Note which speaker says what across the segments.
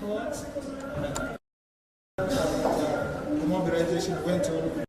Speaker 1: efforts. The mobilization went on.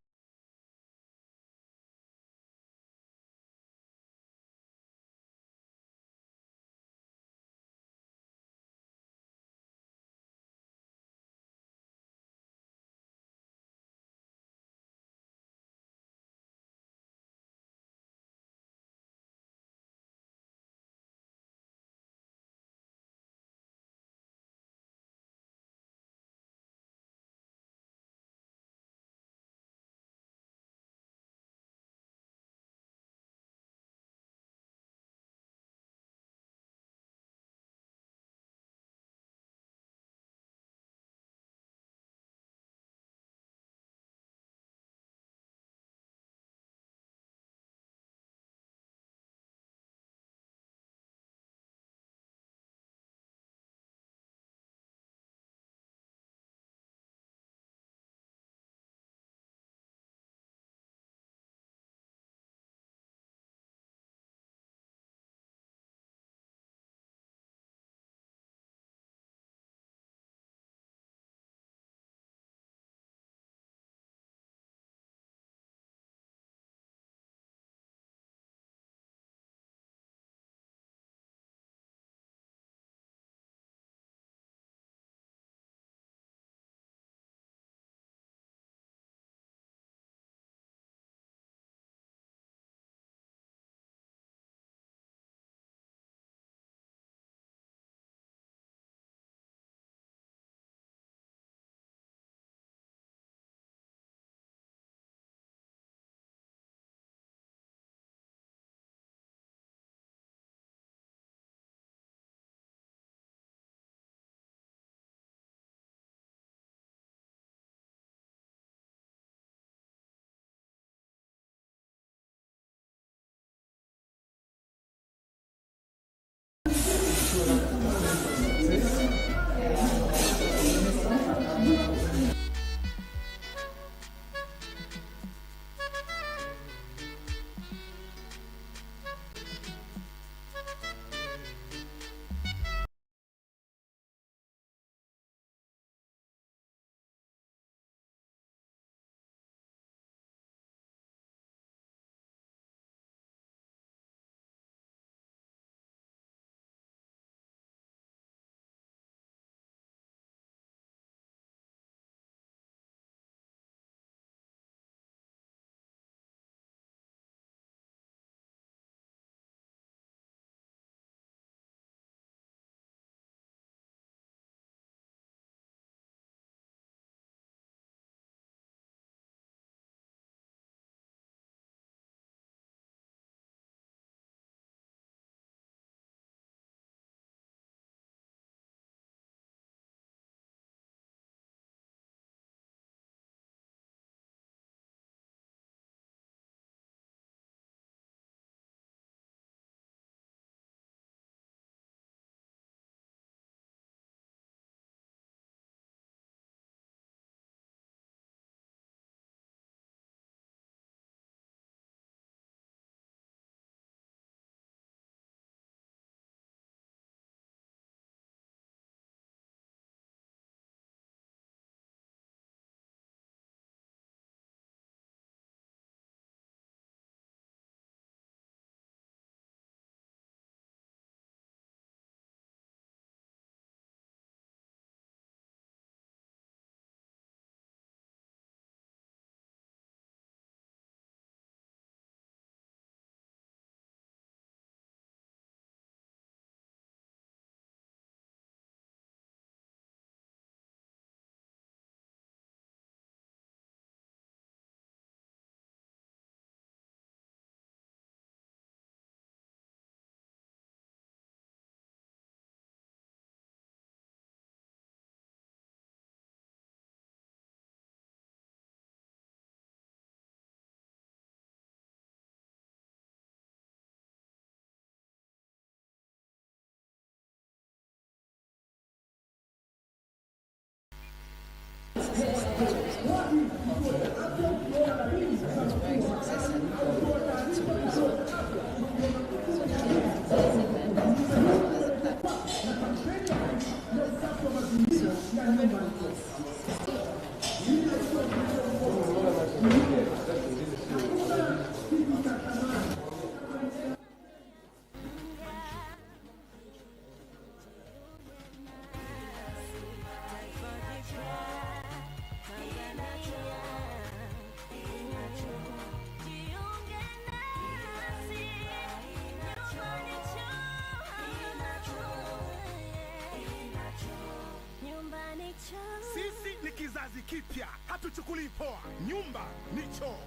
Speaker 2: Sisi ni kizazi kipya, hatuchukuli poa. Nyumba ni choo.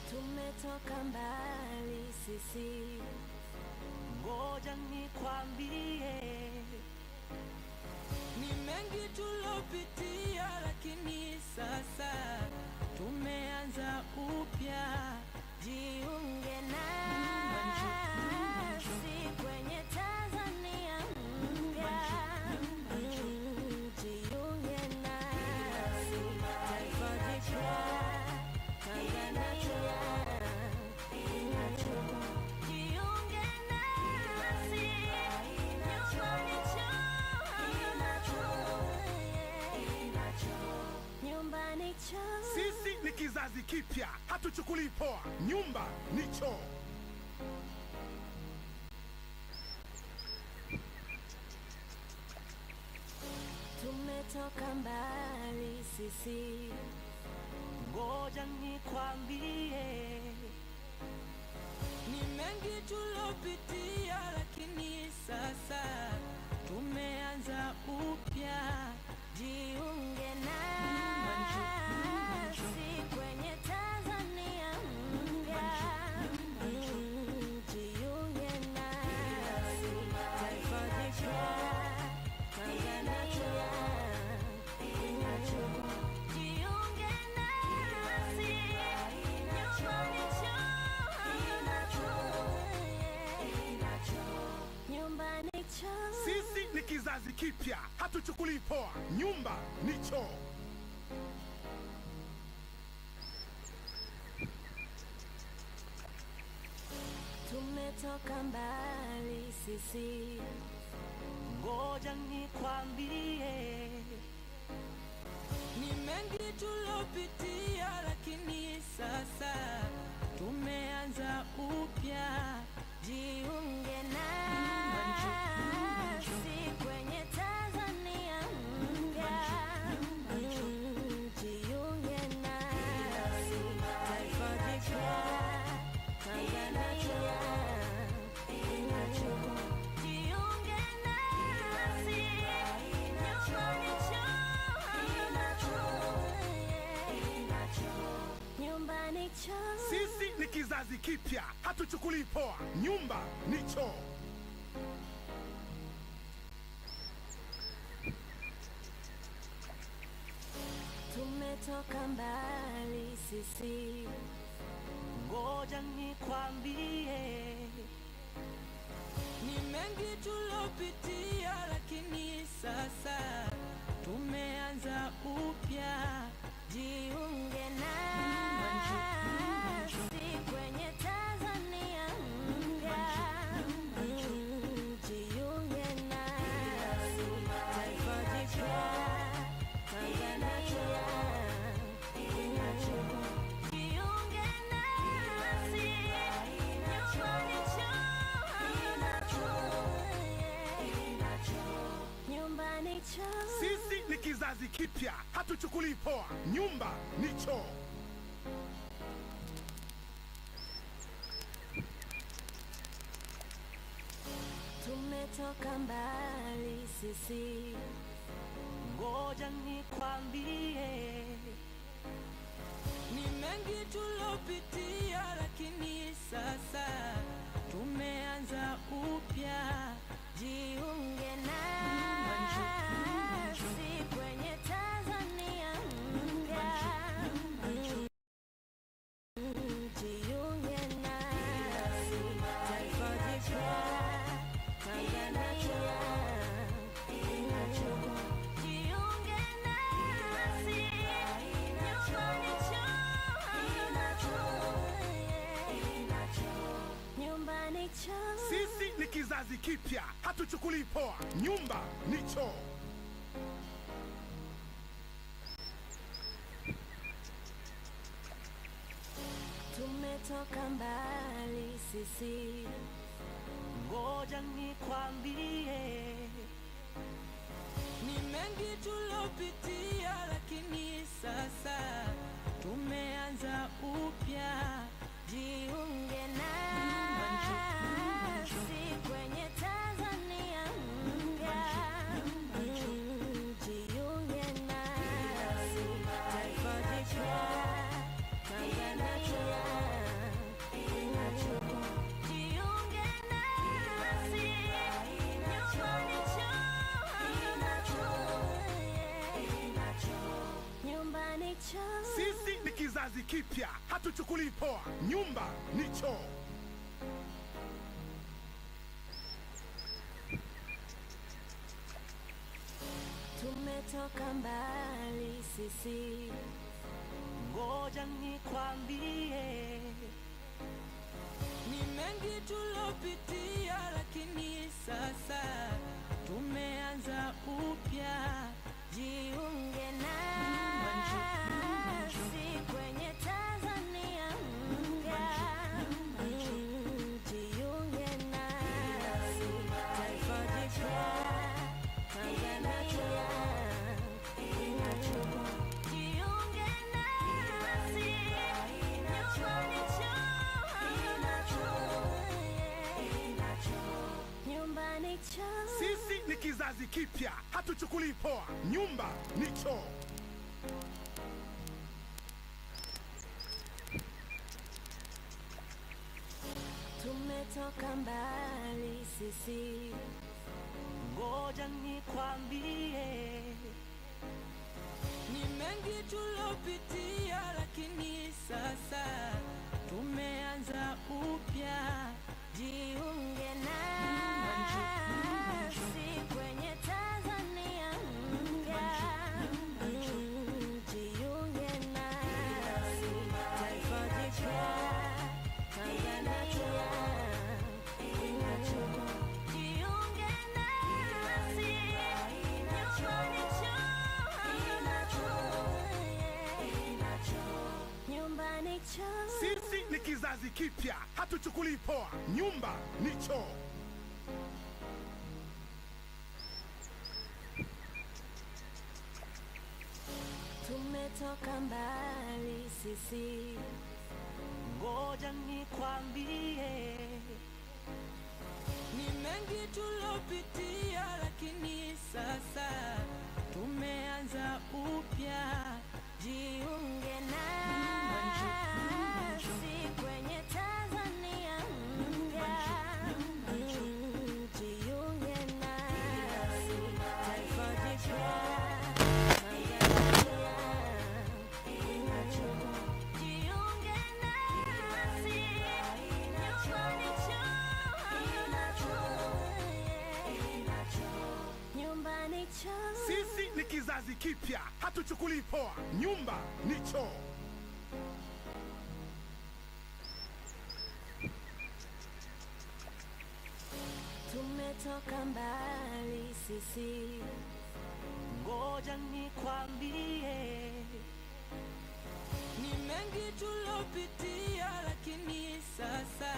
Speaker 3: Tumetoka mbali sisi, ngoja nikwambie, ni mengi tulopitia, lakini sasa tumeanza upya. Jiunge nasi kwenye Tanzania mpya. Jiunge nasi taifa jipya Tanzania. Jiunge nasi nyumbani choo. Nyumbani choo.
Speaker 2: Sisi ni kizazi kipya, hatuchukuli poa. Nyumba ni choo.
Speaker 3: Tumetoka mbali sisi, ngoja nikwambie, ni mengi tulopitia, lakini sasa tumeanza upya. Jiunge nasi kwenye Tanzania mpya. Jiunge nasi taifa jipya Tanzania. Jiunge nasi nyumbani choo. Nyumbani choo.
Speaker 2: Sisi ni kizazi kipya, hatuchukuli poa. Nyumba ni choo.
Speaker 3: Tumetoka mbali sisi, ngoja nikwambie, ni mengi tulopitia, lakini sasa tumeanza upya. Jiunge nasi kwenye Tanzania mpya. Jiunge nasi taifa jipya Tanzania. Jiunge nasi nyumbani choo. Nyumbani choo.
Speaker 2: Sisi ni kizazi kipya, hatuchukuli poa. Nyumba ni choo.
Speaker 3: Tumetoka mbali sisi, ngoja nikwambie, ni mengi tulopitia, lakini sasa tumeanza upya. Jiunge nasi kwenye Tanzania mpya. Jiunge nasi taifa jipya Tanzania. Jiunge nasi nyumbani choo. Nyumbani choo.
Speaker 2: Sisi ni kizazi kipya, hatuchukuli poa. Nyumba ni choo.
Speaker 3: Tumetoka mbali sisi, ngoja nikwambie, ni mengi tulopitia, lakini sasa tumeanza upya. Jiunge nasi kwenye Tanzania mpya. Jiunge nasi taifa jipya Tanzania. Jiunge nasi nyumbani choo. Nyumbani choo. choo.
Speaker 2: Sisi ni kizazi kipya, hatuchukulii poa. Nyumba ni choo.
Speaker 3: Tumetoka mbali sisi,
Speaker 4: ngoja nikwambie,
Speaker 3: ni mengi tulopitia, lakini sasa tumeanza upya. Jiunge nasi kwenye Tanzania mpya. Jiunge nasi taifa jipya Tanzania. Jiunge nasi nyumbani choo. Nyumbani choo.
Speaker 2: Sisi ni kizazi kipya, hatuchukulii poa. Nyumba ni choo.
Speaker 3: Tumetoka mbali sisi,
Speaker 4: ngoja nikwambie,
Speaker 3: ni mengi tulopitia, lakini sasa tumeanza upya. Jiunge nasi kwenye Tanzania mpya. Jiunge nasi taifa jipya Tanzania. Jiunge nasi nyumbani choo. Nyumbani choo.
Speaker 2: Sisi ni kizazi kipya, hatuchukulii poa. Nyumba ni choo.
Speaker 3: Tumetoka mbali sisi,
Speaker 4: ngoja nikwambie,
Speaker 3: ni mengi tulopitia, lakini sasa tumeanza upya. Jiunge nasi kwenye Tanzania mpya. Jiunge nasi taifa jipya Tanzania. Jiunge nasi nyumbani choo. Nyumbani choo.
Speaker 2: Sisi ni kizazi kipya, hatuchukulii poa. Nyumba ni choo.
Speaker 3: Tumetoka mbali sisi,
Speaker 4: ngoja nikwambie,
Speaker 3: ni mengi tulopitia, lakini sasa tumeanza upya. Jiunge nasi kwenye Tanzania mpya. Jiunge nasi taifa jipya Tanzania. Jiunge nasi nyumbani choo. Nyumbani choo.
Speaker 2: Sisi ni kizazi kipya, hatuchukulii poa. Nyumba ni choo.
Speaker 3: Tumetoka mbali sisi,
Speaker 4: ngoja nikwambie,
Speaker 3: ni mengi tulopitia, lakini sasa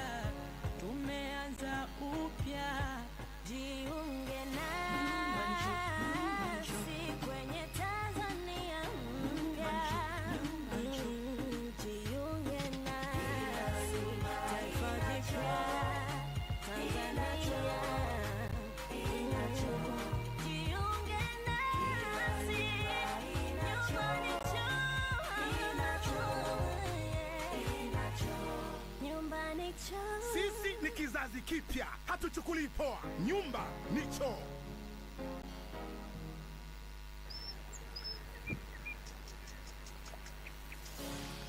Speaker 3: tumeanza upya. Jiunge nasi kwenye Tanzania mpya. Jiunge nasi taifa jipya Tanzania. Jiunge nasi nyumbani choo. Nyumbani choo.
Speaker 2: Sisi ni kizazi kipya, hatuchukulii poa. Nyumba ni choo.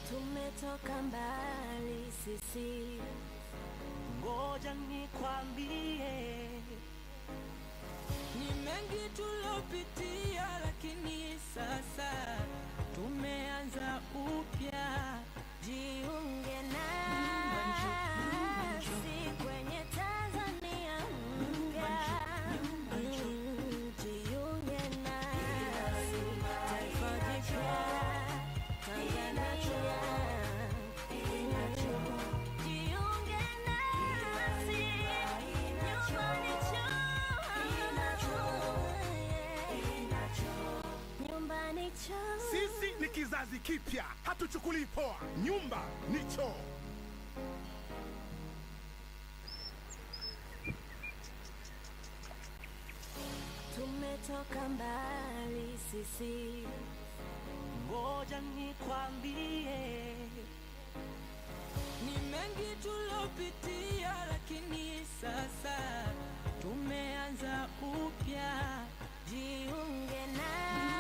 Speaker 3: Tumetoka mbali sisi,
Speaker 4: ngoja nikwambie,
Speaker 3: ni mengi tulopitia, lakini sasa tumeanza upya. Jiunge nasi kwenye Tanzania.
Speaker 2: kipya, hatuchukulii poa. Nyumba ni choo.
Speaker 3: Tumetoka mbali sisi,
Speaker 4: ngoja nikwambie,
Speaker 3: ni mengi tulopitia, lakini sasa tumeanza upya. Jiunge nasi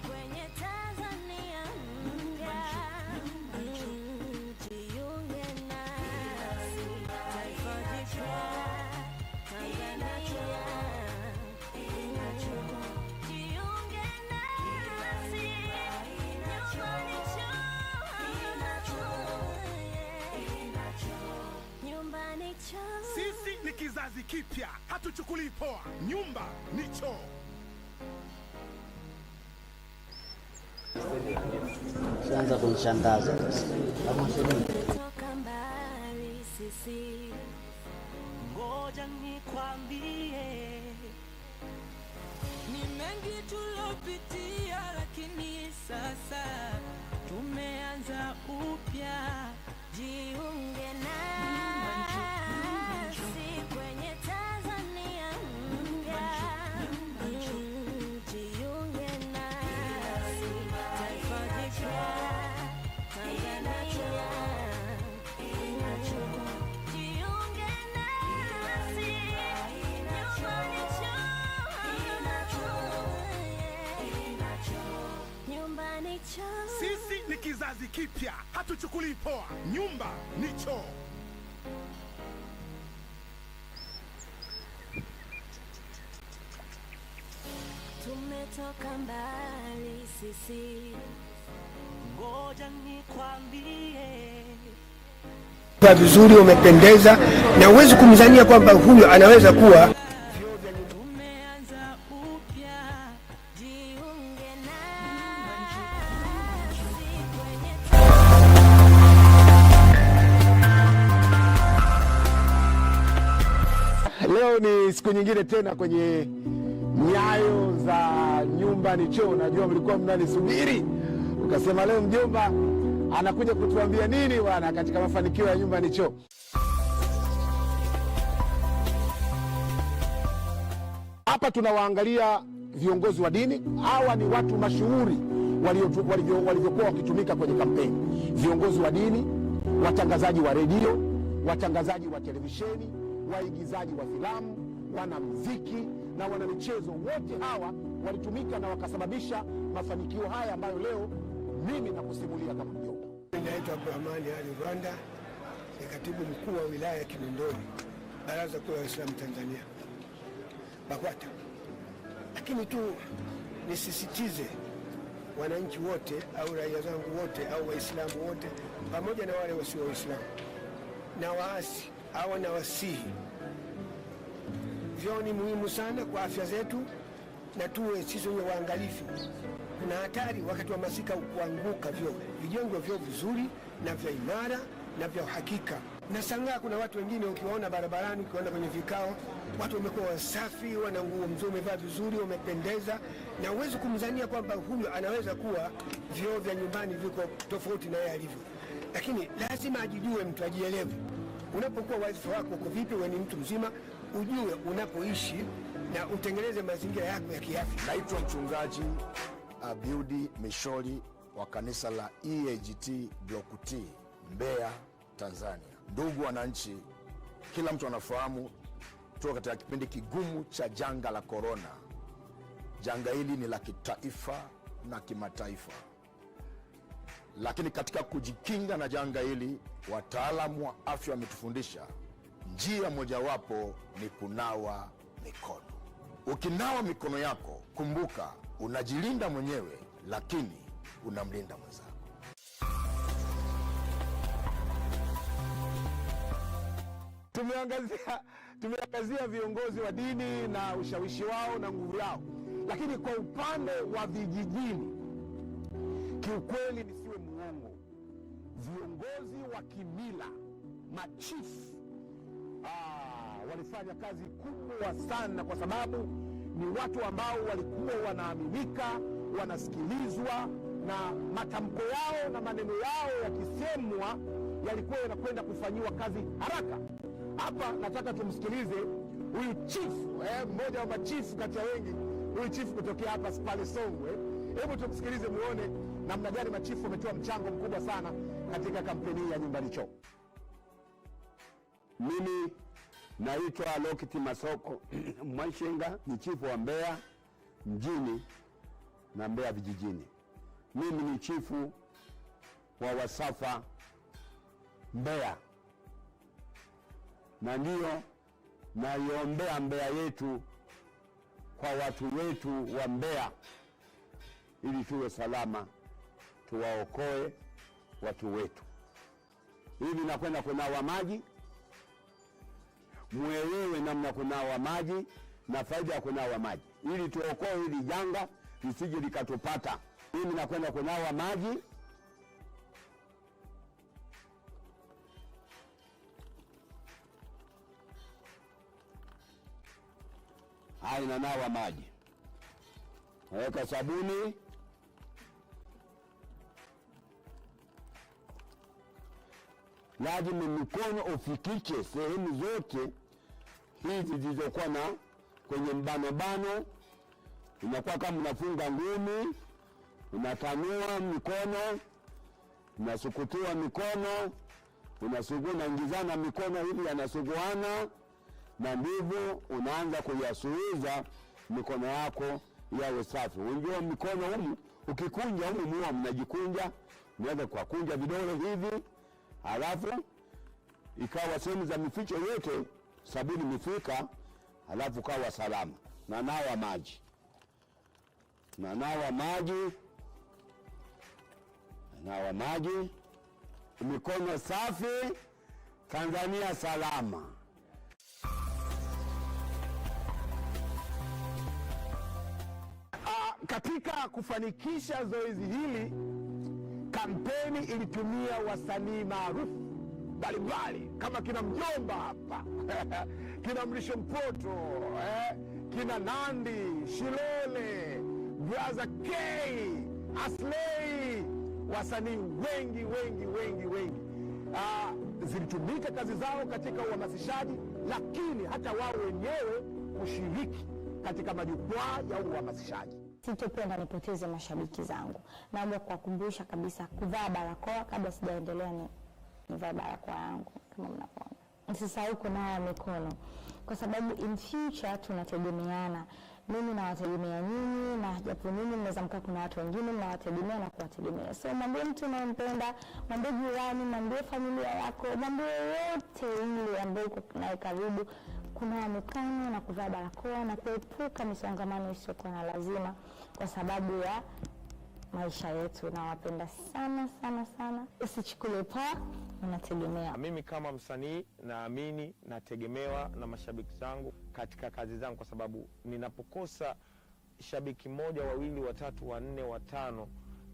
Speaker 3: kwenye Tanzania mpya. Jiunge nasi taifa jipya Tanzania. Jiunge nasi nyumbani Choo. Nyumbani Choo.
Speaker 2: Sisi ni kizazi kipya, hatuchukulii poa. Nyumba ni choo.
Speaker 5: Sianza kunishangaza.
Speaker 3: Tumetoka mbali sisi,
Speaker 4: ngoja nikwambie,
Speaker 3: ni mengi tulopitia, lakini sasa tumeanza upya. Jiunge nasi kwenye Tanzania mpya. Jiunge nasi taifa jipya Tanzania. Jiunge nasi nyumbani Choo. Nyumbani Choo.
Speaker 2: Sisi ni kizazi kipya, hatuchukulii poa. Nyumba ni choo.
Speaker 3: Tumetoka mbali sisi,
Speaker 4: ngoja nikwambie,
Speaker 6: vizuri, umependeza, na uwezi kumzania kwamba huyo anaweza kuwa
Speaker 3: tumeanza upya. Jiunge nasi kwenye
Speaker 7: Leo ni siku nyingine tena kwenye nyayo za Nyumba ni Choo. Najua mlikuwa mnanisubiri, ukasema leo mjomba anakuja kutuambia nini bwana katika mafanikio ya Nyumba ni Choo. Hapa tunawaangalia viongozi wa dini. Hawa ni watu mashuhuri walivyokuwa wakitumika kwenye kampeni. Viongozi wa dini, watangazaji wa redio, watangazaji wa televisheni, waigizaji wa filamu, wanamuziki na wanamichezo, wote hawa walitumika na wakasababisha mafanikio haya ambayo leo mimi nakusimulia kama mjomba.
Speaker 6: Naitwa Abdurahmani Ali Rwanda, ni katibu mkuu wa wilaya ya Kinondoni, Baraza Kuu la Waislamu Tanzania, BAKWATA. Lakini tu nisisitize wananchi wote au raia zangu wote au waislamu wote pamoja na wale wasio waislamu na waasi au na wasihi, vyoo ni muhimu sana kwa afya zetu, na tuwe sisi wenye waangalifu. Kuna hatari wakati wa masika kuanguka vyoo. Vijengwe vyoo vizuri na vya imara na vya uhakika. Na sangaa kuna watu wengine ukiwaona barabarani, ukiwaona kwenye vikao, watu wamekuwa wasafi, wana nguo mzuri, wamevaa vizuri, wamependeza, na uwezi kumzania kwamba huyo anaweza kuwa vyoo vya nyumbani viko tofauti na yeye alivyo. Lakini lazima ajijue, mtu ajielewe. Unapokuwa wadhifa wako uko vipi, wewe ni mtu mzima, ujue unapoishi na utengeneze mazingira yako ya kiafya.
Speaker 8: Naitwa mchungaji Abiudi Mishori wa kanisa la EAGT Block T, Mbeya, Tanzania. Ndugu wananchi, kila mtu anafahamu tuko katika kipindi kigumu cha janga la korona. Janga hili ni la kitaifa na kimataifa. Lakini katika kujikinga na janga hili, wataalamu wa afya wametufundisha njia mojawapo ni kunawa mikono. Ukinawa mikono yako, kumbuka unajilinda mwenyewe, lakini unamlinda mwenzako.
Speaker 7: Tumeangazia viongozi wa dini na ushawishi wao na nguvu yao, lakini kwa upande wa vijijini, kiukweli nisiwe muongo, viongozi wa kimila, machifu, walifanya kazi kubwa sana, kwa sababu ni watu ambao walikuwa wanaaminika, wanasikilizwa, na matamko yao na maneno yao yakisemwa yalikuwa yanakwenda kufanyiwa kazi haraka. Hapa nataka tumsikilize huyu chifu, mmoja wa machifu kati ya wengi, huyu chifu kutokea hapa pale Songwe. Hebu tumsikilize muone namna gani machifu wametoa mchango mkubwa sana katika kampeni ya Nyumba ni Choo.
Speaker 9: Mimi naitwa Lokiti Masoko Mwanshenga, ni chifu wa Mbeya mjini na Mbeya vijijini. Mimi ni chifu wa Wasafa Mbeya, na ndiyo naiombea Mbeya yetu kwa watu wetu wa Mbeya, ili tuwe salama, tuwaokoe watu wetu. Hivi nakwenda kunawa maji, muelewe namna kunawa maji na faida ya kunawa maji, ili tuokoe hili janga lisije likatupata. Mimi nakwenda kunawa maji. Hai, nanawa maji, naweka sabuni, lazima mikono ufikishe sehemu zote hizi zilizokuwa na kwenye mbano. Unakuwa kama unafunga ngumi, unatanua mikono, unasukutua mikono, unaingizana mikono hivi yanasuguana, na ndivyo unaanza kuyasuiza mikono yako yawe safi. Unajua mikono humu ukikunja humu muwa mnajikunja, unaweza kukunja vidole hivi, halafu ikawa sehemu za mificho yote sabuni mifika, halafu kawa salama. Nanawa maji, mikono safi, Tanzania salama.
Speaker 7: Katika kufanikisha zoezi hili, kampeni ilitumia wasanii maarufu mbalimbali kama kina Mjomba hapa kina Mrisho Mpoto, kina Nandi, Shilole, Brother K, Aslay, wasanii wengi. Zilitumika kazi zao katika uhamasishaji, lakini hata wao wenyewe kushiriki katika majukwaa ya uhamasishaji.
Speaker 10: Sitopenda nipoteze mashabiki zangu. Naomba kuwakumbusha kabisa kuvaa barakoa. Kabla sijaendelea nivae barakoa yangu kama mnapoona. Msisahau kunawa mikono, kwa sababu in future tunategemeana. Mimi nawategemea nyinyi, na japo nyinyi mnaweza mkaa kuna watu wengine mnawategemea na kuwategemea. So mwambie mtu unampenda, mwambie jirani, mwambie familia yako, mwambie wote ile ambao uko naye karibu kunawa mikono na kuvaa barakoa na kuepuka misongamano isiyokuwa na lazima, kwa sababu ya maisha yetu. Nawapenda sana. Usichukue poa, unategemea.
Speaker 11: Mimi kama msanii naamini nategemewa na mashabiki zangu katika kazi zangu, kwa sababu ninapokosa shabiki mmoja, wawili, watatu, wanne, watano,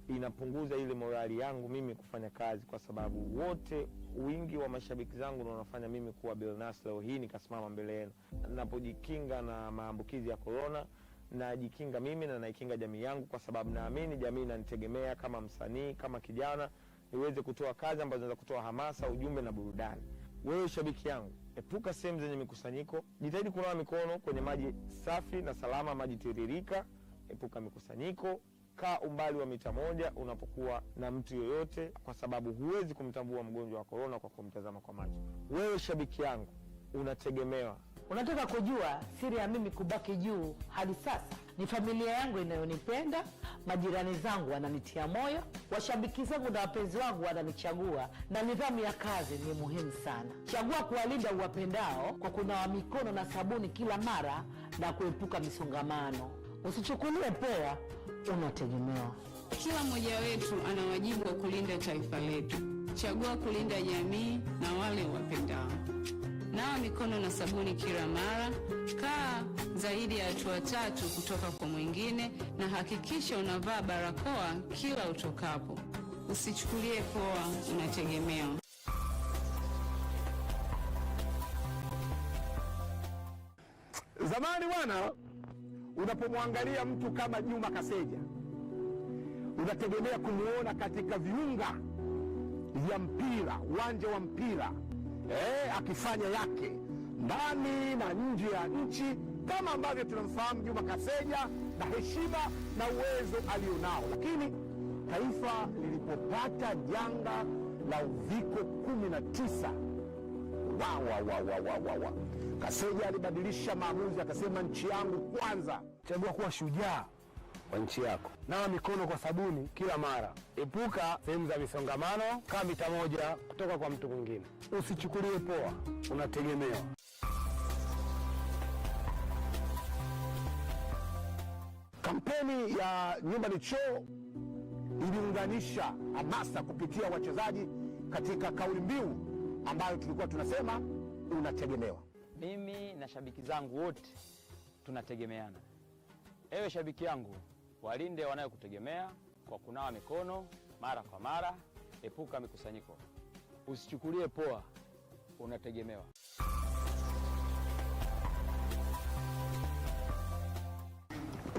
Speaker 11: inapunguza ile morali yangu mimi kufanya kazi, kwa sababu wote wingi wa mashabiki zangu ndio wanafanya mimi kuwa Bilnas leo hii nikasimama mbele yenu. Napojikinga na maambukizi ya corona, najikinga mimi na naikinga jamii yangu, kwa sababu naamini jamii inanitegemea kama msanii, kama kijana, niweze kutoa kazi ambazo zinaweza kutoa hamasa, ujumbe na burudani. Wewe shabiki yangu, epuka sehemu zenye mikusanyiko, jitahidi kunawa mikono kwenye maji safi na salama, maji tiririka, epuka mikusanyiko, kaa umbali wa mita 1 unapokuwa na mtu yoyote, kwa sababu huwezi kumtambua mgonjwa wa corona kwa kumtazama kwa macho. Wewe shabiki yangu, unategemewa.
Speaker 12: Unataka kujua siri ya mimi kubaki juu hadi sasa? Ni familia yangu inayonipenda, majirani zangu wananitia moyo, washabiki zangu na wapenzi wangu wananichagua, na nidhamu ya kazi ni muhimu sana. Chagua kuwalinda uwapendao kwa kunawa mikono na sabuni kila mara na kuepuka misongamano. Usichukulie poa, unategemewa.
Speaker 13: Kila mmoja wetu ana wajibu wa kulinda taifa letu. Chagua kulinda jamii na wale wapendao. Nawa mikono na sabuni kila mara, kaa zaidi ya hatua 3 kutoka kwa mwingine, na hakikisha unavaa barakoa kila utokapo. Usichukulie poa, unategemewa.
Speaker 7: Zamani bwana, unapomwangalia mtu kama Juma Kaseja, unategemea kumuona katika viunga vya mpira, uwanja wa mpira, akifanya yake ndani na nje ya nchi, kama ambavyo tunamfahamu Juma Kaseja na heshima na uwezo alionao. Lakini taifa lilipopata janga la uviko 19, Kaseja alibadilisha maamuzi, akasema nchi yangu kwanza.
Speaker 14: Chagua kuwa shujaa wa nchi yako. Nawa mikono kwa sabuni kila mara. Epuka sehemu za misongamano, kaa mita 1 kutoka kwa mtu mwingine. Usichukulie poa, unategemewa.
Speaker 7: Kampeni ya Nyumba ni Choo iliunganisha hamasa kupitia wachezaji katika kauli mbiu ambayo tulikuwa tunasema unategemewa.
Speaker 15: Mimi na shabiki zangu wote tunategemeana. Ewe shabiki yangu, walinde wanayokutegemea kwa kunawa mikono mara kwa mara, epuka mikusanyiko. Usichukulie poa, unategemewa.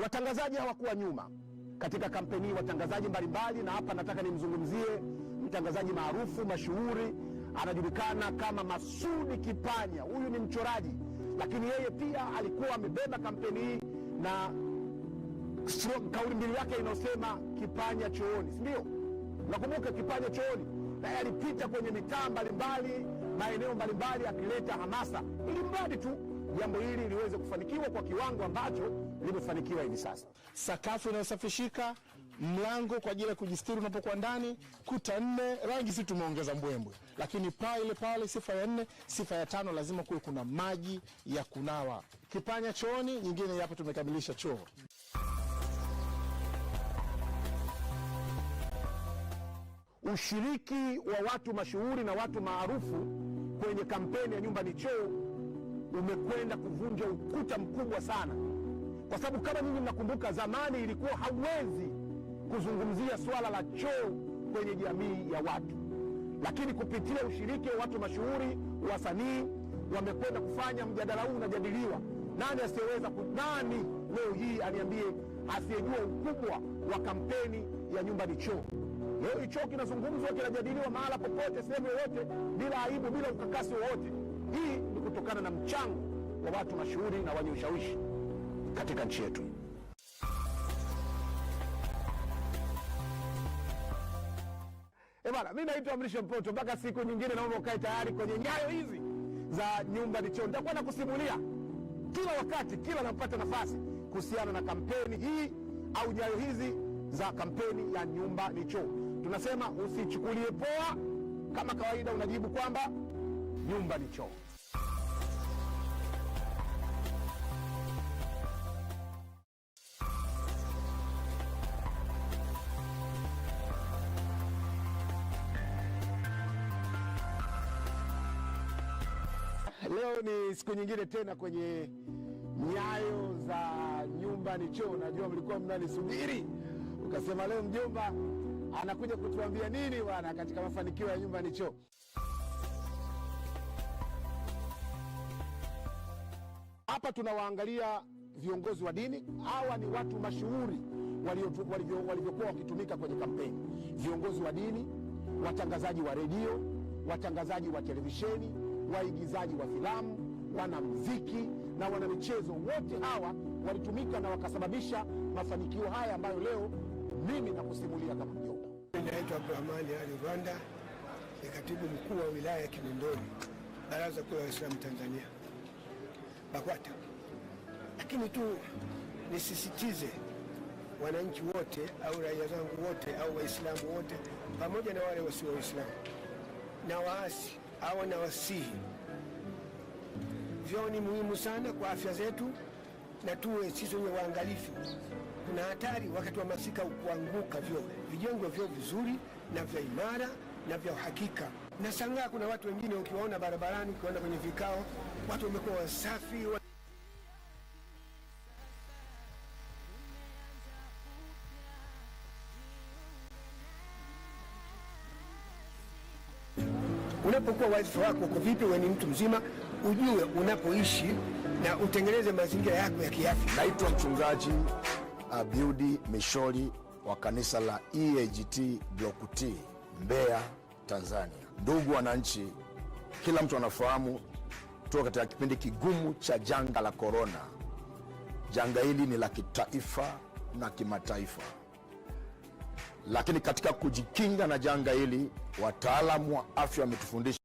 Speaker 7: Watangazaji hawakuwa nyuma katika kampeni, watangazaji mbalimbali, na hapa nataka nimzungumzie mtangazaji maarufu mashuhuri, anajulikana kama Masudi Kipanya. Huyu ni mchoraji, lakini yeye pia alikuwa amebeba kampeni hii na kauli mbiu yake inasema Kipanya chooni, si ndio? Nakumbuka Kipanya chooni, naye alipita kwenye mitaa mbalimbali, maeneo mbalimbali, akileta hamasa, ili mradi tu jambo hili liweze kufanikiwa kwa kiwango ambacho limefanikiwa hivi sasa.
Speaker 1: Sakafu inayosafishika, mlango kwa ajili ya kujistiri unapokuwa ndani, kuta 4, rangi si tumeongeza mbwembwe, lakini pale sifa ya 4, sifa ya 5 lazima kuwe kuna maji ya kunawa. Kipanya chooni, nyingine hapa tumekamilisha choo.
Speaker 7: Ushiriki wa watu mashuhuri na watu maarufu kwenye kampeni ya Nyumba ni Choo umekwenda kuvunja ukuta mkubwa sana, kwa sababu kama nyinyi mnakumbuka, zamani ilikuwa hauwezi kuzungumzia swala la choo kwenye jamii ya watu, lakini kupitia ushiriki wa watu mashuhuri, wasanii, wamekwenda kufanya mjadala huu unajadiliwa. Nani asiyeweza nani leo hii aniambie asiyejua ukubwa wa kampeni ya Nyumba ni Choo? Leo choo kinazungumzwa, kinajadiliwa mahala popote, sehemu yoyote, bila aibu, bila ukakasi wowote. Hii ni kutokana na mchango wa watu mashuhuri na wenye ushawishi katika nchi yetu. Bwana, mimi naitwa Mrisho Mpoto. Mpaka siku nyingine, naomba ukae tayari kwenye nyayo hizi za Nyumba ni Choo. Nitakuwa nakusimulia kila wakati, kila napata nafasi, kuhusiana na kampeni hii au nyayo hizi za kampeni ya Nyumba ni Choo. Tunasema usichukulie poa. Kama kawaida unajibu kwamba Nyumba ni Choo. Leo ni siku nyingine tena kwenye nyayo za Nyumba ni Choo. Najua mlikuwa mnanisubiri, ukasema leo mjomba anakuja kutuambia nini bwana katika mafanikio ya Nyumba ni Choo. Hapa tunawaangalia viongozi wa dini. Hawa ni watu mashuhuri walivyokuwa wakitumika kwenye kampeni. Viongozi wa dini, watangazaji wa redio, watangazaji wa televisheni, waigizaji wa filamu, wanamuziki na wanamichezo, wote hawa walitumika na wakasababisha mafanikio haya ambayo leo mimi nakusimulia kama mjomba.
Speaker 6: Naitwa Abdurahmani Ali Rwanda, ni katibu mkuu wa wilaya ya Kinondoni, Baraza Kuu la Waislamu Tanzania, BAKWATA. Lakini tu nisisitize wananchi wote au raia zangu wote au waislamu wote, pamoja na wale wasio waislamu na waasi au na wasihi, vyoo ni muhimu sana kwa afya zetu, na tuwe sisi wenye waangalifu. Kuna hatari wakati wa masika kuanguka vyoo. Vijengwe vyoo vizuri na vya imara na vya uhakika. Na sangaa kuna watu wengine ukiwaona barabarani, ukiwaona kwenye vikao, watu wamekuwa wasafi Unapokuwa wadhifa wako uko vipi, wewe ni mtu mzima, ujue unapoishi na utengeneze mazingira yako ya kiafya.
Speaker 8: Naitwa mchungaji Abiudi Mishori wa kanisa la EAGT Block T, Mbeya, Tanzania. Ndugu wananchi, kila mtu anafahamu tuko katika kipindi kigumu cha janga la korona. Janga hili ni la kitaifa na kimataifa, lakini katika kujikinga na janga hili, wataalamu wa afya wametufundisha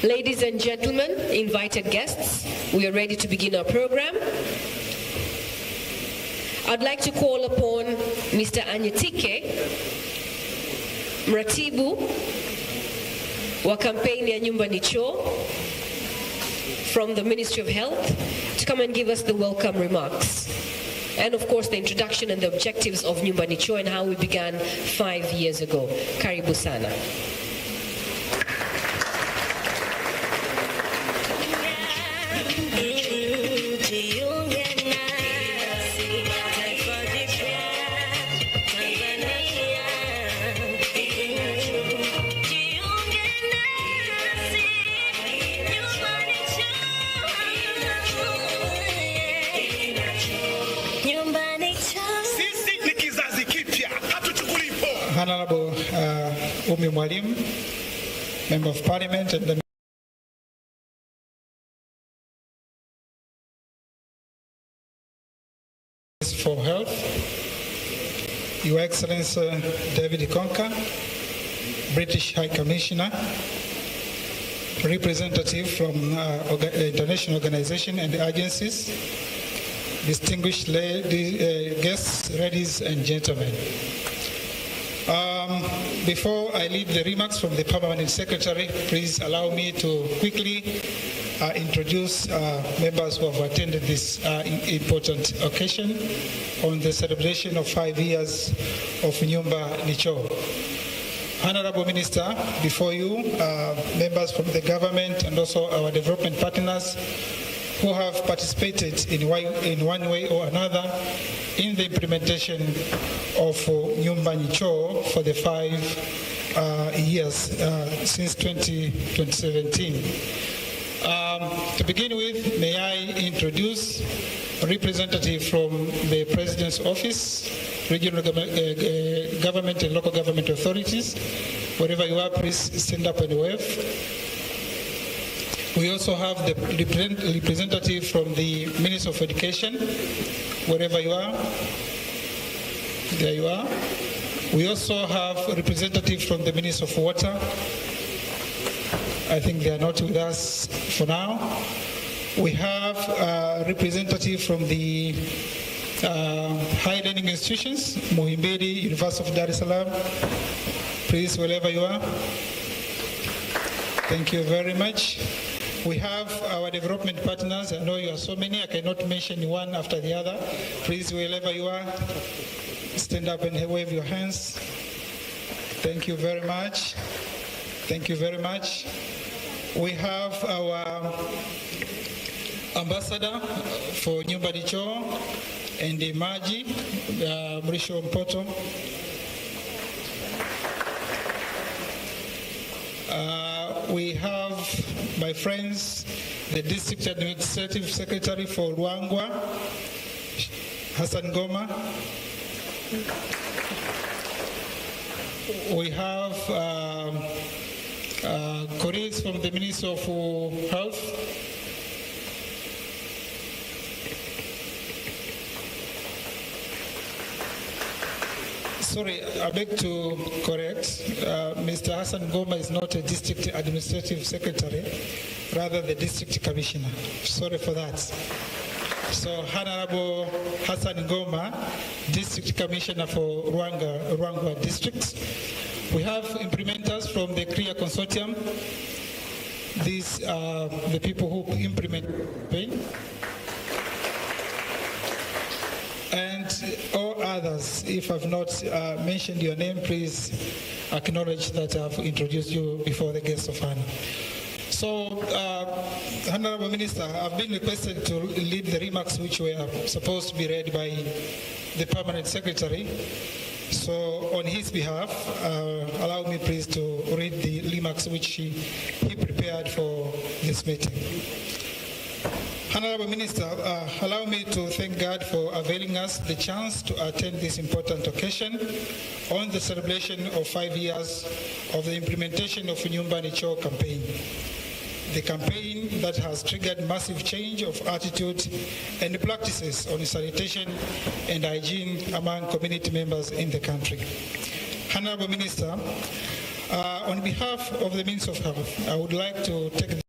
Speaker 16: Ladies and gentlemen, invited guests, we are ready to begin our program. I'd like to call upon Mr. Anyetike, mratibu wa kampeni ya Nyumba ni Choo from the Ministry of Health, to come and give us the welcome remarks. And of course the introduction and the objectives of Nyumba ni Choo and how we began 5 years ago. Karibu sana.
Speaker 17: Honorable Umi Mwalimu, Member of Parliament and the for Health, Your Excellency David Konka, British High Commissioner, representative from international organizations and agencies, distinguished guests, ladies and gentlemen. Before I lead the remarks from the Permanent Secretary, please allow me to quickly introduce members who have attended this important occasion on the celebration of 5 years of Nyumba ni Choo. Honorable Minister, before you, members from the government and also our development partners who have participated in one way or another in the implementation of Nyumba ni Choo for the 5 years since 2017. To begin with, may I introduce a representative from the President's Office, regional government and local government authorities. Wherever you are, please stand up and wave. We also have the representative from the Ministry of Education. Wherever you are, there you are. We also have a representative from the Ministry of Water. I think they are not with us for now. We have a representative from the higher learning institutions, Muhimbili, University of Dar es Salaam. Please, wherever you are. Thank you very much. We have our development partners. I know you are so many. I cannot mention one after the other. Please, wherever you are, stand up and wave your hands. Thank you very much. Thank you very much. We have our ambassador for Nyumba ni Choo and the Maji, Mrisho Mpoto. We have, my friends, the District Administrative Secretary for Ruangwa, Hassan Goma. We have colleagues from the Ministry of Health. Sorry, I beg to correct. Mr. Hassan Goma is not a district administrative secretary, rather the district commissioner. Sorry for that. So, Honorable Hassan Goma, district commissioner for Ruangwa district. We have implementers from the CREA consortium. These are the people who implement campaign. And all others, if I've not mentioned your name, please acknowledge that I've introduced you before the guests of honor. So, Honorable Minister, I've been requested to lead the remarks which were supposed to be read by the Permanent Secretary. So, on his behalf, allow me please to read the remarks which he prepared for this meeting. Honorable Minister, allow me to thank God for availing us the chance to attend this important occasion on the celebration of 5 years of the implementation of Nyumba ni Choo campaign. The campaign that has triggered massive change of attitude and practices on sanitation and hygiene among community members in the country. Honorable Minister, On behalf of the Ministry of Health, I would like to take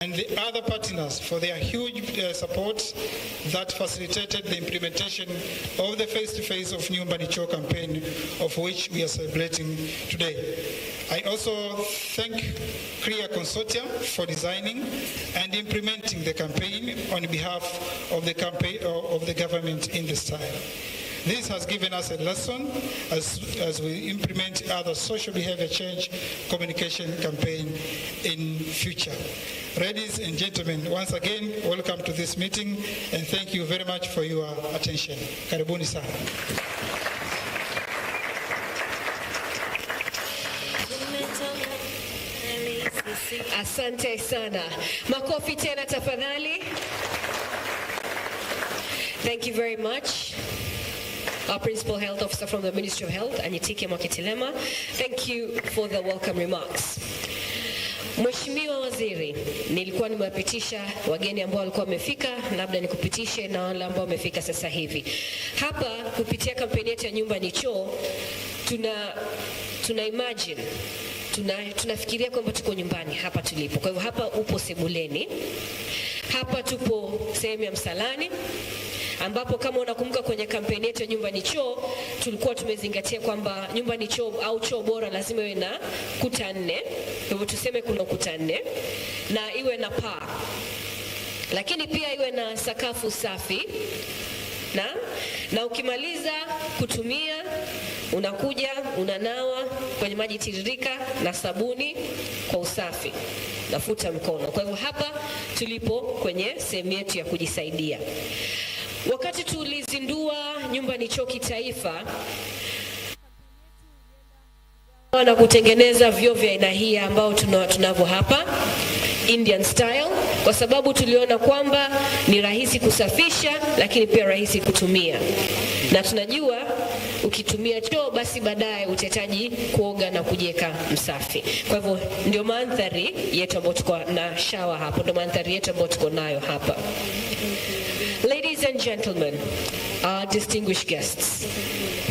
Speaker 17: and the other partners for their huge support that facilitated the implementation of the face-to-face of Nyumba ni Choo campaign, of which we are celebrating today. I also thank CREA Consortium for designing and implementing the campaign on behalf of the government in this time. This has given us a lesson as we implement other social behavior change communication campaign in future. Ladies and gentlemen, once again, welcome to this meeting and thank you very much for your attention. Karibuni sana.
Speaker 16: Asante sana. Makofi tena tafadhali. Thank you very much. Our Principal Health Officer from the Ministry of Health, Anytike Mwakitilema. Thank you for the welcome remarks. Mheshimiwa Waziri, nilikuwa nimewapitisha wageni ambao walikuwa wamefika, labda nikupitishe na wale ambao wamefika sasa hivi. Hapa kupitia kampeni yetu ya Nyumba ni Choo, tuna imagine tunafikiria kwamba tuko nyumbani hapa tulipo. Kwa hivyo hapa upo sebuleni. Hapa tupo sehemu ya msalani, ambapo kama unakumbuka kwenye kampeni yetu ya Nyumba ni Choo, tulikuwa tumezingatia kwamba nyumba ni choo au choo bora lazima iwe na kuta 4. Kwa hivyo tuseme kuna kuta 4 na iwe na paa. Lakini pia iwe na sakafu safi. Na ukimaliza kutumia unakuja unanawa kwenye maji tiririka na sabuni kwa usafi. Nafuta mkono. Kwa hivyo hapa tulipo kwenye sehemu yetu ya kujisaidia. Wakati tulizindua Nyumba ni Choo kitaifa na kutengeneza vyoo vya aina hii ambao tunavyo hapa Indian style, kwa sababu tuliona kwamba ni rahisi kusafisha, lakini pia rahisi kutumia, na tunajua ukitumia choo basi baadaye utahitaji kuoga na kujiweka msafi. Kwa hivyo ndio mandhari yetu ambayo tuko na shower hapo, ndio mandhari yetu ambayo tuko nayo hapa. Ladies and gentlemen, our distinguished guests,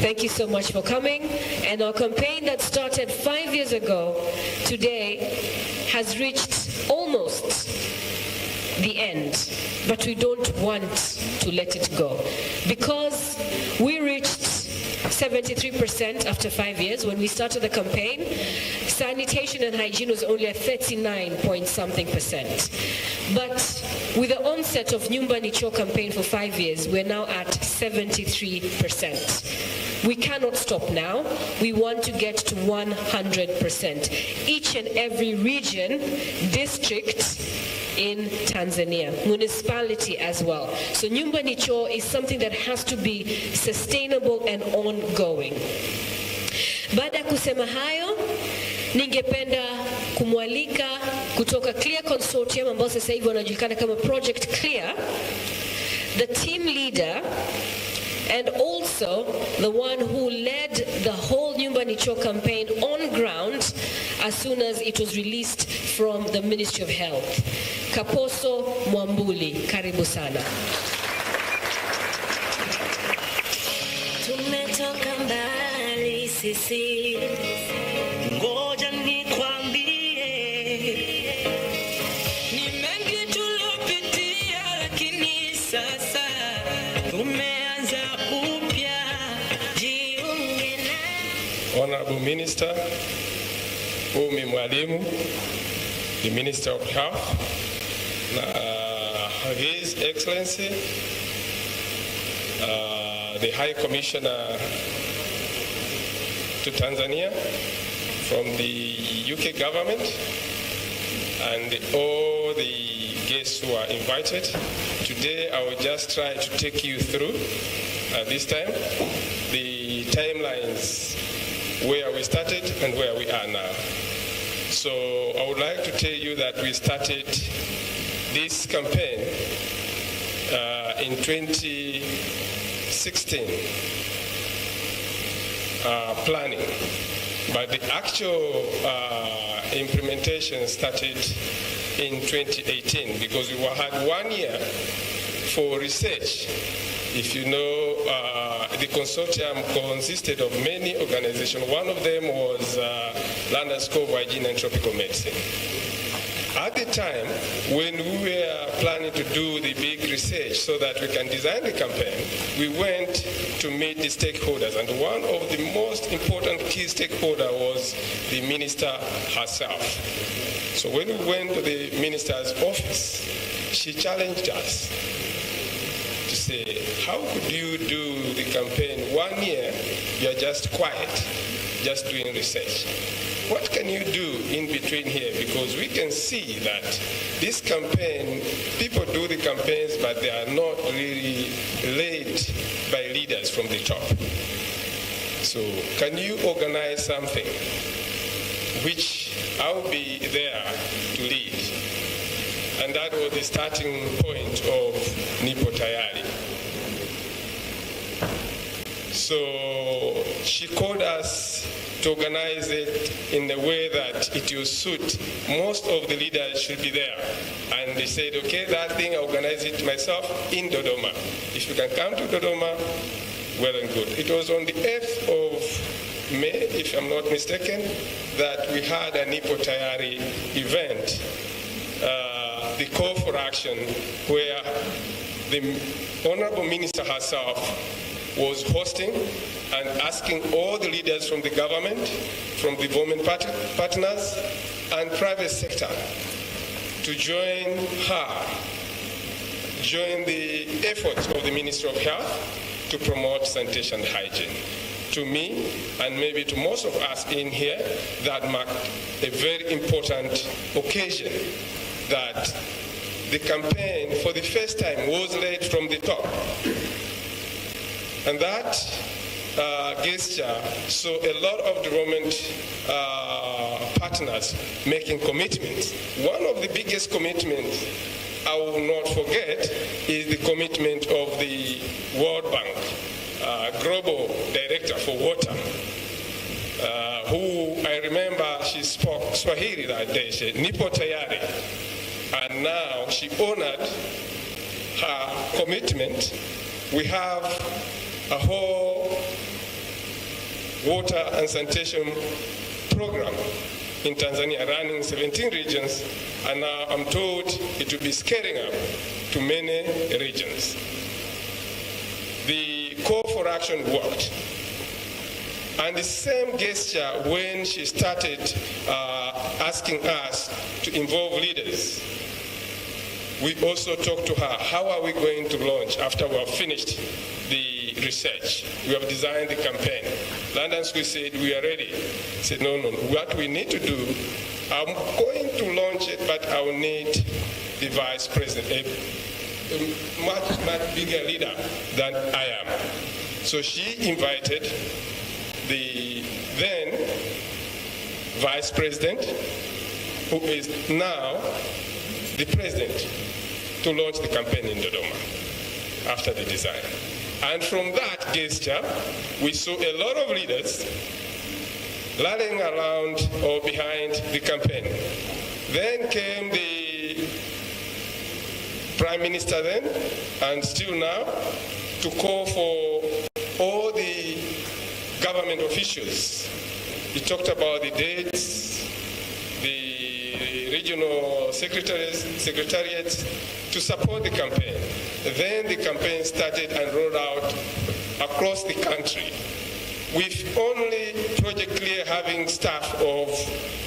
Speaker 16: thank you so much for coming. And our campaign that started 5 years ago today has reached almost the end, but we don't want to let it go, because we reached 73% after 5 years. When we started the campaign, sanitation and hygiene was only at 39-point-something%. But with the onset of Nyumba ni Choo campaign for 5 years, we're now at 73%. We cannot stop now. We want to get to 100%. Each and every region, district in Tanzania, municipality as well. So Nyumba ni Choo is something that has to be sustainable and ongoing. Baada ya kusema hayo, ningependa kumwalika kutoka Clear Consortium ambao sasa hivi wanajulikana kama Project Clear, the team leader and also the one who led the whole Nyumba ni Choo campaign on ground as soon as it was released from the Ministry of Health. Kaposo Mwambuli, karibu sana.
Speaker 4: Tumetoka mbali sisi, ngoja nikwambie, ni mengi tulopitia, lakini sasa tumeanza upya, jiunge na.
Speaker 18: Honorable Minister, Umi Mwalimu, the Minister of Health, His Excellency, the High Commissioner to Tanzania from the UK government, and all the guests who are invited. Today I will just try to take you through, this time, the timelines where we started and where we are now. So I would like to tell you that we started this campaign in 2016, planning, but the actual implementation started in 2018 because we had 1 year for research. If you know, the consortium consisted of many organizations. One of them was London School of Hygiene and Tropical Medicine. At the time, when we were planning to do the big research so that we can design the campaign, we went to meet the stakeholders, and one of the most important key stakeholder was the minister herself. So when we went to the minister's office, she challenged us to say, how could you do the campaign 1 year, you're just quiet, just doing research? What can you do in between here? Because we can see that this campaign, people do the campaigns, but they are not really led by leaders from the top. So can you organize something which I'll be there to lead? And that was the starting point of Nipo Tayari. So she called us to organize it in the way that it will suit. Most of the leaders should be there. And they said, okay, that thing, I organize it myself in Dodoma. If you can come to Dodoma, well and good. It was on the 8th of May, if I'm not mistaken, that we had a Nipo Tayari event, the call for action, where the Honorable Minister herself was hosting and asking all the leaders from the government, from the government partners, and private sector to join her, join the efforts of the Ministry of Health to promote sanitation and hygiene. To me, and maybe to most of us in here, that marked a very important occasion, that the campaign for the first time was led from the top. And that gesture saw a lot of development partners making commitments. One of the biggest commitments I will not forget is the commitment of the World Bank Global Director for Water, who I remember she spoke Swahili that day. She said, "Nipo tayari." And now she honored her commitment. We have a whole water and sanitation program in Tanzania running 17 regions, and now I'm told it will be scaling up to many regions. The call for action worked. And the same gesture when she started asking us to involve leaders. We also talked to her, how are we going to launch after we have finished the research? We have designed the campaign. London School said, we are ready. I said, no, what we need to do, I'm going to launch it, but I will need the vice president, a much bigger leader than I am. So she invited the then vice president, who is now the president, to launch the campaign in Dodoma after the design. And from that gesture, we saw a lot of leaders rallying around or behind the campaign. Then came the Prime Minister then, and still now, to call for all the government officials. He talked about the dates, the regional secretariats to support the campaign. Then the campaign started and rolled out across the country, with only Project Clear having staff of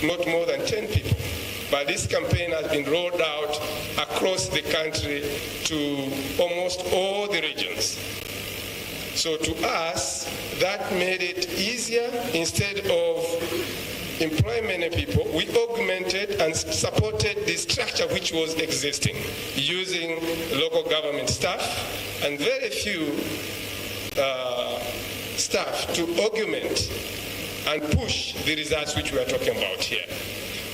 Speaker 18: not more than 10 people. But this campaign has been rolled out across the country to almost all the regions. So to us, that made it easier. Instead of employing many people, we augmented and supported the structure which was existing, using local government staff and very few staff to augment and push the results which we are talking about here.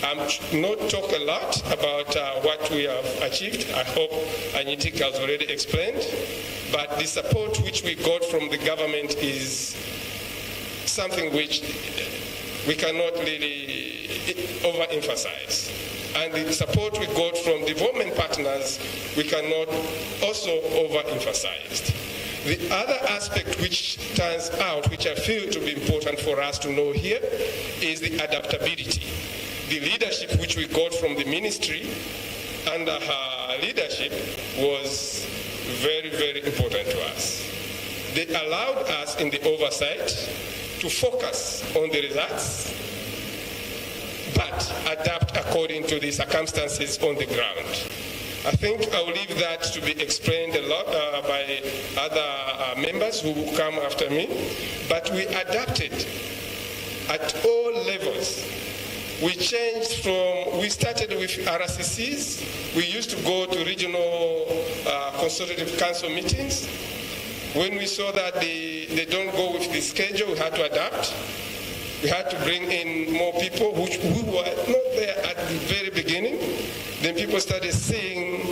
Speaker 18: I'm not talk a lot about what we have achieved. I hope Anyitika has already explained. But the support which we got from the government is something which we cannot really overemphasize. And the support we got from development partners, we cannot also overemphasize. The other aspect which turns out, which I feel to be important for us to know here, is the adaptability. The leadership which we got from the ministry under her leadership was very, very important to us. They allowed us in the oversight to focus on the results, but adapt according to the circumstances on the ground. I think I will leave that to be explained a lot by other members who will come after me, but we adapted at all levels. We changed from, we started with RCCs. We used to go to regional consultative council meetings. When we saw that they don't go with the schedule, we had to adapt. We had to bring in more people who were not there at the very beginning. Then people started seeing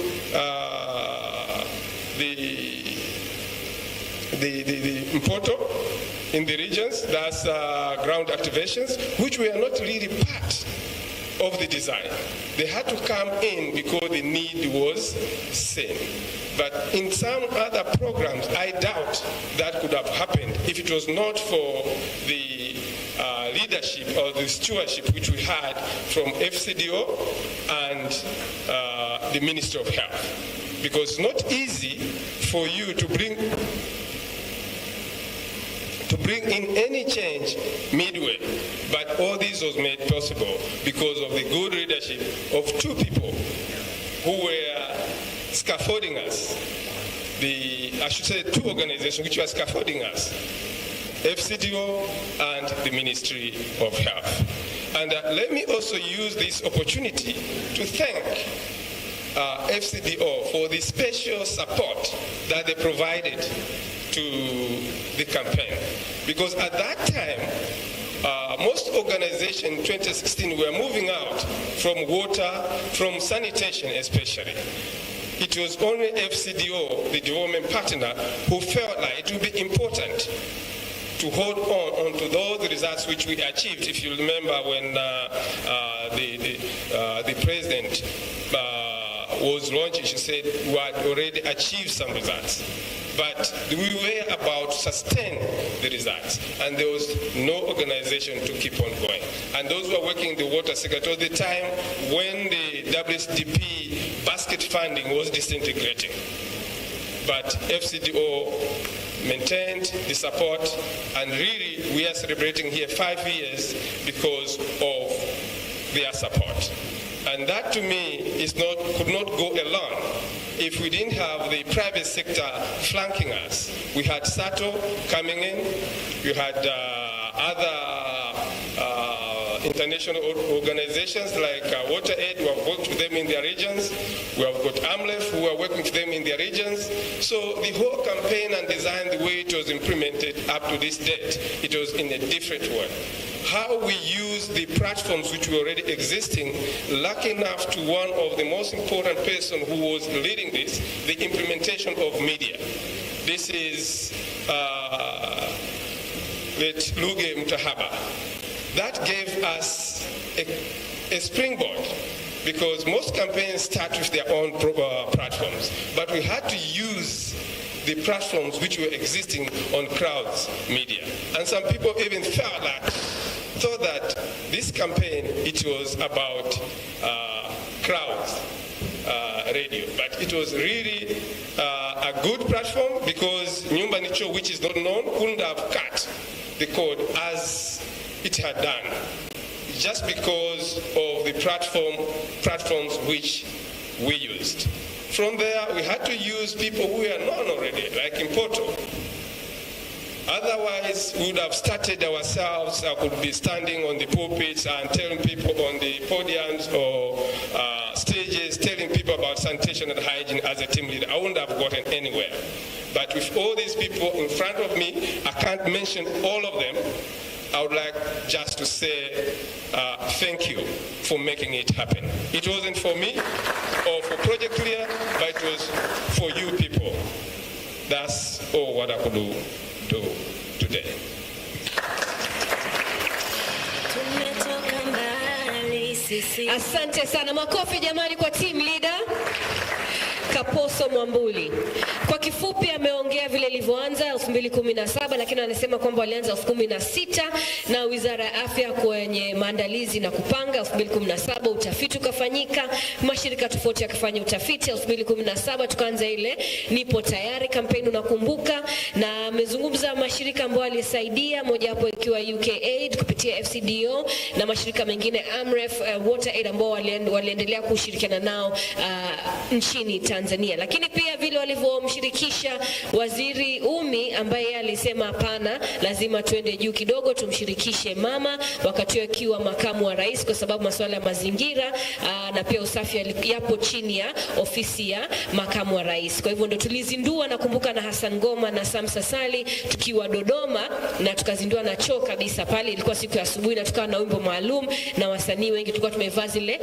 Speaker 18: the important in the regions, that's ground activations, which were not really part of the design. They had to come in because the need was seen. But in some other programs, I doubt that could have happened if it was not for the leadership or the stewardship which we had from FCDO and the Ministry of Health. Because it's not easy for you to bring in any change midway. But all this was made possible because of the good leadership of two people who were scaffolding us. I should say two organizations which were scaffolding us, FCDO and the Ministry of Health. And let me also use this opportunity to thank FCDO for the special support that they provided to the campaign. Because at that time, most organizations in 2016 were moving out from water, from sanitation especially. it was only FCDO, the development partner, who felt like it would be important to hold on to those results which we achieved. If you remember when the president was launching, she said we had already achieved some results. But we were about to sustain the results, and there was no organization to keep on going. And those who are working in the water sector, it was the time when the WSDP basket funding was disintegrating. But FCDO maintained the support, and really we are celebrating here 5 years because of their support. And that to me could not go alone if we didn't have the private sector flanking us. We had SATO coming in, we had other international organizations like WaterAid, who have worked with them in their regions. We have got AMLEF, who are working with them in their regions. So the whole campaign and design, the way it was implemented up to this date, it was in a different way. How we use the platforms which were already existing, lucky enough to one of the most important person who was leading this, the implementation of media. This is Luge Mtahaba. That gave us a springboard, because most campaigns start with their own platforms, but we had to use the platforms which were existing on crowds media. And some people even thought that this campaign, it was about crowds radio, but it was really a good platform, because Nyumba ni Choo, which is not known, couldn't have cut the code as it had done, just because of the platforms which we used. From there, we had to use people who were known already, like in Porto. Otherwise, we would have started ourselves. I could be standing on the pulpits and telling people on the podiums or stages, telling people about sanitation and hygiene as a team leader. I wouldn't have gotten anywhere. But with all these people in front of me, I can't mention all of them. I would like just to say thank you for making it happen. It wasn't for me or for Project Clear, but it was for you people. That's all what I could do today.
Speaker 16: Asante sana, makofi jamani kwa team leader Kaposo Mwambuli. Kwa kifupi ameongea vile ilivyoanza 2017, lakini anasema kwamba walianza 2016 na Wizara ya Afya kwenye maandalizi na kupanga. 2017 utafiti ukafanyika, mashirika tofauti yakafanya utafiti. 2017 tukaanza ile nipo tayari kampeni, unakumbuka, na amezungumza mashirika ambayo alisaidia, moja hapo ikiwa UKAID kupitia FCDO na mashirika mengine AMREF, WaterAid ambao waliendelea kushirikiana nao nchini Tanzania. Lakini pia vile walivyomshirikisha Waziri Umi, ambaye alisema hapana, lazima tuende juu kidogo, tumshirikishe mama, wakati akiwa makamu wa rais, kwa sababu masuala ya mazingira na pia usafi yapo chini ya ofisi ya makamu wa rais. Kwa hivyo ndo tulizindua, nakumbuka, na Hassan Ngoma na Samsa Sali tukiwa Dodoma, na tukazindua na Choo kabisa pale. Ilikuwa siku ya asubuhi na tukawa na wimbo maalum na wasanii wengi, tulikuwa tumevaa zile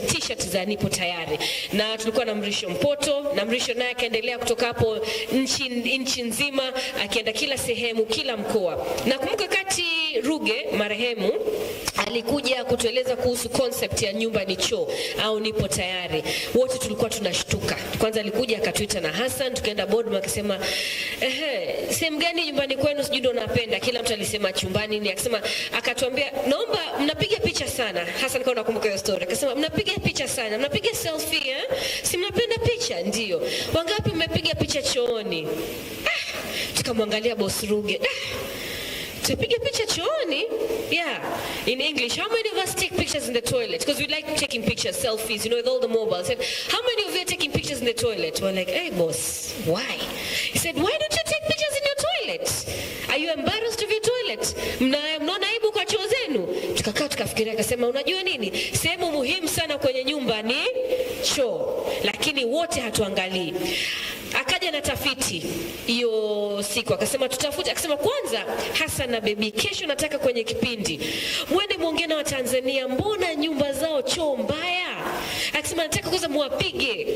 Speaker 16: t-shirt za nipo tayari, na tulikuwa na Mrisho Mpoto, na Mrisho naye akaendelea kutoka hapo nchi nzima, akienda kila sehemu, kila mkoa. Nakumbuka kati Ruge marehemu alikuja kutueleza kuhusu concept ya Nyumba ni Choo au nipo tayari, wote tulikuwa tunashtuka. Kwanza alikuja akatuita na Hassan, tukaenda boardroom, akasema sehemu gani nyumbani kwenu sijui ndo napenda. Kila mtu alisema chumbani ni, akasema, akatuambia naomba mnapiga picha sana. Hassan kwa nakumbuka hiyo story, akasema mnapiga picha sana, mnapiga selfie si mnapenda picha? Ndio. Wangapi mmepiga picha chooni? Tukamwangalia boss Ruge, tupige picha chooni? Yeah. In English, how many of us take pictures in the toilet? Because we like taking pictures, selfies, with all the mobiles. Said, how many of you are taking pictures in the toilet? We're like, hey boss, why? He said, why don't you take pictures in your toilet? Are you embarrassed of your toilet? Mnaona aibu kwa choo zenu? Tukakaa tukafikiria, akasema, unajua nini? Sehemu muhimu sana kwenye nyumba ni choo, lakini wote hatuangalii. Akaja na tafiti hiyo siku, akasema tutafute, akasema kwanza Hassan na Baby, kesho nataka kwenye kipindi mwende muongee na Watanzania, mbona nyumba zao choo mbaya? akisema nataka kwanza muwapige.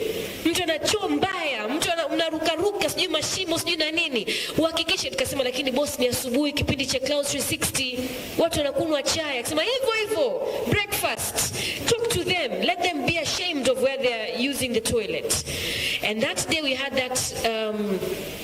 Speaker 16: Mtu ana choo mbaya, mtu mnarukaruka sijui mashimo sijui na nini, uhakikishe. Tukasema lakini boss, ni asubuhi, kipindi cha Cloud 360, watu wanakunywa chai. Akisema hivyo breakfast, talk to them, let them be ashamed of where they are using the toilet. And that day we had that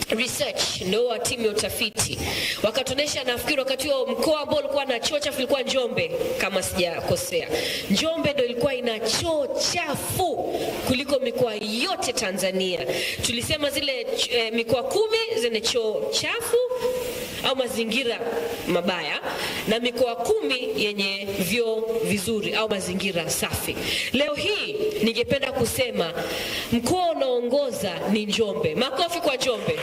Speaker 16: research, no, timu ya utafiti wakatuonesha, nafikiri wakati huo mkoa ambao ulikuwa na choo chafu ilikuwa Njombe, kama sijakosea. Njombe ndio ilikuwa ina choo chafu kuliko mikoa yote Tanzania. Tulisema zile mikoa 10 zenye choo chafu au mazingira mabaya, na mikoa 10 yenye vyoo vizuri au mazingira safi. Leo hii ningependa kusema mkoa unaongoza ni Njombe. Makofi kwa Njombe.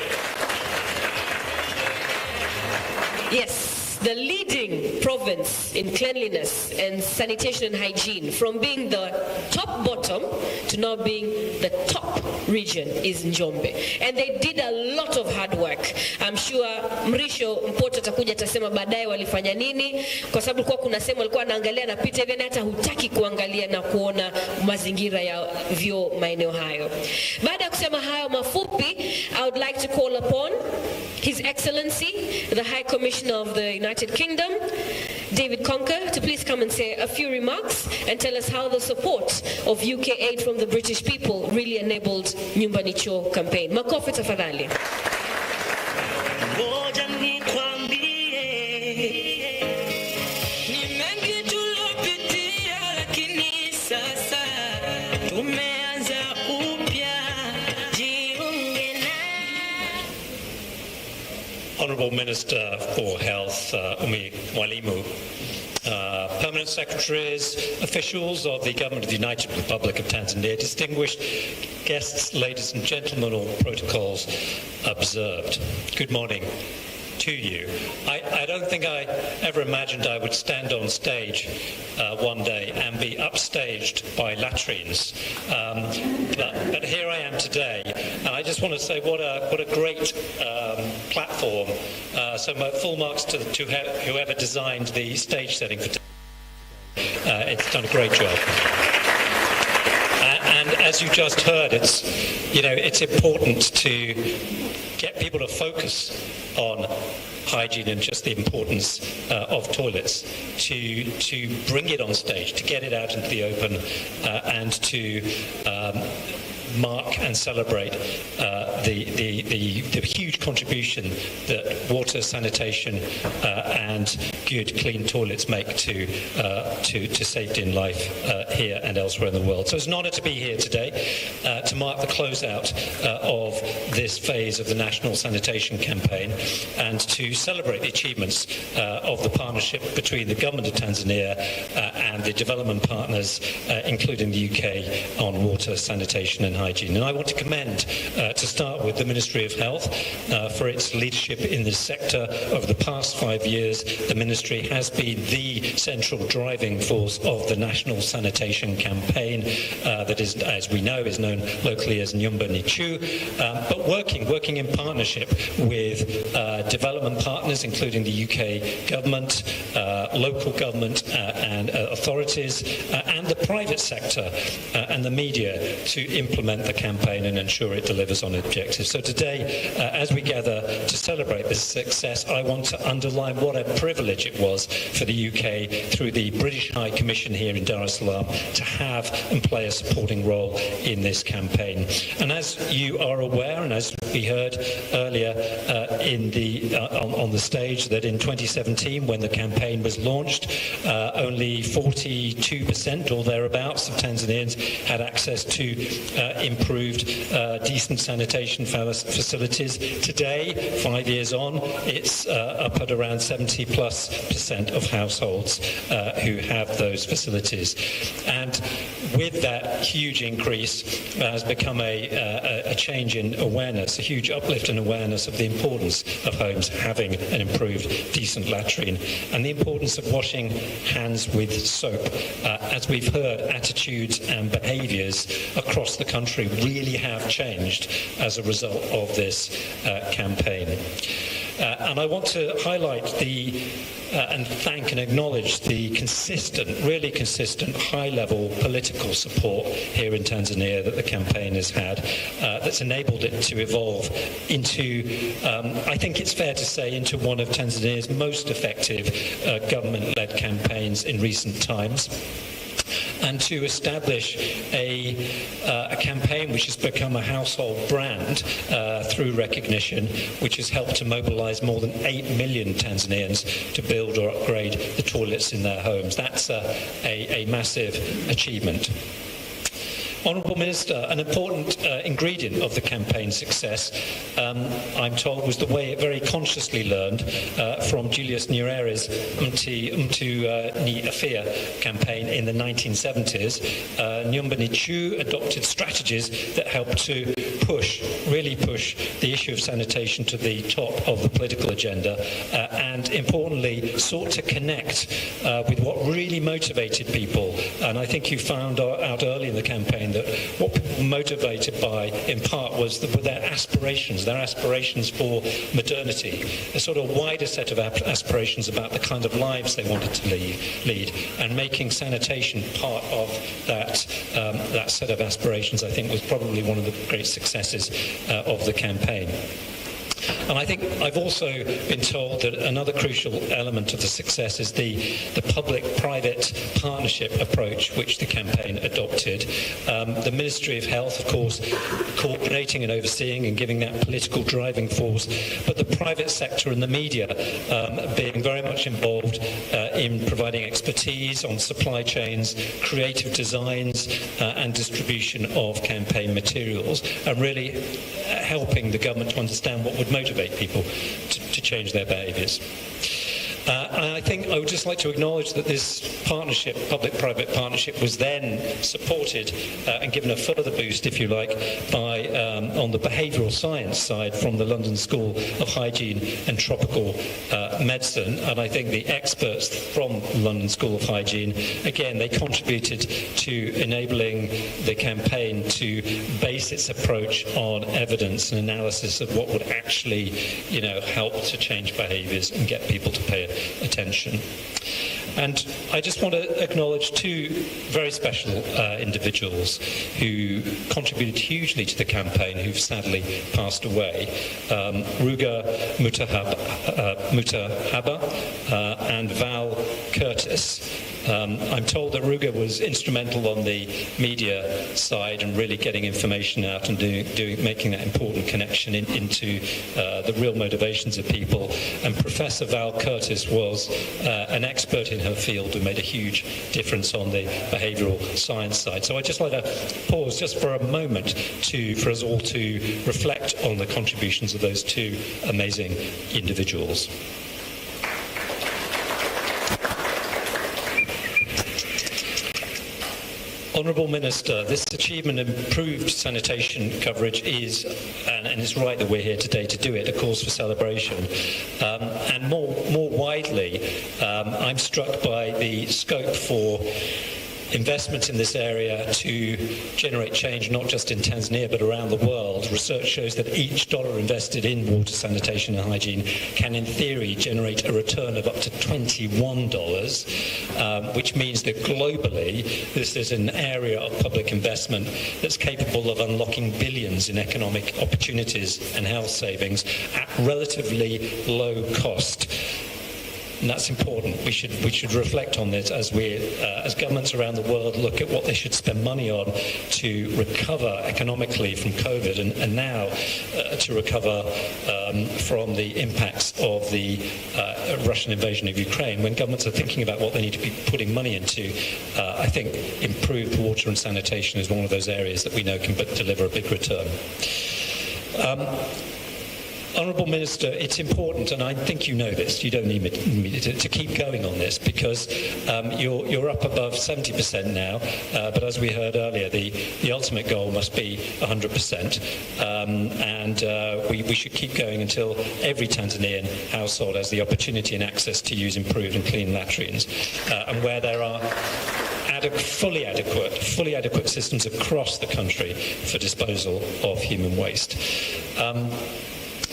Speaker 16: Yes, the leading province in cleanliness and sanitation and hygiene, from being the top bottom to now being the top region, is Njombe. And they did a lot of hard work. I'm sure Mrisho Mpoto atakuja atasema baadaye walifanya nini, kwa sababu kwa kuna sema walikuwa wanaangalia na pita hivi, hata hutaki kuangalia na kuona mazingira ya vyoo maeneo hayo. Baada ya kusema hayo mafupi, I would like to call upon His Excellency, the High Commissioner of the United Kingdom, David Conker, to please come and say a few remarks and tell us how the support of UK aid from the British people really enabled Nyumba ni Choo campaign. Makofi tafadhali.
Speaker 19: Honourable Minister for Health, Umi Mwalimu, Permanent Secretaries, officials of the Government of the United Republic of Tanzania, distinguished guests, ladies and gentlemen, all protocols observed. Good morning to you. I don't think I ever imagined I would stand on stage one day and be upstaged by latrines, but here I am today, and I just want to say what a great platform. So my full marks to whoever designed the stage setting for today. It's done a great job. And as you just heard, it's important to get people to focus on hygiene and just the importance of toilets, to bring it on stage, to get it out into the open, and to mark and celebrate the huge contribution that water, sanitation, and good, clean toilets make to safety and life here and elsewhere in the world. So it's an honour to be here today to mark the closeout of this phase of the National Sanitation Campaign, and to celebrate the achievements of the partnership between the Government of Tanzania and the development partners, including the UK, on water, sanitation and hygiene. And I want to commend, to start with, the Ministry of Health for its leadership in this sector. Over the past 5 years, the Ministry has been the central driving force of the National Sanitation Campaign that is, as we know, is known locally as Nyumba ni Choo, but working in partnership with development partners, including the UK government, local government and authorities, and the private sector and the media to implement the campaign and ensure it delivers on objectives. So today, as we gather to celebrate this success, I want to underline what a privilege it was for the UK, through the British High Commission here in Dar es Salaam, to have and play a supporting role in this campaign. And as you are aware, and as we heard earlier on the stage, that in 2017, when the campaign was launched, only 42% or thereabouts of Tanzanians had access to improved decent sanitation facilities. Today, 5 years on, it's up at around 70+% of households who have those facilities. And with that huge increase has become a change in awareness, a huge uplift in awareness of the importance of homes having an improved decent latrine, and the importance of washing hands with soap. As we've heard, attitudes and behaviours across the country really have changed as a result of this campaign. And I want to highlight and thank and acknowledge the really consistent, high-level political support here in Tanzania that the campaign has had, that's enabled it to evolve into, I think it's fair to say, into one of Tanzania's most effective government-led campaigns in recent times, and to establish a campaign which has become a household brand through recognition, which has helped to mobilize more than 8 million Tanzanians to build or upgrade the toilets in their homes. That's a massive achievement. Honourable Minister, an important ingredient of the campaign's success, I'm told, was the way it very consciously learned from Julius Nyerere's Mtu ni Afya campaign in the 1970s. Nyumba ni Choo adopted strategies that helped to really push the issue of sanitation to the top of the political agenda, and importantly sought to connect with what really motivated people. And I think you found out early in the campaign that what people were motivated by, in part, was their aspirations for modernity, a sort of wider set of aspirations about the kind of lives they wanted to lead, and making sanitation part of that set of aspirations, I think, was probably one of the great successes of the campaign. And I think I've also been told that another crucial element of the success is the public-private partnership approach which the campaign adopted. The Ministry of Health, of course, coordinating and overseeing and giving that political driving force, but the private sector and the media being very much involved in providing expertise on supply chains, creative designs, and distribution of campaign materials, and really helping the government to understand what would motivate people to change their behaviours. And I think I would just like to acknowledge that this partnership, public-private partnership, was then supported and given a further boost, if you like, by, on the behavioural science side, from the London School of Hygiene and Tropical Medicine. And I think the experts from the London School of Hygiene, again, they contributed to enabling the campaign to base its approach on evidence and analysis of what would actually, help to change behaviours and get people to pay attention. And I just want to acknowledge two very special individuals who contributed hugely to the campaign, who've sadly passed away. Ruga Mutahaba and Val Curtis. I'm told that Ruga was instrumental on the media side and really getting information out and making that important connection into the real motivations of people. And Professor Val Curtis was an expert in her field who made a huge difference on the behavioural science side. So I'd just like to pause just for a moment for us all to reflect on the contributions of those two amazing individuals. Honourable Minister, this achievement of improved sanitation coverage is, and it's right that we're here today to do it, a cause for celebration. And more widely, I'm struck by the scope for investment in this area to generate change not just in Tanzania but around the world. Research shows that each dollar invested in water, sanitation and hygiene can in theory generate a return of up to $21, which means that globally this is an area of public investment that's capable of unlocking billions in economic opportunities and health savings at relatively low cost. And that's important. We should reflect on this as as governments around the world look at what they should spend money on to recover economically from COVID and now to recover from the impacts of the Russian invasion of Ukraine. When governments are thinking about what they need to be putting money into, I think improved water and sanitation is one of those areas that we know can deliver a big return. Honourable Minister, it's important, and I think you know this, you don't need me to keep going on this, because you're up above 70% now, but as we heard earlier, the ultimate goal must be 100%, and we should keep going until every Tanzanian household has the opportunity and access to use improved and clean latrines, and where there are fully adequate systems across the country for disposal of human waste.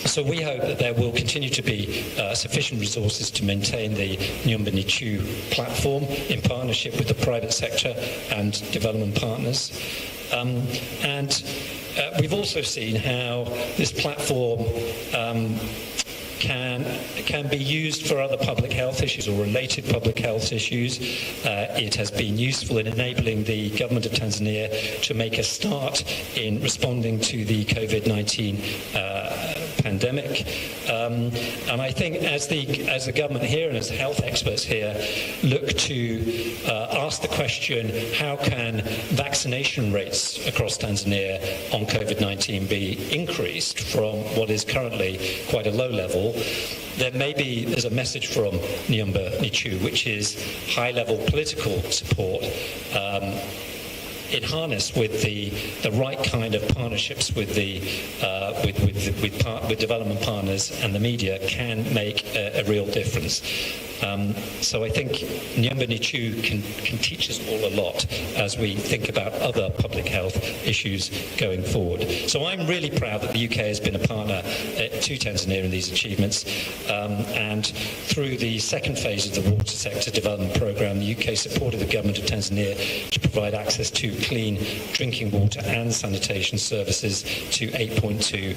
Speaker 19: So we hope that there will continue to be sufficient resources to maintain the Nyumba Choo platform in partnership with the private sector and development partners. We've also seen how this platform can be used for other public health issues or related public health issues. It has been useful in enabling the government of Tanzania to make a start in responding to the COVID-19 pandemic. And I think as the government here and as health experts here look to ask the question, how can vaccination rates across Tanzania on COVID-19 be increased from what is currently quite a low level, then maybe there's a message from Nyumba Choo, which is high-level political support in harness with the right kind of partnerships with development partners and the media can make a real difference. So I think Nyumba Choo can teach us all a lot as we think about other public health issues going forward. So I'm really proud that the UK has been a partner to Tanzania in these achievements. And through the second phase of the water sector development programme, the UK supported the government of Tanzania to provide access to clean drinking water and sanitation services to 8.2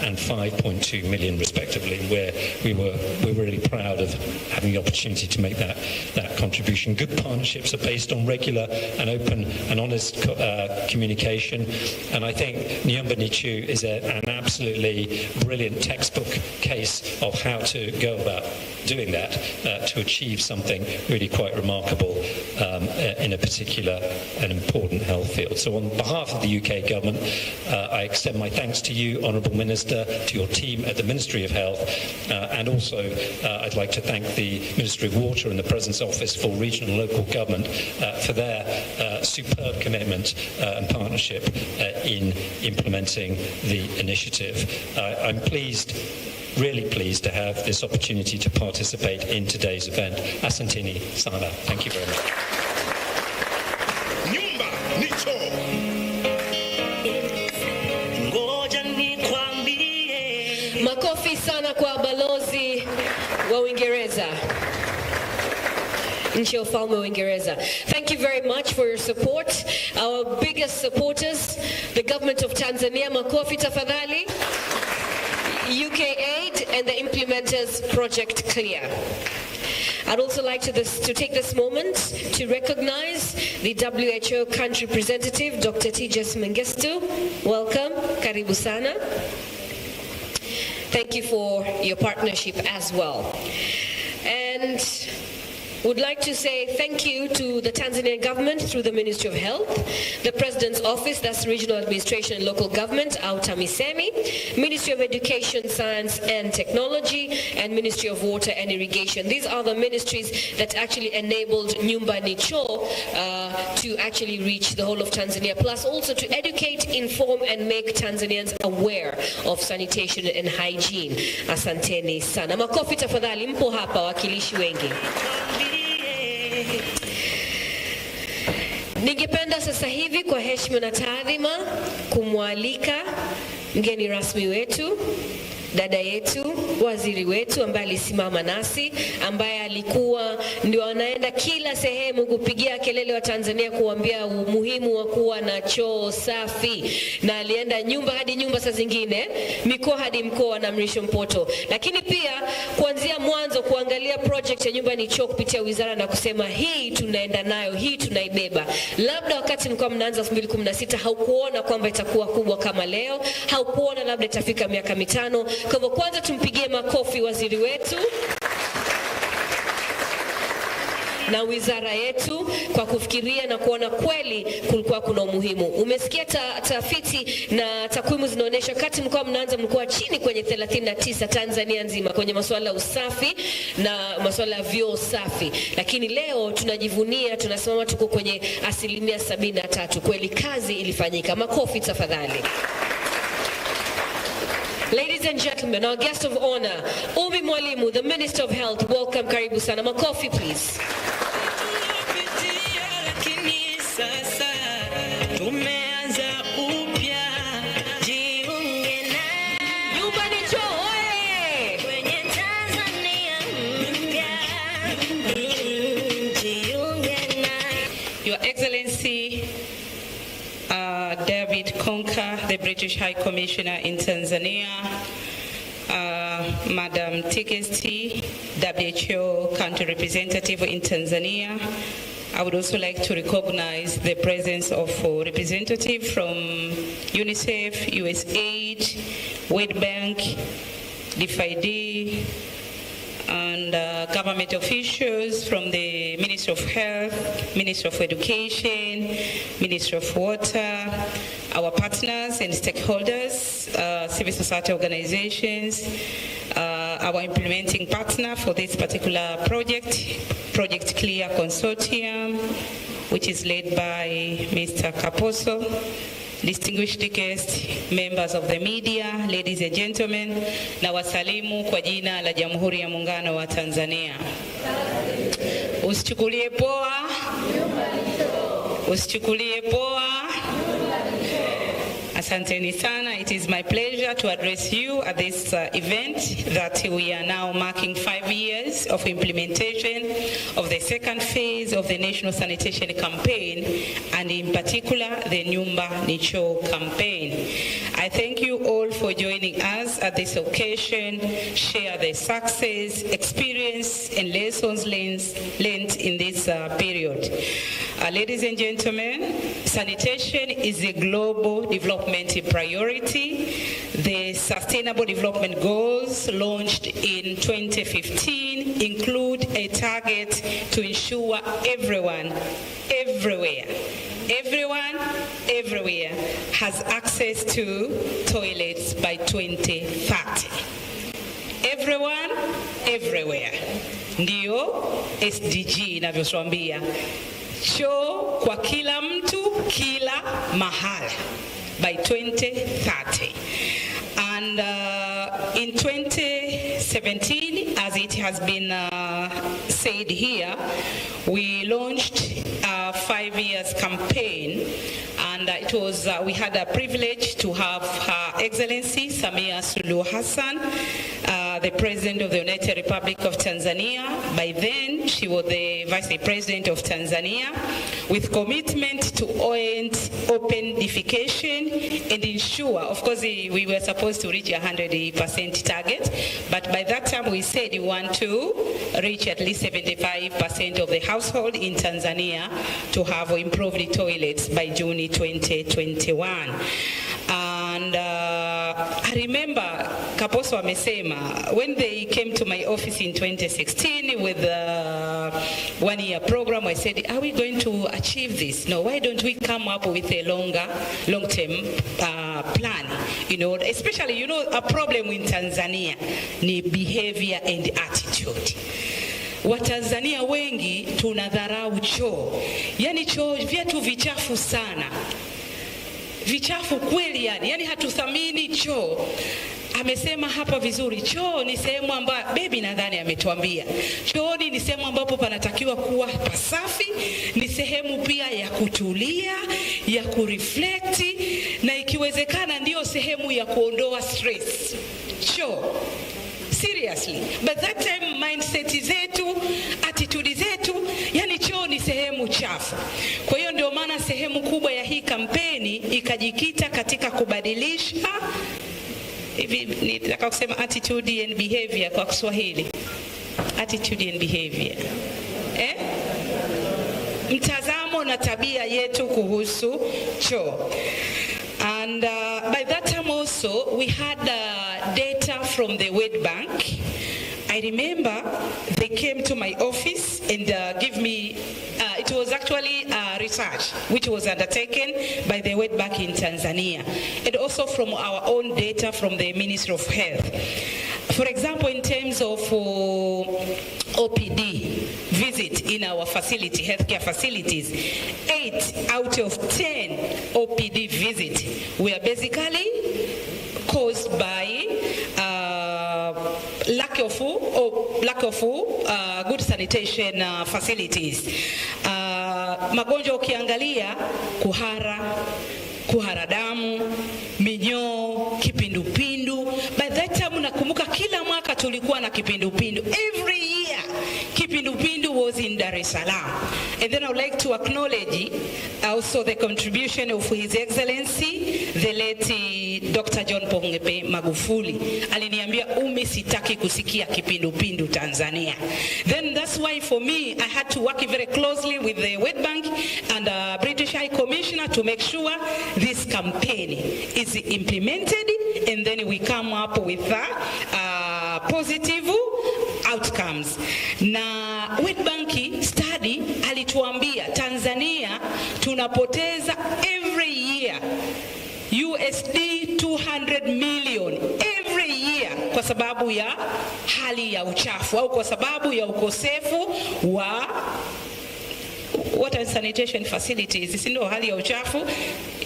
Speaker 19: and 5.2 million respectively, where we're really proud of having the opportunity to make that contribution. Good partnerships are based on regular and open and honest communication, and I think Nyumba Choo is an absolutely brilliant textbook case of how to go about doing that to achieve something really quite remarkable in a particular and important health field. So on behalf of the UK government, I extend my thanks to you, Honourable Minister, to your team at the Ministry of Health, and also I'd like to thank the Ministry of Water and the President's Office for Regional and Local Government for their superb commitment and partnership in implementing the initiative. I'm really pleased to have this opportunity to participate in today's event. Asanteni sana. Thank you very much.
Speaker 2: Nyumba ni choo.
Speaker 16: Makofi sana kwa balozi wa Uingereza. Nchi ya ufalme wa Uingereza. Thank you very much for your support. Our biggest supporters, the government of Tanzania, makofi tafadhali. UK Aid and the implementers Project Clear. I'd also like to take this moment to recognize the WHO country representative, Dr. Tejas Mengistu. Welcome, karibu sana. Thank you for your partnership as well. And would like to say thank you to the Tanzanian government through the Ministry of Health, the President's Office, that's Regional Administration and Local Government, au TAMISEMI, Ministry of Education, Science and Technology, and Ministry of Water and Irrigation. These are the ministries that actually enabled Nyumba Choo to actually reach the whole of Tanzania, plus also to educate, inform, and make Tanzanians aware of sanitation and hygiene. Asanteni sana. Makofi tafadhali, mpo hapa wakilishi wengi. Ningependa sasa hivi kwa heshima na taadhima kumwalika mgeni rasmi wetu, dada yetu, waziri wetu ambaye alisimama nasi, ambaye alikuwa ndio anaenda kila sehemu kupigia kelele wa Tanzania kuambia umuhimu wa kuwa na choo safi, na alienda nyumba hadi nyumba, saa zingine mikoa hadi mkoa na Mrisho Mpoto, lakini pia kuanzia mwanzo kuangalia project ya Nyumba Choo kupitia wizara na kusema hii tunaenda nayo, hii tunaibeba. Labda wakati mlikuwa mnaanza 2016 haukuona kwamba itakuwa kubwa kama leo, haukuona labda itafika miaka mitano. Kwa hivyo kwanza tumpigie makofi waziri wetu na wizara yetu kwa kufikiria na kuona kweli kulikuwa kuna umuhimu. Umesikia tafiti na takwimu zinaonyesha kati mkoa mnaanza mkoa chini kwenye 39 Tanzania nzima kwenye masuala ya usafi na masuala ya vyoo safi, lakini leo tunajivunia, tunasimama tuko kwenye 73%. Kweli kazi ilifanyika. Makofi tafadhali. Ladies and gentlemen, our guest of honor, Umi Mwalimu, the Minister of Health. Welcome, karibu sana. Makofi, please. Nyumba Choo,
Speaker 13: Konka, the British High Commissioner in Tanzania, Madam Tikesti, WHO Country Representative in Tanzania. I would also like to recognize the presence of representatives from UNICEF, USAID, World Bank, DFID, and government officials from the Ministry of Health, Ministry of Education, Ministry of Water, our partners and stakeholders, civil society organizations, our implementing partner for this particular project, Project Clear Consortium, which is led by Mr. Kaposo, distinguished guests, members of the media, ladies and gentlemen, na wasalimu kwa jina la Jamhuri ya Muungano wa Tanzania. Usichukulie poa. Usichukulie poa. Asanteni sana. It is my pleasure to address you at this event that we are now marking 5 years of implementation of the second phase of the National Sanitation Campaign, and in particular the Nyumba ni Choo campaign. I thank you all for joining us at this occasion, share the success, experience, and lessons learned in this period. Ladies and gentlemen, sanitation is a global development priority. The Sustainable Development Goals launched in 2015 include a target to ensure everyone, everywhere has access to toilets by 2030. Everyone, everywhere. Ndiyo SDG inavyoswambia. Choo kwa kila mtu, kila mahala by 2030. And in 2017, as it has been said here, we launched a 5 years campaign, and it was we had a privilege to have Her Excellency Samia Suluhu Hassan, the President of the United Republic of Tanzania. By then, she was the Vice President of Tanzania, with commitment to end open defecation and ensure, of course, we were supposed to reach 100% target, but by that time we said we want to reach at least 75% of the household in Tanzania to have improved toilets by June 2021. And I remember Kaposo amesema, when they came to my office in 2016 with the 1 year program, I said, are we going to achieve this? No, why don't we come up with a long-term plan? You know, especially, you know, a problem in Tanzania ni behavior and attitude. Watanzania wengi tunadharau choo. Yani choo vyetu vichafu sana. Vichafu kweli yani hatuthamini choo. Amesema hapa vizuri, choo ni sehemu ambayo baby nadhani ametuambia. Choo ni sehemu ambapo panatakiwa kuwa pasafi, ni sehemu pia ya kutulia, ya kureflect, na ikiwezekana ndio sehemu ya kuondoa stress. Choo. Seriously. But that time mindset zetu, attitude zetu, yani choo ni sehemu chafu. Kwa hiyo ndio maana sehemu kubwa ya hii kampeni ikajikita katika kubadilisha nitaka kusema attitude and behavior kwa Kiswahili. Attitude and behavior. Mtazamo na tabia yetu kuhusu choo. And by that time also we had data from the World Bank. I remember they came to my office and give me, it was actually research which was undertaken by the World Bank in Tanzania, and also from our own data from the Ministry of Health. For example, in terms of OPD visit in our facility, healthcare facilities, 8 out of 10 OPD visits were basically caused by lack of good sanitation facilities. Magonjwa ukiangalia kuhara damu, minyoo, kipindupindu. By that time nakumbuka kila mwaka tulikuwa na kipindupindu. Every year kipindupindu
Speaker 20: was in Dar es Salaam. And then I would like to acknowledge also the contribution of His Excellency, the late Dr. John Pombe Magufuli. Aliniambia sitaki kusikia kipindupindu Tanzania. Then that's why for me, I had to work very closely with the World Bank and the British High Commissioner to make sure this campaign is implemented, and then we come up with positive outcomes. Na World Bank study alituambia Tanzania tunapoteza every year USD 200 million every year kwa sababu ya hali ya uchafu au kwa sababu ya ukosefu wa water and sanitation facilities. Si ndio hali ya uchafu?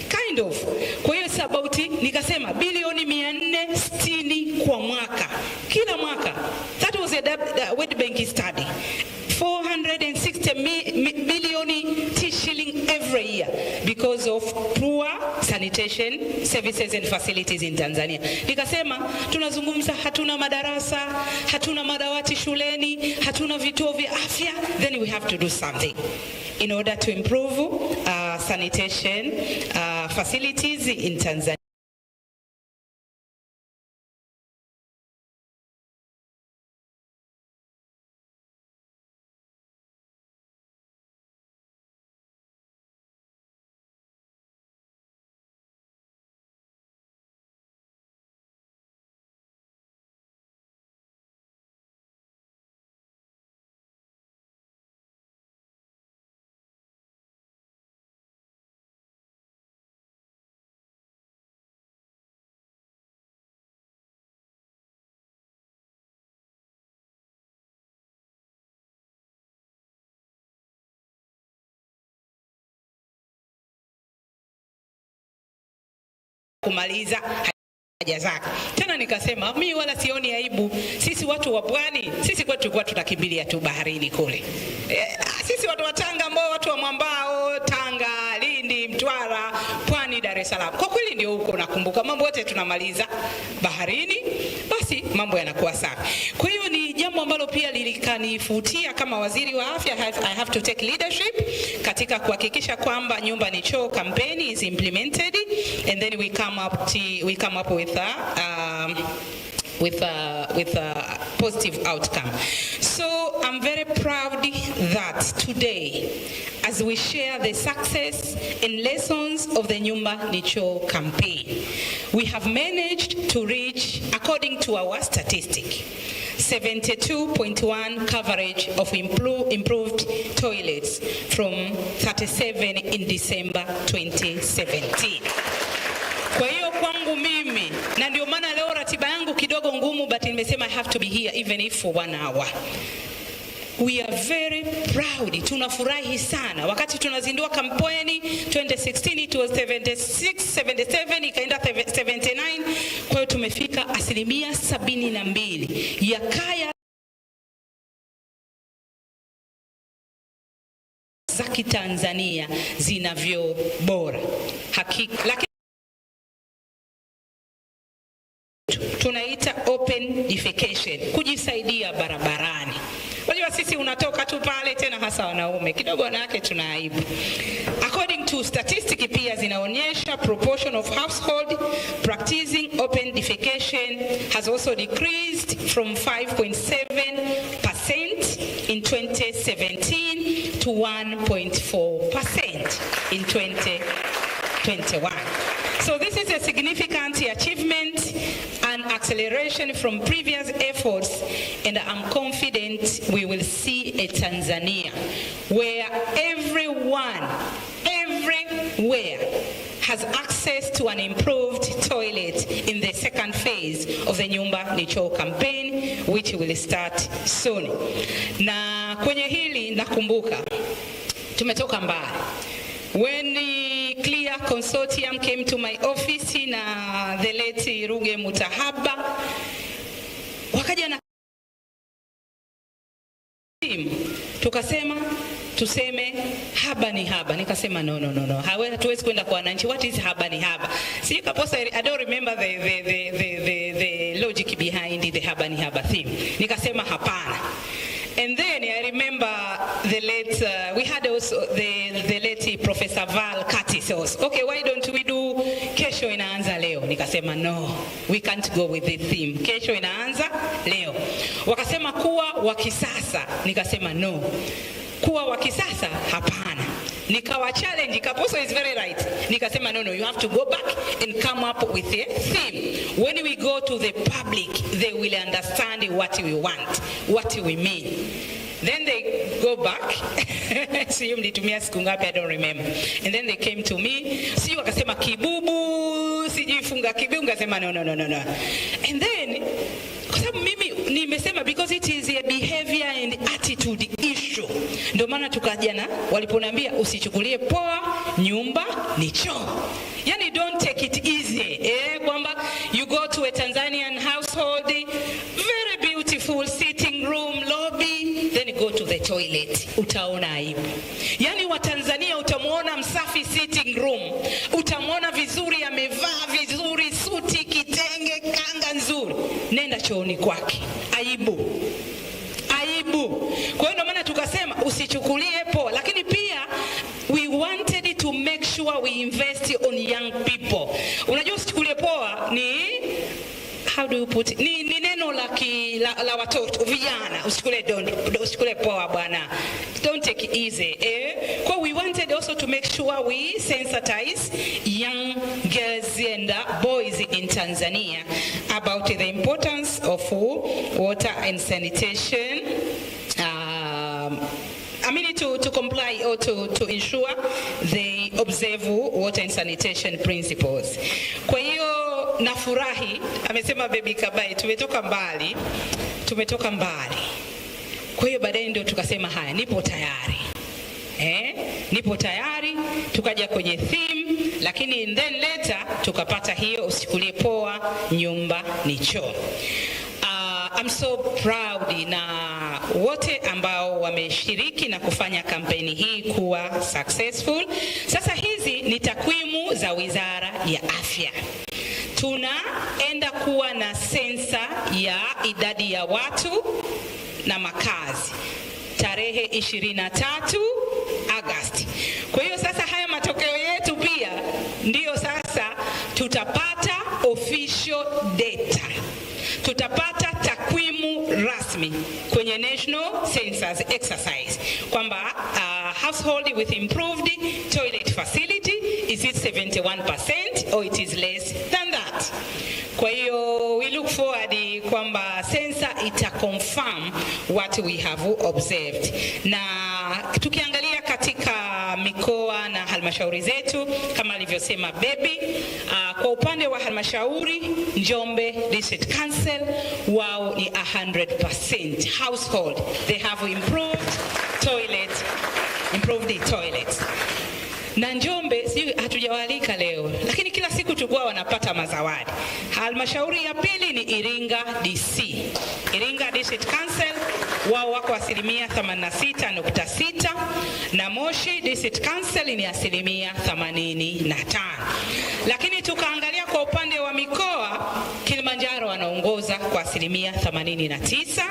Speaker 20: Kind of. Kwa hiyo it's about, nikasema bilioni 460 kwa mwaka. Kila mwaka. That was a World Bank study. 460 million shilling every year because of poor sanitation services and facilities in Tanzania. Nikasema tunazungumza hatuna madarasa, hatuna madawati shuleni, hatuna vituo vya afya, then we have to do something in order to improve sanitation facilities in Tanzania. Kumaliza haja zake. Tena nikasema mimi wala sioni aibu. Sisi watu wa pwani, sisi kwetu tulikuwa tunakimbilia tu baharini kule. Sisi watu wa Tanga, ambao watu wa mwambao, Tanga, Lindi, Mtwara, Pwani, Dar es Salaam. Kwa kweli ndio huko nakumbuka mambo yote tunamaliza baharini, basi mambo yanakuwa safi. Kwa hiyo ni jambo ambalo pia lilikanifutia kama waziri wa afya. I have to take leadership katika kuhakikisha kwamba Nyumba ni Choo campaign is implemented, and then we come up with a positive outcome. So I'm very proud that today, as we share the success and lessons of the Nyumba ni Choo campaign, we have managed to reach, according to our statistic, 72.1 coverage of improved toilets from 37 in December 2017. Kwa hiyo kwangu mimi, na ndio maana leo ratiba yangu kidogo ngumu, but nimesema I have to be here even if for 1 hour. We are very proud. Tunafurahi sana. Wakati tunazindua kampeni 2016 it was 76, 77 ikaenda 79. Kwa hiyo tumefika 72% ya kaya za Kitanzania zinavyo bora. Hakika. Lakini tunaita open defecation, kujisaidia barabarani. Unajua sisi unatoka tu pale, tena hasa wanaume, kidogo wanawake tuna aibu. According to statistics pia zinaonyesha proportion of household practicing open defecation has also decreased from 5.7% in 2017 to 1.4% in 2021. So this is a significant achievement and acceleration from previous efforts, and I'm confident we will see a Tanzania where everyone, everywhere has access to an improved toilet in the second phase of the Nyumba ni Choo campaign, which will start soon. Na kwenye hili nakumbuka tumetoka mbali. When Clear Consortium came to my office na the late Ruge Mutahaba, wakaja na team, tukasema tuseme haba ni haba. Nikasema no. Hatuwezi kwenda kwa wananchi. What is haba ni haba? I don't remember the logic behind the haba ni haba theme. Nikasema hapana. And then I remember Saval Kati sauce. Okay, why don't we do kesho inaanza leo? Nikasema no, we can't go with the theme. Kesho inaanza leo. Wakasema kuwa wa kisasa. Nikasema no, kuwa wa kisasa hapana. Nikawa challenge, Kaposo is very right. Nikasema no, you have to go back and come up with a theme. When we go to the public, they will understand what we want, what we mean. Then they go back. See, mlitumia siku ngapi, I don't remember. And then they came to me. See, wakasema kibubu, sijifunga kibubu, ngasema no. And then kwa sababu mimi nimesema because it is a behavior and attitude issue. Ndio maana tukajana waliponiambia usichukulie poa, nyumba ni choo. Yani don't take it easy. Kwamba you go to a Tanzanian household, very beautiful sitting room, lobby, then you go to the toilet, utaona aibu. Yani wa Tanzania utamuona msafi sitting room, utamuona vizuri, amevaa vizuri, suti, kitenge, kanga nzuri, nenda chooni kwake, aibu. Kwa hiyo ndio maana tukasema usichukulie poa, lakini pia we wanted to make sure we invest on young people. Unajua usichukulie poa ni how do you put it? Ni neno la watoto vijana, usichukulie poa bwana. Don't take it easy. Kwa we wanted also to make sure we sensitize young girls and boys in Tanzania about the importance of water and sanitation. I mean to comply or to ensure they observe water and sanitation principles. Kwa hiyo nafurahi, amesema Baby Kabai, tumetoka mbali. Kwa hiyo baadaye ndio tukasema haya, nipo tayari, tukaja kwenye theme, lakini then later tukapata hiyo usichukulie poa, nyumba ni choo. I'm so proud na wote ambao wameshiriki na kufanya kampeni hii kuwa successful. Sasa hizi ni takwimu za Wizara ya Afya. Tunaenda kuwa na sensa ya idadi ya watu na makazi tarehe 23 Agosti. Kwa hiyo sasa haya matokeo yetu pia ndio sasa tutapata official data. Tutapata takwimu rasmi kwenye national census exercise kwamba household with improved toilet facility, is it 71% or it is less than that. Kwa hiyo we look forward kwamba sensa ita confirm what we have observed. Na tukiangalia katika mikoa na halmashauri zetu kama alivyosema Baby, kwa upande wa halmashauri Njombe District Council, wao ni 100% household they have improved the toilets. Na Njombe si hatujawalika leo, lakini kila siku tulikuwa wanapata mazawadi. Halmashauri ya pili ni Iringa DC. Iringa District Council wao wako 86.6 na Moshi District Council ni 85. Lakini tukaangalia kwa upande wa mikoa, Kilimanjaro wanaongoza kwa 89,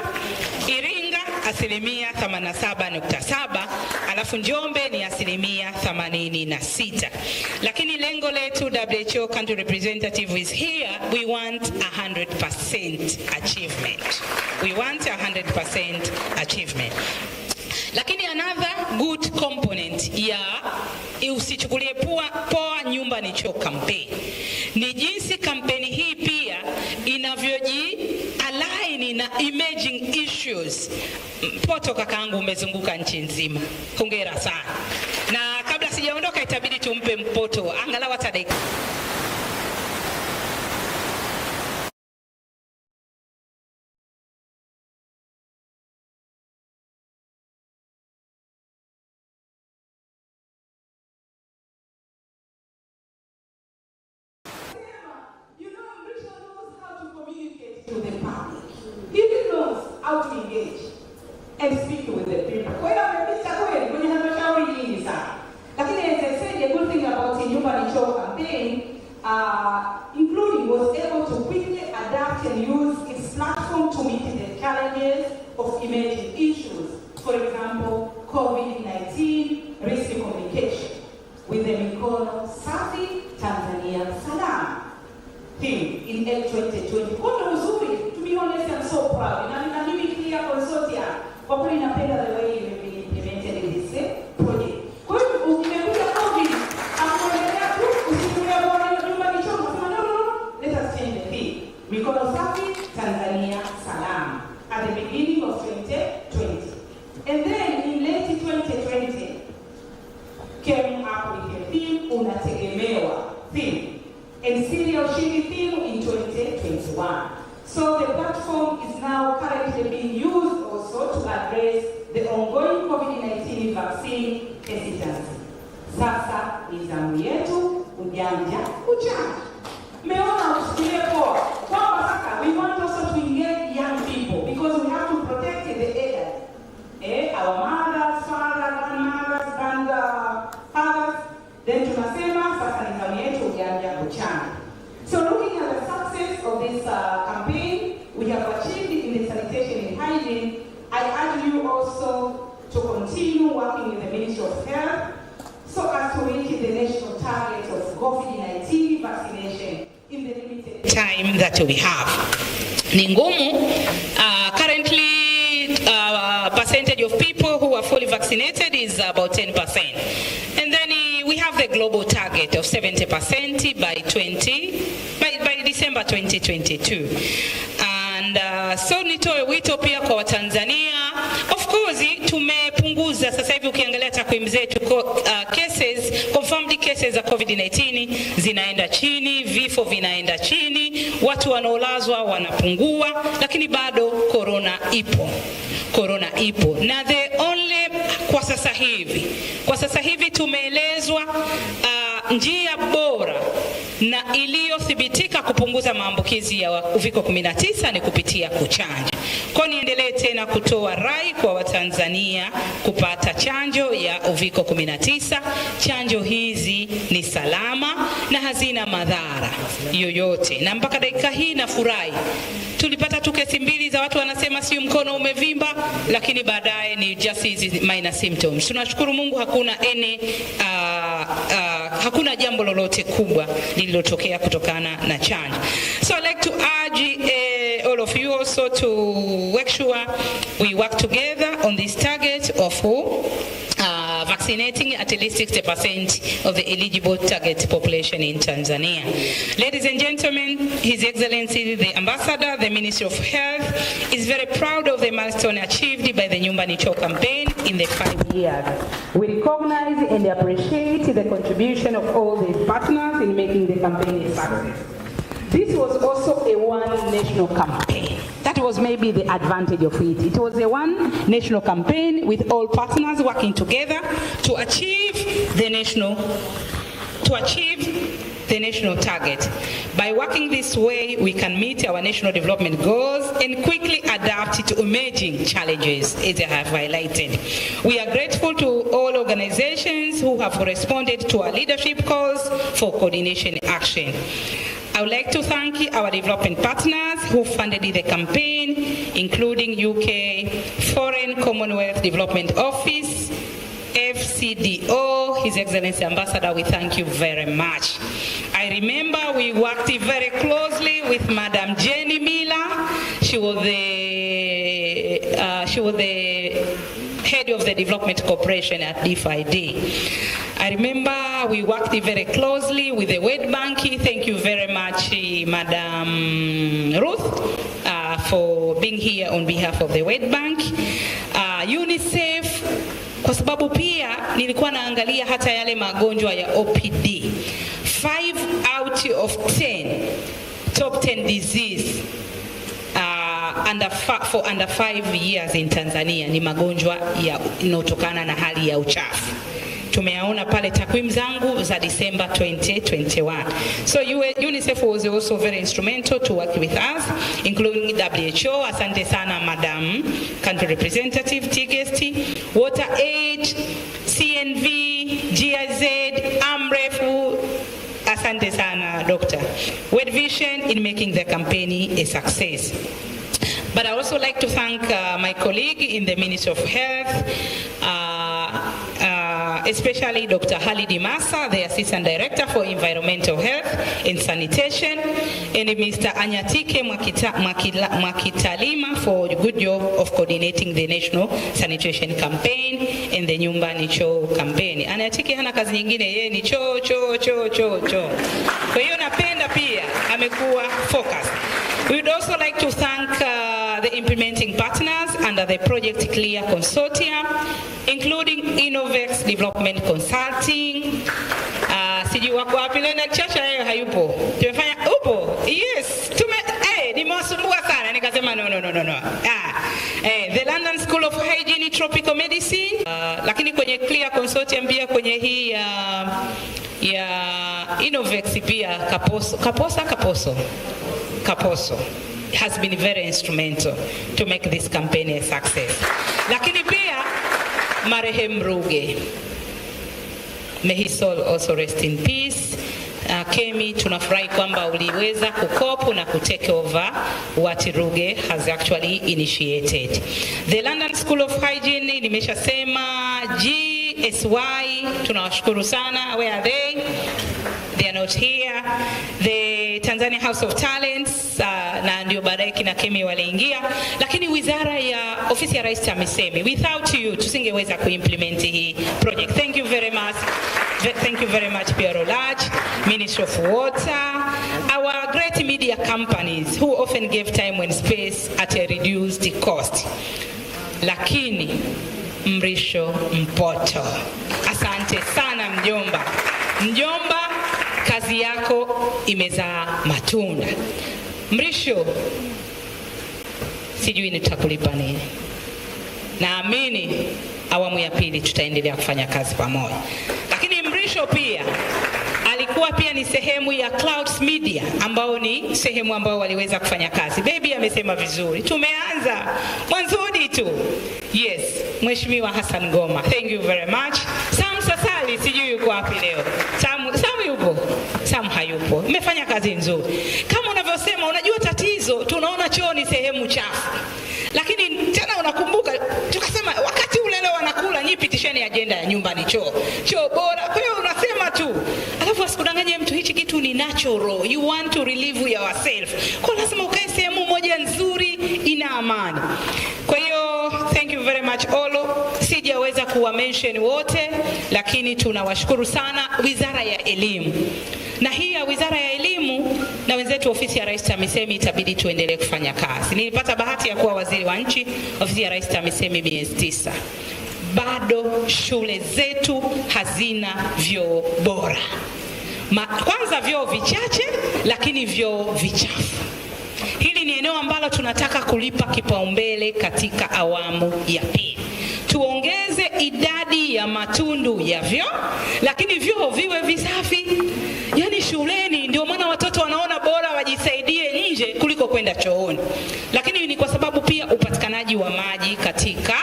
Speaker 20: Iringa 87.7, alafu Njombe ni 86. Lakini lengo letu, WHO country representative is here, we want 100% achievement. Lakini another good component ya usichukulie poa nyumba ni choo campaign ni jinsi kampeni hii pia inavyoji align na emerging issues. Poto kakaangu umezunguka nchi nzima, hongera sana. Na kabla sijaondoka itabidi tumpe Mpoto angalau hata dakika.
Speaker 21: To the public. He knows how to engage and speak with the people. Kwa hiyo amepita kweli kwenye halmashauri nyingi sana. Lakini as I said, a good thing about the Nyumba ni Choo campaign, including was able to quickly adapt and use its platform to meet the challenges of emerging issues. For example, COVID-19 risk communication with theme in L2020. Kuna uzuri, to be honest, I'm so proud. Na mimi pia consortium, kwa kweli napenda the way you've been implemented in this project. Kwa hiyo umekuja COVID, akuendelea tu usitumia bora nyumba ni choo, nasema no, let us change the theme. Mikono safi, Tanzania salaam, at the beginning of 2020. And then in late 2020, came up with a theme, unategemewa theme, and serial shiri theme in 2021. So the platform is now currently being used also to address the ongoing COVID-19 vaccine hesitancy. Sasa ni zamu yetu, ujanja, uchanja. Meona usikie poa. Kwamba sasa we want also to engage young people because we have to protect the elderly. Our mothers, fathers, grandmothers, grandfathers. Then tunasema sasa ni zamu yetu, ujanja, uchanja. So looking at the success of this campaign we have achieved in the sanitation and hygiene, I urge you also to continue working with the Ministry of Health so as to reach the national target of COVID-19 vaccination in the limited
Speaker 20: time that we have. Ni ngumu. Currently, percentage of people who are fully vaccinated is about 10%. And then we have the global target of 70% by December 2022. And so nitoe wito pia kwa Watanzania. Of course, tumepunguza sasa hivi ukiangalia takwimu zetu confirmed cases za COVID-19 zinaenda chini, vifo vinaenda chini, watu wanaolazwa wanapungua, lakini bado corona ipo. Na the only kwa sasa hivi tumeelezwa njia bora na iliyothibitika kupunguza maambukizi ya uviko 19 ni kupitia kuchanja. Kwa niendelee tena kutoa rai kwa Watanzania kupata chanjo ya uviko 19. Chanjo hizi ni salama na hazina madhara yoyote. Na mpaka dakika hii nafurahi. Tulipata tu kesi 2 za watu wanasema si mkono umevimba, lakini baadaye ni just hizi minor symptoms. Tunashukuru Mungu hakuna jambo lolote kubwa lililotokea kutokana na chanjo. So I'd like to urge all of you also to make sure we work together on this target of vaccinating at least 60% of the eligible target population in Tanzania. Ladies and gentlemen, His Excellency the Ambassador, the Ministry of Health, is very proud of the milestone achieved by the Nyumba Choo campaign in the 5 years.
Speaker 21: We recognize and appreciate the contribution of all the partners in making the campaign a success. This was also a one national campaign. That was maybe the advantage of it. It was a one national campaign with all partners working together to achieve the national target. By working this way, we can meet our national development goals and quickly adapt to emerging challenges, as I have highlighted. We are grateful to all organizations who have responded to our leadership calls for coordination action. I would like to thank our development partners who funded the campaign, including UK Foreign Commonwealth Development Office, FCDO, His Excellency Ambassador, we thank you very much. I remember we worked very closely with Madam Jenny Miller. She was the head of the Development Corporation at DFID. I remember we worked very closely with the World Bank. Thank you very much, Madam Ruth, for being here on behalf of the World Bank. UNICEF, kwa sababu pia nilikuwa naangalia hata yale magonjwa ya OPD. 5 out of 10 top 10 disease for under 5 years in Tanzania ni magonjwa yanayotokana na hali ya uchafu. Tumeaona pale takwimu zangu za December 2021. So UNICEF was also very instrumental to work with us, including WHO. Asante sana, Madam Country Representative, TGST, WaterAid, CNV, GIZ, AMREF. Asante sana, Doctor. World Vision in making the campaign a success. But I also like to thank my colleague in the Ministry of Health,
Speaker 20: especially Dr. Halidi Massa, the Assistant Director for Environmental Health and Sanitation, and Mr. Anyatike Mwakitalima for the good job of coordinating the National Sanitation Campaign and the Nyumba ni Choo campaign. Anyatike hana kazi nyingine, yeye ni choo. Kwa hiyo napenda pia amekuwa focused. We would also like to thank the implementing partners under the Project Clear Consortium, including Innovex Development Consulting. Sijui wako wapi leo na Chacha yeye hayupo. Tumefanya upo. Yes, nimewasumbua sana nikasema no. The London School of Hygiene Tropical Medicine, lakini kwenye Clear Consortium pia kwenye hii ya Innovex pia Kaposo has been very instrumental to make this campaign a success. Lakini pia marehemu Ruge, may his soul also rest in peace. Kemi, tunafurahi kwamba uliweza kukopu na kutake over what Ruge has actually initiated. The London School of Hygiene nimeshasema, GSY tunawashukuru sana. Where are they? They are not here. The Tanzania House of Talents na ndio baadaye kina Kemi waliingia, lakini wizara ya ofisi ya Rais TAMISEMI, without you tusingeweza kuimplement hii project. Thank you very much. Thank you very much, Pierre Large, Ministry of Water, our great media companies who often gave time and space at a reduced cost. Lakini Mrisho Mpoto, asante sana Mjomba, kazi yako imezaa matunda. Mrisho, sijui nitakulipa nini. Naamini awamu ya pili tutaendelea kufanya kazi pamoja. Lakini Mrisho pia alikuwa pia ni sehemu ya Clouds Media, ambao ni sehemu ambao waliweza kufanya kazi. Baby amesema vizuri, tumeanza mwanzoni tu. Yes, Mheshimiwa Hassan Goma, thank you very much. Sam Sasali, sijui yuko wapi leo. Sam yupo? Sam hayupo. Umefanya kazi nzuri. Kama unavyosema, unajua tatizo, tunaona choo ni sehemu chafu. Lakini tena unakumbuka, tukasema wakati ule leo wanakula, nyi pitisheni agenda ya nyumba ni choo. Choo bora. Kwa hiyo unasema tu. Alafu asikudanganye mtu, hichi kitu ni natural. You want to relieve yourself. Kwa lazima ukae sehemu moja nzuri ina amani. Kwa hiyo thank you very much Olo. Sijaweza kuwa mention wote, lakini tunawashukuru sana Wizara ya Elimu. Na hii ya Wizara ya Elimu na wenzetu ofisi ya Rais TAMISEMI itabidi tuendelee kufanya kazi. Nilipata bahati ya kuwa waziri wa nchi ofisi ya Rais TAMISEMI miezi 9. Bado shule zetu hazina vyoo bora. Kwanza vyoo vichache, lakini vyoo vichafu. Hili ni eneo ambalo tunataka kulipa kipaumbele katika awamu ya pili. Tuongeze idadi ya matundu ya vyoo, lakini vyoo viwe visafi. Yaani shuleni ndio maana watoto wanaona bora wajisaidie nje kuliko kwenda chooni. Lakini ni kwa sababu pia upatikanaji wa maji katika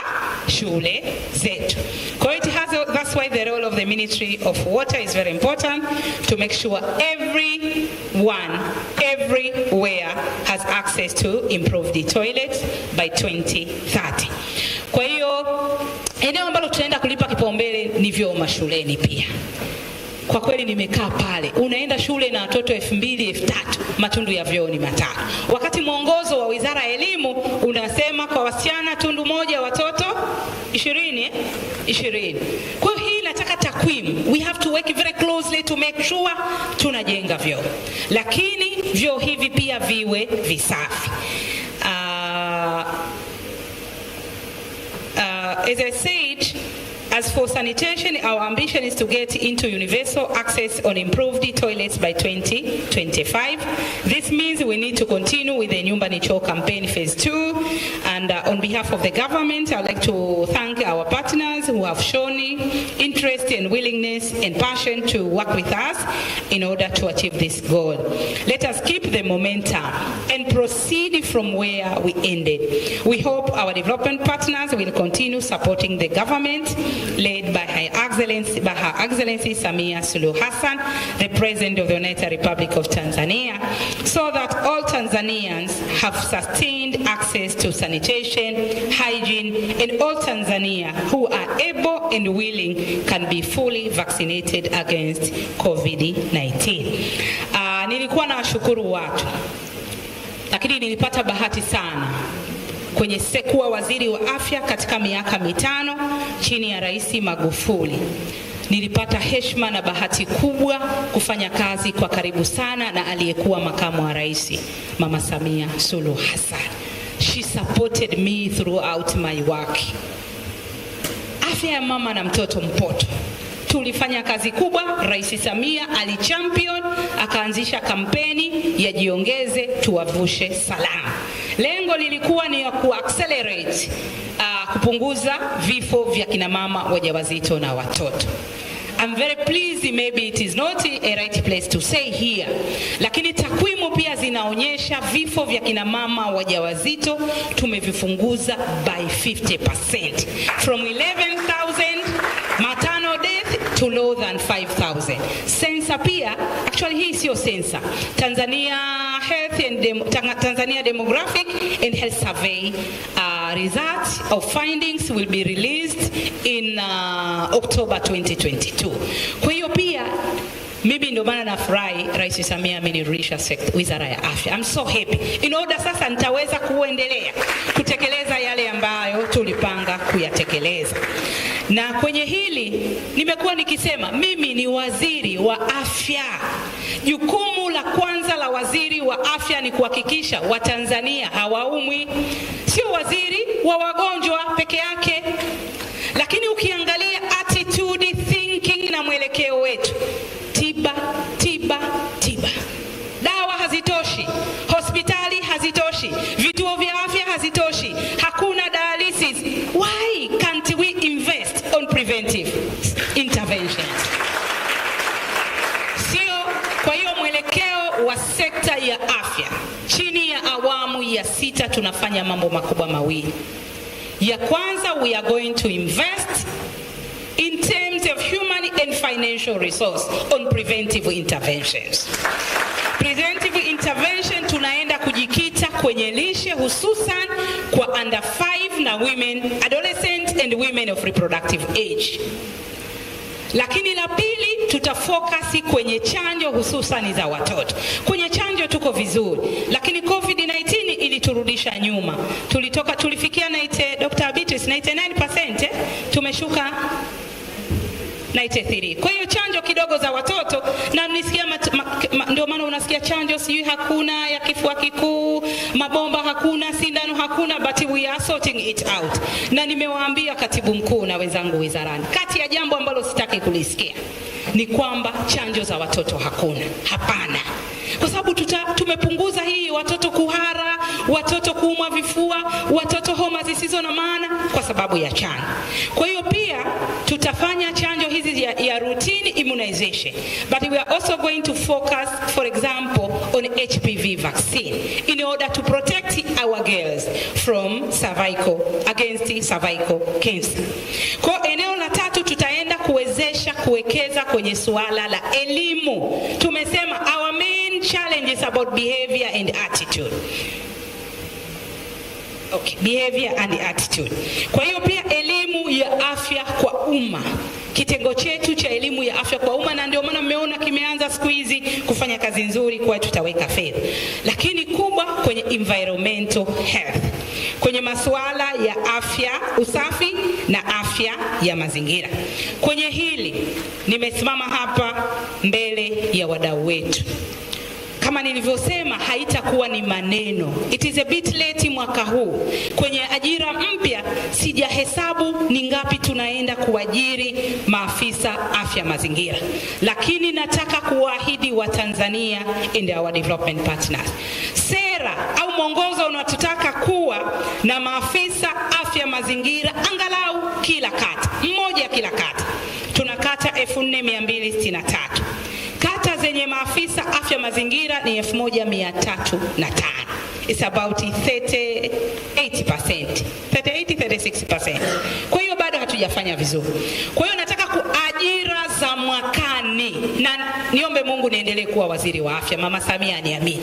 Speaker 20: shule zetu. Kwa hiyo that's why the role of the Ministry of Water is very important, to make sure everyone everywhere has access to improved toilets by 2030. Kwa hiyo eneo ambalo tunaenda kulipa kipaumbele ni vyoo mashuleni pia. Kwa kweli nimekaa pale, unaenda shule na watoto 2,000 3,000, matundu ya vyoo ni 5. Wakati mwongozo wa Wizara ya Elimu unasema kwa wasichana tundu moja, watoto 20. Kwa hiyo nataka takwimu. We have to work very closely to make sure tunajenga vyoo. Lakini vyoo hivi pia viwe visafi. As I said, as for sanitation, our ambition is to get into universal access on improved toilets by 2025. This means we need to continue with the Nyumba ni Choo campaign phase 2. And on behalf of the government, I'd like to thank our partners who have shown interest and willingness and passion to work with us in order to achieve this goal. Let us keep the momentum and proceed from where we ended. We hope our development partners will continue supporting the government led by Her Excellency Samia Suluhu Hassan, the President of the United Republic of Tanzania, so that all Tanzanians have sustained access to sanitation, hygiene, and all Tanzania who are able and willing can be fully vaccinated against COVID-19. Nilikuwa na washukuru watu, lakini nilipata bahati sana kwenye kuwa waziri wa afya katika miaka mitano chini ya Rais Magufuli. Nilipata heshima na bahati kubwa kufanya kazi kwa karibu sana na aliyekuwa makamu wa rais, Mama Samia Suluhu Hassan. She supported me throughout my work. Afya ya mama na mtoto mpoto, tulifanya kazi kubwa. Rais Samia alichampion, akaanzisha kampeni ya jiongeze tuwavushe salaam. Lengo lilikuwa ni kuaccelerate kupunguza vifo vya kina mama wajawazito na watoto. I'm very pleased, maybe it is not a right place to say here, lakini takwimu pia zinaonyesha vifo vya kina mama wajawazito tumevifunguza by 50%, from 11,000 maternal death to lower than 5,000. Sensa pia, actually hii sio sensa, Tanzania Demographic and Health Survey results of findings will be released in October 2022. Kwa hiyo pia mimi ndio maana nafurahi Rais Samia amenirisha Wizara ya Afya. I'm so happy. In order sasa nitaweza kuendelea kutekeleza yale ambayo tulipanga kuyatekeleza. Na kwenye hili nimekuwa nikisema mimi ni waziri wa afya. Jukumu la kwanza la waziri wa afya ni kuhakikisha Watanzania hawaumwi. Sio waziri wa wagonjwa peke yake. Lakini ukiangalia attitude, thinking na mwelekeo wetu, tiba, tiba, tiba. Dawa hazitoshi, hospitali hazitoshi, vituo vya afya hazitoshi, hakuna dialysis. Why can't we invest on preventive interventions? Kwa hiyo mwelekeo wa sekta ya afya chini ya awamu ya 6 tunafanya mambo makubwa mawili. Ya kwanza, we are going to invest in terms of human and financial resource on preventive interventions. Preventive intervention tunaenda kujikita kwenye lishe, hususan kwa under 5 na women, adolescent and women of reproductive age. Lakini la pili, tutafocus kwenye chanjo hususan za watoto. Kwenye chanjo tuko vizuri, lakini COVID-19 iliturudisha nyuma. Tulifikia Dr. Beatrice 99%, tumeshuka 93. Kwa hiyo chanjo kidogo za watoto, na mnisikia ndio maana unasikia chanjo sijui hakuna ya kifua kikuu, mabomba hakuna, sindano hakuna, but we are sorting it out. Na nimewaambia katibu mkuu na wenzangu wizarani, kati ya jambo ambalo sitaki kulisikia ni kwamba chanjo za watoto hakuna. Hapana. Kwa sababu tumepunguza hii watoto kuhara, watoto kuumwa vifua, watoto homa zisizo na maana kwa sababu ya chanjo. Kwa hiyo pia tutafanya chanjo hizi ya routine immunization, but we are also going to focus, for example, on HPV vaccine in order to protect our girls from against cervical cancer. Kwa eneo la tatu tutaenda kuwekeza kwenye suala la elimu. Tumesema our main challenge is about behavior and attitude. Okay, behavior and attitude. Kwa hiyo pia elimu ya afya kwa umma, kitengo chetu cha elimu ya afya kwa umma, na ndio maana mmeona kimeanza siku hizi kufanya kazi nzuri, kwa tutaweka fedha. Lakini kubwa kwenye environmental health, kwenye masuala ya afya, usafi na afya ya mazingira. Kwenye hili nimesimama hapa mbele ya wadau wetu. Kama nilivyosema, haitakuwa ni maneno. It is a bit late mwaka huu. Kwenye ajira mpya sijahesabu ni ngapi tunaenda kuajiri maafisa afya mazingira. Lakini nataka kuahidi wa Tanzania and our development partners, sera au mwongozo unatutaka kuwa na maafisa afya mazingira angalau kila kata, mmoja kila kata. Tuna kata 4263. Kata zenye maafisa afya mazingira ni 1305. It's about 38%. 36%. Kwa hiyo bado hatujafanya vizuri. Kwa hiyo nataka ajira za mwakani, na niombe Mungu niendelee kuwa waziri wa afya, Mama Samia aniamini,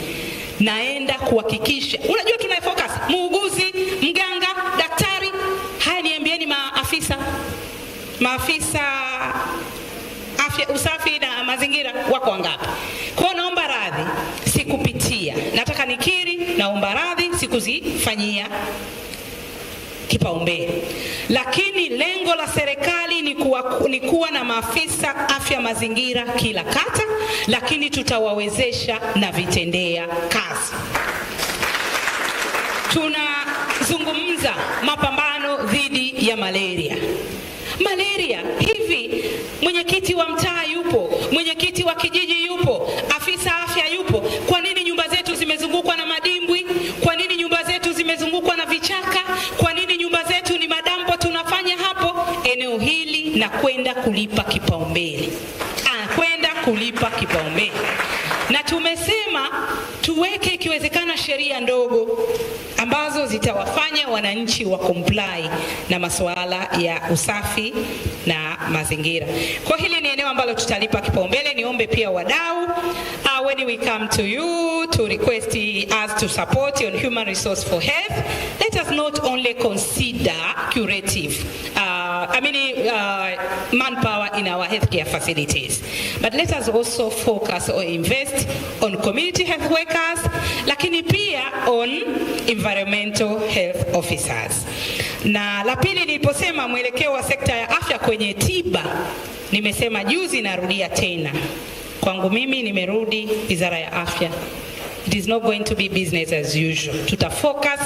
Speaker 20: naenda kuhakikisha, unajua tuna focus muuguzi, mganga, daktari. Haya, niambieni maafisa afya, usafi na mazingira wako wangapi? Kwa hiyo naomba radhi sikupitia, nataka nikiri, naomba radhi sikuzifanyia kipaumbele. Lakini lengo la serikali ni kuwa na maafisa afya mazingira kila kata, lakini tutawawezesha na vitendea kazi. Tunazungumza mapambano dhidi ya malaria. Hivi mwenyekiti wa mtaa yupo, mwenyekiti wa kijiji yupo, afisa afya yupo. Kwa nini nyumba zetu zimezungukwa na madimbwi? Kwa nini nyumba zetu zimezungukwa na vichaka? Kwa nini nyumba zetu ni madampo tunafanya hapo? Eneo hili na kwenda kulipa kipaumbele. Na tumesema tuweke ikiwezekana sheria ndogo ambazo zitawafanya wananchi wa comply na masuala ya usafi na mazingira. Kwa hili ni eneo ambalo tutalipa kipaumbele. Niombe pia wadau, when we come to you to request us to support on human resource for health, let us not only consider curative manpower in our healthcare facilities, but let us also focus or invest on community health workers, lakini pia on environmental health officers. Na la pili, niliposema mwelekeo wa sekta ya afya kwenye tiba, nimesema juzi, narudia tena, kwangu mimi nimerudi Wizara ya Afya. It is not going to be business as usual. Tutafocus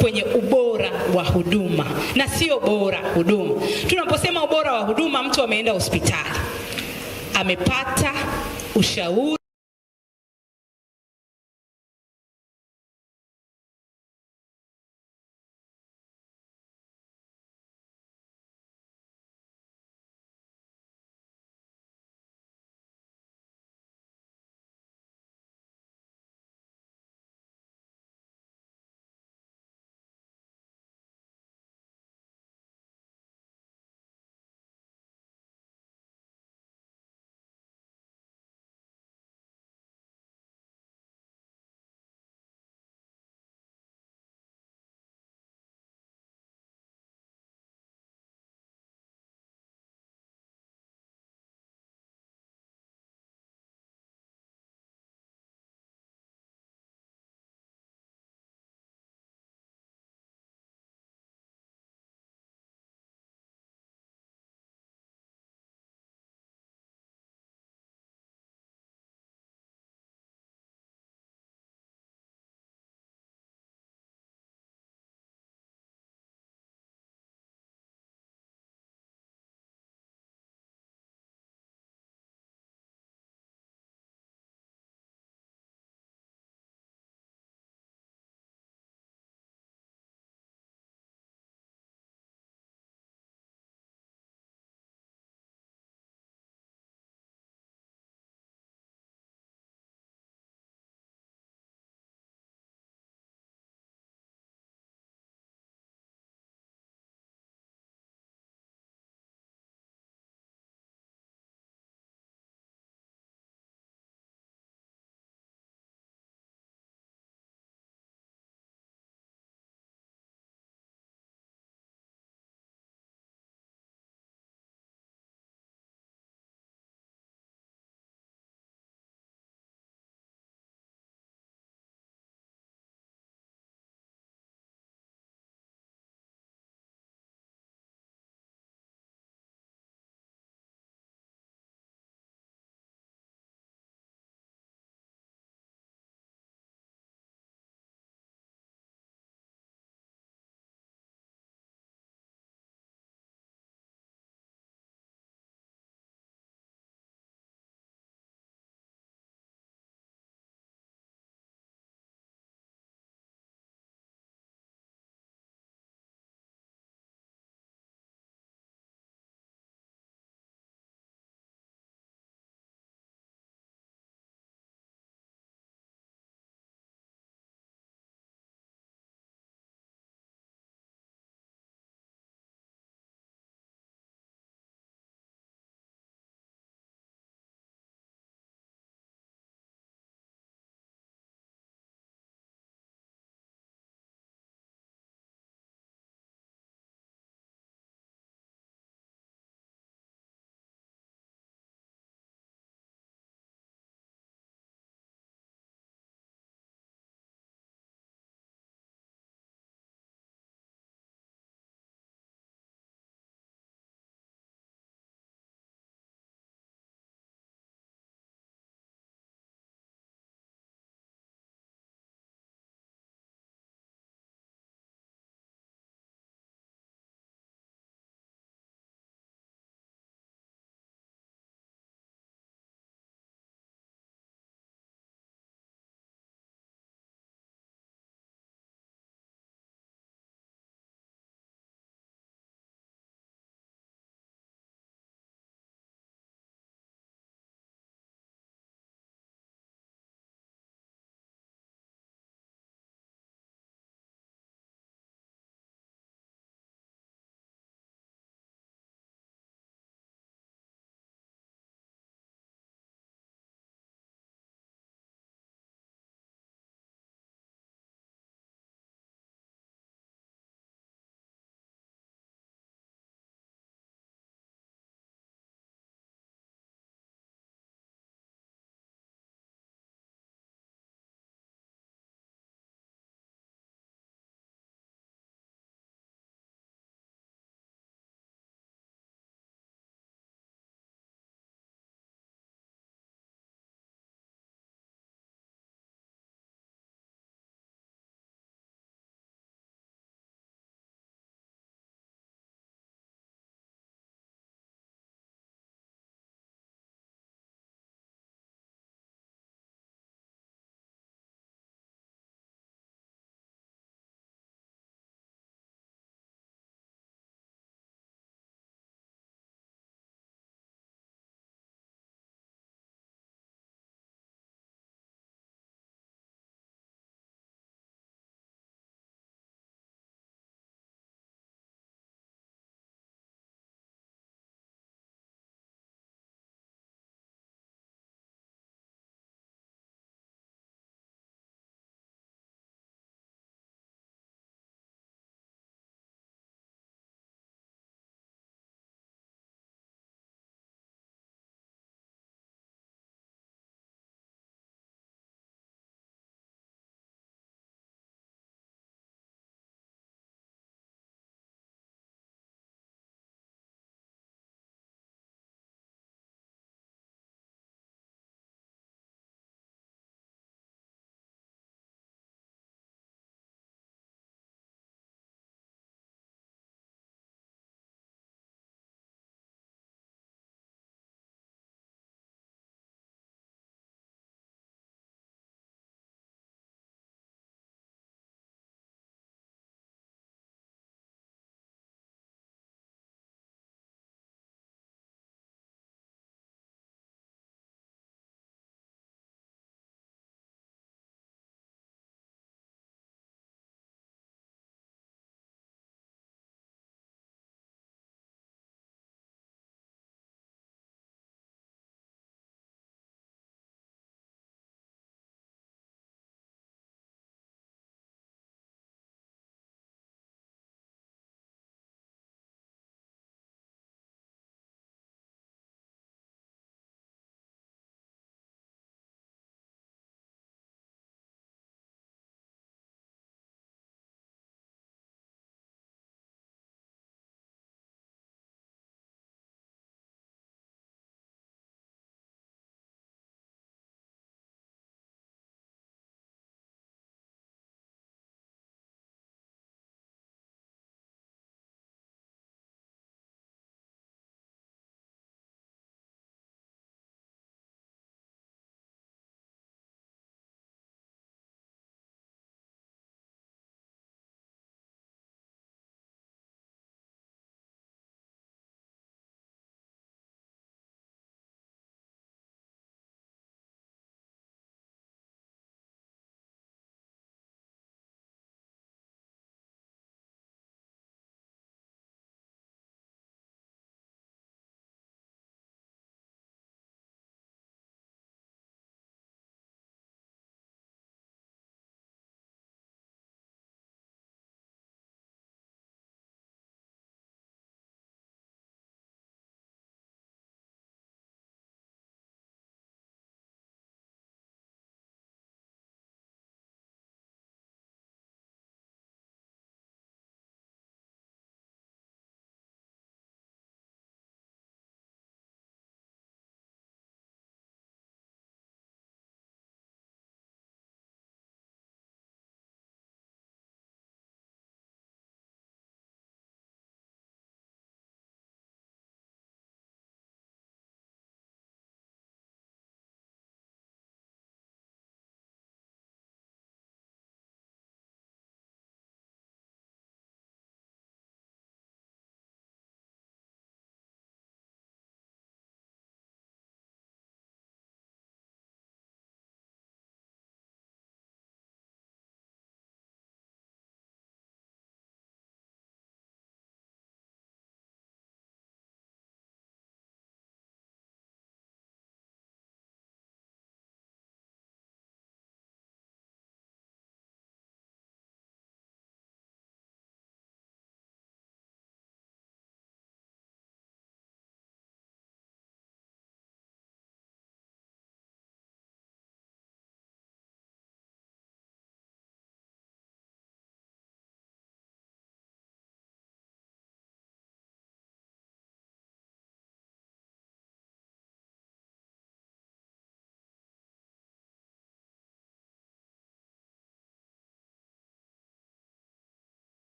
Speaker 20: kwenye ubora wa huduma na sio bora huduma. Tunaposema ubora wa huduma, mtu ameenda hospitali, amepata ushauri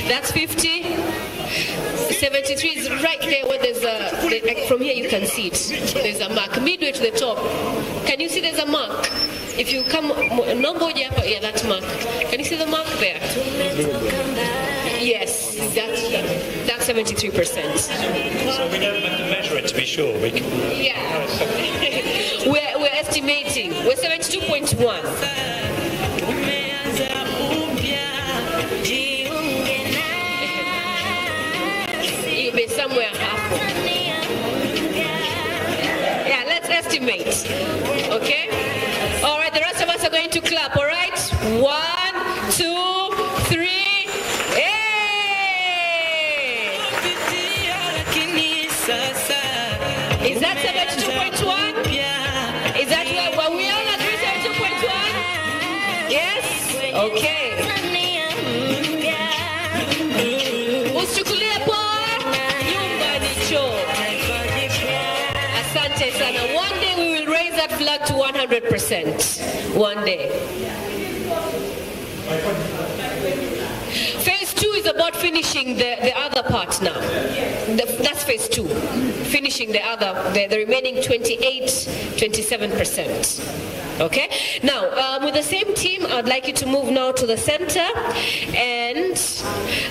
Speaker 16: That's 50. 73 is right there where there's a, from here you can see it. There's a mark, midway to the top. Can you see there's a mark? If you come, yeah, that mark. Can you see the mark there? Yes, that's 73%.
Speaker 19: So we don't have to measure it to be sure. We can...
Speaker 16: Yeah. We're estimating. We're 72.1. You'll be somewhere half. Yeah, let's estimate. Okay? All right, the rest of us are going to clap, all right? 1, 2, 3. Hey! Is that 72.1? Is that where we all agree 72.1? Yes? Okay. Usichukulie poa, nyumba ni choo. Asante sana. One day we will raise that flag to 100%. One day. Phase 2 is about finishing the other part now. That's phase 2. Finishing the remaining 27%. Okay? Now, with the same team, I'd like you to move now to the center, and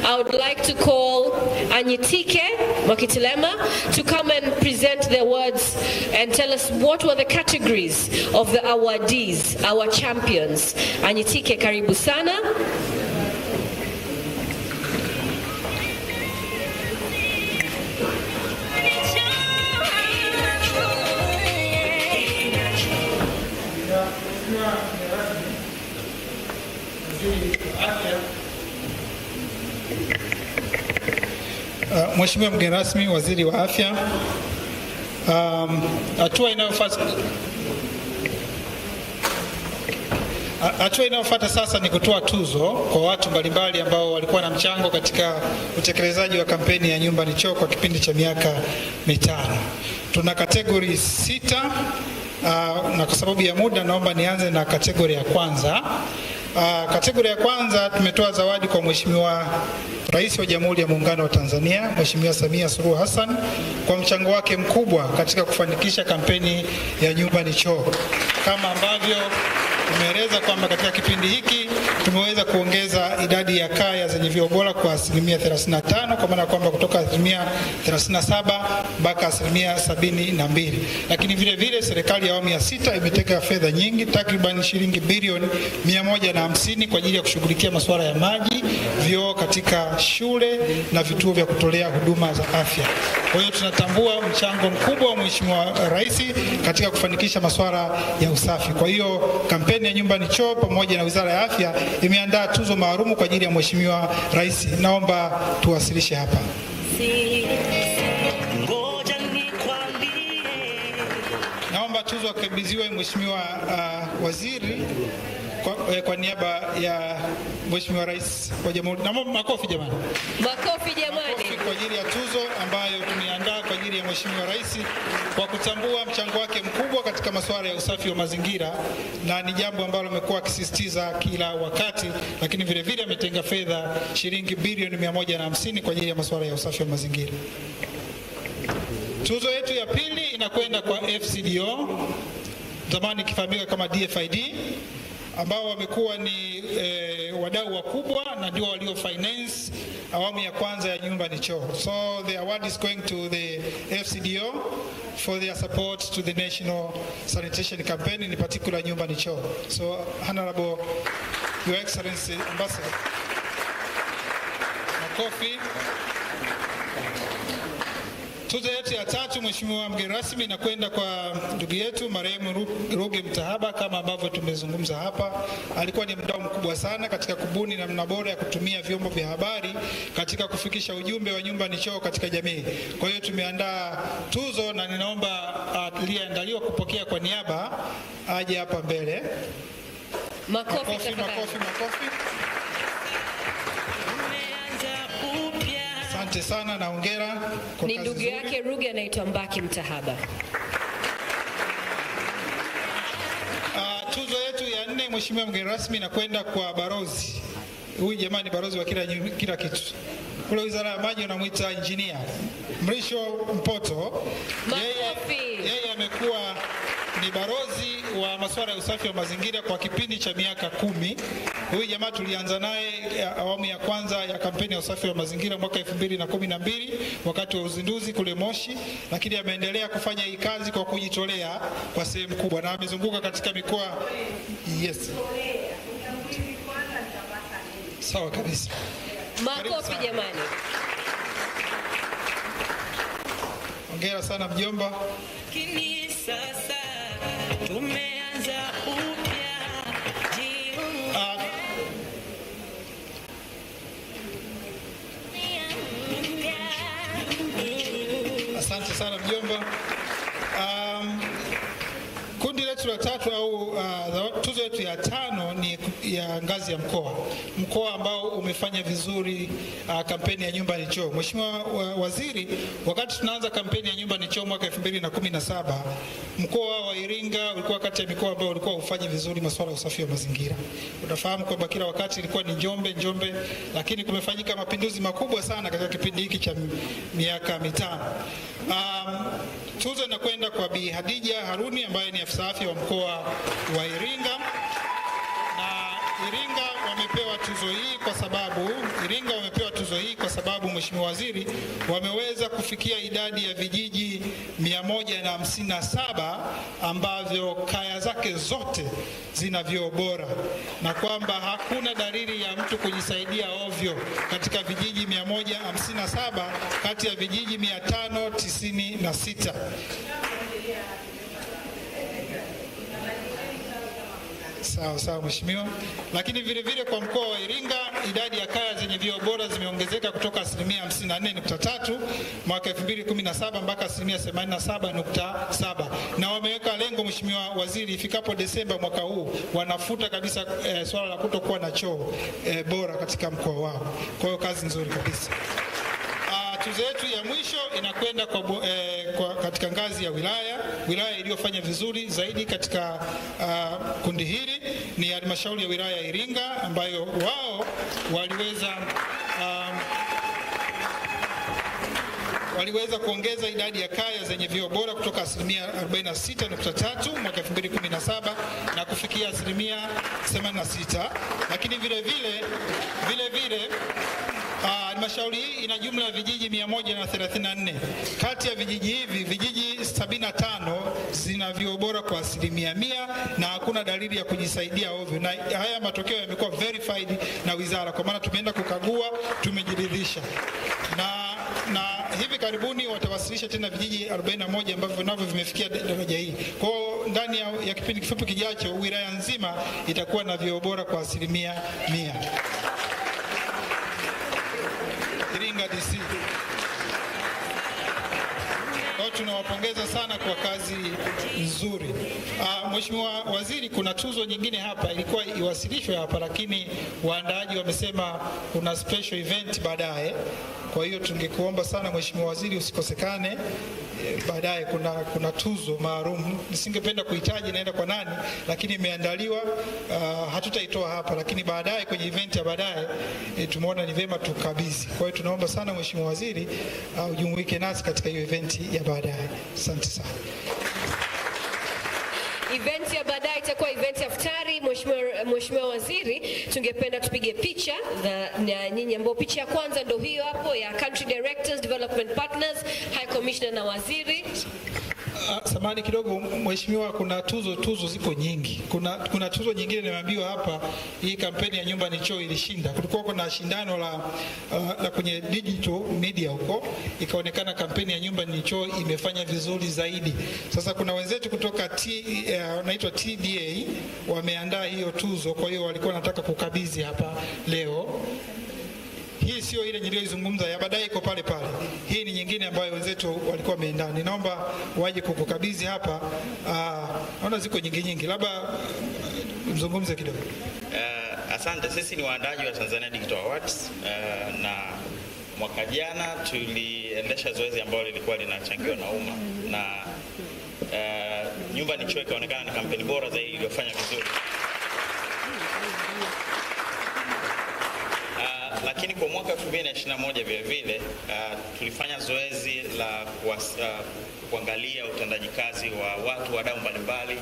Speaker 16: I would like to call Anyitike Mwakitilema to come and present their words and tell us what were the categories of the awardees, our champions. Anyitike, karibu sana.
Speaker 17: Mheshimiwa mgeni rasmi, waziri wa afya, hatua inayofuata sasa ni kutoa tuzo kwa watu mbalimbali ambao walikuwa na mchango katika utekelezaji wa kampeni ya Nyumba ni Choo kwa kipindi cha miaka mitano. Tuna kategori 6 na kwa sababu ya muda naomba nianze na kategori ya kwanza. Kategori ya kwanza tumetoa zawadi kwa Mheshimiwa Rais wa Jamhuri ya Muungano wa Tanzania, Mheshimiwa Samia Suluhu Hassan, kwa mchango wake mkubwa katika kufanikisha kampeni ya Nyumba ni Choo. Kama ambavyo tumeeleza kwamba katika kipindi hiki tumeweza kuongeza idadi ya kaya zenye vyoo bora kwa 35%, kwa maana kwamba kutoka 37% mpaka 72%. Lakini vile vile serikali ya awamu ya 6 imetega fedha nyingi, takriban shilingi bilioni 150 kwa ajili ya kushughulikia masuala ya maji, vyoo katika shule na vituo vya kutolea huduma za afya. Kwa hiyo tunatambua mchango mkubwa wa Mheshimiwa Rais katika kufanikisha masuala ya usafi. Kwa hiyo kampeni ya Nyumba ni Choo pamoja na Wizara ya Afya imeandaa tuzo maalum kwa ajili ya Mheshimiwa Rais. Naomba tuwasilishe hapa. Naomba tuzo akabidhiwe Mheshimiwa Waziri kwa niaba ya Mheshimiwa Rais wa Jamhuri. Naomba makofi jamani.
Speaker 16: Makofi jamani.
Speaker 17: Makofi kwa ajili ya tuzo ambayo tumeandaa kwa ajili ya Mheshimiwa Rais kwa kutambua mchango wake mkubwa katika masuala ya usafi wa mazingira, na ni jambo ambalo amekuwa akisisitiza kila wakati, lakini vile vile ametenga fedha shilingi bilioni 150 kwa ajili ya masuala ya usafi wa mazingira. Tuzo yetu ya pili inakwenda kwa FCDO, zamani ikifahamika kama DFID, ambao wamekuwa ni wadau wakubwa na ndio walio finance awamu ya kwanza ya Nyumba ni Choo. So the award is going to the FCDO for their support to the national sanitation campaign, in particular Nyumba ni Choo. So Honorable Your Excellency Ambassador, makofi. Tuzo yetu ya tatu, Mheshimiwa mgeni rasmi, inakwenda kwa ndugu yetu marehemu Ruge Mtahaba. Kama ambavyo tumezungumza hapa, alikuwa ni mdau mkubwa sana katika kubuni namna bora ya kutumia vyombo vya habari katika kufikisha ujumbe wa Nyumba ni Choo katika jamii. Kwa hiyo tumeandaa tuzo na ninaomba aliyeandaliwa kupokea kwa niaba aje hapa mbele.
Speaker 16: Makofi,
Speaker 17: makofi, makofi, makofi. Asante sana na hongera.
Speaker 16: Ni ndugu yake Ruge, anaitwa Mbaki Mtahaba.
Speaker 17: Tuzo yetu ya 4, Mheshimiwa mgeni rasmi, inakwenda kwa barozi Huyu jamani balozi wa kila kitu. Kule Wizara ya Maji unamuita engineer. Mrisho Mpoto. Yeye amekuwa ni balozi wa masuala ya usafi wa mazingira kwa kipindi cha miaka 10. Huyu jamaa tulianza naye awamu ya kwanza ya kampeni ya usafi wa mazingira mwaka 2012 wakati wa uzinduzi kule Moshi, lakini ameendelea kufanya hii kazi kwa kujitolea kwa sehemu kubwa na amezunguka katika mikoa. Yes. Sawa kabisa.
Speaker 16: Makofi jamani.
Speaker 17: Hongera sana mjomba.
Speaker 4: Kini sasa tumeanza upya.
Speaker 17: Asante sana mjomba. Kundi letu la tatu au tuzo yetu ya 5 ni ya ngazi ya mkoa ambao umefanya vizuri kampeni ya Nyumba ni Choo. Mheshimiwa Waziri, wakati tunaanza kampeni ya Nyumba ni Choo mwaka 2017, mkoa wa Iringa ulikuwa kati ya mikoa ambao ulikuwa ufanye vizuri masuala ya usafi wa mazingira. Unafahamu kwamba kila wakati ilikuwa ni Njombe, lakini kumefanyika mapinduzi makubwa sana katika kipindi hiki cha miaka mitano. Tuzo inakwenda kwa Bi Hadija Haruni ambaye ni afisa afya wa mkoa wa Iringa. Na Iringa wamepewa tuzo hii kwa sababu Mheshimiwa Waziri, wameweza kufikia idadi ya vijiji 157 ambavyo kaya zake zote zina vyoo bora, na kwamba hakuna dalili ya mtu kujisaidia ovyo katika vijiji 157 kati ya vijiji 596. Sawa Mheshimiwa. Lakini vile vile kwa mkoa wa Iringa idadi ya kaya zenye vyoo bora zimeongezeka kutoka 54.3 mwaka 2017 mpaka 87.7, na wameweka lengo Mheshimiwa Waziri, ifikapo Desemba mwaka huu wanafuta kabisa swala la kutokuwa na choo bora katika mkoa wao. Kwa hiyo kazi nzuri kabisa. Tuzo yetu ya mwisho inakwenda katika ngazi ya wilaya iliyofanya vizuri zaidi katika kundi hili ni halmashauri ya wilaya ya Iringa, ambayo wao waliweza kuongeza idadi ya kaya zenye vyoo bora kutoka 46.3 mwaka 2017 na kufikia 86. Lakini vile vile halmashauri hii ina jumla ya vijiji 134. Kati ya vijiji hivi, vijiji 75 zina vyoo bora kwa 100% na hakuna dalili ya kujisaidia ovyo. Na haya matokeo yamekuwa verified na wizara, kwa maana tumeenda kukagua, tumejiridhisha. Na hivi karibuni watawasilisha tena vijiji 41 ambavyo navyo vimefikia daraja hii. Kwa ndani ya kipindi kifupi kijacho wilaya nzima itakuwa na vyoo bora kwa 100%. Iringa DC. Kwa tunawapongeza sana kwa kazi nzuri. Mheshimiwa Waziri, kuna tuzo nyingine hapa ilikuwa iwasilishwe hapa, lakini waandaaji wamesema kuna special event baadaye. Kwa hiyo tungekuomba sana Mheshimiwa Waziri usikosekane. Baadaye kuna tuzo maalum, nisingependa kuhitaji naenda kwa nani, lakini imeandaliwa. Hatutaitoa hapa, lakini baadaye kwenye event ya baadaye tumeona ni vema tukabidhi. Kwa hiyo tunaomba sana Mheshimiwa Waziri ujumuike nasi katika hiyo event ya baadaye. Asante sana.
Speaker 16: Event ya baadaye itakuwa event ya futari. Mheshimiwa Waziri, tungependa tupige picha na nyinyi, ambao picha ya kwanza ndio hiyo hapo ya Country Directors, Development Partners, High Commissioner na Waziri.
Speaker 17: Samahani kidogo Mheshimiwa, kuna tuzo ziko nyingi. Kuna tuzo nyingine nimeambiwa hapa, hii kampeni ya Nyumba ni Choo ilishinda. Kulikuwa kuna shindano la kwenye digital media huko, ikaonekana kampeni ya Nyumba ni Choo imefanya vizuri zaidi. Sasa kuna wenzetu kutoka wanaitwa TDA wameandaa hiyo tuzo, kwa hiyo walikuwa nataka kukabidhi hapa leo. Hii sio ile niliyozungumza ya baadaye, iko pale. Hii ni nyingine ambayo wenzetu walikuwa wameandaa. Ninaomba waje kukukabidhi hapa. Naona ziko nyingi, labda mzungumze kidogo.
Speaker 5: Asante. Sisi ni waandaaji wa Tanzania Digital Awards na mwaka jana tuliendesha zoezi ambalo lilikuwa linachangiwa na umma, na Nyumba ni Choo ikaonekana ni kampeni bora zaidi iliyofanya vizuri. Lakini kwa mwaka 2021 vile vile tulifanya zoezi la kuangalia utendaji kazi wa watu wadau mbalimbali,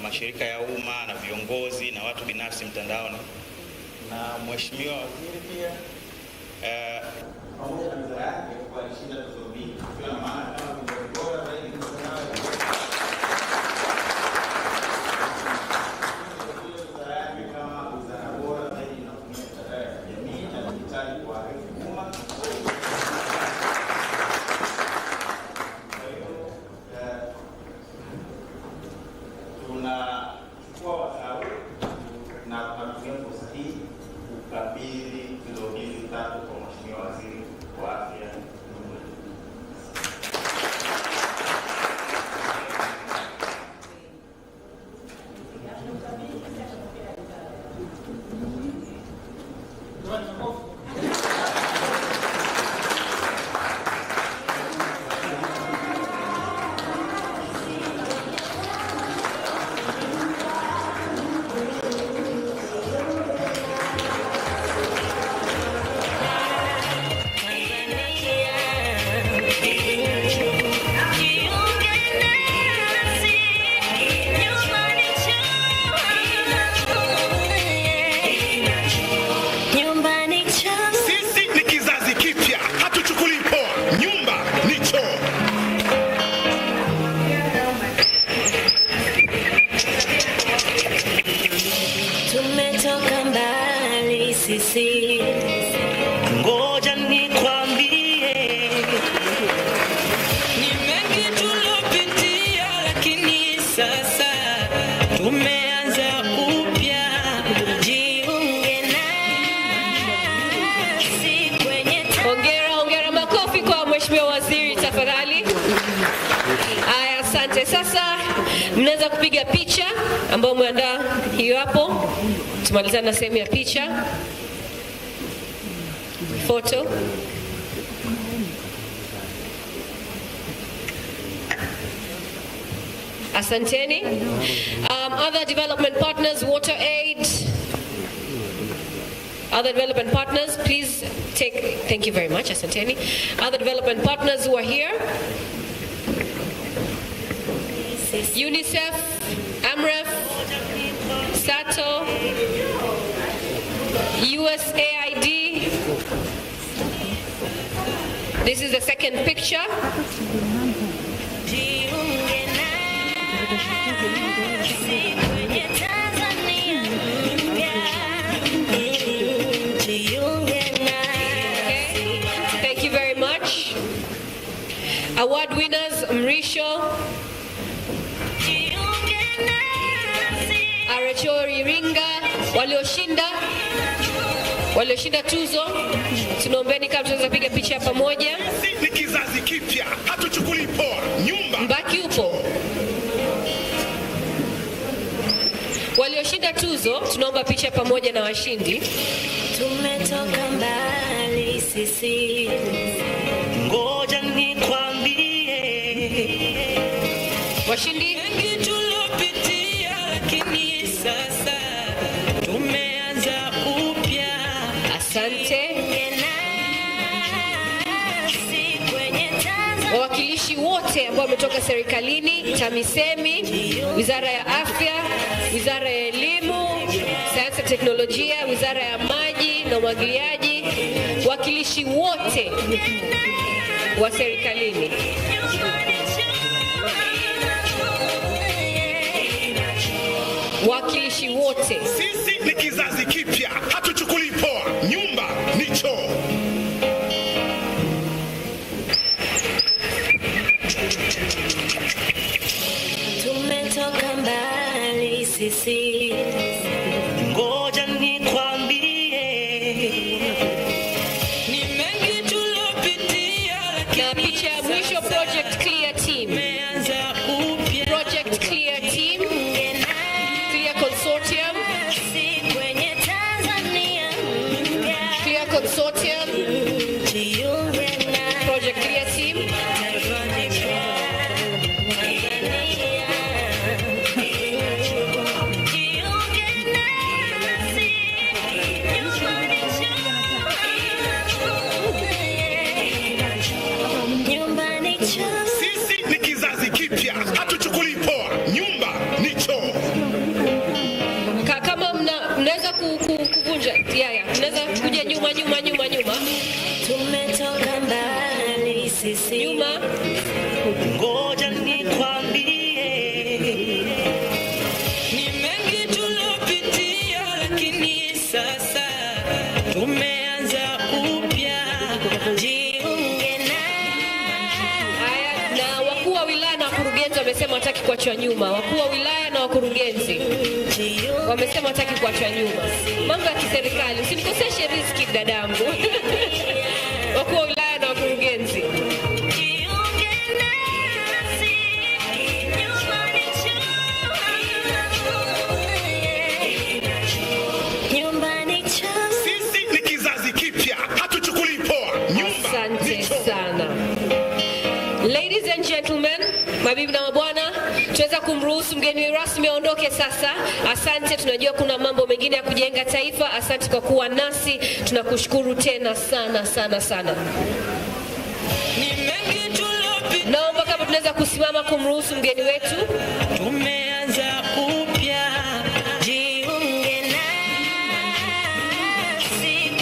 Speaker 5: mashirika ya umma na viongozi na watu binafsi mtandaoni. Na Mheshimiwa Waziri pia pamoja na wizara yake walishinda tuzo mbili. Kwa maana kama viongozi bora zaidi tunachukua Wadau na tunatumia fursa hii kukabidhi tuzo hizi 3 kwa Mheshimiwa Waziri wa Afya.
Speaker 4: Ngoja nikwambie, ni mengi tulopitia, lakini sasa tumeanza upya. Jiunge nasi kwenye
Speaker 16: Hongera, makofi kwa Mheshimiwa Waziri tafadhali. Aya, asante. Sasa mnaweza kupiga picha ambayo umeandaa hiyo hapo. Tumalizane na sehemu ya picha. Photo. Asanteni. Other development partners, Water Aid. Other development partners, please take, thank you very much, Asanteni. Other development partners who are here. UNICEF, AMREF, SATO, USAID. This is the second picture. Thank you very much. Award winners, Mrisho, Arachori Ringa, walioshinda tuzo. Tunaombeni kama tunaweza piga picha ya pamoja.
Speaker 2: Ni kizazi kipya, hatuchukuli poa. Nyumba
Speaker 16: Mbaki upo. Walioshinda tuzo, tunaomba picha pamoja na washindi.
Speaker 4: Tumetoka mbali sisi, ngoja nikwambie,
Speaker 16: washindi
Speaker 4: mengi tulopitia, lakini sasa tumeanza upya.
Speaker 16: Asante. Wawakilishi wote ambao wametoka serikalini, TAMISEMI, Wizara ya Afya, Wizara ya Elimu, Sayansi na Teknolojia, Wizara ya Maji na Umwagiliaji, wakilishi wote wa serikalini. Wakilishi wote.
Speaker 2: Sisi ni kizazi kipya, hatuchukuli poa. Nyumba ni choo.
Speaker 4: Tumetoka mbali sisi, ngoja nikwambie, ni mengi tulopitia,
Speaker 16: na picha ya mwisho, Project Clear Team. Project Clear Team, Clear Consortium, Clear Consortium, Project Clear Team.
Speaker 4: sisi.
Speaker 16: Nyuma.
Speaker 4: Ngoja nikwambie, ni mengi tulopitia, lakini sasa tumeanza upya. Jiunge
Speaker 16: na wakuu wa wilaya na wakurugenzi wamesema wataki kuachwa nyuma. Wakuu wa wilaya na wakurugenzi wamesema wataki kuachwa nyuma. Mambo ya kiserikali, usinikoseshe riski dadangu. Wakuu wa wilaya na wakurugenzi.
Speaker 2: Sisi ni kizazi kipya, hatuchukuli poa. Nyumba.
Speaker 16: Asante sana. Ladies and gentlemen, mabibi na mabwana, tuweza kumruhusu mgeni rasmi aondoke sasa. Asante, tunajua kuna mambo mengine ya kujenga taifa. Asante kwa kuwa nasi, tunakushukuru tena sana sana sana. Naomba kama tunaweza kusimama kumruhusu mgeni wetu.
Speaker 4: Tumeanza upya. Jiunge nasi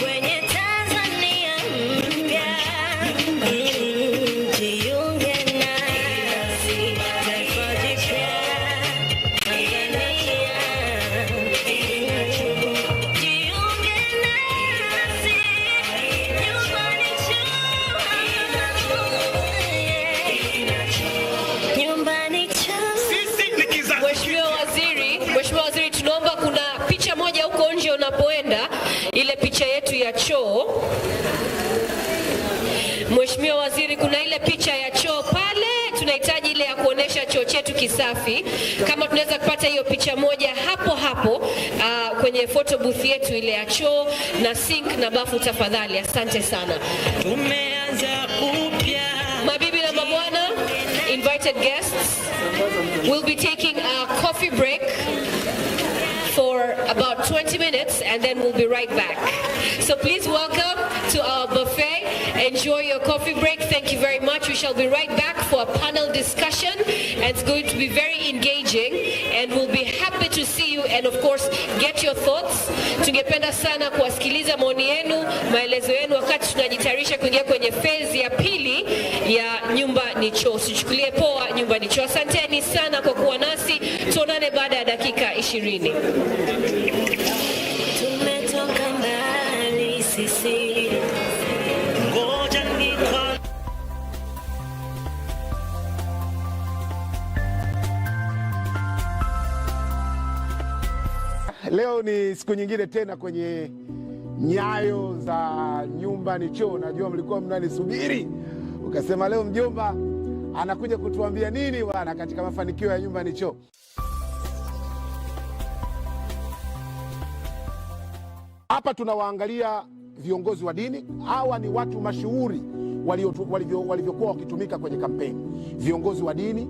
Speaker 4: kwenye Tanzania mpya. Jiunge nasi taifa jipya Tanzania. Jiunge nasi nyumbani Choo. Nyumbani Choo.
Speaker 2: Sisi ni kizazi.
Speaker 16: Mheshimiwa Waziri, tunaomba, kuna picha moja huko nje unapoenda, ile picha yetu ya choo. Mheshimiwa Waziri, kuna ile picha ya choo pale, tunahitaji ile ya kuonesha choo chetu kisafi. Kama tunaweza kupata hiyo picha moja hapo hapo kwenye photo booth yetu ile ya choo na sink na bafu tafadhali. Asante sana.
Speaker 4: Tumeanza upya.
Speaker 16: Mabibi na mabwana, invited guests, we'll be taking a coffee break for about 20 minutes and then we'll be right back. So please welcome to our buffet. Enjoy your coffee break. Thank you very much. We shall be right back for a panel discussion and it's going to be very engaging and we'll be happy to see you and of course get your thoughts. Tungependa sana kuwasikiliza maoni yenu, maelezo yenu wakati tunajitayarisha kuingia kwenye phase ya pili ya Nyumba ni Choo. Usichukulie poa, Nyumba ni Choo. Asanteni sana kwa kuwa nasi. Tuonane baada ya dakika 20.
Speaker 4: Tumetoka mbali sisi. Ngoja nikwambie.
Speaker 7: Leo ni siku nyingine tena kwenye nyayo za Nyumba ni Choo. Najua mlikuwa mnanisubiri, ukasema leo mjomba anakuja kutuambia nini bwana katika mafanikio ya Nyumba ni Choo. Hapa tunawaangalia viongozi wa dini. Hawa ni watu mashuhuri walivyokuwa wakitumika kwenye kampeni. Viongozi wa dini,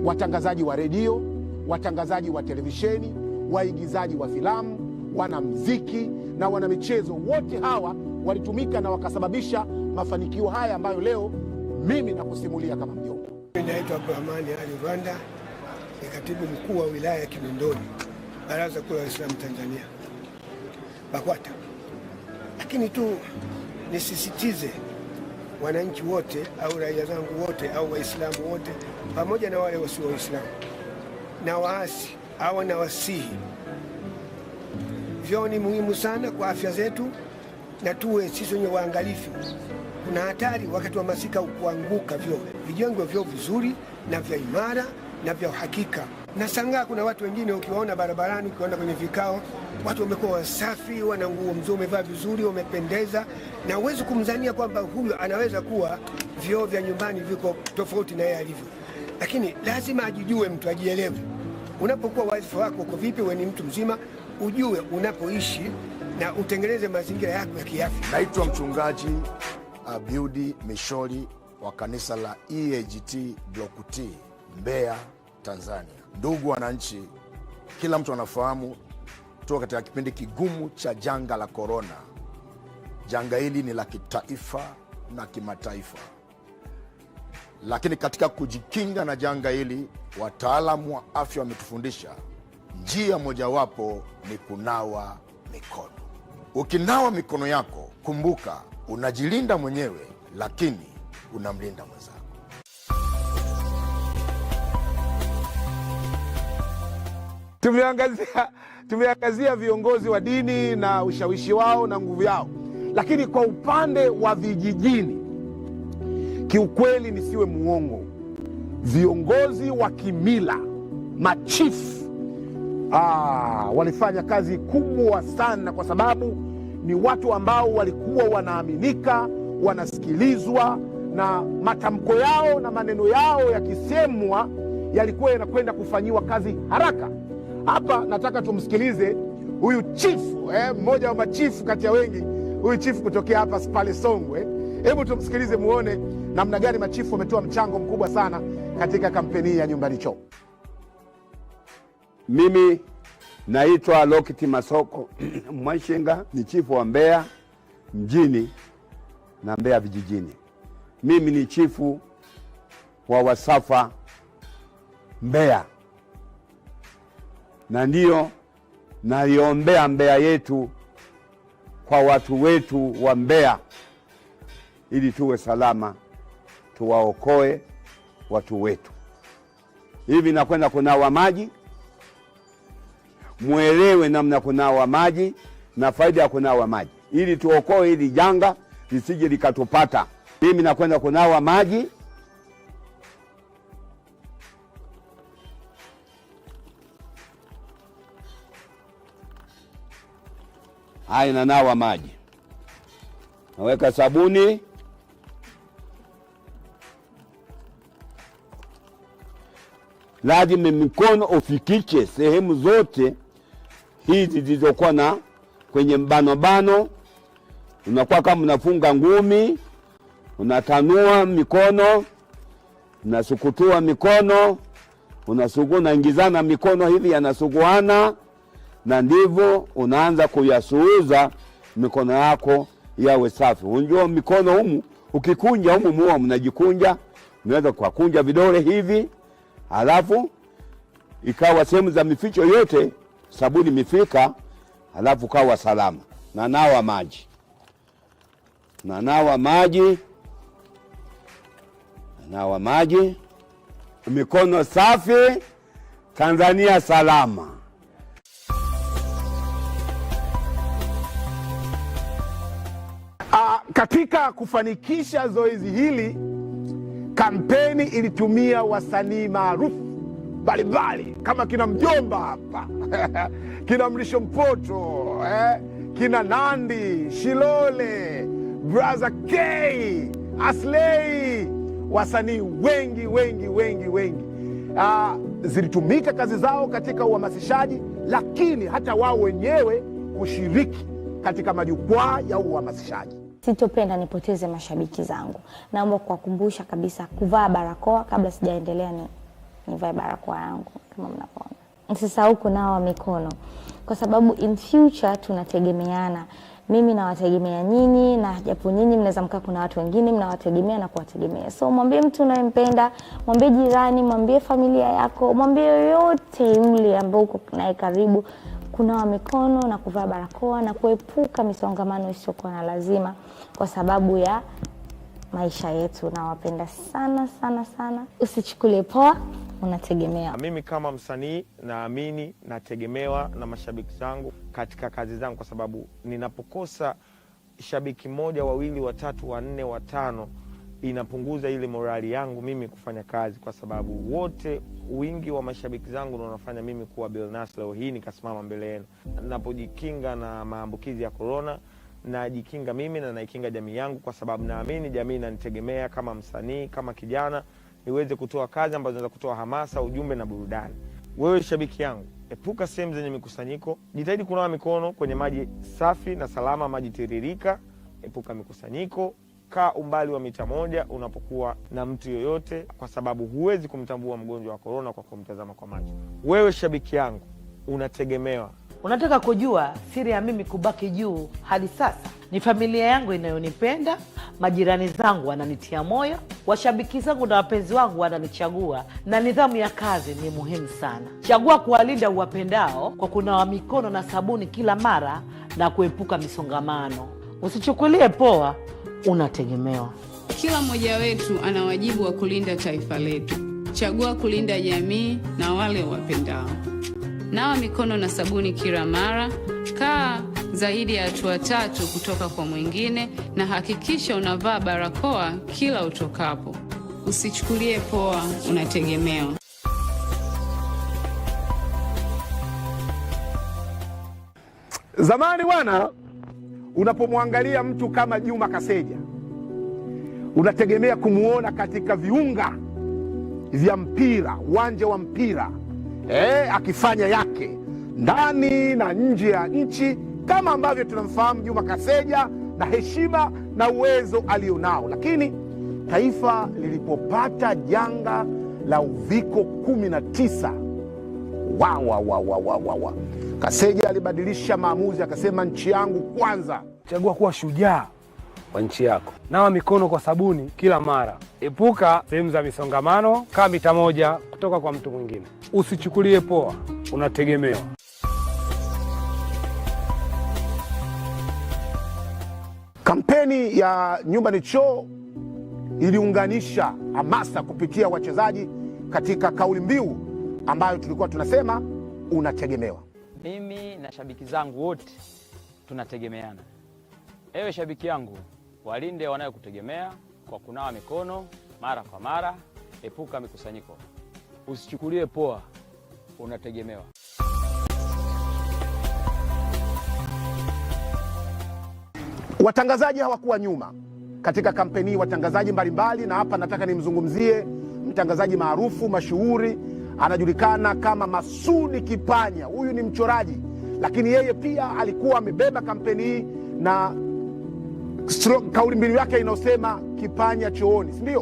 Speaker 7: watangazaji wa redio, watangazaji wa televisheni, waigizaji wa filamu, wanamuziki na wanamichezo, wote hawa walitumika na wakasababisha mafanikio haya ambayo leo mimi nakusimulia kama mjomba.
Speaker 6: Naitwa Abdurahmani Ali Rwanda, ni katibu mkuu wa wilaya ya Kinondoni, Baraza Kuu la Waislamu Tanzania, BAKWATA. Lakini tu nisisitize wananchi wote au raia zangu wote au Waislamu wote pamoja na wale wasio Waislamu na waasi au na wasihi, vyoo ni muhimu sana kwa afya zetu na tuwe sisi wenye waangalifu. Kuna hatari wakati wa masika kuanguka vyoo. Vijengwe vyoo vizuri na vya imara na vya uhakika. Na sangaa kuna watu wengine ukiwaona barabarani, ukiwaona kwenye vikao, watu wamekuwa wasafi, wana nguo mzuri, wamevaa vizuri, wamependeza, na uwezi kumzania kwamba huyu anaweza kuwa vyoo vya nyumbani viko tofauti na yeye alivyo. Lakini lazima ajijue, mtu ajielewe. Unapokuwa wadhifa wako uko vipi, wewe ni mtu mzima, ujue unapoishi na utengeneze mazingira yako ya kiafya.
Speaker 8: Naitwa mchungaji Abiudi Mishori wa kanisa la EAGT Block T, Mbeya, Tanzania. Ndugu wananchi, kila mtu anafahamu tuko katika kipindi kigumu cha janga la korona. Janga hili ni la kitaifa na kimataifa. Lakini katika kujikinga na janga hili, wataalamu wa afya wametufundisha njia mojawapo ni kunawa mikono. Ukinawa mikono yako, kumbuka unajilinda mwenyewe, lakini unamlinda mwenzako.
Speaker 7: Tumeangazia viongozi wa dini na ushawishi wao na nguvu yao, lakini kwa upande wa vijijini, kiukweli nisiwe muongo, viongozi wa kimila, machifu walifanya kazi kubwa sana, kwa sababu ni watu ambao walikuwa wanaaminika, wanasikilizwa, na matamko yao na maneno yao yakisemwa yalikuwa yanakwenda kufanyiwa kazi haraka. Hapa nataka tumsikilize huyu chifu, mmoja wa machifu kati ya wengi, huyu chifu kutokea hapa pale Songwe. Hebu tumsikilize muone namna gani machifu wametoa mchango mkubwa sana katika kampeni ya Nyumba ni Choo.
Speaker 9: Mimi naitwa Lokiti Masoko Mwashenga, ni chifu wa Mbeya mjini na Mbeya vijijini. Mimi ni chifu wa Wasafa Mbeya, na ndiyo naiombea Mbeya yetu kwa watu wetu wa Mbeya, ili tuwe salama, tuwaokoe watu wetu. Hivi nakwenda kunawa maji, muelewe namna kunawa maji na faida ya kunawa maji, ili tuokoe hili janga lisije likatupata. Mimi nakwenda kunawa maji. Haya, nanawa maji, naweka sabuni, lazima mikono ufikishe sehemu zote hizi zilizokuwa na kwenye mbano. Unakuwa kama unafunga ngumi, unatanua mikono, unasukutua mikono, unaingizana mikono hivi yanasuguana, na ndivyo unaanza kuyasuuza mikono yako yawe safi. Unajua mikono humu ukikunja humu muo mnajikunja, unaweza kukunja vidole hivi, halafu ikawa sehemu za mificho yote sabuni mifika, halafu kawa salama. Nanawa maji, mikono safi, Tanzania salama.
Speaker 7: Katika kufanikisha zoezi hili, kampeni ilitumia wasanii maarufu mbalimbali kama kina Mjomba hapa kina Mrisho Mpoto, kina Nandi, Shilole, Brother K, Aslay, wasanii wengi. Zilitumika kazi zao katika uhamasishaji, lakini hata wao wenyewe kushiriki katika majukwaa ya uhamasishaji.
Speaker 10: Sitopenda nipoteze mashabiki zangu. Naomba kuwakumbusha kabisa kuvaa barakoa. Kabla sijaendelea nivae barakoa yangu kama mnapoona. Msisahau kunawa mikono, kwa sababu in future tunategemeana. Mimi nawategemea nyinyi, na japo nyinyi mnaweza mkaa kuna watu wengine mnawategemea na kuwategemea. So mwambie mtu unayempenda, mwambie jirani, mwambie familia yako, mwambie yoyote yule ambaye uko naye karibu kunawa mikono na kuvaa barakoa na kuepuka misongamano isiyokuwa na lazima, kwa sababu ya maisha yetu. Nawapenda sana. Usichukulie poa, unategemea.
Speaker 11: Mimi kama msanii naamini nategemewa na mashabiki zangu katika kazi zangu, kwa sababu ninapokosa shabiki moja, wawili, watatu, wanne, watano, inapunguza ile morali yangu mimi kufanya kazi, kwa sababu wote wingi wa mashabiki zangu ndio wanafanya mimi kuwa Bilnas leo hii nikasimama mbele yenu. Ninapojikinga na maambukizi ya corona, najikinga mimi na naikinga jamii yangu, kwa sababu naamini jamii inanitegemea kama msanii, kama kijana, niweze kutoa kazi ambazo zinaweza kutoa hamasa, ujumbe na burudani. Wewe shabiki yangu, epuka sehemu zenye mikusanyiko, jitahidi kunawa mikono kwenye maji safi na salama, maji tiririka, epuka mikusanyiko, kaa umbali wa mita 1 unapokuwa na mtu yoyote, kwa sababu huwezi kumtambua mgonjwa wa corona kwa kumtazama kwa macho. Wewe shabiki yangu, unategemewa.
Speaker 12: Unataka kujua siri ya mimi kubaki juu hadi sasa? Ni familia yangu inayonipenda, majirani zangu wananitia moyo, washabiki zangu na wapenzi wangu wananichagua, na nidhamu ya kazi ni muhimu sana. Chagua kuwalinda uwapendao kwa kunawa mikono na sabuni kila mara na kuepuka misongamano. Usichukulie poa, unategemewa.
Speaker 13: Kila mmoja wetu ana wajibu wa kulinda taifa letu. Chagua kulinda jamii na wale wapendao. Nawa mikono na sabuni kila mara. Kaa zaidi ya hatua 3 kutoka kwa mwingine, na hakikisha unavaa barakoa kila utokapo. Usichukulie poa, unategemewa.
Speaker 7: Zamani bwana, unapomwangalia mtu kama Juma Kaseja, unategemea kumuona katika viunga vya mpira, uwanja wa mpira, akifanya yake ndani na nje ya nchi, kama ambavyo tunamfahamu Juma Kaseja na heshima na uwezo alionao. Lakini taifa lilipopata janga la uviko 19, Kaseja alibadilisha maamuzi, akasema nchi yangu kwanza.
Speaker 14: Chagua kuwa shujaa wa nchi yako. Nawa mikono kwa sabuni kila mara. Epuka sehemu za misongamano. Kaa mita 1 kutoka kwa mtu mwingine. Usichukulie poa, unategemewa.
Speaker 7: Kampeni ya Nyumba ni Choo iliunganisha hamasa kupitia wachezaji katika kauli mbiu ambayo tulikuwa tunasema unategemewa.
Speaker 15: Mimi na shabiki zangu wote tunategemeana. Ewe shabiki yangu, walinde wanayokutegemea kwa kunawa mikono mara kwa mara. Epuka mikusanyiko. Usichukulie poa, unategemewa.
Speaker 7: Watangazaji hawakuwa nyuma katika kampeni hii, watangazaji mbalimbali, na hapa nataka nimzungumzie mtangazaji maarufu mashuhuri, anajulikana kama Masudi Kipanya. Huyu ni mchoraji, lakini yeye pia alikuwa amebeba kampeni hii na kauli mbiu yake inayosema Kipanya chooni, si ndio?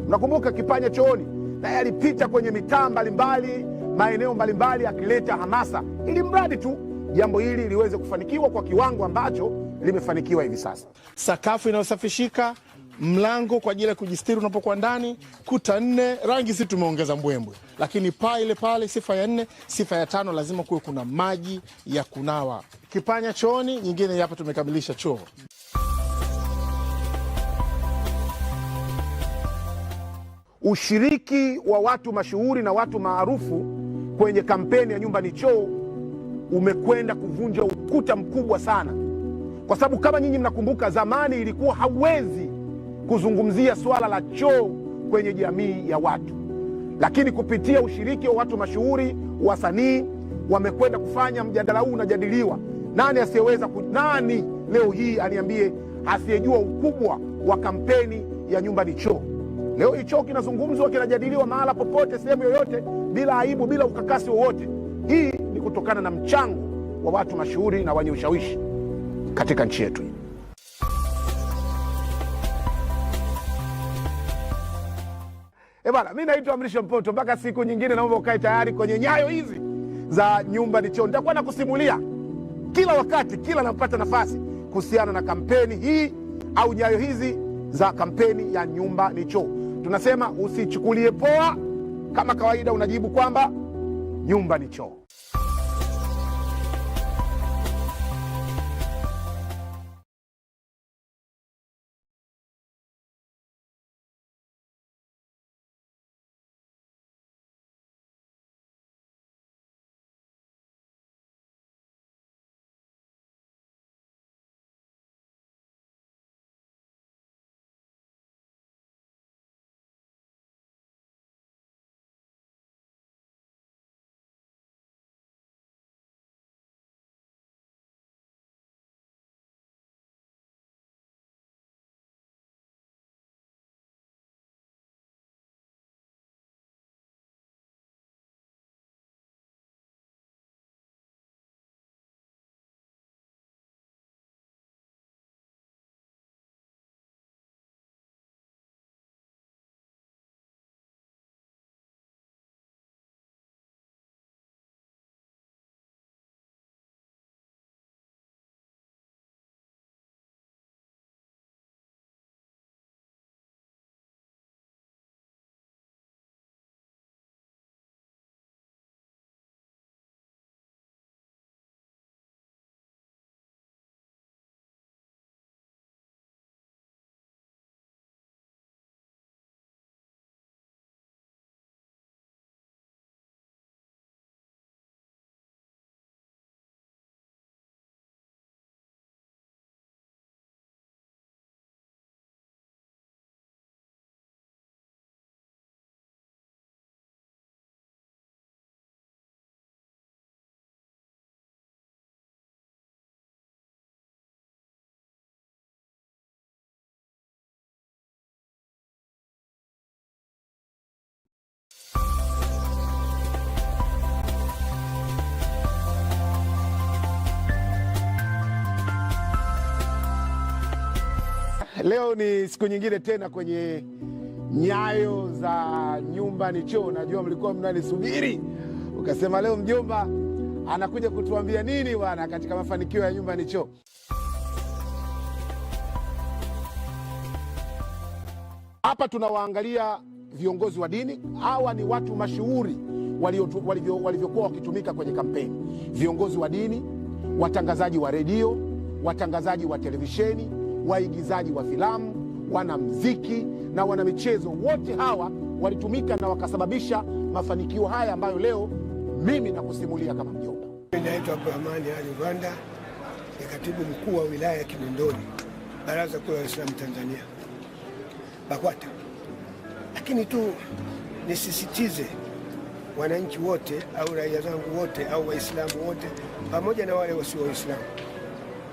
Speaker 7: Unakumbuka Kipanya chooni? Naye alipita kwenye mitaa mbalimbali, maeneo mbalimbali, akileta hamasa ili mradi tu jambo hili liweze kufanikiwa kwa kiwango ambacho limefanikiwa hivi sasa.
Speaker 1: Sakafu inayosafishika, mlango kwa ajili ya kujistiri unapokuwa ndani, kuta 4, rangi si tumeongeza mbwembwe, lakini paa ile pale, sifa ya 4. Sifa ya 5, lazima kuwe kuna maji ya kunawa. Kipanya chooni, nyingine hapa tumekamilisha choo.
Speaker 7: Ushiriki wa watu mashuhuri na watu maarufu kwenye kampeni ya Nyumba ni Choo umekwenda kuvunja ukuta mkubwa sana, kwa sababu kama nyinyi mnakumbuka, zamani ilikuwa hauwezi kuzungumzia swala la choo kwenye jamii ya watu, lakini kupitia ushiriki wa watu mashuhuri, wasanii, wamekwenda kufanya mjadala huu unajadiliwa. Nani asiyeweza nani leo hii aniambie asiyejua ukubwa wa kampeni ya Nyumba ni Choo? Leo hii choo kinazungumzwa, kinajadiliwa mahala popote, sehemu yoyote, bila aibu, bila ukakasi wowote. Hii ni kutokana na mchango wa watu mashuhuri na wenye ushawishi katika nchi yetu. Bwana, mimi naitwa Mrisho Mpoto. Mpaka siku nyingine, naomba ukae tayari kwenye nyayo hizi za Nyumba ni Choo. Nitakuwa nakusimulia kila wakati, kila napata nafasi, kuhusiana na kampeni hii au nyayo hizi za kampeni ya Nyumba ni Choo. Tunasema usichukulie poa. Kama kawaida, unajibu kwamba Nyumba ni Choo. Leo ni siku nyingine tena kwenye nyayo za Nyumba ni Choo. Najua mlikuwa mnanisubiri, ukasema leo mjomba anakuja kutuambia nini bwana katika mafanikio ya Nyumba ni Choo. Hapa tunawaangalia viongozi wa dini. Hawa ni watu mashuhuri walivyokuwa wakitumika kwenye kampeni. Viongozi wa dini, watangazaji wa redio, watangazaji wa televisheni, waigizaji wa filamu, wanamuziki na wanamichezo, wote hawa walitumika na wakasababisha mafanikio haya ambayo leo mimi nakusimulia kama mjomba.
Speaker 6: Naitwa Abdurahmani Ali Rwanda, ni katibu mkuu wa wilaya ya Kinondoni, Baraza Kuu la Waislamu Tanzania, BAKWATA. Lakini tu nisisitize wananchi wote au raia zangu wote au waislamu wote pamoja na wale wasio waislamu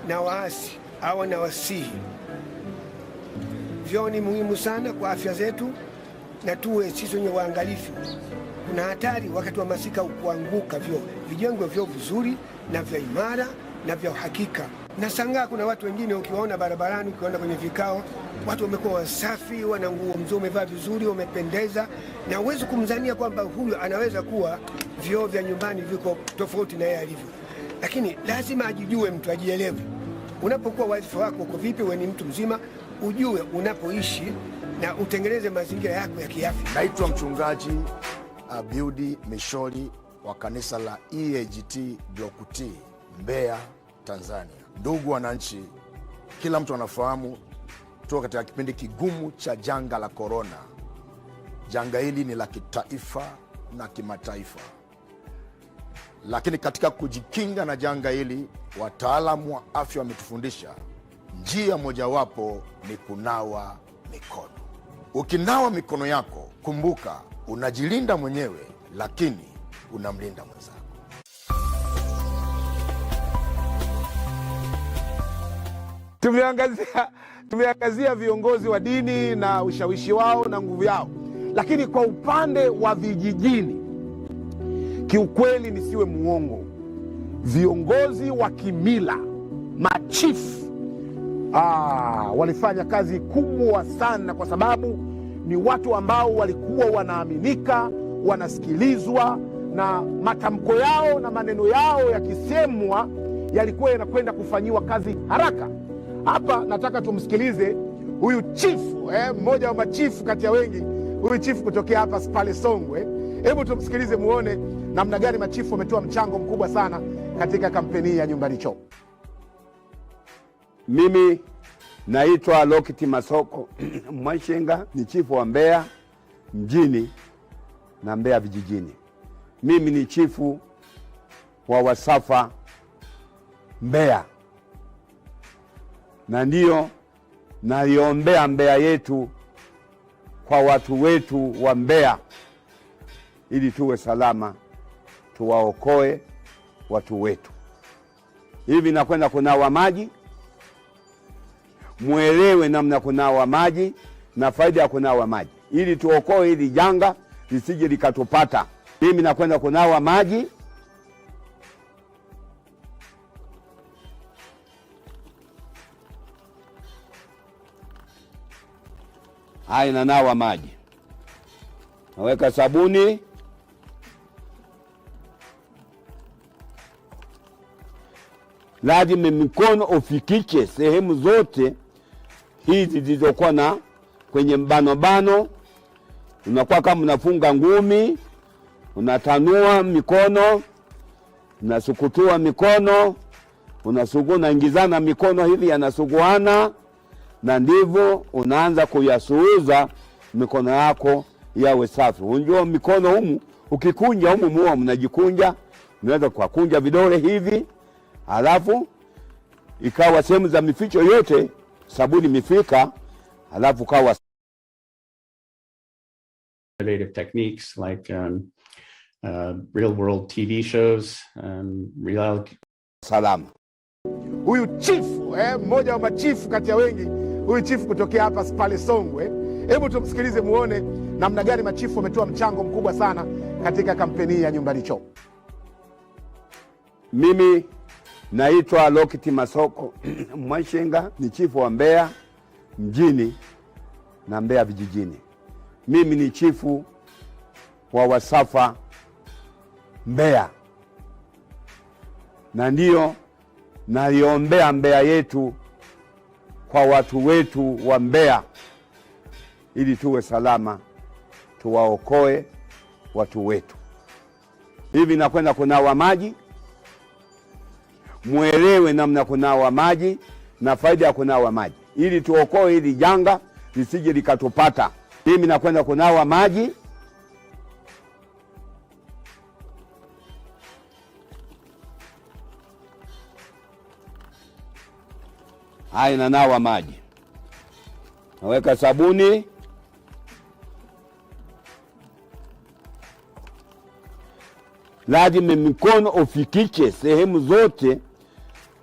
Speaker 6: na waasi au na wasihi, vyoo ni muhimu sana kwa afya zetu na tuwe sisi wenye waangalifu. Kuna hatari wakati wa masika kuanguka vyoo. Vijengwe vyoo vizuri na vya imara na vya uhakika. Na sangaa kuna watu wengine ukiwaona barabarani, ukiwaona kwenye vikao, watu wamekuwa wasafi, wana nguo mzuri, wamevaa vizuri, wamependeza, na uwezi kumzania kwamba huyo anaweza kuwa vyoo vya nyumbani viko tofauti na yeye alivyo. Lakini lazima ajijue, mtu ajielewe. Unapokuwa wadhifa wako uko vipi, wewe ni mtu mzima, ujue unapoishi na utengeneze mazingira yako ya kiafya.
Speaker 8: Naitwa mchungaji Abiudi Mishori wa kanisa la EAGT Block T, Mbeya, Tanzania. Ndugu wananchi, kila mtu anafahamu tuko katika kipindi kigumu cha janga la korona. Janga hili ni la kitaifa na kimataifa. Lakini katika kujikinga na janga hili, wataalamu wa afya wametufundisha njia mojawapo ni kunawa mikono. Ukinawa mikono yako, kumbuka unajilinda mwenyewe, lakini unamlinda mwenzako.
Speaker 7: Tumeangazia viongozi wa dini na ushawishi wao na nguvu yao, lakini kwa upande wa vijijini, kiukweli nisiwe muongo, viongozi wa kimila, machifu, walifanya kazi kubwa sana, kwa sababu ni watu ambao walikuwa wanaaminika, wanasikilizwa, na matamko yao na maneno yao yakisemwa yalikuwa yanakwenda kufanyiwa kazi haraka. Hapa nataka tumsikilize huyu chifu, mmoja wa machifu kati ya wengi, huyu chifu kutokea hapa pale Songwe. Hebu tumsikilize muone namna gani machifu wametoa mchango mkubwa sana katika kampeni ya Nyumba ni Choo.
Speaker 9: Mimi naitwa Lokiti Masoko Mwashenga, ni chifu wa Mbeya mjini na Mbeya vijijini. Mimi ni chifu wa Wasafa Mbeya, na ndiyo naiombea Mbeya yetu kwa watu wetu wa Mbeya, ili tuwe salama, tuwaokoe watu wetu. Hivi nakwenda kunawa maji, muelewe namna kunawa maji na faida ya kunawa maji, ili tuokoe hili janga lisije likatupata. Mimi nakwenda kunawa maji. Haya, nanawa maji, naweka sabuni, lazima mikono ufikishe sehemu zote hizi zilizokuwa na kwenye mbano. Unakuwa kama unafunga ngumi, unatanua mikono, unasukutua mikono, unasugua, unaingizana mikono hivi yanasuguana, na ndivyo unaanza kuyasuuza mikono yako yawe safi. Unajua mikono humu, ukikunja humu muo mnajikunja, unaweza kukunja vidole hivi, alafu ikawa sehemu za mificho yote sabuni mifika, alafu kawa
Speaker 3: innovative techniques like real world TV shows, reality.
Speaker 7: Salaam. Huyu chifu, mmoja wa machifu kati ya wengi, huyu chifu kutokea hapa pale Songwe. Hebu tumsikilize muone namna gani machifu wametoa mchango mkubwa sana katika kampeni ya Nyumba ni Choo.
Speaker 9: Mimi naitwa Lokiti Masoko Mwashenga, ni chifu wa Mbeya mjini na Mbeya vijijini. Mimi ni chifu wa Wasafa Mbeya, na ndiyo naiombea Mbeya yetu kwa watu wetu wa Mbeya, ili tuwe salama, tuwaokoe watu wetu. Hivi nakwenda kunawa maji, muelewe namna kunawa maji na faida ya kunawa maji, ili tuokoe hili janga lisije likatupata. Mimi nakwenda kunawa maji. Haya, nanawa maji, naweka sabuni, lazima mikono ufikishe sehemu zote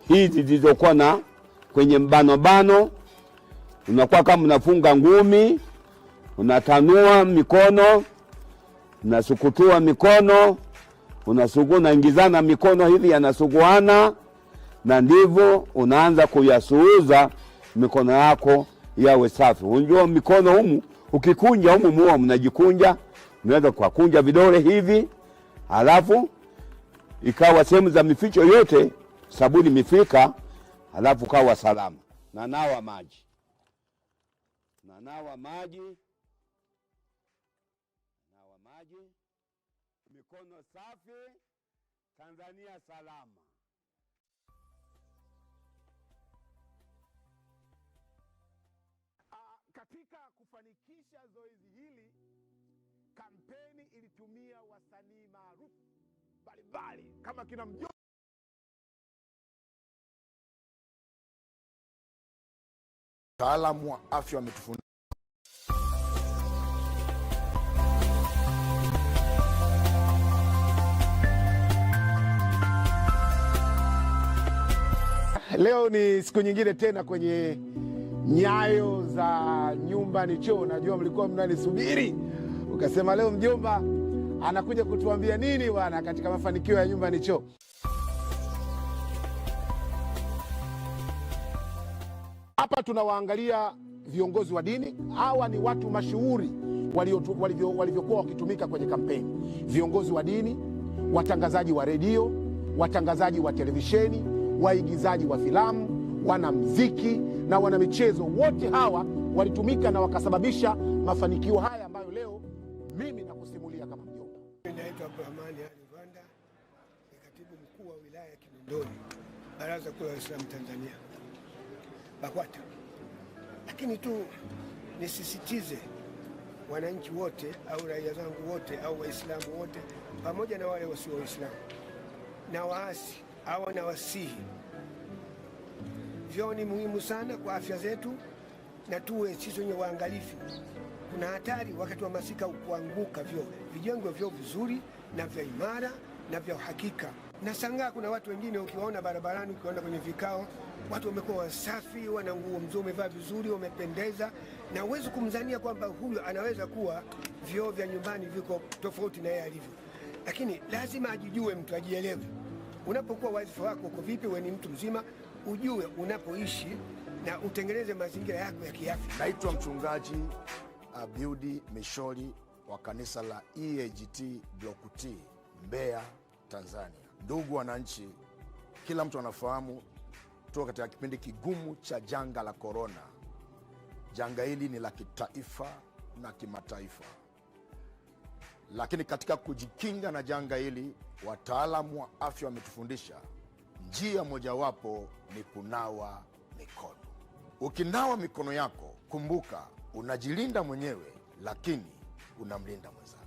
Speaker 9: hizi zilizokuwa na kwenye mbano. Unakuwa kama unafunga ngumi, unatanua mikono, unasukutua mikono, unaingizana mikono hivi yanasuguana, na ndivyo unaanza kuyasuuza mikono yako yawe safi. Unajua mikono humu ukikunja humu muo mnajikunja, unaweza kukunja vidole hivi, alafu ikawa sehemu za mificho yote sabuni mifika, alafu kawa salama. Nanawa maji, mikono safi, Tanzania salama.
Speaker 7: Katika kufanikisha zoezi hili, kampeni ilitumia wasanii maarufu mbalimbali kama kina Nyumba.
Speaker 8: Wataalamu wa afya wametufundisha
Speaker 7: leo ni siku nyingine tena kwenye nyayo za Nyumba ni Choo. Najua mlikuwa mnanisubiri, ukasema leo mjomba anakuja kutuambia nini bwana katika mafanikio ya Nyumba ni Choo. Hapa tunawaangalia viongozi wa dini. Hawa ni watu mashuhuri walivyokuwa wakitumika kwenye kampeni. Viongozi wa dini, watangazaji wa redio, watangazaji wa televisheni, waigizaji wa filamu, wanamuziki na wanamichezo, wote hawa walitumika na wakasababisha mafanikio haya ambayo leo mimi nakusimulia kama mjomba.
Speaker 6: Naitwa Abdurahmani Rwanda, ni katibu mkuu wa wilaya ya Kinondoni, Baraza Kuu la Waislamu Tanzania, BAKWATA. Lakini tu nisisitize wananchi wote au raia zangu wote au waislamu wote pamoja na wale wasio waislamu na waasi au na wasihi, vyoo ni muhimu sana kwa afya zetu, na tuwe sisi wenye waangalifu. Kuna hatari wakati wa masika kuanguka vyoo. Vijengwe vyoo vizuri na vya imara na vya uhakika. Na sangaa kuna watu wengine ukiwaona barabarani, ukiwaona kwenye vikao, watu wamekuwa wasafi, wana nguo mzuri, wamevaa vizuri, wamependeza, na uwezi kumzania kwamba huyo anaweza kuwa vyoo vya nyumbani viko tofauti na yeye alivyo. Lakini lazima ajijue, mtu ajielewe. Unapokuwa wadhifa wako uko vipi, wewe ni mtu mzima, ujue unapoishi na utengeneze mazingira yako ya kiafya.
Speaker 8: Naitwa mchungaji Abiudi Mishori wa kanisa la EAGT Block T, Mbeya, Tanzania. Ndugu wananchi, kila mtu anafahamu tuko katika kipindi kigumu cha janga la korona. Janga hili ni la kitaifa na kimataifa. Lakini katika kujikinga na janga hili, wataalamu wa afya wametufundisha njia mojawapo ni kunawa mikono. Ukinawa mikono yako, kumbuka unajilinda mwenyewe, lakini unamlinda mwenzako.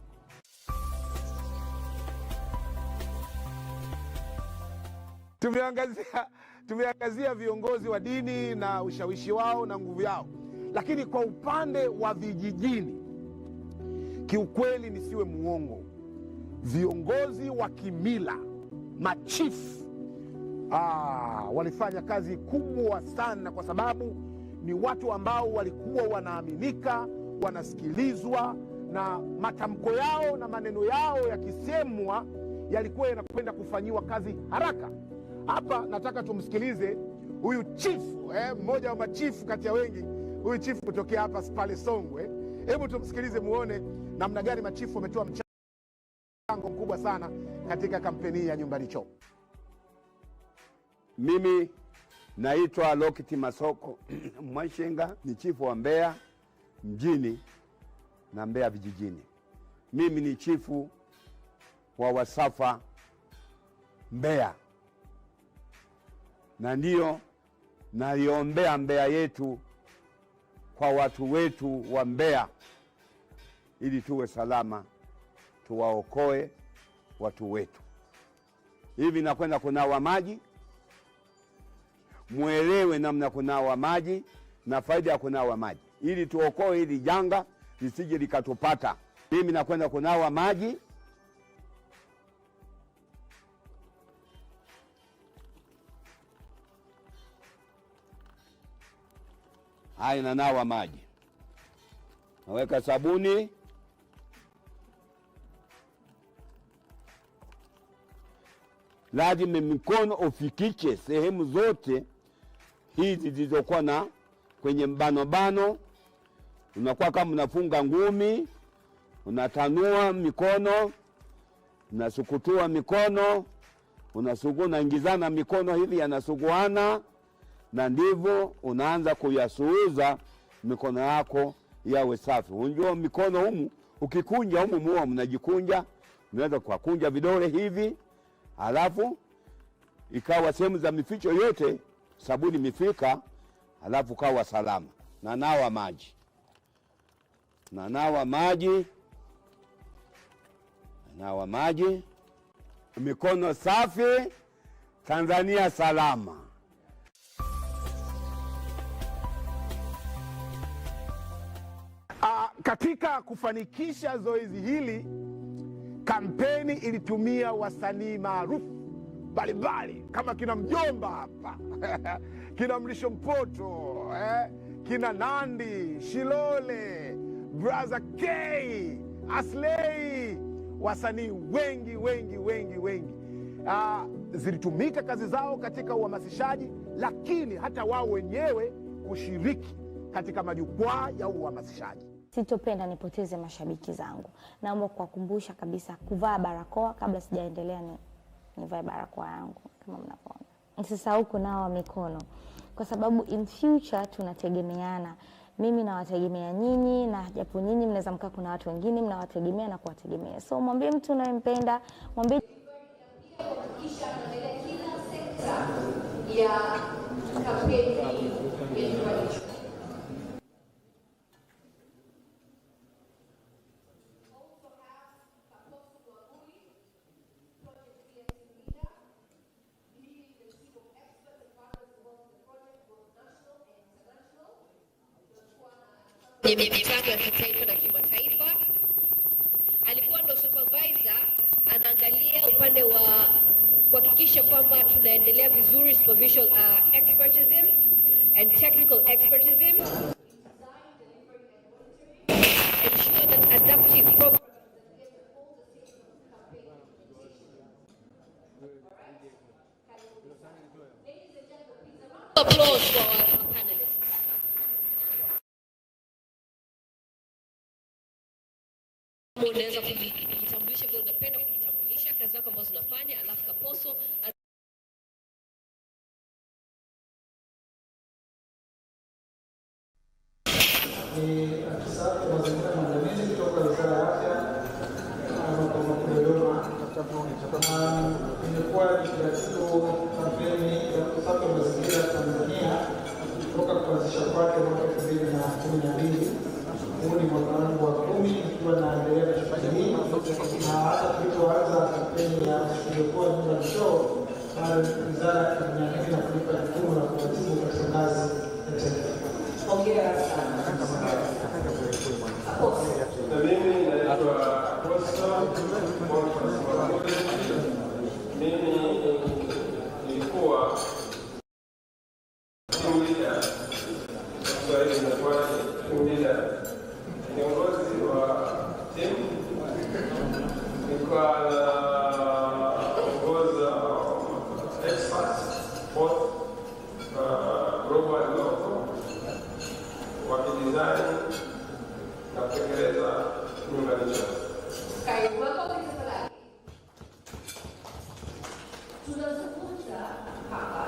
Speaker 7: Tumeangazia viongozi wa dini na ushawishi wao na nguvu yao, lakini kwa upande wa vijijini, kiukweli nisiwe muongo, viongozi wa kimila, machifu, walifanya kazi kubwa sana, kwa sababu ni watu ambao walikuwa wanaaminika, wanasikilizwa, na matamko yao na maneno yao yakisemwa yalikuwa yanakwenda kufanyiwa kazi haraka. Hapa nataka tumsikilize huyu chifu, mmoja wa machifu kati ya wengi, huyu chifu kutokea hapa pale Songwe. Hebu tumsikilize muone namna gani machifu wametoa mchango mkubwa sana katika kampeni ya Nyumba ni Choo.
Speaker 9: Mimi naitwa Lokiti Masoko Mwashenga, ni chifu wa Mbeya mjini na Mbeya vijijini. Mimi ni chifu wa Wasafa Mbeya, na ndio naiombea Mbeya yetu kwa watu wetu wa Mbeya, ili tuwe salama, tuwaokoe watu wetu. Hivi nakwenda kunawa maji, muelewe namna kunawa maji na faida ya kunawa maji, ili tuokoe hili janga lisije likatupata. Mimi nakwenda kunawa maji. Haya, nanawa maji, naweka sabuni, lazima mikono ufikishe sehemu zote hizi zilizokuwa na kwenye mbano. Unakuwa kama unafunga ngumi, unatanua mikono, unasukutua mikono, unaingizana mikono hivi yanasuguana, na ndivyo unaanza kuyasuuza mikono yako yawe safi. Unajua mikono humu ukikunja humu muo mnajikunja, unaweza kukunja vidole hivi, alafu ikawa sehemu za mificho yote sabuni mifika, alafu kawa salama. Nanawa maji, nanawa maji, mikono safi, Tanzania salama.
Speaker 7: Katika kufanikisha zoezi hili, kampeni ilitumia wasanii maarufu mbalimbali kama kina Mjomba hapa kina Mrisho Mpoto, kina Nandi, Shilole, Brother K, Aslay, wasanii wengi. Zilitumika kazi zao katika uhamasishaji, lakini hata wao wenyewe kushiriki katika majukwaa ya uhamasishaji.
Speaker 10: Sitopenda nipoteze mashabiki zangu. Naomba kuwakumbusha kabisa kuvaa barakoa. Kabla sijaendelea nivae barakoa yangu kama mnapoona. Msisahau kunawa mikono, kwa sababu in future tunategemeana. Mimi nawategemea nyinyi, na japo nyinyi mnaweza mkaa kuna watu wengine mnawategemea na kuwategemea. So mwambie mtu unayempenda, mwambie
Speaker 18: kuhakikisha anaendelea kila sekta ya kampeni ya Nyumba ni Choo.
Speaker 16: Kwenye mipango ya kitaifa na kimataifa, alikuwa ndo supervisor, anaangalia upande wa kuhakikisha kwamba tunaendelea vizuri supervision expertism and technical expertism, ensure that adaptive programs applause for our panelists. Unaweza kujitambulisha vile unapenda kujitambulisha, kazi zako ambazo unafanya, alafu Kaposo
Speaker 22: ni afisa wa mazingira mwandamizi kutoka Wizara ya Afya makao makuu Dodoma. Imekuwa ikiratibu kampeni ya usafi wa mazingira Tanzania kutoka kuanzisha kwake mwaka 2012. Huu ni mwaka wangu wa 10 nikiwa naendelea na shughuli hii, na hata tulipoanza kampeni ya iliyokuwa Nyumba ni Choo, wizara iliniamini na kunipa jukumu la kuratibu katika ngazi ya taifa.
Speaker 21: Hongera sana.
Speaker 23: Na mimi naitwa Apostle. Mimi nilikuwa team leader, Kiswahili inakuwa team leader, kiongozi wa timu. Nilikuwa naongoza experts both global and local, Nyumba ni Choo.
Speaker 18: Karibu wako tafadhali. Tunazungumza hapa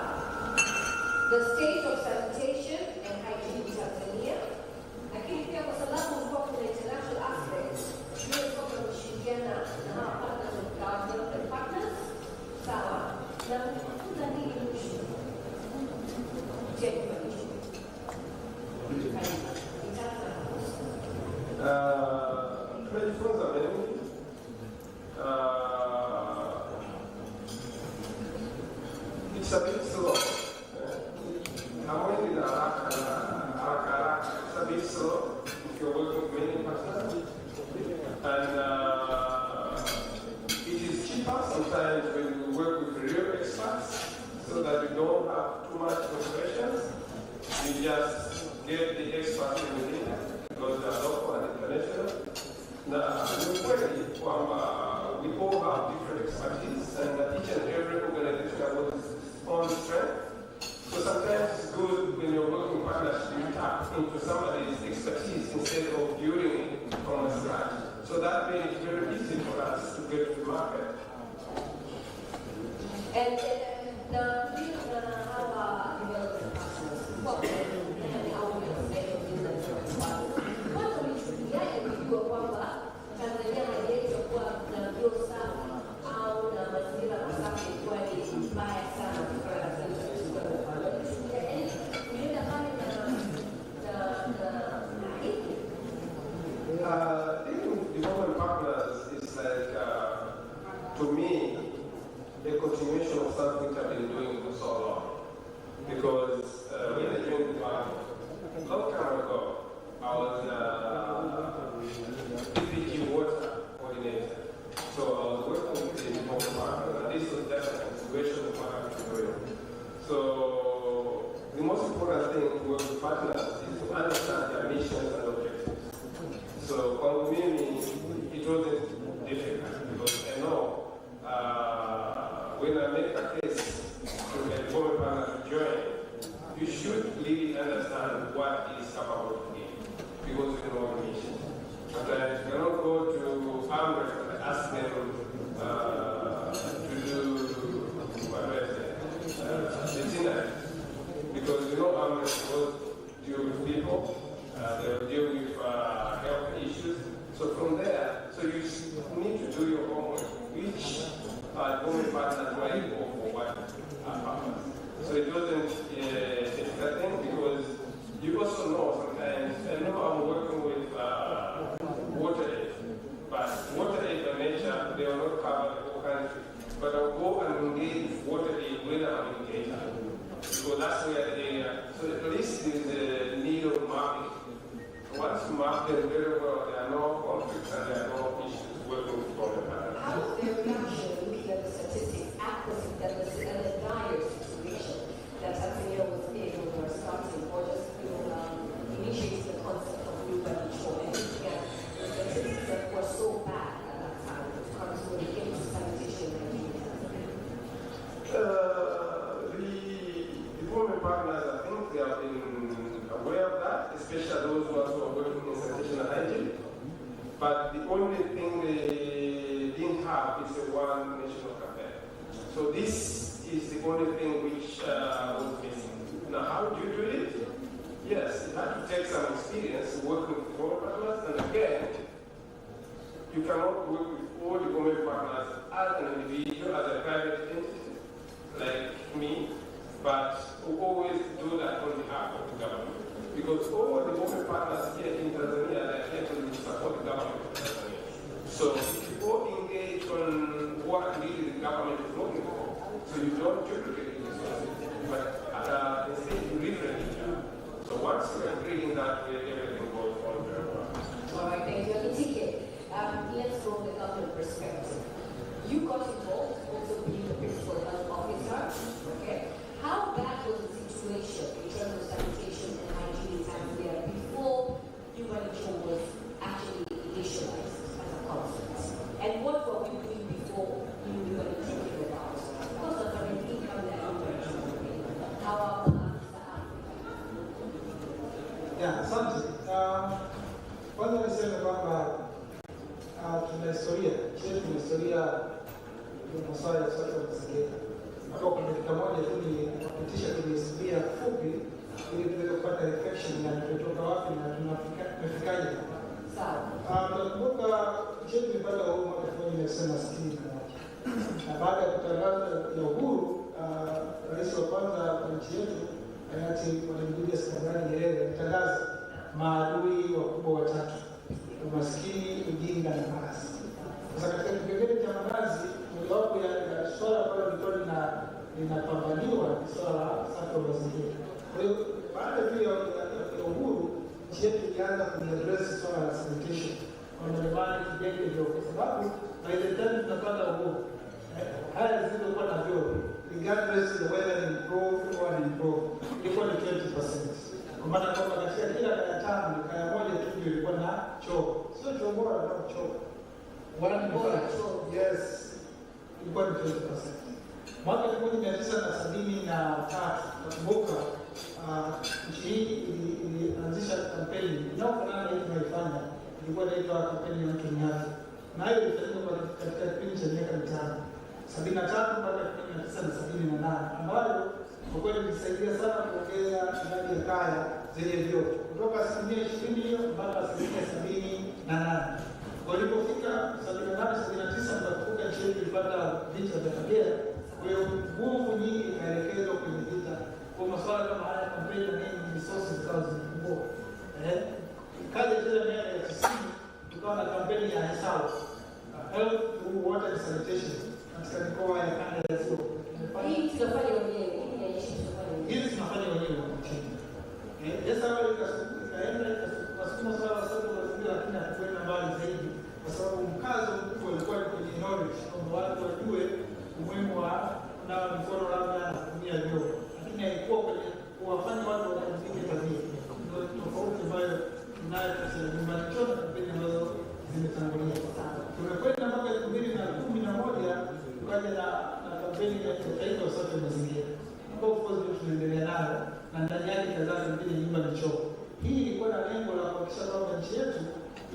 Speaker 18: the state of sanitation and hygiene in Tanzania, lakini pia kwa sababu ulikuwa kuna international aspect, hiyo kwa kushirikiana na hawa partners of government partners, sawa, na kufunza nini mwisho?
Speaker 23: Tunajifunza mengi. It's a bit slow. Hamwendi na haraka. It's a bit slow if you're working with many partners. And it is cheaper sometimes when you work with real experts so that you don't have too much frustrations. You just get the experts in the room because they are local and international. Now, we all have different expertise and each and every organization has its own strength. So sometimes it's good when you're working with partners to tap into somebody's expertise instead of building it from scratch. So that way it's very easy for us to get to the market.
Speaker 18: And the how development partners, what we kwamba Tanzania haiwezi kuwa na vyoo safi au na mazingira masafi kwa ni mbaya sana kwa
Speaker 23: development partners is like, to me, a continuation of something I've been doing for so long. Because when I joined the party, a long time ago, I was PPG water coordinator. So I was working with the development partners, and this was definitely a situation of what I was doing. So the most important thing to work with partners is to understand their missions and objectives. So for me, it wasn't difficult because I know when I make a case to a development partner to join, you should really understand what is capable to give because you know the mission. Sometimes you cannot go to Amber and ask them to do the dinner because you know Amber will deal with people, they will deal with health issues. So from there, so you need to do your homework, which development partners were able for what happens. So it wasn't a difficult thing because you also know sometimes, I know I'm working with water aid, but water aid by nature, they will not cover the whole country. But I'll go and engage water aid when I'm engaged. So that's where so at least there's a need of mapping. Once you map them very well, there are no conflicts and there are no issues working with government partners.
Speaker 18: How is their reaction looking at the statistics, accuracy, that was in a dire situation that Tanzania was in when we were starting, or just initiating the concept of Nyumba ni Choo, and looking at the statistics that were so bad at that time when it came to sanitation and hygiene?
Speaker 23: The development partners, I think they have been aware of that, especially those who are working in sanitation and hygiene. But the only thing they didn't have is a one national campaign. So this is the only thing which was missing. Now, how do you do it? Yes, you have to take some experience working with all partners, and again, you cannot work with all the government partners as an individual, as a private entity, like me, but we always do that on behalf of the government. Because all the government partners here in Tanzania are here to support the government of Tanzania. So if you all engage on what really the government is looking for, so you don't duplicate the resources, but instead you leverage each other. So once you agree in that way, everything goes on very well.
Speaker 18: All right, thank you. Let's go from the government perspective. You got involved, also being the principal health officer, okay? How bad was the situation in terms of sanitation and hygiene in Tanzania before Nyumba ni Choo was actually initialized as a concept? And what were we doing before Nyumba ni Choo came about? Of course, the community come there Nyumba ni Choo. How about
Speaker 22: Yeah, asante. Kwanza niseme kwamba masuala ya usafi wa mazingira. Hapo kwa dakika moja tu ni kupitisha kwenye historia fupi ili tuweze kupata reflection na tumetoka wapi na tunafikaje. Sawa. Tunakumbuka nchi yetu ilipata uhuru mwaka 1961. Na baada ya kutangaza ya uhuru, rais wa kwanza wa nchi yetu hayati Mwalimu Julius Nyerere alitangaza maadui wakubwa watatu: umaskini, ujinga na maradhi. Sasa katika kipengele cha maradhi, mojawapo ya swala ambalo lilikuwa linapambaniwa ni swala la usafi wa mazingira. Kwa hiyo baada tu ya uhuru, nchi yetu ilianza kuaddress swala la sanitation, kwamba jamani tujenge vyoo, kwa sababu by the time tunapata uhuru haya zilizokuwa na vyoo, regardless of whether ni improved or unimproved, ilikuwa ni 20%. Kwa maana kwamba katika kila kaya tano, kaya moja tu ndio ilikuwa na choo. Sio choo bora, na choo. Yes, ilikuwa ni 20%. Mwaka 1973, nakumbuka nchi hii ilianzisha kampeni inayofanana na hii tunaifanya, ilikuwa inaitwa kampeni ya mtu mmoja. Nayo ilifanyika katika kipindi cha miaka mitano, 73 mpaka 1978, ambayo kwa kweli ilisaidia sana kuongeza idadi ya kaya zenye vyoo kutoka 20% hiyo mpaka 78%. Walipofika 78-79, tukakumbuka nchi yetu ilipata vita vya Kagera. Kwa hiyo nguvu nyingi ikaelekezwa kwenye vita. Kwa masuala kama haya, kampeni na nini, resources zikawa zimepungua. Ikaja tena miaka ya 90, tukawa na kampeni ya health through water and sanitation katika mikoa ya kanda ya Ziwa.
Speaker 18: Hii tunafanya wenyewe,
Speaker 22: hizi tunafanya wenyewe kwa chini. Sasa wale ikaenda ikasukuma swala la usafi wa mazingira, lakini hatukwenda mbali zaidi, kwa sababu mkazo mkubwa ulikuwa kwenye knowledge, kwamba watu wajue umuhimu wa kunawa mikono labda na kutumia vyoo, lakini haikuwa kwenye kuwafanya watu wabadilike tabia. Ndio tofauti ambayo tunayo kati ya Nyumba na Choo na kampeni ambazo zimetangulia. Tumekwenda mpaka 2011 tukaja na kampeni ya taifa ya usafi wa mazingira, ambayo of course tunaendelea nayo, na ndani yake kadhaa zingine Nyumba na Choo. Hii ilikuwa na lengo la kuhakikisha kwamba nchi yetu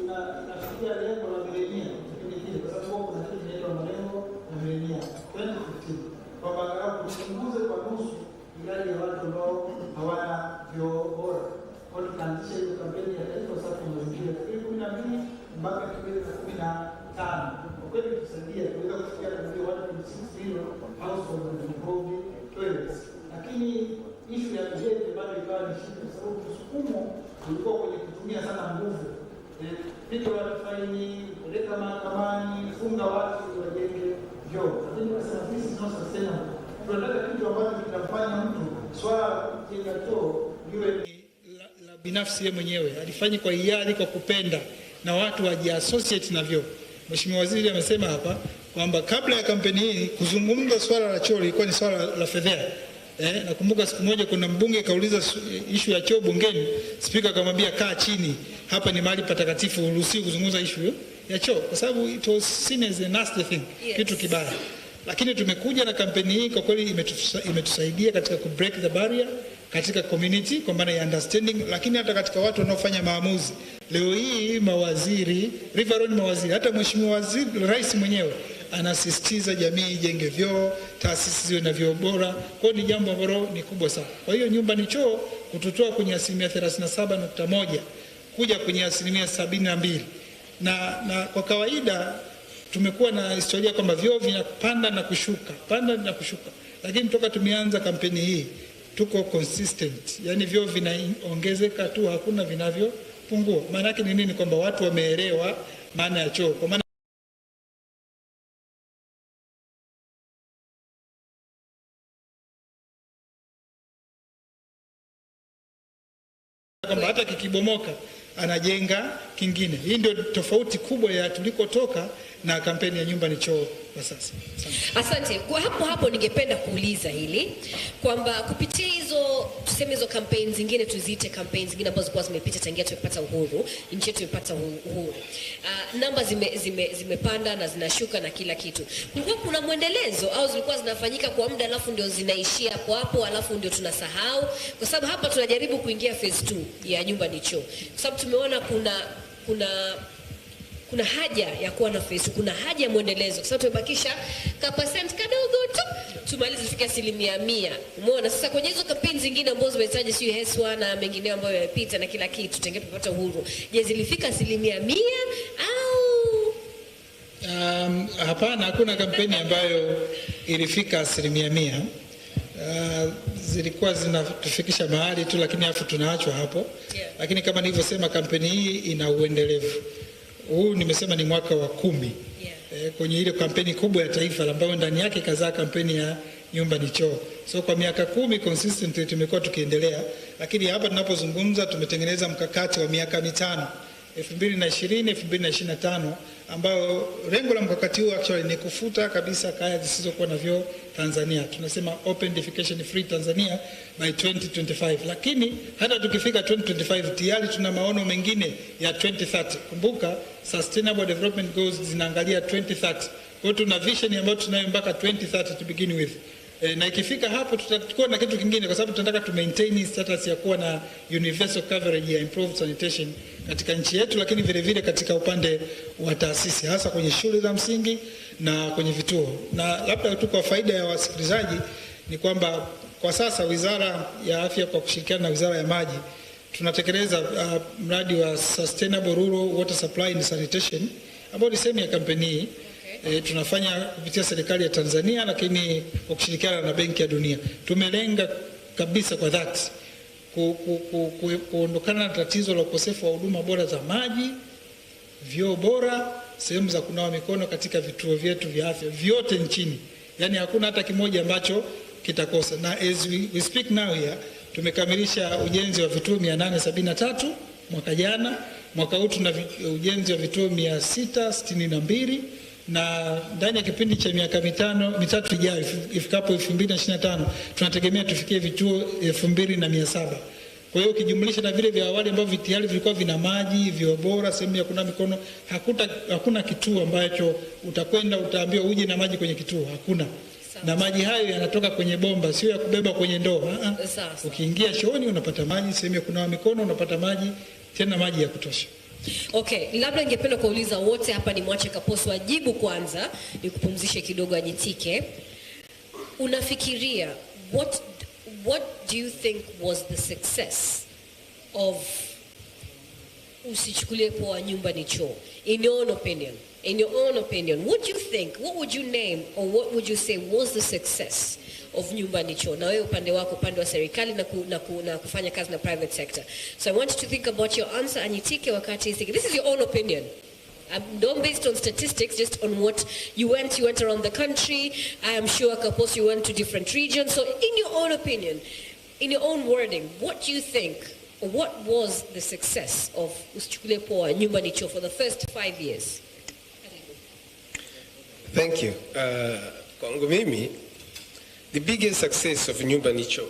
Speaker 22: inafikia lengo la milenia kipindi kile, kwa sababu kuna kitu kinaitwa malengo ya milenia 2015, kwamba angalau tupunguze kwa nusu idadi ya watu ambao hawana vyoo bora. Kwa hiyo tukaanzisha hiyo kampeni ya taifa usafi wa mazingira 2012 mpaka 2015. Kwa kweli tusaidia kuweza kufikia kufikia 1.6 million households with improved toilets, lakini issue ya ujenzi bado ikawa ni shida, kwa sababu msukumo ulikuwa kwenye kutumia sana nguvu. Piga watu faini, peleka mahakamani, funga watu wajenge vyoo. Lakini nasema this is not sustainable. Tunataka kitu ambacho kinamfanya mtu swala kujenga choo liwe la binafsi yeye mwenyewe, alifanye kwa hiari, kwa kupenda, na watu wajiassociate na vyoo. Mheshimiwa Waziri amesema hapa kwamba kabla ya kampeni hii kuzungumza swala la choo lilikuwa ni swala la fedheha. Nakumbuka siku moja kuna mbunge kauliza issue ya choo bungeni, spika akamwambia kaa chini, hapa ni mahali patakatifu, uruhusiwi kuzungumza issue ya choo, kwa sababu it was seen as a nasty thing, kitu kibaya. Lakini tumekuja na kampeni hii, kwa kweli imetusaidia katika ku break the barrier katika community, kwa maana ya understanding, lakini hata katika watu wanaofanya maamuzi. Leo hii mawaziri, riveroni mawaziri, hata Mheshimiwa Waziri Rais mwenyewe anasisitiza jamii ijenge vyoo, taasisi ziwe na vyoo bora. Kwa hiyo ni jambo ambalo ni kubwa sana. Kwa hiyo Nyumba ni Choo kututoa kwenye 37.1 kuja kwenye 72%. Na kwa kawaida tumekuwa na historia kwamba vyoo vinapanda na kushuka, panda na kushuka. Lakini toka tumeanza kampeni hii tuko consistent. Yaani vyoo vinaongezeka tu, hakuna vinavyopungua. Maana yake ni nini? Kwamba watu wameelewa maana ya choo. Kwa maana kwamba hata kikibomoka anajenga kingine. Hii ndio tofauti kubwa ya tulikotoka na kampeni ya Nyumba ni Choo kwa sasa.
Speaker 16: Asante. Kwa hapo ningependa kuuliza hili kwamba kupitia hizo kampeni zingine, tuziite kampeni zingine ambazo zilikuwa zimepita tangia tumepata uhuru, nchi yetu imepata uhuru. Namba zimepanda na zinashuka na kila kitu. Kulikuwa kuna mwendelezo au zilikuwa zinafanyika kwa muda alafu ndio zinaishia hapo alafu ndio tunasahau? Kwa sababu hapa tunajaribu kuingia phase 2 ya Nyumba ni Choo. Kwa sababu tumeona kuna kuna haja ya kuwa na phase 2, kuna haja ya muendelezo, kwa sababu tumebakisha ka percent kadogo tu tumalize tufike 100%. Umeona sasa kwenye hizo kampeni zingine ambazo zimetaja sio Heswa na mengineo ambayo yamepita na kila kitu tenge tupata uhuru, je, zilifika 100% au
Speaker 22: hapana? Hakuna kampeni ambayo ilifika 100%. Zilikuwa zinatufikisha mahali tu, lakini afu tunaachwa hapo. Lakini kama nilivyosema, kampeni hii ina uendelevu. Huu nimesema ni mwaka wa 10 kwenye ile kampeni kubwa ya taifa ambayo ndani yake kazaa kampeni ya Nyumba ni Choo. So kwa miaka 10 consistently tumekuwa tukiendelea, lakini hapa tunapozungumza tumetengeneza mkakati wa miaka mitano 2020-2025 ambao lengo la mkakati huu actually ni kufuta kabisa kaya zisizokuwa na vyoo Tanzania. Tunasema open defecation free Tanzania by 2025. Lakini hata tukifika 2025 tayari tuna maono mengine ya 2030. Kumbuka sustainable development goals zinaangalia 2030. Kwa hiyo tuna vision ambayo tunayo mpaka 2030 to begin with. Na ikifika hapo tutakuwa na kitu kingine, kwa sababu tunataka tu maintain status ya kuwa na universal coverage ya improved sanitation katika nchi yetu, lakini vile vile katika upande wa taasisi, hasa kwenye shule za msingi na kwenye vituo. Na labda tu kwa faida ya wasikilizaji ni kwamba kwa sasa Wizara ya Afya kwa kushirikiana na Wizara ya Maji tunatekeleza mradi wa Sustainable Rural Water Supply and Sanitation ambao ni sehemu ya kampeni hii. Tunafanya kupitia serikali ya Tanzania, lakini kwa kushirikiana na Benki ya Dunia. Tumelenga kabisa kwa dhati kuondokana na tatizo la ukosefu wa huduma bora za maji, vyoo bora, sehemu za kunawa mikono katika vituo vyetu vya afya vyote nchini. Yaani hakuna hata kimoja ambacho kitakosa. Na as we speak now here, tumekamilisha ujenzi wa vituo 873 mwaka jana. Mwaka huu tuna ujenzi wa vituo 662, na ndani ya kipindi cha miaka mitatu ijayo ifikapo 2025 tunategemea tufikie vituo 2700. Kwa hiyo ukijumlisha na vile vya awali ambavyo tayari vilikuwa vina maji, vyoo bora, sehemu ya kunawa mikono, hakuna kituo ambacho utakwenda utaambiwa uje na maji kwenye kituo, hakuna. Na maji hayo yanatoka kwenye bomba, sio ya kubeba kwenye ndoo. Ukiingia chooni unapata maji, sehemu ya kunawa mikono unapata maji, tena maji ya kutosha.
Speaker 16: Okay, labda ningependa kuuliza wote hapa, ni mwache Kaposo ajibu kwanza, ni kupumzishe kidogo ajitike. Unafikiria what do you think was the success of usichukulie poa Nyumba ni Choo? In your own opinion, what do you think, what would you name or what would you say was the success of Nyumba ni Choo? Na wewe upande wako, upande wa serikali na kufanya kazi na private sector. So I want you to think about your answer, anyitike wakati thinking. This is your own opinion. Don't based on statistics, just on what you went around the country. I am sure Kaposo you went to different regions. So in your own opinion, in your own wording, what do you think, or what was the success of usichukulie poa Nyumba ni Choo for the first 5 years?
Speaker 23: Thank you. Kwangu mimi, the biggest success of Nyumba ni Choo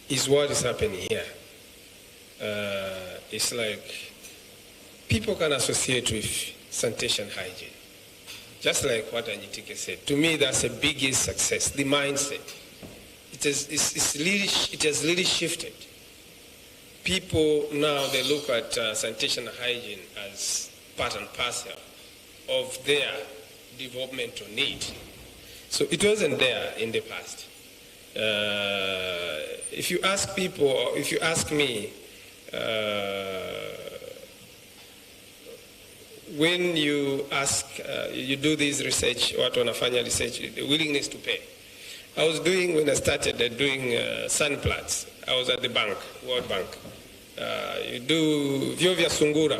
Speaker 23: is what is happening here. It's like people can associate with sanitation hygiene. Just like what Anyitike said. To me, that's the biggest success, the mindset. It has really shifted. People now, they look at sanitation hygiene as part and parcel of their developmental need. So it wasn't there in the past. If you ask people, or if you ask me, when you ask, you do this research, what wanafanya research, the willingness to pay. When I started doing sun plats, I was at the bank, World Bank. You do vyoo vya sungura.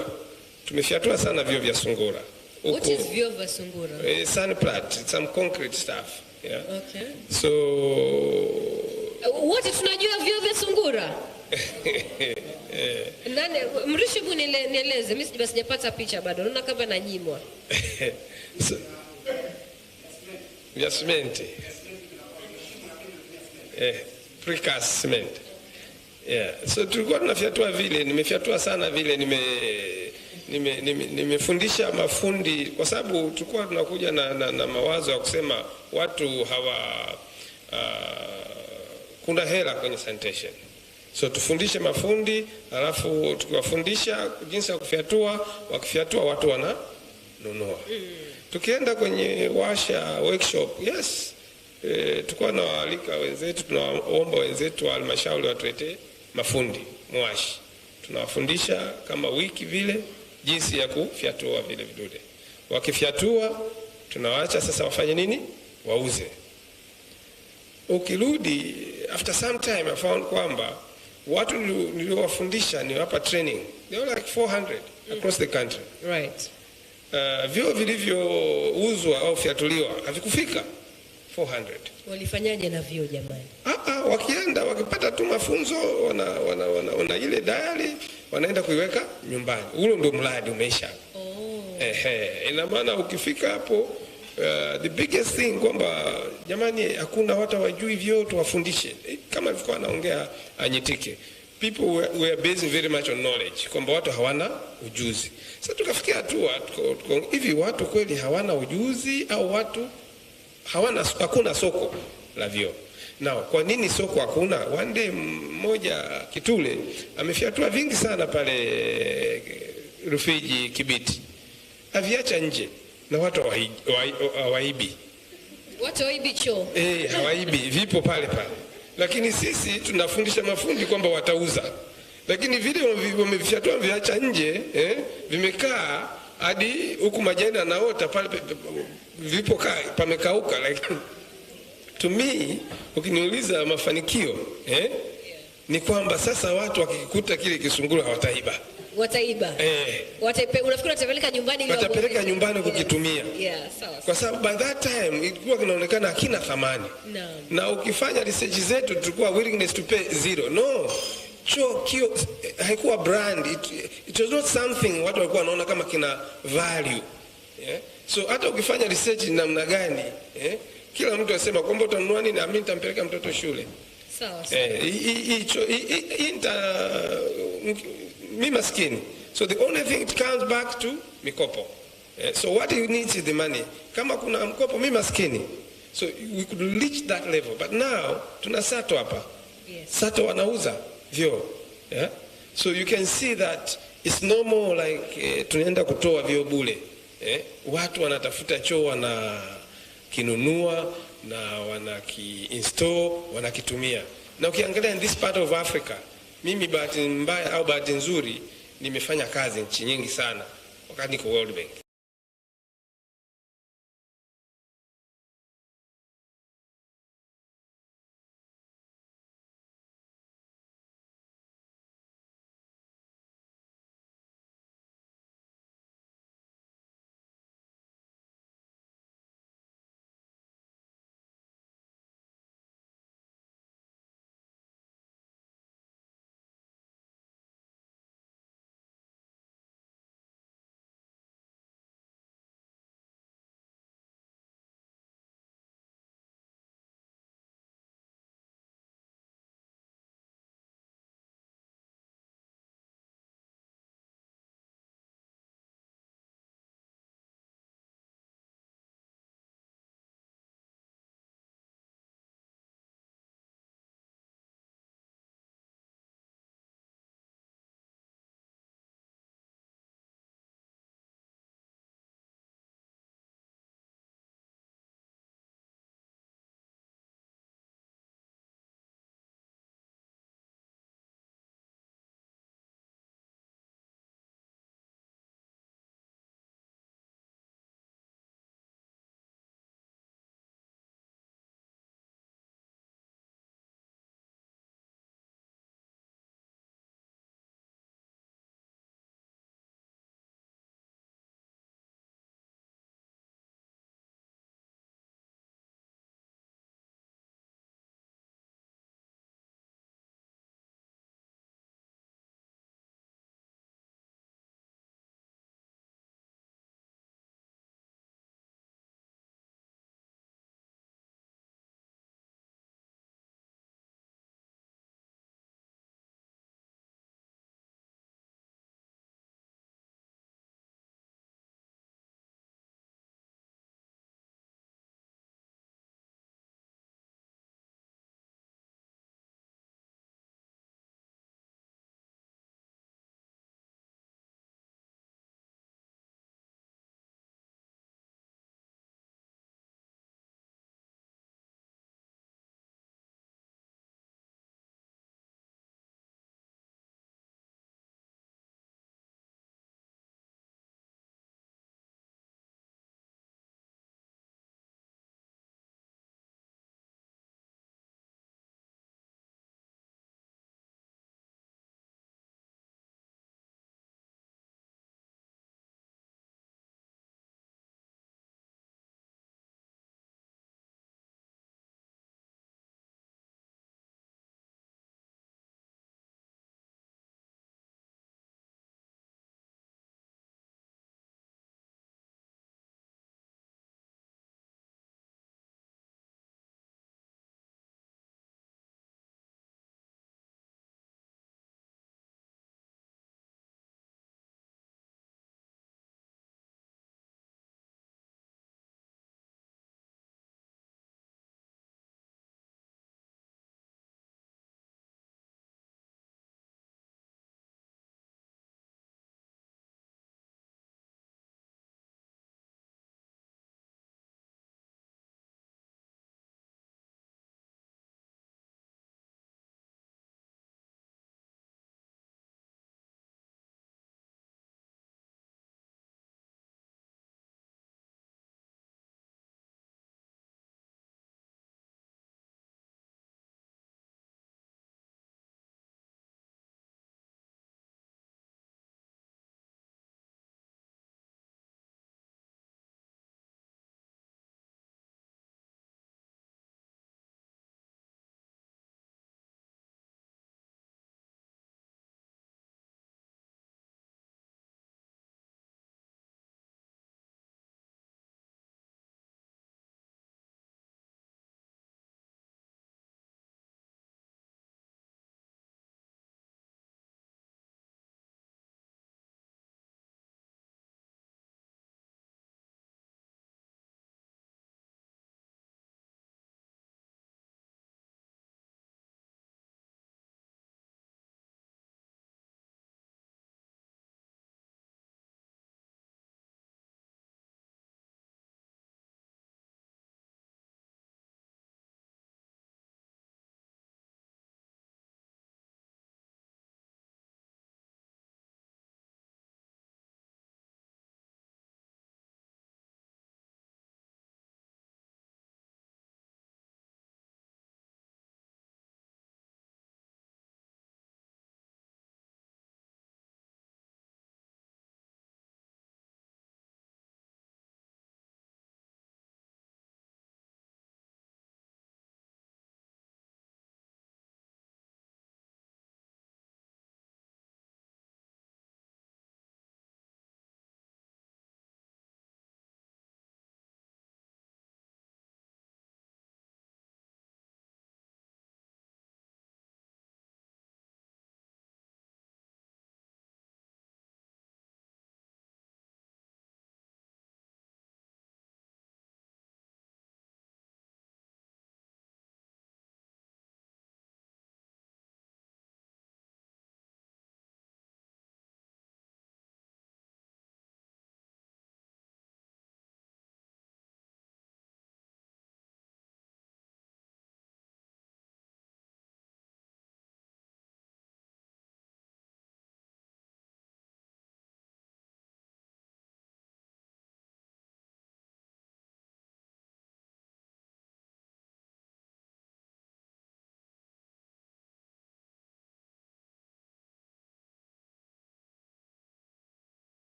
Speaker 23: Tumefyatua sana vyoo vya sungura.
Speaker 16: What is vyoo vya sungura?
Speaker 23: Sun plat, some concrete stuff. Yeah.
Speaker 16: Okay.
Speaker 23: So
Speaker 16: what tunajua vyoo vya sungura? Nani mrishibu nieleze, mimi sijapata picha bado. Naona kama nanyimwa.
Speaker 23: So, vya cement. Precast cement. Yeah. So tulikuwa tunafyatua vile, nimefyatua sana vile, nimefundisha mafundi kwa sababu tulikuwa tunakuja na mawazo ya kusema watu hawa kuna hela kwenye sanitation. So tufundishe mafundi, alafu tukiwafundisha jinsi ya kufyatua, wakifyatua watu wananunua. Tukienda kwenye washa workshop, yes, tulikuwa na waalika wenzetu, tunaomba wenzetu wa halmashauri watuletee mafundi mwashi. Tunawafundisha kama wiki vile jinsi ya kufyatua vile vidude. Wakifyatua tunawaacha sasa wafanye nini? Wauze. Ukirudi after some time I found kwamba watu niliowafundisha ni wapa training, they were like 400 across the country.
Speaker 16: Right.
Speaker 23: Vyo vilivyouzwa au fyatuliwa havikufika 400.
Speaker 16: Walifanyaje na vyo jamani?
Speaker 23: Wakienda wakipata tu mafunzo wana ile diary wanaenda kuiweka nyumbani. Huo ndio mradi umeisha. Ina maana ukifika hapo the biggest thing kwamba jamani hakuna watu wajui vyo, tuwafundishe. Kama alikuwa anaongea Anyitike, people were basing very much on knowledge, kwamba watu hawana ujuzi. Sasa tukafikia hatua hivi, watu kweli hawana ujuzi au watu hakuna soko la vyo? Na kwa nini soko hakuna? One day mmoja Kitule amefyatua vingi sana pale Rufiji Kibiti, aviacha nje na watu hawaibi.
Speaker 16: Watu hawaibi choo?
Speaker 23: Hawaibi, vipo pale pale. Lakini sisi tunafundisha mafundi kwamba watauza, lakini vile wamefyatua viacha nje, vimekaa hadi huku majani anaota pale, vipo pamekauka. Like, to me, ukiniuliza mafanikio ni kwamba sasa watu wakikuta kile kisungura hawataiba.
Speaker 16: Wataiba. Unafikiri watapeleka nyumbani ili
Speaker 23: watapeleka nyumbani kukitumia?
Speaker 16: Sawa.
Speaker 23: Kwa sababu by that time ilikuwa kinaonekana hakina thamani. Na ukifanya research zetu tulikuwa willingness to pay zero. No. Choo haikuwa brand. It was not something watu walikuwa wanaona kama kina value. So hata ukifanya research namna gani, kila mtu asema kwamba utanunua nini na mimi nitampeleka mtoto shule.
Speaker 16: Sawa.
Speaker 23: Mi maskini. So the only thing it comes back to mikopo. So what you need is the money. Kama kuna mkopo, mi maskini. So we could reach that level. But now tuna Sato hapa. Sato wanauza vyo. So you can see that it's no more like tunaenda kutoa vyo bure. Watu wanatafuta choo, wanakinunua na wanakiinstall, wanakitumia. Na ukiangalia in this part of Africa, mimi bahati mbaya au bahati nzuri nimefanya kazi nchi nyingi sana wakati niko World Bank.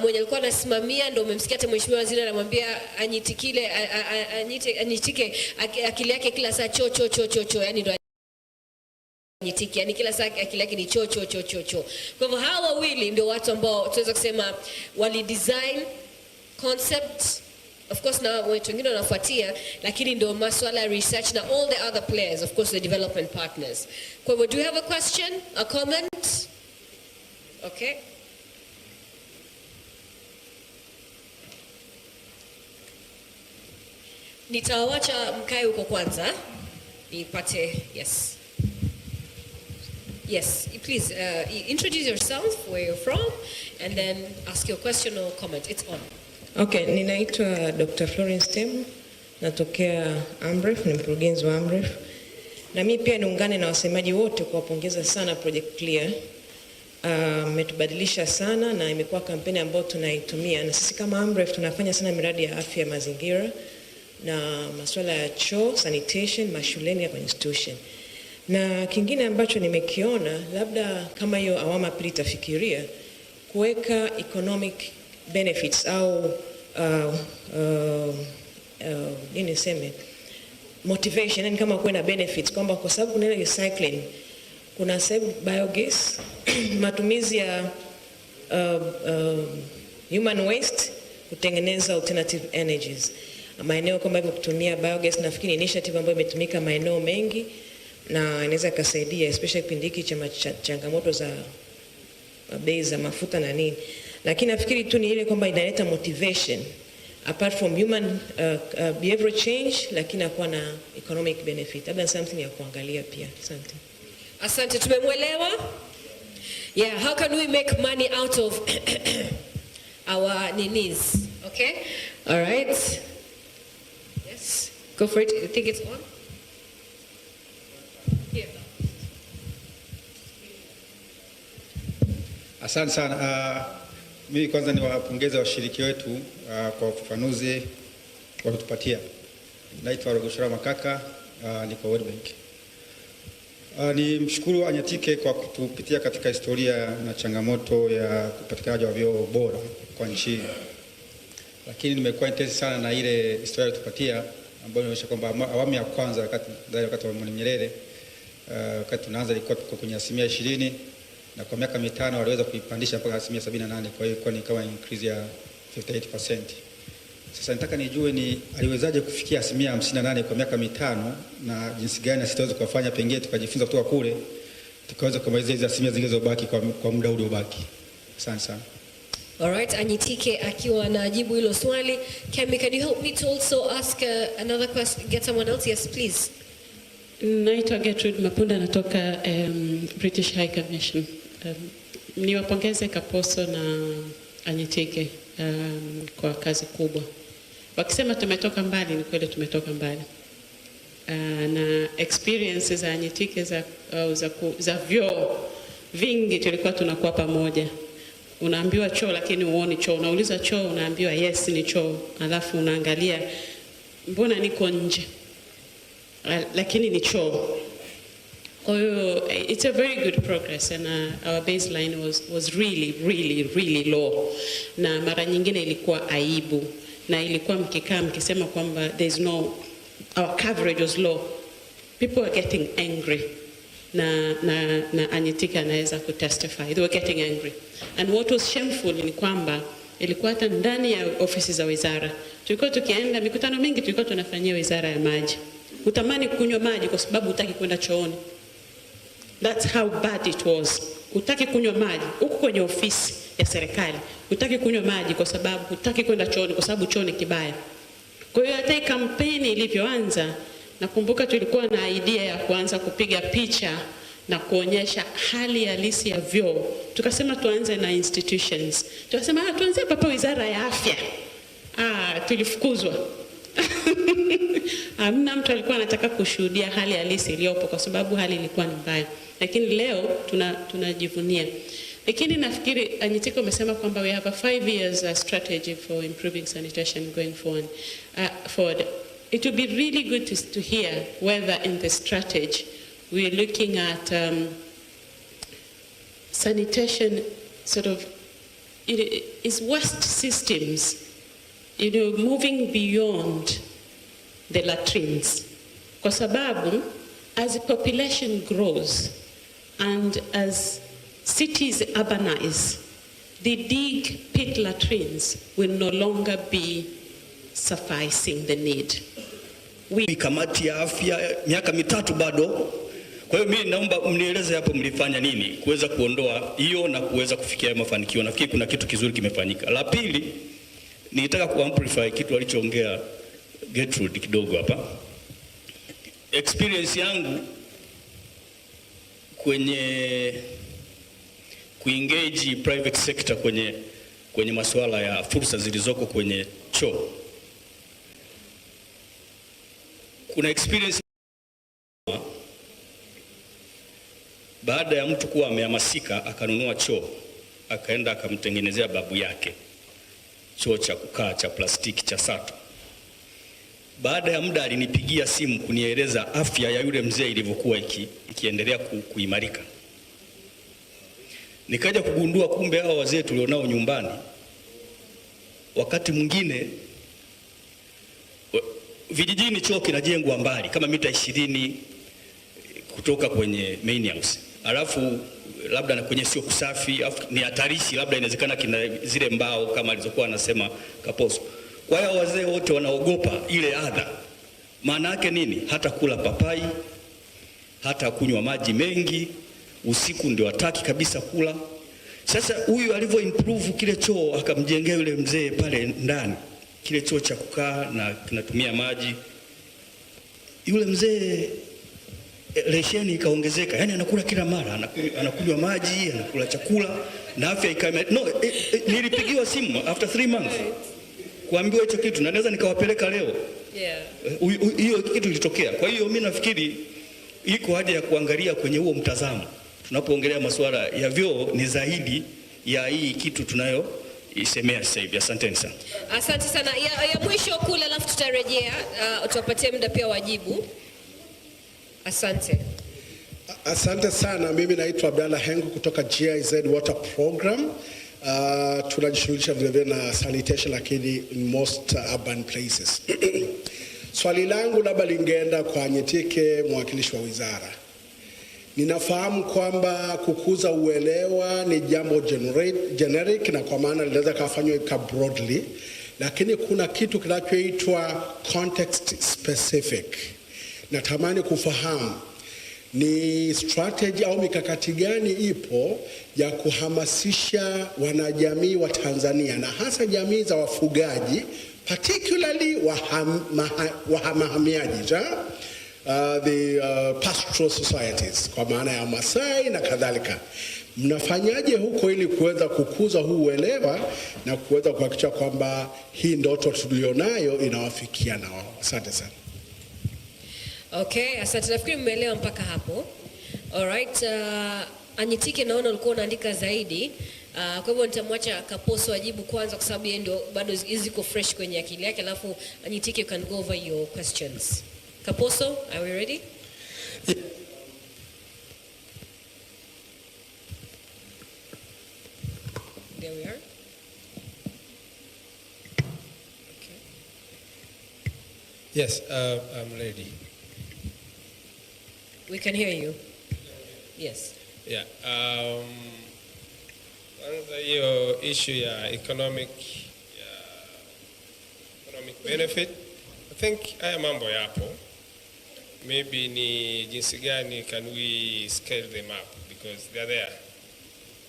Speaker 16: mwenye alikuwa anasimamia ndio umemsikia hata mheshimiwa waziri anamwambia anyitike akili yake kila saa cho, yani ndio anyitike, yani kila saa akili yake ni cho. Kwa hivyo hawa wawili ndio watu ambao tunaweza kusema wali design concept, of course na watu wengine wanafuatia, lakini ndio masuala ya research na all the other players, of course the development partners. Kwa hivyo do you have a question, a comment? Okay. Nitawacha mkae huko kwanza nipate. Yes, please introduce yourself, where you're from, and then ask your question or comment. It's on.
Speaker 17: Okay, ninaitwa Dr. Florence Temu, natokea Amref, ni mkurugenzi wa Amref. Na mimi pia niungane na wasemaji wote kuwapongeza sana Project Clear. Metubadilisha sana na imekuwa kampeni ambayo tunaitumia, na sisi kama Amref tunafanya sana miradi ya afya ya mazingira na masuala ya choo, sanitation, mashuleni ya institution. Na kingine ambacho nimekiona, labda kama hiyo awamu ya pili tafikiria kuweka economic benefits au nini niseme, motivation, yani kama kuwe na benefits kwamba kwa sababu kuna ile recycling, kuna sababu biogas matumizi ya human waste kutengeneza alternative energies. Maeneo kama hivyo kutumia biogas, nafikiri initiative ambayo imetumika maeneo mengi na inaweza kusaidia especially kipindi hiki cha changamoto za bei za mafuta na nini. Lakini nafikiri tu ni ile kwamba inaleta motivation apart from human behavioral change, lakini inakuwa na economic benefit. Labda something ya kuangalia pia.
Speaker 16: Asante, tumemwelewa. Yeah, how can we make money out of our needs? Okay? All right. Yes. Go for it. You think it's on?
Speaker 19: Asante sana. Mimi kwanza ni wapongeza washiriki wetu kwa ufafanuzi wa kutupatia. Naitwa Rogoshora Makaka, niko World Bank. Ni mshukuru Anyatike kwa kutupitia katika historia na changamoto ya upatikanaji wa vyoo bora kwa nchi. Lakini nimekuwa intense sana na ile historia tupatia ambayo inaonyesha kwamba awamu ya kwanza wakati wa Mwalimu Nyerere, wakati tunaanza ilikuwa tuko kwenye 20%, na kwa miaka mitano waliweza kuipandisha mpaka 78%, kwa hiyo ni kama increase ya 58%. Sasa nataka nijue ni aliwezaje kufikia 58% kwa miaka mitano, na jinsi gani sitaweza kufanya, pengine tukajifunza kutoka kule tukaweza kumaliza hizo 8% zilizobaki kwa muda ule ubaki. Asante sana.
Speaker 16: All right, Anyitike akiwa anajibu hilo swali. Can you help me to also ask another question, get someone else? Yes, please.
Speaker 20: Naitwa Gertrude Mapunda, natoka British High Commission. Niwapongeze Kaposo na Anyitike kwa kazi kubwa. Wakisema tumetoka mbali, ni kweli tumetoka mbali. Na experiences za Anyitike za vyoo vingi tulikuwa tunakuwa pamoja. Unaambiwa choo lakini uone choo. Unauliza choo, unaambiwa yes ni choo. Alafu unaangalia mbona niko nje, lakini ni choo. Kwa hiyo it's a very good progress, and our baseline was really low. Na mara nyingine ilikuwa aibu, na ilikuwa mkikaa mkisema kwamba our coverage was low. People were getting angry. Na Anyitike anaweza kutestify. They were getting angry. And what was shameful ni kwamba ilikuwa hata ndani ya ofisi za wizara. Tulikuwa tukienda mikutano mingi, tulikuwa tunafanyia wizara ya maji. Utamani kunywa maji kwa sababu hutaki kwenda chooni. That's how bad it was. Hutaki kunywa maji huko kwenye ofisi ya serikali. Hutaki kunywa maji kwa sababu hutaki kwenda chooni kwa sababu choo ni kibaya. Kwa hiyo hata kampeni ilivyoanza, nakumbuka tulikuwa na idea ya kuanza kupiga picha na kuonyesha hali halisi ya vyoo. Tukasema tuanze na institutions. Tukasema tuanze hapa wizara ya afya. Tulifukuzwa. Hamna mtu alikuwa anataka kushuhudia hali halisi iliyopo kwa sababu hali ilikuwa ni mbaya. Lakini leo tunajivunia. Lakini nafikiri Anyitike umesema kwamba we have a 5 years strategy for improving sanitation going forward. It would be really good to hear whether in the strategy we're looking at sanitation sort of is waste systems, moving beyond the latrines. Kwa sababu, as the population grows and as cities urbanize, the dig pit latrines will no longer be sufficing the need.
Speaker 2: Kamati ya afya miaka mitatu bado. Kwa hiyo mimi naomba mnieleze hapo mlifanya nini kuweza kuondoa hiyo na kuweza kufikia mafanikio. Nafikiri kuna kitu kizuri kimefanyika. La pili, nitaka kuamplify kitu alichoongea Gertrude kidogo hapa. Experience yangu kwenye kuengage private sector kwenye masuala ya fursa zilizoko kwenye choo. Kuna experience baada ya mtu kuwa amehamasika akanunua choo, akaenda akamtengenezea babu yake choo cha kukaa cha plastiki cha sato. Baada ya muda alinipigia simu kunieleza afya ya yule mzee ilivyokuwa ikiendelea kuimarika. Nikaja kugundua kumbe hao wazee tulionao nyumbani wakati mwingine vijijini choo kinajengwa mbali kama mita 20 kutoka kwenye main house. Alafu labda na kwenye sio kusafi, ni hatarishi, labda inawezekana kina zile mbao kama alizokuwa anasema Kaposo. Kwa hiyo wazee wote wanaogopa ile adha. Maana yake nini? Hata kula papai, hata kunywa maji mengi, usiku ndio hataki kabisa kula. Sasa huyu alivyo improve kile choo akamjengea yule mzee pale ndani kile choo cha kukaa na tunatumia maji. Yule mzee resheni ikaongezeka, yani anakula kila mara, anakunywa maji, anakula chakula na afya ikaimara. No, nilipigiwa simu after 3 months kuambiwa hicho kitu na naweza nikawapeleka leo. Hiyo kitu ilitokea. Kwa hiyo mimi nafikiri iko haja ya kuangalia kwenye huo mtazamo. Tunapoongelea masuala ya vyoo ni zaidi ya hii kitu tunayo isemea sasa hivi. Asanteni sana.
Speaker 16: Asante sana. Ya mwisho kule, alafu tutarejea utapatia muda pia wajibu. Asante.
Speaker 4: Asante sana. Mimi naitwa Abdalla Hengo kutoka GIZ Water Program. Tunajishughulisha vile na sanitation lakini in most urban places. Swali langu labda lingeenda kwa Nyetike, mwakilishi wa wizara. Ninafahamu kwamba kukuza uelewa ni jambo generic na kwa maana linaweza kufanywa broadly, lakini kuna kitu kinachoitwa context specific. Natamani kufahamu ni strategy au mikakati gani ipo ya kuhamasisha wanajamii wa Tanzania na hasa jamii za wafugaji, particularly wahamiaji, the pastoral societies kwa maana ya Masai na kadhalika. Mnafanyaje huko ili kuweza kukuza huu uelewa na kuweza kuhakikisha kwamba hii ndoto tulionayo inawafikia na wao? Asante sana.
Speaker 16: Okay, asante. Nafikiri mmeelewa mpaka hapo. Alright, Anyitike naona ulikuwa unaandika zaidi. Kwa hivyo nitamwacha Kaposo ajibu kwanza kwa sababu yeye ndio bado ziko fresh kwenye akili yake, alafu Anyitike, you can go over your questions. Kaposo, are we ready? There we are. Okay.
Speaker 5: Yes, I'm ready.
Speaker 16: We can hear you. Yes.
Speaker 5: Yeah. Hiyo issue ya economic benefit, I think haya mambo yapo. Maybe ni jinsi gani can we scale them up because they're there.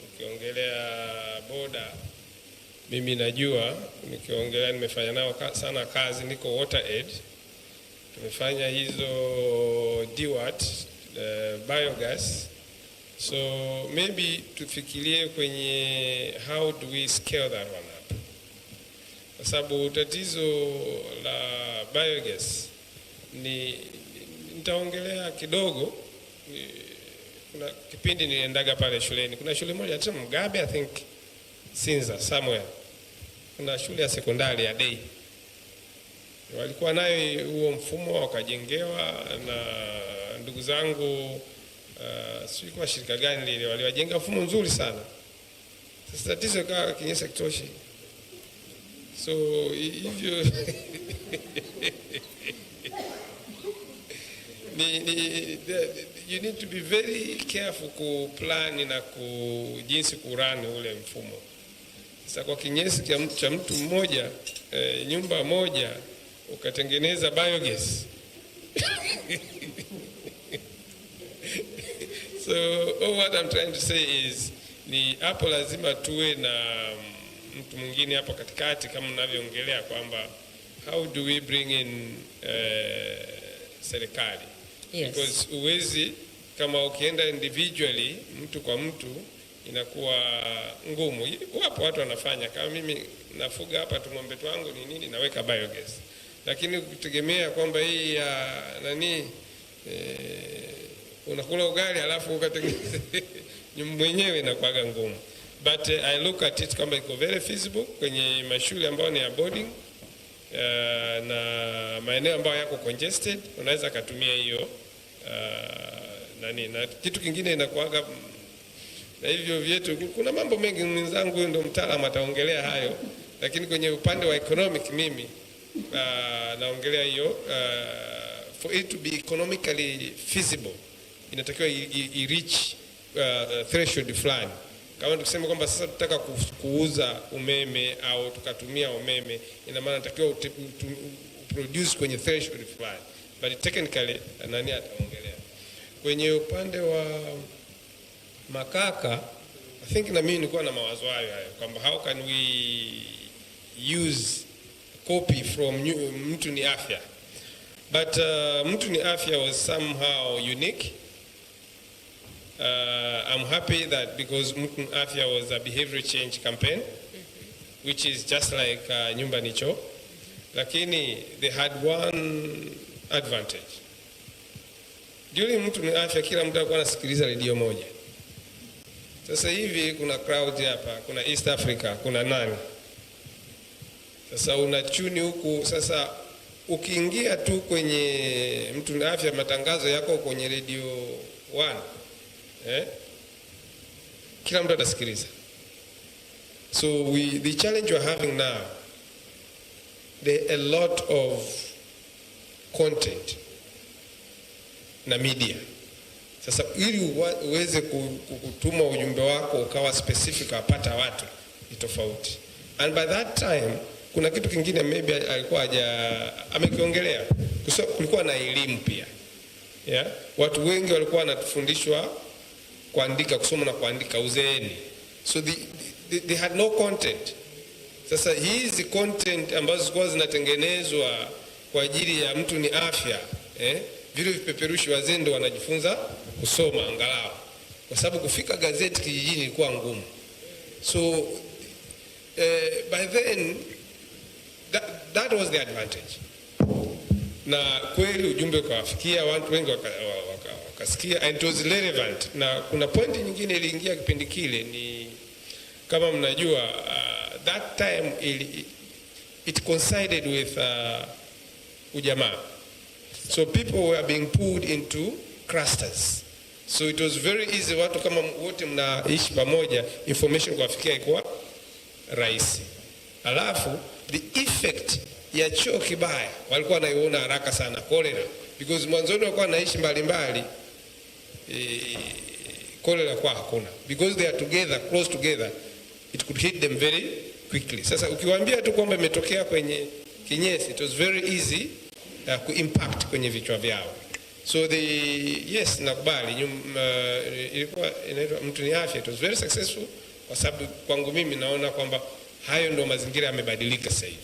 Speaker 5: Ukiongelea boda, mimi najua, nikiongelea nimefanya nao sana kazi, niko water aid. Tumefanya hizo DWAT, biogas. So maybe tufikirie kwenye how do we scale that one up. Kwa sababu tatizo la biogas nitaongelea kidogo. Kuna kipindi niliendaga pale shuleni. Kuna shule moja hata Mugabe, I think Sinza somewhere. Kuna shule ya sekondari ya day. Walikuwa nayo huo mfumo wakajengewa na ndugu zangu, sio kwa shirika gani lile, waliwajenga mfumo nzuri sana. Sasa tatizo kwa kinyesi kitoshi. So hivyo you need to be very careful ku plan na jinsi kurani ule mfumo. Sasa kwa kinyesi cha mtu mmoja, nyumba moja ukatengeneza biogas. So what I'm trying to say is ni hapo lazima tuwe na mtu mwingine hapo katikati kama mnavyoongelea kwamba how do we bring in serikali.
Speaker 16: Yes.
Speaker 5: Because uwezi kama ukienda individually mtu kwa mtu inakuwa ngumu. Wapo watu wanafanya kama mimi nafuga hapa tu ng'ombe wangu ni nini naweka biogas. Lakini ukitegemea kwamba hii ya unakula ugali alafu ukatengeneza mwenyewe inakuwa ngumu. But I look at it kama iko very feasible kwenye mashule ambayo ni ya boarding na maeneo ambayo yako congested unaweza kutumia hiyo na kitu kingine inakuaga na hivyo vyetu. Kuna mambo mengi mwenzangu ndio mtaalamu ataongelea hayo, lakini kwenye upande wa economic mimi naongelea hiyo for it to be economically feasible inatakiwa i reach threshold fulani. Kama tukisema kwamba sasa tutaka kuuza umeme au tukatumia umeme, ina maana natakiwa produce kwenye threshold fulani. But technically nani ataongelea. Kwenye upande wa makaka, I think na mimi nilikuwa na mawazo hayo kwamba how can we use copy from mtu ni afya. But mtu ni afya was somehow unique. I'm happy that because Mtu Afya was a behavior change campaign, which is just like Nyumba ni Choo. Lakini they had one advantage. During Mtu ni Afya kila mtu alikuwa anasikiliza redio moja. Sasa hivi kuna crowd hapa, kuna East Africa, kuna nani. Sasa unachuni huku, sasa ukiingia tu kwenye Mtu ni Afya matangazo yako kwenye radio 1. Kila mtu atasikiliza. So the challenge we're having now, there are a lot of content na media. Sasa ili uweze kutuma ujumbe wako ukawa specific wapata watu ni tofauti. And by that time kuna kitu kingine maybe alikuwa amekiongelea. Kulikuwa na elimu pia. Yeah? Watu wengi walikuwa wanafundishwa kuandika, kusoma na kuandika uzeeni. So they had no content. Sasa hizi content ambazo zilikuwa zinatengenezwa kwa ajili ya Mtu ni Afya, vile vipeperushi wazendo wanajifunza kusoma angalau. Kwa sababu kufika gazeti kijijini ilikuwa ngumu. So by then that was the advantage. Na kweli ujumbe ukawafikia watu wengi wakasikia and it was relevant. Na kuna point nyingine iliingia kipindi kile ni kama mnajua that time it coincided with ujamaa. So people were being pulled into clusters. So it was very easy watu kama wote mnaishi pamoja information kuwafikia ilikuwa rahisi. Alafu the effect ya choo kibaya walikuwa wanaiona haraka sana, cholera, because mwanzoni walikuwa wanaishi mbalimbali, cholera kwa hakuna, because they are together, close together, it could hit them very quickly. Sasa ukiwaambia tu kwamba imetokea kwenye kinyesi, it was very easy ku-impact kwenye vichwa vyao. So yes, nakubali ilikuwa inaitwa Mtu ni Afya, it was very successful kwa sababu kwangu mimi naona kwamba hayo ndo mazingira yamebadilika sasa hivi.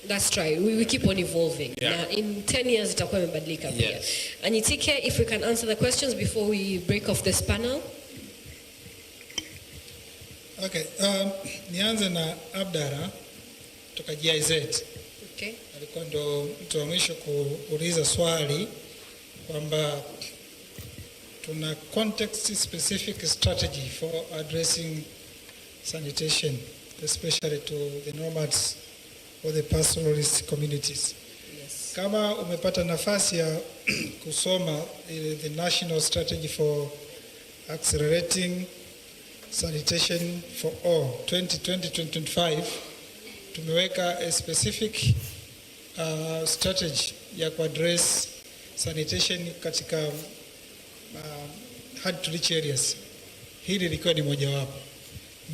Speaker 16: That's right. We keep on evolving.
Speaker 5: Yeah.
Speaker 16: Now, in 10 years, itakuwa imebadilika pia.
Speaker 5: Yes.
Speaker 16: Anytike, if we can answer the questions before we break off this panel.
Speaker 22: Okay. Nianze na Abdara kutoka GIZ.
Speaker 16: Okay.
Speaker 22: Alikuwa ndo mtu wa mwisho kuuliza swali kwamba tuna context specific strategy for addressing sanitation, especially to the nomads or the pastoralist communities.
Speaker 16: Yes.
Speaker 22: Kama umepata nafasi ya kusoma the national strategy for accelerating Sanitation for All 2020-2025 tumeweka a specific strategy ya kuaddress sanitation katika hard to reach areas. Hili likiwa ni mojawapo.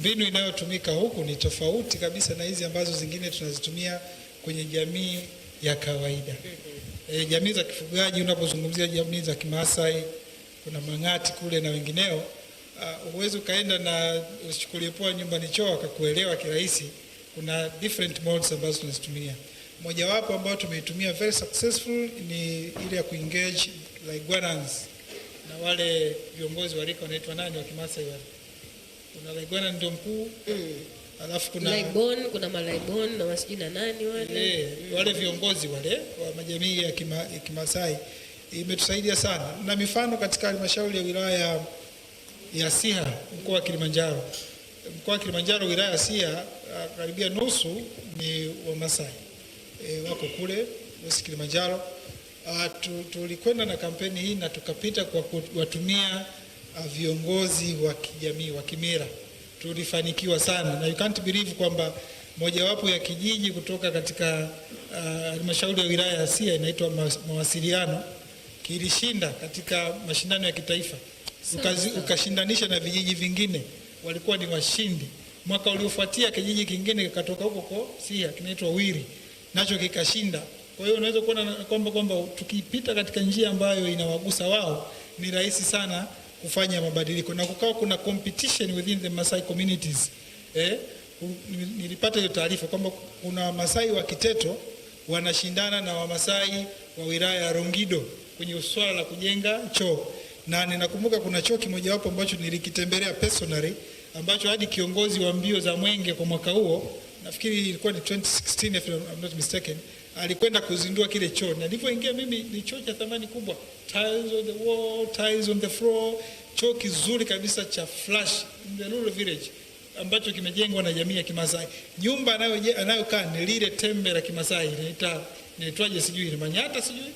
Speaker 22: Mbinu inayotumika huku ni tofauti kabisa na hizi ambazo zingine tunazitumia kwenye jamii ya kawaida. Jamii za kifugaji, unapozungumzia jamii za Kimaasai, kuna Mang'ati kule na wengineo, uwezo kaenda na usichukulie poa nyumbani choo akakuelewa kirahisi. Kuna different modes ambazo tunazitumia. Mojawapo ambao tumeitumia very successful ni ile ya kuengage Laigwanans na wale viongozi wa rika wanaitwa nani wa Kimaasai wale. Kuna Laigwana ndio mkuu. Alafu kuna
Speaker 16: Laibon, kuna Malaibon na wasijui na nani wale.
Speaker 22: Wale viongozi wale wa majamii ya Kimaasai imetusaidia sana. Na mifano katika halmashauri ya wilaya ya Siha, mkoa wa Kilimanjaro. Mkoa wa Kilimanjaro, wilaya ya Siha, karibia nusu ni Wamasai. Wako kule West Kilimanjaro. Tulikwenda na kampeni hii na tukapita kwa kuwatumia viongozi wa kijamii wa kimila. Tulifanikiwa sana, na you can't believe kwamba mojawapo ya kijiji kutoka katika halmashauri ya wilaya ya Siha inaitwa Mawasiliano kilishinda katika mashindano ya kitaifa. Ukashindanisha na vijiji vingine, walikuwa ni washindi. Mwaka uliofuatia kijiji kingine kikatoka huko kwa Siha kinaitwa Wiri, nacho kikashinda. Kwa hiyo unaweza kuona kwamba tukipita katika njia ambayo inawagusa wao ni rahisi sana kufanya mabadiliko, na kukawa kuna competition within the Masai communities. Nilipata hiyo taarifa kwamba kuna Masai wa Kiteto wanashindana na Wamasai wa wilaya ya Rongido kwenye swala la kujenga choo. Na ninakumbuka kuna choo kimoja wapo ambacho nilikitembelea personally, ambacho hadi kiongozi wa mbio za mwenge kwa mwaka huo, nafikiri ilikuwa ni 2016 if I'm not mistaken, alikwenda kuzindua kile choo. Na nilipoingia mimi, ni choo cha thamani kubwa, tiles on the wall, tiles on the floor, choo kizuri kabisa cha flash in the rural village, ambacho kimejengwa na jamii ya Kimasai. Nyumba anayokaa ni lile tembe la Kimasai, inaitwaje sijui, ni Manyata sijui,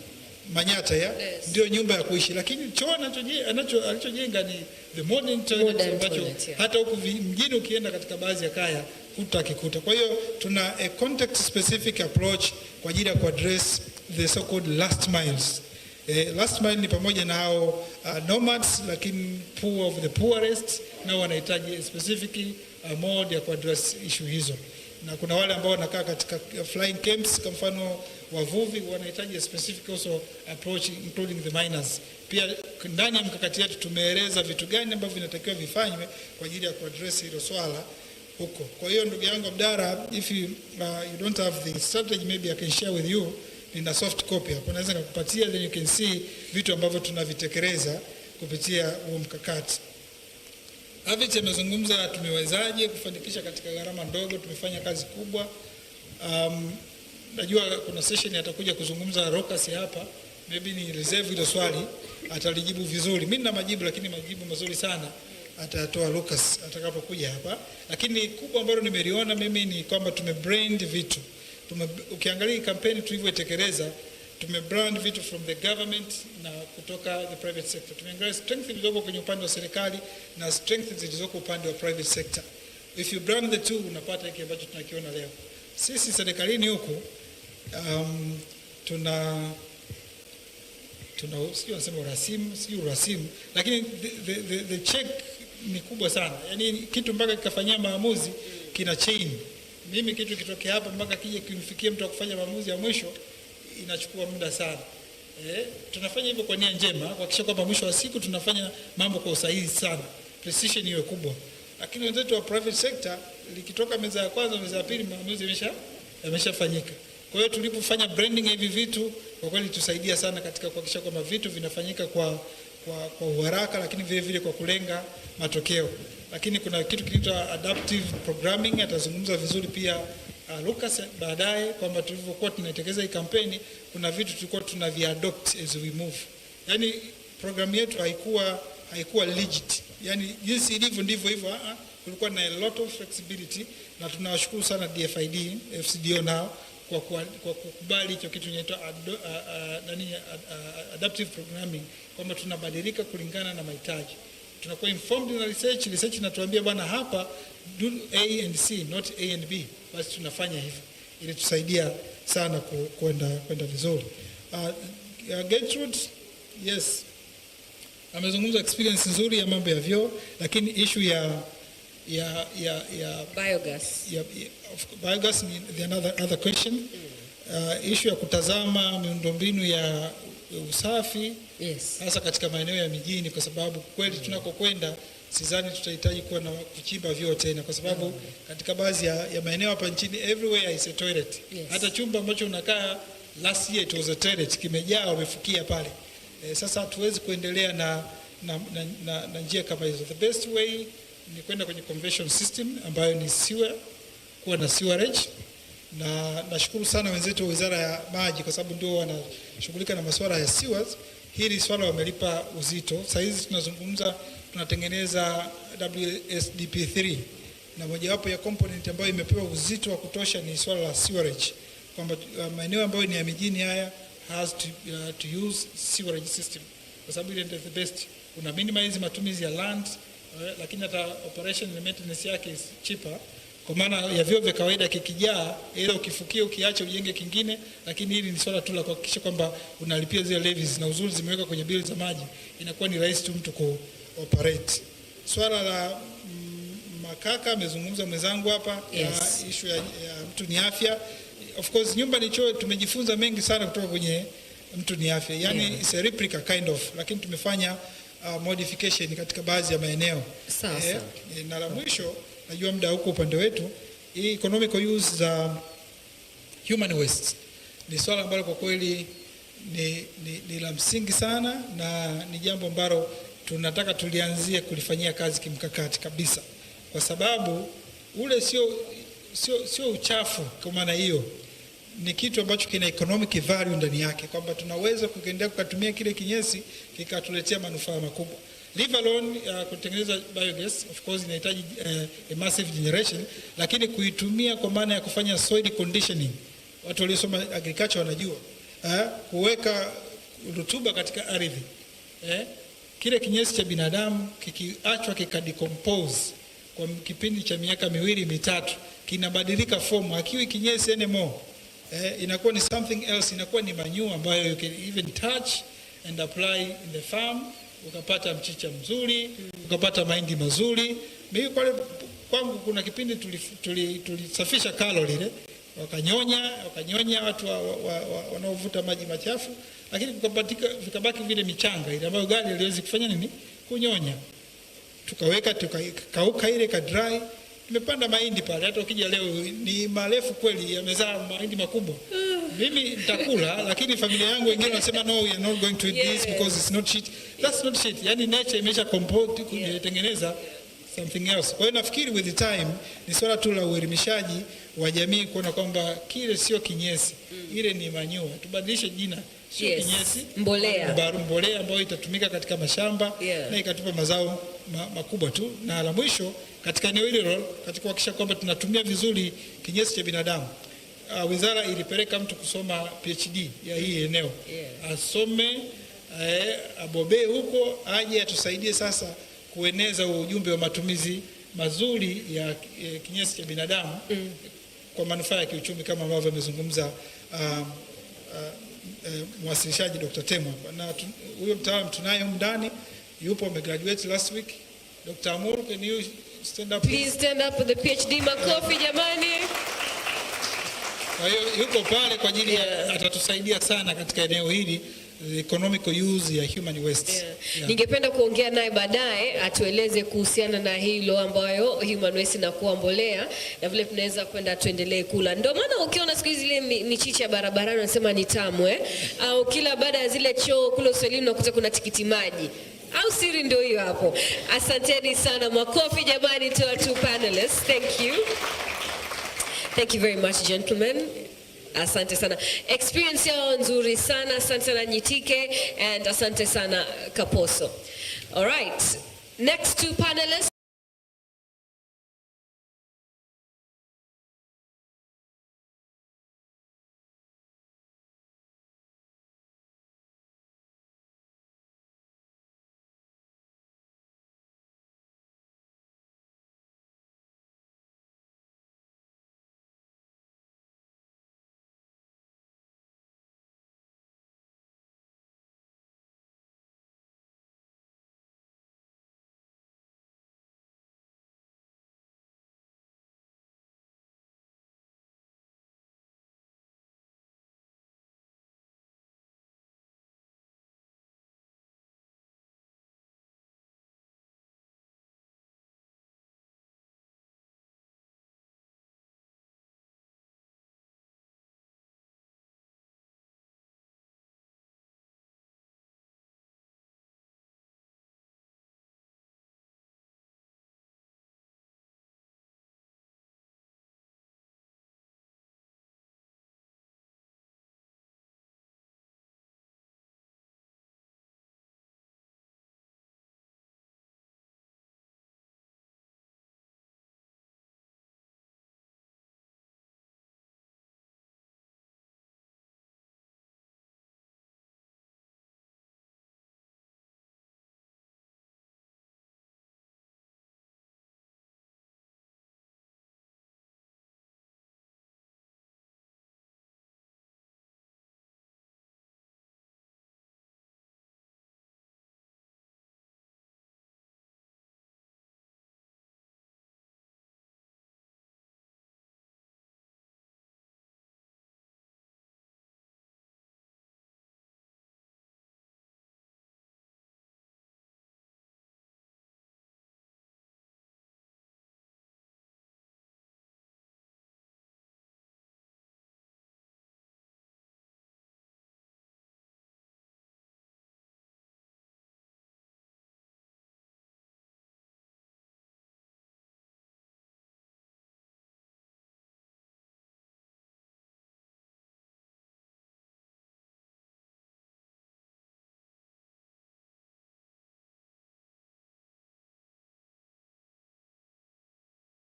Speaker 22: Manyata ya ndio nyumba ya kuishi, lakini choo alichojenga ni the modern toilet, ambacho hata huku mjini ukienda katika baadhi ya kaya hutakikuta. Kwa hiyo tuna a context specific approach kwa ajili ya kuaddress the so called last miles. Last mile ni pamoja na hao nomads, lakini poor of the poorest, na wanahitaji specific mode ya kuaddress issue hizo. Na kuna wale ambao wanakaa katika flying camps, kwa mfano wavuvi, wanahitaji specific also approach including the miners. Pia ndani ya mkakati wetu tumeeleza vitu gani ambavyo vinatakiwa vifanywe kwa ajili ya kuaddress hilo swala huko. Kwa hiyo ndugu yangu Abdara, if you don't have the strategy, maybe I can share with you. Nina soft copy hapo, naweza kukupatia, then you can see vitu ambavyo tunavitekeleza kupitia huo mkakati. Avich amezungumza tumewezaje kufanikisha katika gharama ndogo. Tumefanya kazi kubwa. Najua kuna session atakuja kuzungumza Rokas hapa, maybe ni reserve hilo swali, atalijibu vizuri. Mimi nina majibu, lakini majibu mazuri sana atatoa Lucas atakapokuja hapa. Lakini kubwa ambalo nimeliona mimi ni kwamba tumebrand vitu. Ukiangalia kampeni tulivyotekeleza, tumebrand vitu from the government na kutoka the private sector. Tumeangalia strength zilizoko kwenye upande wa serikali na strength zilizoko upande wa private sector. If you brand the two, unapata hiki ambacho tunakiona leo. Sisi serikalini huku tuna sio nasema urasimu, lakini the check ni kubwa sana. Yaani kitu mpaka kikafanyia maamuzi kina chain. Mimi kitu kitokea hapa mpaka kije kimfikie mtu akufanya maamuzi ya mwisho inachukua muda sana. Tunafanya hivyo kwa nia njema, kuhakikisha kwamba mwisho wa siku tunafanya mambo kwa usahihi sana, precision iwe kubwa. Lakini wenzetu wa private sector, likitoka meza ya kwanza, meza ya pili, maamuzi yameshafanyika. Kwa hiyo tulipofanya branding hivi vitu, kwa kweli tusaidia sana katika kuhakikisha kwamba vitu vinafanyika kwa uharaka, lakini vile vile kwa kulenga matokeo. Lakini kuna kitu kinaitwa adaptive programming, atazungumza vizuri pia Lucas baadaye, kwamba tulivyokuwa tunatekeleza hii kampeni, kuna vitu tulikuwa tunaviadopt as we move. Yaani programu yetu haikuwa legit. Yaani jinsi ilivyo ndivyo hivyo, kulikuwa na a lot of flexibility, na tunawashukuru sana DFID, FCDO nao kwa kukubali hicho kitu kinaitwa adaptive programming, kwamba tunabadilika kulingana na mahitaji. tunakuwa informed na research. Research inatuambia bwana, hapa do A and C, not A and B. Basi tunafanya hivyo, ili tusaidia sana kwenda vizuri. Gertrude, yes, amezungumza experience nzuri ya mambo ya vyoo, lakini issue ya biogas ni the other question. Issue ya kutazama miundombinu ya usafi, hasa katika maeneo ya mijini, kwa sababu kweli tunakokwenda sidhani tutahitaji kuwa na kuchimba vyoo tena, kwa sababu katika baadhi ya maeneo hapa nchini everywhere is a toilet. Hata chumba ambacho unakaa last year it was a toilet, kimejaa, wamefukia pale. Sasa hatuwezi kuendelea na njia kama hizo. The best way ni kwenda kwenye convention system ambayo ni sewer, kuwa na sewerage. Na nashukuru sana wenzetu wa Wizara ya Maji, kwa sababu ndio wanashughulika na masuala ya sewers. Hili swala wamelipa uzito. Sasa hizi tunazungumza, tunatengeneza WSDP3, na mojawapo ya component ambayo imepewa uzito wa kutosha ni swala la sewerage, kwamba maeneo ambayo ni ya mijini haya has to use sewerage system, kwa sababu ile ndio the best. Una minimize matumizi ya land, lakini hata operation and maintenance yake is cheaper. Kwa maana ya vyoo vya kawaida kikijaa, ile ukifukia ukiacha ujenge kingine, lakini hili ni swala tu la kuhakikisha kwamba unalipia zile levies, na uzuri zimeweka kwenye bili za maji, inakuwa ni rahisi tu mtu ku-operate. Swala la makaka amezungumza mwenzangu hapa, issue ya mtu ni afya. Of course Nyumba ni Choo tumejifunza mengi sana kutoka kwenye mtu ni afya. Yani it's a replica kind of, lakini tumefanya modification katika baadhi ya maeneo. Na la mwisho, najua muda huko upande wetu, hii economical use za human waste ni swala ambalo kwa kweli ni la msingi sana, na ni jambo ambalo tunataka tulianzie kulifanyia kazi kimkakati kabisa, kwa sababu ule sio uchafu. Kwa maana hiyo ni kitu ambacho kina economic value ndani yake, kwamba tunaweza kuendelea kutumia kile kinyesi kikatuletea manufaa makubwa. Leave alone kutengeneza biogas, of course inahitaji a massive generation, lakini kuitumia kwa maana ya kufanya soil conditioning, watu waliosoma agriculture wanajua, kuweka rutuba katika ardhi. Kile kinyesi cha binadamu kikiachwa kikadecompose kwa kipindi cha miaka 2-3, kinabadilika form, hakiwi kinyesi anymore. Inakuwa ni something else, inakuwa ni manure ambayo you can even touch and apply in the farm, ukapata mchicha mzuri, ukapata mahindi mazuri. Mimi kwangu kuna kipindi tulisafisha kalo lile, wakanyonya watu wanaovuta maji machafu, lakini vikabaki vile michanga ile ambayo gari haliwezi kufanya nini, kunyonya. Tukaweka tukauka ile ka dry, tumepanda mahindi pale. Hata ukija leo ni marefu kweli, yamezaa mahindi makubwa. Mimi nitakula, lakini familia yangu wengine wanasema no, we are not going to eat this because it's not shit. That's not shit. Yani nature imesha compose kutengeneza something else. Kwa hiyo nafikiri with the time ni swala tu la uelimishaji wa jamii kuona kwamba kile sio kinyesi, ile ni manure. Tubadilishe jina, sio kinyesi, mbolea ambayo itatumika katika mashamba na ikatupa mazao makubwa tu. Na la mwisho katika eneo hilo, katika kuhakikisha kwamba tunatumia vizuri kinyesi cha binadamu, wizara ilipeleka mtu kusoma PhD ya hii eneo, asome, abobee huko, aje atusaidie sasa kueneza ujumbe wa matumizi mazuri ya kinyesi cha binadamu kwa manufaa ya kiuchumi, kama ambavyo amezungumza mwasilishaji Dr. Temo. Na huyo mtaalamu tunaye ndani, yupo, amegraduate last week. Dr. Amur, can you stand up?
Speaker 16: Please stand up for the PhD. Makofi jamani.
Speaker 22: Kwa hiyo yuko pale kwa ajili ya atatusaidia sana katika eneo hili, economical use ya human waste.
Speaker 16: Ningependa kuongea naye baadaye atueleze kuhusiana na hilo ambayo human waste inakuwa mbolea, na vile tunaweza kwenda tuendelee kula. Ndio maana ukiona siku hizi ile michicha barabarani wanasema ni tamu, au kila baada ya zile choo kule Uswahilini unakuta kuna tikiti maji. Au siri ndio hiyo hapo. Asanteni sana, makofi jamani to our two panelists. Thank you. Thank you very much gentlemen. Asante sana. Experience yao nzuri sana. Asante sana Nyitike and asante sana Kaposo. All right. Next two panelists.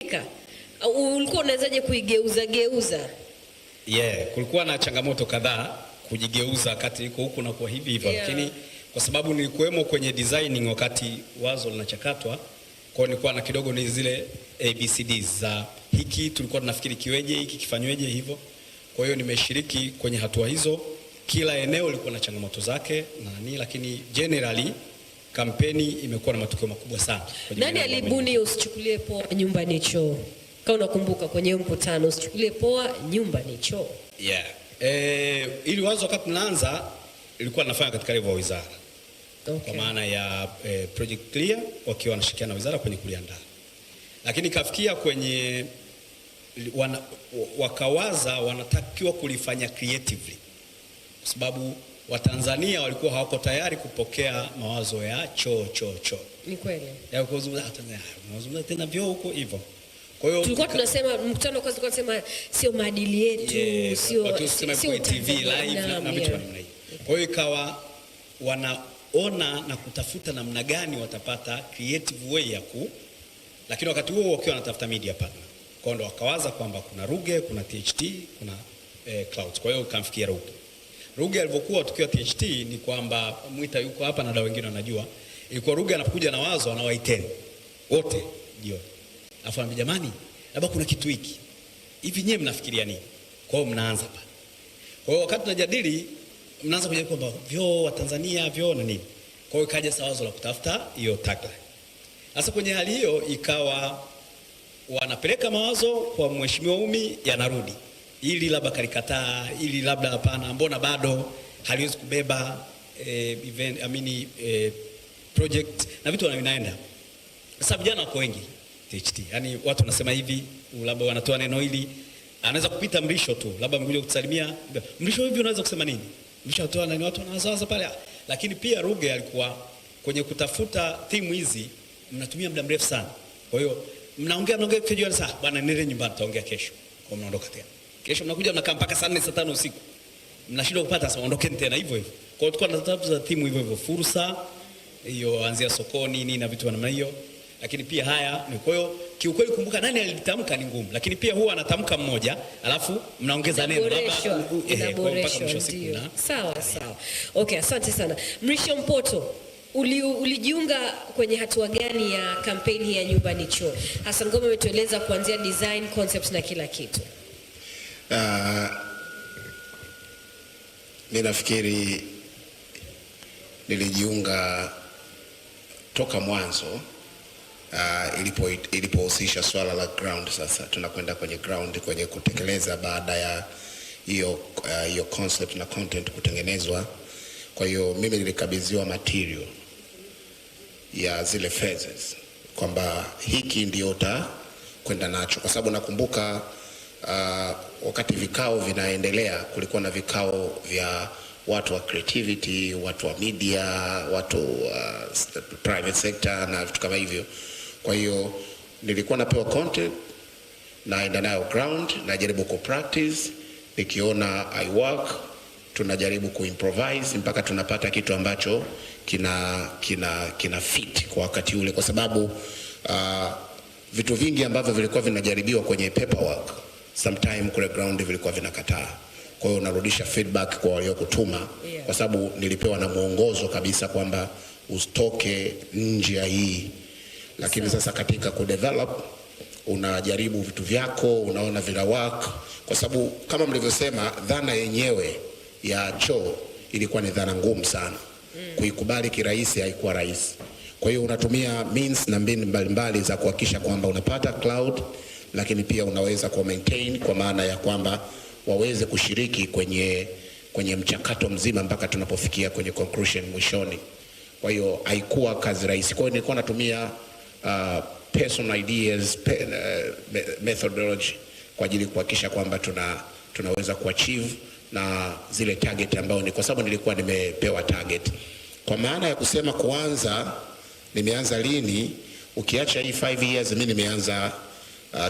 Speaker 16: imebadilika? Ulikuwa unawezaje kuigeuza?
Speaker 2: Kulikuwa na changamoto kadhaa kujigeuza wakati iko huku na kwa hivi, lakini kwa sababu nilikuwemo kwenye designing wakati wazo linachakatwa, kwa nilikuwa na kidogo ni zile ABCDs za hiki tulikuwa tunafikiri kiweje, hiki kifanyweje hivyo. Kwa hiyo nimeshiriki kwenye hatua hizo. Kila eneo lilikuwa na changamoto zake lakini generally kampeni imekuwa na matokeo makubwa sana.
Speaker 16: Nani alibuni usichukulie poa nyumba ni choo? Kama unakumbuka kwenye mkutano usichukulie poa nyumba ni choo.
Speaker 2: Ili wazo wakati tunaanza ilikuwa nafanya katika level ya wizara. Kwa maana ya project clear wakiwa wanashirikiana na wizara kwenye kuliandaa. Lakini kafikia kwenye wakawaza wanatakiwa kulifanya creatively. Kwa sababu Watanzania walikuwa hawako tayari kupokea mawazo ya choo.
Speaker 16: Ni kweli.
Speaker 2: Ya kuzungumza Tanzania, unazungumza tena vyoo huko hivyo. Kwa hiyo
Speaker 16: tulikuwa tunasema mkutano kwanza tunasema sio maadili yetu, sio TV live
Speaker 2: na vitu kama hivi. Kwa hiyo ikawa wanaona na kutafuta namna gani watapata creative way ya lakini wakati huo wakiwa wanatafuta media partner. Kwa hiyo wakawaza kwamba kuna Ruge, kuna THT, kuna Clouds. Kwa hiyo kamfikia Ruge alivyokuwa tukiwa THT ni kwamba Mwita yuko hapa na wengine wanajua. Ilikuwa Ruge anapokuja na wazo anawaiteni wote jioni. Afaambia jamani, labda kuna kitu hiki. Hivi nyewe mnafikiria nini? Kwa hiyo mnaanza hapa. Kwa hiyo wakati tunajadili mnaanza kujadili kwamba vyoo wa Tanzania vyoo na nini. Kwa hiyo kaja wazo la kutafuta hiyo tagline. Sasa kwenye hali hiyo ikawa wanapeleka mawazo kwa mheshimiwa Umi yanarudi. Ili labda kalikataa, ili labda hapana, mbona bado haliwezi kubeba project na vitu vinaenda. Sasa vijana wako wengi THT. Yaani watu wanasema hivi, labda wanatoa neno hili, anaweza kupita Mrisho tu, labda mkuja kutusalimia, Mrisho hivi unaweza kusema nini? Mrisho atoa nani, watu wanawaza pale. Lakini pia Ruge alikuwa kwenye kutafuta timu hizi mnatumia muda mrefu sana. Kwa hiyo mnaongea kijua sasa bwana nile nyumbani tutaongea kesho. Kwa mnaondoka tena. Kesho mnakuja mnakaa mpaka saa 4 saa 5 usiku. Mnashindwa kupata sasa ondokeni tena hivyo hivyo. Kwa hiyo tulikuwa tunatafuta timu hivyo hivyo, fursa hiyo anzia sokoni nini na vitu namna hiyo. Lakini pia haya ni kwa hiyo kiukweli kumbuka nani alitamka ni ngumu. Lakini pia huwa anatamka mmoja alafu mnaongeza neno labda mpaka mwisho siku na
Speaker 16: sawa. Okay, asante sana. Mrisho Mpoto, ulijiunga kwenye hatua gani ya kampeni ya Nyumba ni Choo? Hassan Ngoma ametueleza kuanzia design, concept na kila kitu.
Speaker 11: Mimi nafikiri nilijiunga toka mwanzo ilipohusisha swala la ground. Sasa tunakwenda kwenye ground, kwenye kutekeleza baada ya hiyo concept na content kutengenezwa. Kwa hiyo mimi nilikabidhiwa material ya zile phases kwamba hiki ndio kwenda nacho, kwa sababu nakumbuka wakati vikao vinaendelea kulikuwa na vikao vya watu wa creativity, watu wa media, watu private sector na vitu kama hivyo. Kwa hiyo nilikuwa napewa content naenda nayo ground, najaribu ku practice, nikiona I work tunajaribu kuimprovise mpaka tunapata kitu ambacho kina fit kwa wakati ule, kwa sababu vitu vingi ambavyo vilikuwa vinajaribiwa kwenye paperwork sometime kule ground vilikuwa vinakataa. Kwa hiyo unarudisha feedback kwa waliokutuma, kwa sababu nilipewa na mwongozo kabisa kwamba usitoke nje ya hii. Lakini sasa katika kudevelop unajaribu vitu vyako, unaona vina work, kwa sababu kama mlivyosema dhana yenyewe ya choo ilikuwa ni dhana ngumu sana. Kuikubali kirahisi haikuwa rahisi. Kwa hiyo unatumia means na mbinu mbalimbali za kuhakikisha kwamba unapata cloud, lakini pia unaweza ku maintain kwa maana ya kwamba waweze kushiriki kwenye mchakato mzima mpaka tunapofikia kwenye conclusion mwishoni. Kwa hiyo haikuwa kazi rahisi. Kwa hiyo nilikuwa natumia personal ideas, methodology kwa ajili kuhakikisha kwamba tunaweza kuachieve na zile target ambayo ni, kwa sababu nilikuwa nimepewa target. Kwa maana ya kusema kuanza, nimeanza lini? Ukiacha hii 5 years, mimi nimeanza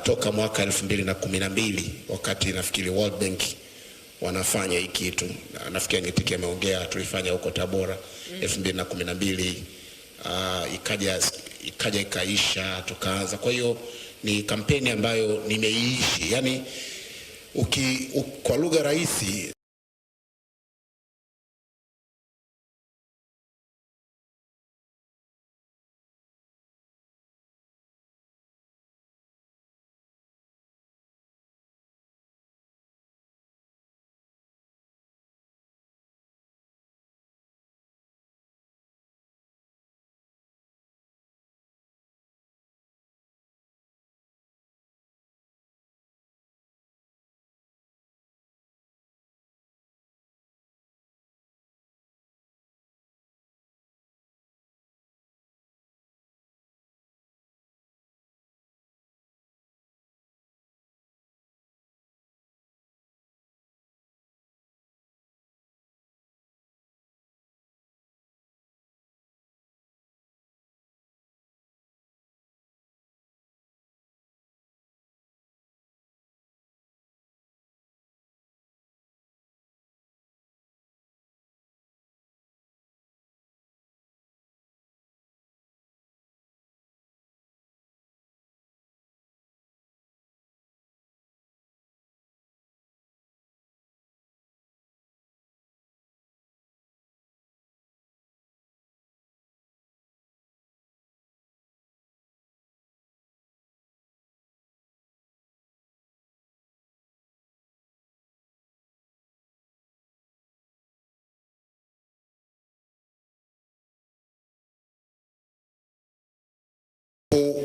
Speaker 11: toka mwaka 2012 wakati nafikiri World Bank wanafanya hii kitu. Nafikiri Ngetike ameongea, tulifanya huko Tabora 2012, ikaja ikaisha tukaanza. Kwa hiyo ni kampeni ambayo nimeiishi. Yani kwa lugha rahisi,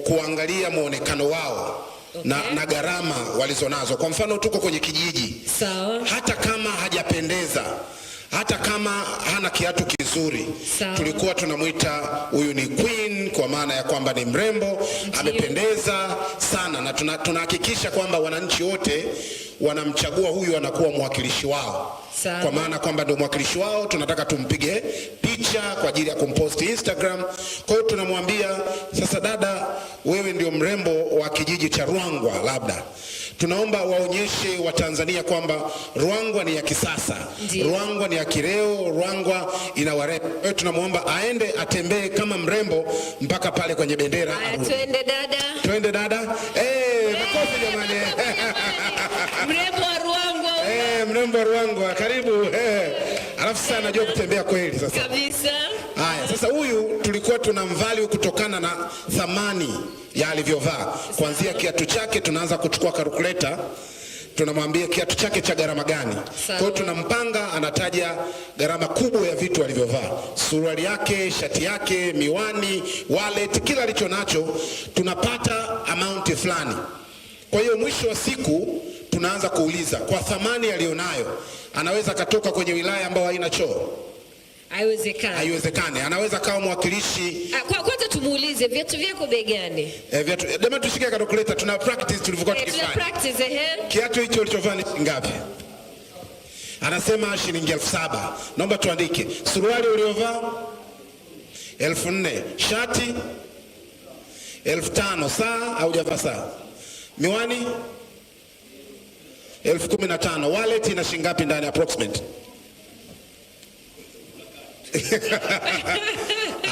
Speaker 11: kuangalia muonekano wao na gharama walizonazo. Kwa mfano tuko kwenye kijiji.
Speaker 16: Sawa.
Speaker 11: Hata kama hajapendeza, hata kama hana kiatu kizuri, tulikuwa tunamuita huyu ni queen, kwa maana ya kwamba ni mrembo, amependeza sana, na tunahakikisha kwamba wananchi wote wanamchagua huyu anakuwa mwakilishi wao. Kwa maana kwamba ndio mwakilishi wao, tunataka tumpige picha kwa ajili ya kumpost Instagram. Kwa hiyo tunamwambia sasa, dada, wewe ndio mrembo wa kijiji cha Ruangwa, labda tunaomba waonyeshe Watanzania kwamba Ruangwa ni ya kisasa, Ruangwa ni ya kireo, Ruangwa ina warembo. Kwa hiyo tunamwomba aende atembee kama mrembo mpaka pale kwenye bendera.
Speaker 16: Twende dada.
Speaker 11: Twende dada. Makofi jamani.
Speaker 16: Mrembo wa Ruangwa.
Speaker 11: Mrembo wa Ruangwa, karibu. Alafu sasa anajua kutembea kweli sasa.
Speaker 16: Kabisa.
Speaker 11: Haya, sasa huyu tulikuwa tunamvalue kutokana na thamani ya alivyovaa. Kuanzia kiatu chake tunaanza kuchukua calculator, tunamwambia kiatu chake cha gharama gani. Kwa hiyo tunampanga, anataja gharama kubwa ya vitu alivyovaa. Suruali yake, shati yake, miwani, wallet, kila alicho nacho tunapata amount fulani. Kwa hiyo mwisho wa siku tunaanza kuuliza kwa thamani alionayo, anaweza katoka kwenye wilaya ambayo haina choo?
Speaker 16: Haiwezekani.
Speaker 11: Haiwezekani. Anaweza kawa mwakilishi.
Speaker 16: Kwanza tumuulize viatu vyako bei gani?
Speaker 11: Viatu. Dema tushike calculator, tuna practice tulivyokuwa tukifanya.
Speaker 16: Tuna practice
Speaker 11: Kiatu hicho ulichovaa ni ngapi? Anasema shilingi 7,000. Naomba tuandike. Suruali uliovaa 4,000. Shati 5,000. Saa au hujavaa saa? Miwani 15,000. Wallet ina shilingi ngapi ndani approximate?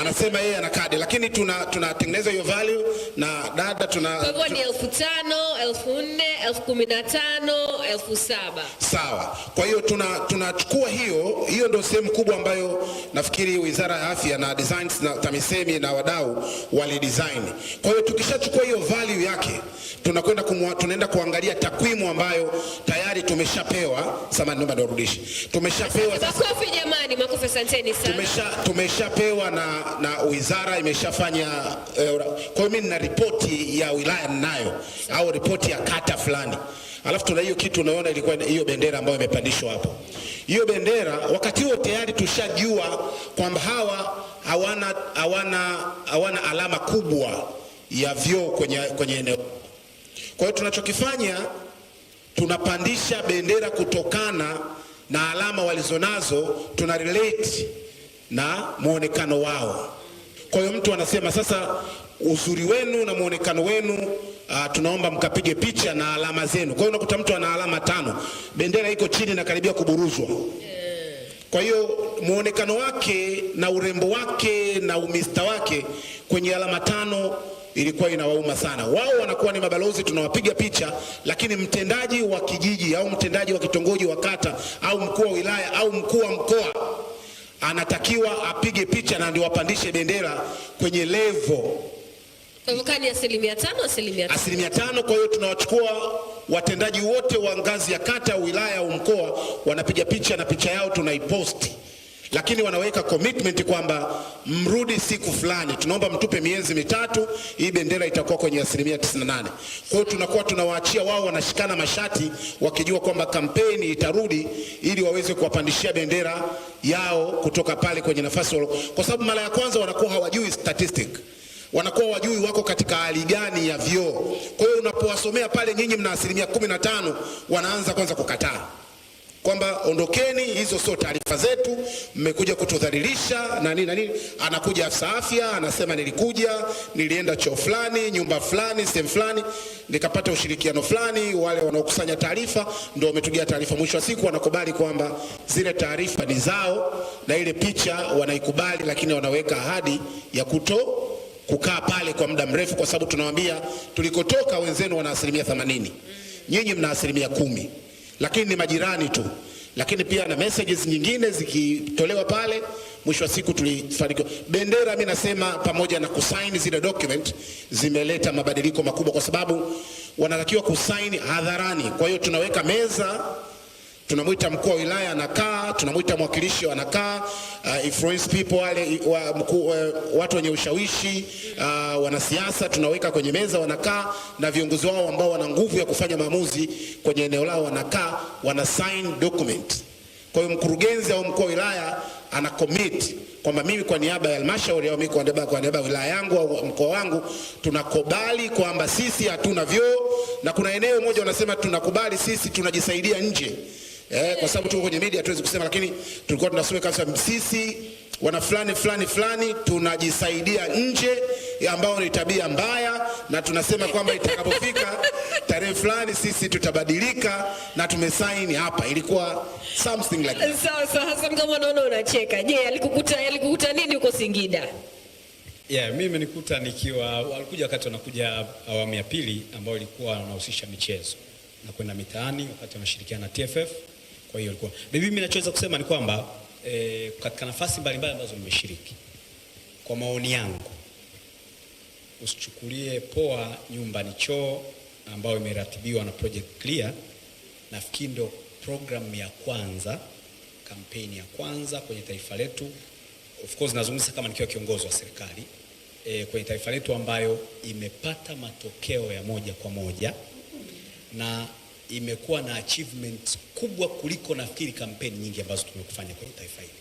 Speaker 11: Anasema yeye ana kadi, lakini tunatengeneza hiyo value na dada
Speaker 16: Kwa hivyo ni 5,000, 4,000, 15,000, 7,000.
Speaker 11: Sawa. Kwa hiyo tunachukua hiyo ndio sehemu kubwa ambayo nafikiri Wizara ya Afya na Designs na TAMISEMI na wadau wali design. Kwa hiyo tukishachukua hiyo value yake, tunaenda kuangalia takwimu ambayo tayari tumeshapewa. Samahani, naomba nirudishe. Tumeshapewa sasa.
Speaker 16: Makofi jamani, makofi, asanteni sana.
Speaker 11: Tumeshapewa na wizara imeshafanya. Kwa hiyo mimi nina ripoti ya wilaya ninayo, au ripoti ya kata fulani. Alafu tuna hiyo kitu unaona ilikuwa hiyo bendera ambayo imepandishwa hapo. Hiyo bendera wakati huo tayari tushajua kwamba hawa hawana alama kubwa ya vyoo kwenye eneo. Kwa hiyo tunachokifanya, tunapandisha bendera kutokana na alama walizonazo, tuna relate na muonekano wao. Kwa hiyo mtu anasema sasa, uzuri wenu na muonekano wenu, tunaomba mkapige picha na alama zenu. Kwa hiyo unakuta mtu ana alama 5, bendera iko chini na karibia kuburuzwa. Kwa hiyo muonekano wake na urembo wake na umista wake kwenye alama 5 ilikuwa inawauma sana. Wao wanakuwa ni mabalozi, tunawapiga picha, lakini mtendaji wa kijiji au mtendaji wa kitongoji wa kata au mkuu wa wilaya au mkuu wa mkoa anatakiwa apige picha na ndio wapandishe bendera kwenye level.
Speaker 16: Kwa hivyo kani 5%,
Speaker 11: 5%. Kwa hiyo tunawachukua watendaji wote wa ngazi ya kata, wilaya au mkoa, wanapiga picha na picha yao tunaiposti. Lakini wanaweka commitment kwamba mrudi siku fulani, tunaomba mtupe miezi 3, hii bendera itakuwa kwenye 98%. Kwa hiyo tunakuwa tunawaachia wao, wanashikana mashati wakijua kwamba kampeni itarudi ili waweze kuwapandishia bendera yao kutoka pale kwenye nafasi, kwa sababu mara ya kwanza wanakuwa hawajui statistic, wanakuwa wajui wako katika hali gani ya vyoo. Kwa hiyo unapowasomea pale, nyinyi mna 15%, wanaanza kwanza kukataa kwamba ondokeni, hizo sio taarifa zetu, mmekuja kutudhalilisha na nini na nini. Anakuja afisa afya anasema nilienda choo fulani, nyumba fulani, sehemu fulani, nikapata ushirikiano fulani, wale wanaokusanya taarifa ndio wametugia taarifa. Mwisho wa siku wanakubali kwamba zile taarifa ni zao na ile picha wanaikubali, lakini wanaweka ahadi ya kukaa pale kwa muda mrefu, kwa sababu tunawaambia tulikotoka wenzenu wana 80%, nyinyi mna 10%, lakini ni majirani tu. Lakini pia na messages nyingine zikitolewa pale, mwisho wa siku tulifanikiwa. Bendera mimi nasema pamoja na kusaini zile document zimeleta mabadiliko makubwa, kwa sababu wanatakiwa kusaini hadharani. Kwa hiyo tunaweka meza, tunamuita mkuu wa wilaya anakaa, tunamuita mwakilishi anakaa, influence people wale watu wenye ushawishi, wanasiasa tunaweka kwenye meza wanakaa, na viongozi wao ambao wana nguvu ya kufanya maamuzi kwenye eneo lao wanakaa, wana sign document. Kwa hiyo mkurugenzi au mkuu wa wilaya ana commit kwamba mimi kwa niaba ya halmashauri au mimi kwa niaba ya wilaya yangu au mkoa wangu tunakubali kwamba sisi hatuna vyoo, na kuna eneo moja wanasema tunakubali sisi tunajisaidia nje. Kwa sababu tuko kwenye media hatuwezi kusema, lakini tulikuwa tunasema kama sisi wana fulani tunajisaidia nje, ambao ni tabia mbaya, na tunasema kwamba itakapofika tarehe fulani sisi tutabadilika na tumesaini hapa. Ilikuwa something like that.
Speaker 16: Sawa, Hassan, kama unaona unacheka. Je, alikukuta nini huko Singida?
Speaker 12: Mimi imenikuta walikuja wakati wanakuja awamu ya pili ambao ilikuwa wanahusisha michezo na kwenda mitaani wakati wanashirikiana na TFF. Kwa hiyo ilikuwa mimi ninachoweza kusema ni kwamba katika nafasi mbalimbali ambazo nimeshiriki, kwa maoni yangu, usichukulie poa Nyumba ni Choo ambayo imeratibiwa na Project Clear. Nafikiri ndio program ya kwanza, kampeni ya kwanza kwenye taifa letu. Of course nazungumza kama nikiwa kiongozi wa serikali kwenye taifa letu ambayo imepata matokeo ya moja kwa moja na imekuwa na achievement kubwa kuliko nafikiri kampeni nyingi ambazo tumekufanya kwenye taifa hili.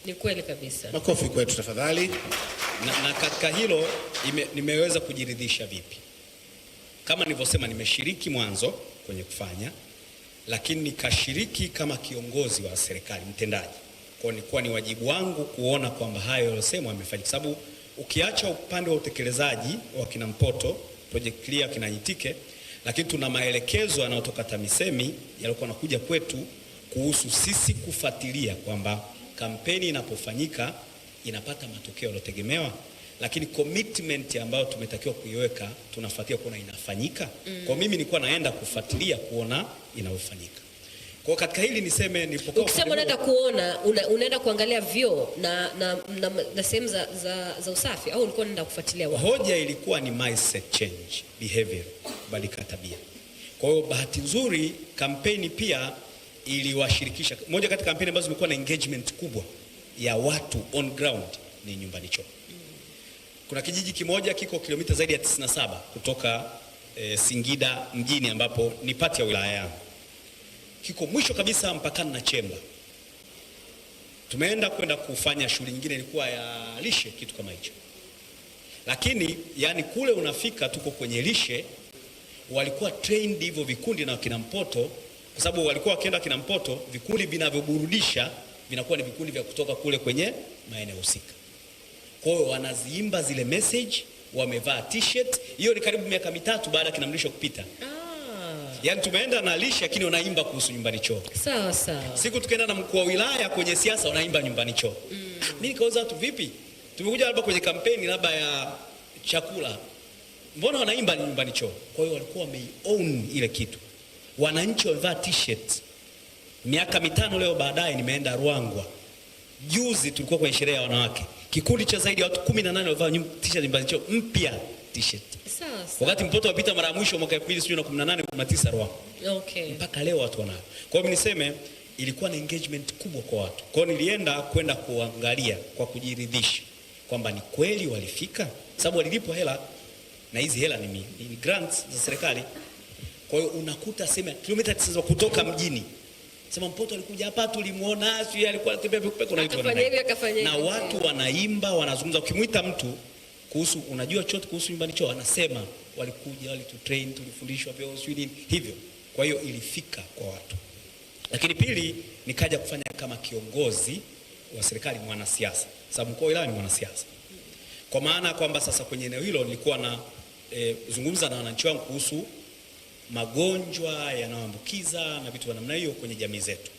Speaker 16: Ni kweli kabisa.
Speaker 11: Makofi kwetu tafadhali.
Speaker 12: Na katika hilo nimeweza kujiridhisha vipi? Kama nilivyosema, nimeshiriki mwanzo kwenye kufanya, lakini nikashiriki kama kiongozi wa serikali mtendaji. Kwa nilikuwa ni wajibu wangu kuona kwamba hayo yaliyosema yamefanyika, sababu ukiacha upande wa utekelezaji wa kina Mpoto, Project Clear, kina Nyitike, lakini tuna maelekezo yanayotoka TAMISEMI yalikuwa yanakuja kwetu kuhusu sisi kufuatilia kwamba kampeni inapofanyika inapata matokeo yaliyotegemewa, lakini commitment ambayo tumetakiwa kuiweka tunafuatia kuona inafanyika. Kwa mimi nilikuwa naenda kufuatilia kuona inafanyika. Kwa katika hili niseme nilipokuwa
Speaker 16: ukisema unaenda kuona, unaenda kuangalia vyoo na sehemu za usafi, au ulikuwa unaenda kufuatilia wapi?
Speaker 12: Hoja ilikuwa ni mindset change, behavior, badilika tabia. Kwa hiyo bahati nzuri kampeni pia iliwashirikisha. Moja katika kampeni ambazo zimekuwa na engagement kubwa ya watu on ground ni Nyumba ni Choo. Kuna kijiji kimoja kiko kilomita zaidi ya 97 kutoka Singida mjini ambapo ni pati ya wilaya yangu. Kiko mwisho kabisa mpakani na Chemba. Tumeenda kufanya shughuli nyingine, ilikuwa ya lishe, kitu kama hicho. Lakini yani kule unafika tuko kwenye lishe, walikuwa trained hivyo vikundi na kina Mpoto, kwa sababu walikuwa wakienda kina Mpoto, vikundi vinavyoburudisha vinakuwa ni vikundi vya kutoka kule kwenye maeneo husika. Kwa hiyo wanaziimba zile message, wamevaa t-shirt. Hiyo ni karibu miaka 3 baada ya kinamlisho kupita. Yaani tumeenda na lishe lakini wanaimba kuhusu Nyumba ni Choo.
Speaker 16: Sawa.
Speaker 12: Siku tukaenda na mkuu wa wilaya kwenye siasa wanaimba Nyumba ni Choo. Mimi nikauza watu vipi? Tumekuja labda kwenye kampeni labda ya chakula. mbona wanaimba nyumbani choo? Kwa hiyo walikuwa wameown ile kitu. Wananchi wamevaa t-shirt. Miaka mitano leo baadaye nimeenda Ruangwa. Juzi tulikuwa kwenye sherehe ya wanawake. Kikundi cha zaidi ya watu 18 walivaa t-shirt nyumbani choo mpya t-shirt.
Speaker 16: Sawa.
Speaker 12: Wakati mpoto wapita mara mwisho mwaka 2018 19 Ruangwa.
Speaker 16: Okay.
Speaker 12: Mpaka leo watu wanayo. Kwa hiyo niseme ilikuwa na engagement kubwa kwa watu. Kwa hiyo nilienda kwenda kuangalia kwa kujiridhisha kwamba ni kweli walifika, sababu walilipwa hela na hizi hela ni grants za serikali. Kwa hiyo unakuta sema kilomita 9 kutoka mjini. Sema mpoto alikuja hapa tulimuona, sio alikuwa anatembea pekopeko na watu wanaimba, wanazungumza. Ukimuita mtu kuhusu unajua chote kuhusu nyumbani choo, anasema walikuja, walitutrain, tulifundishwa vyoo sio hivyo. Kwa hiyo ilifika kwa watu. Lakini pili nikaja kufanya kama kiongozi wa serikali, mwanasiasa. Sababu mkuu wa wilaya ni mwanasiasa. Kwa maana kwamba sasa kwenye eneo hilo nilikuwa na zungumza na wananchi wangu kuhusu magonjwa yanayoambukiza na vitu vya namna hiyo kwenye jamii zetu.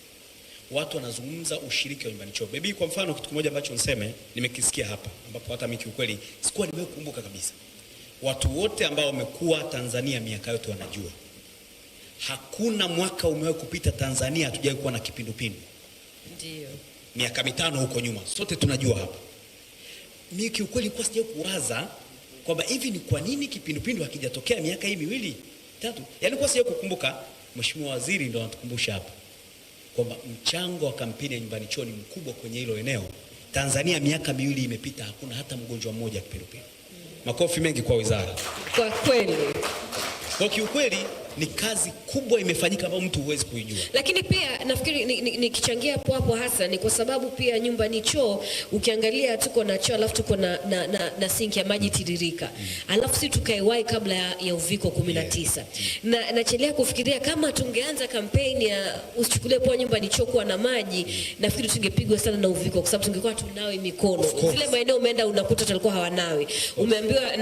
Speaker 12: Watu wanazungumza ushiriki wa nyumbani choo. Baby, kwa mfano kitu kimoja ambacho niseme nimekisikia hapa, ambapo hata mimi kiukweli sikuwa nimekumbuka kabisa. Watu wote ambao wamekuwa Tanzania miaka yote wanajua. Hakuna mwaka umewahi kupita Tanzania hatujawahi kuwa na kipindupindu.
Speaker 16: Ndio.
Speaker 12: Miaka mitano huko nyuma. Sote tunajua hapa. Mimi kiukweli kwa sijawahi kuwaza kwamba hivi ni kwa nini kipindupindu hakijatokea miaka hii miwili tatu. Yaani kwa sijawahi kukumbuka. Mheshimiwa Waziri ndo anatukumbusha hapa kwamba mchango wa kampeni ya nyumbani choo ni mkubwa kwenye hilo eneo. Tanzania miaka miwili imepita hakuna hata mgonjwa mmoja kipindupindu. Makofi mengi kwa wizara.
Speaker 16: Kwa kweli.
Speaker 12: Kwa kiukweli ni kazi kubwa imefanyika ambayo mtu huwezi kuijua.
Speaker 16: Lakini pia nafikiri nikichangia hapo hasa ni kwa sababu pia nyumbani choo ukiangalia tuko na choo alafu tuko na sinki ya maji tiririka. Alafu si tukaiwai kabla ya uviko 19. Na nachelea kufikiria kama tungeanza kampeni ya usichukulie poa nyumbani choo kuwa na maji, nafikiri tungepigwa sana na uviko kwa sababu tungekuwa tunawe mikono. Zile maeneo umeenda unakuta tulikuwa hawanawi. Umeambiwa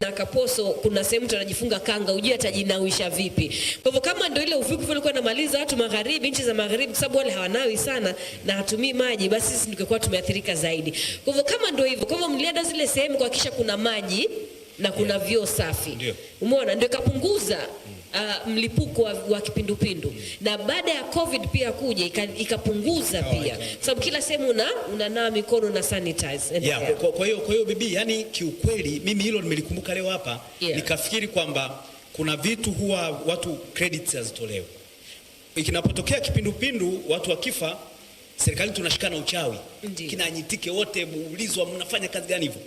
Speaker 16: na Kaposo kuna sehemu tunajifunga kanga, ujue atajinawisha vipi. Kwa hivyo kama ndio ile uviko ulikuwa inamaliza watu magharibi, nchi za magharibi, sababu wale hawanawi sana na hatumii maji, basi sisi tungekuwa tumeathirika zaidi. Kwa hivyo kama ndio hivyo, kwa hivyo mlienda zile sehemu kuhakikisha kuna maji na kuna vyoo safi. Umeona ndio kapunguza mlipuko wa kipindupindu. Na baada ya COVID pia kuja ikapunguza pia. Sababu kila sehemu unanawa mikono na sanitize.
Speaker 12: Kwa hiyo bibi, yani kiukweli mimi hilo nimelikumbuka leo hapa, nikafikiri kwamba kuna vitu huwa watu credits hazitolewi. Ikinapotokea kipindupindu watu wakifa, serikali tunashikana uchawi. Kinanyitike wote muulizwa mnafanya kazi gani hivyo.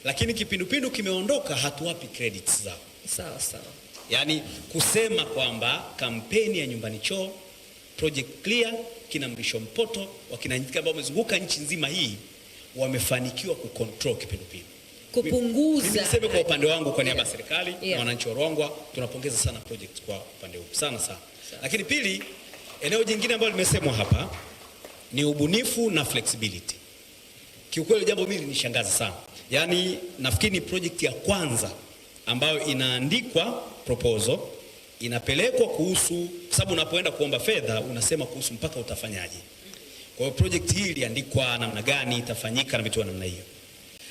Speaker 12: Lakini kipindupindu kimeondoka hatuwapi credits zao.
Speaker 16: Sawa sawa.
Speaker 12: Yaani kusema kwamba kampeni ya nyumbani choo, Project Clear, kina Mrisho Mpoto, wakinanyitike ambao wamezunguka nchi nzima hii wamefanikiwa kucontrol kipindupindu.
Speaker 16: Kupunguza.
Speaker 12: Mimi niseme kwa upande wangu kwa niaba ya serikali na wananchi wa Ruangwa tunapongeza sana project kwa upande huu sana. Lakini pili, eneo jingine ambalo limesemwa hapa ni ubunifu na flexibility. Kiukweli jambo hili linishangaza sana. Yaani nafikiri ni project ya kwanza ambayo inaandikwa proposal, inapelekwa kuhusu, sababu unapoenda kuomba fedha unasema kuhusu mpaka utafanyaje. Kwa hiyo project hii iliandikwa namna gani itafanyika na vitu namna hiyo.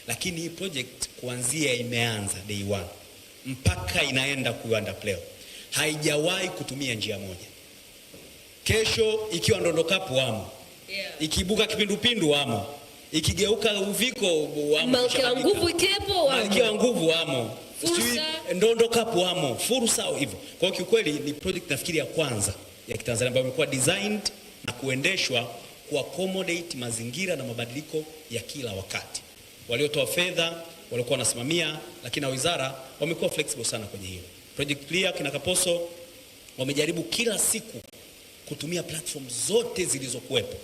Speaker 12: Lakini hii project kuanzia imeanza day 1 mpaka inaenda kuanda play, haijawahi kutumia njia moja. Kesho ikiwa ndondokapo wamo, ikibuka kipindupindu wamo, ikigeuka uviko wamo,
Speaker 16: malkia nguvu ikepo wamo,
Speaker 12: malkia nguvu wamo, ndondokapo wamo, fursa hivyo. Kwa hiyo kiukweli ni project nafikiri ya kwanza ya Kitanzania ambayo imekuwa designed na kuendeshwa ku accommodate mazingira na mabadiliko ya kila wakati. Waliotoa fedha, walikuwa wanasimamia, lakini na wizara wamekuwa flexible sana kwenye hilo. Project Clear kina Kaposo wamejaribu kila siku kutumia platform zote zilizokuwepo.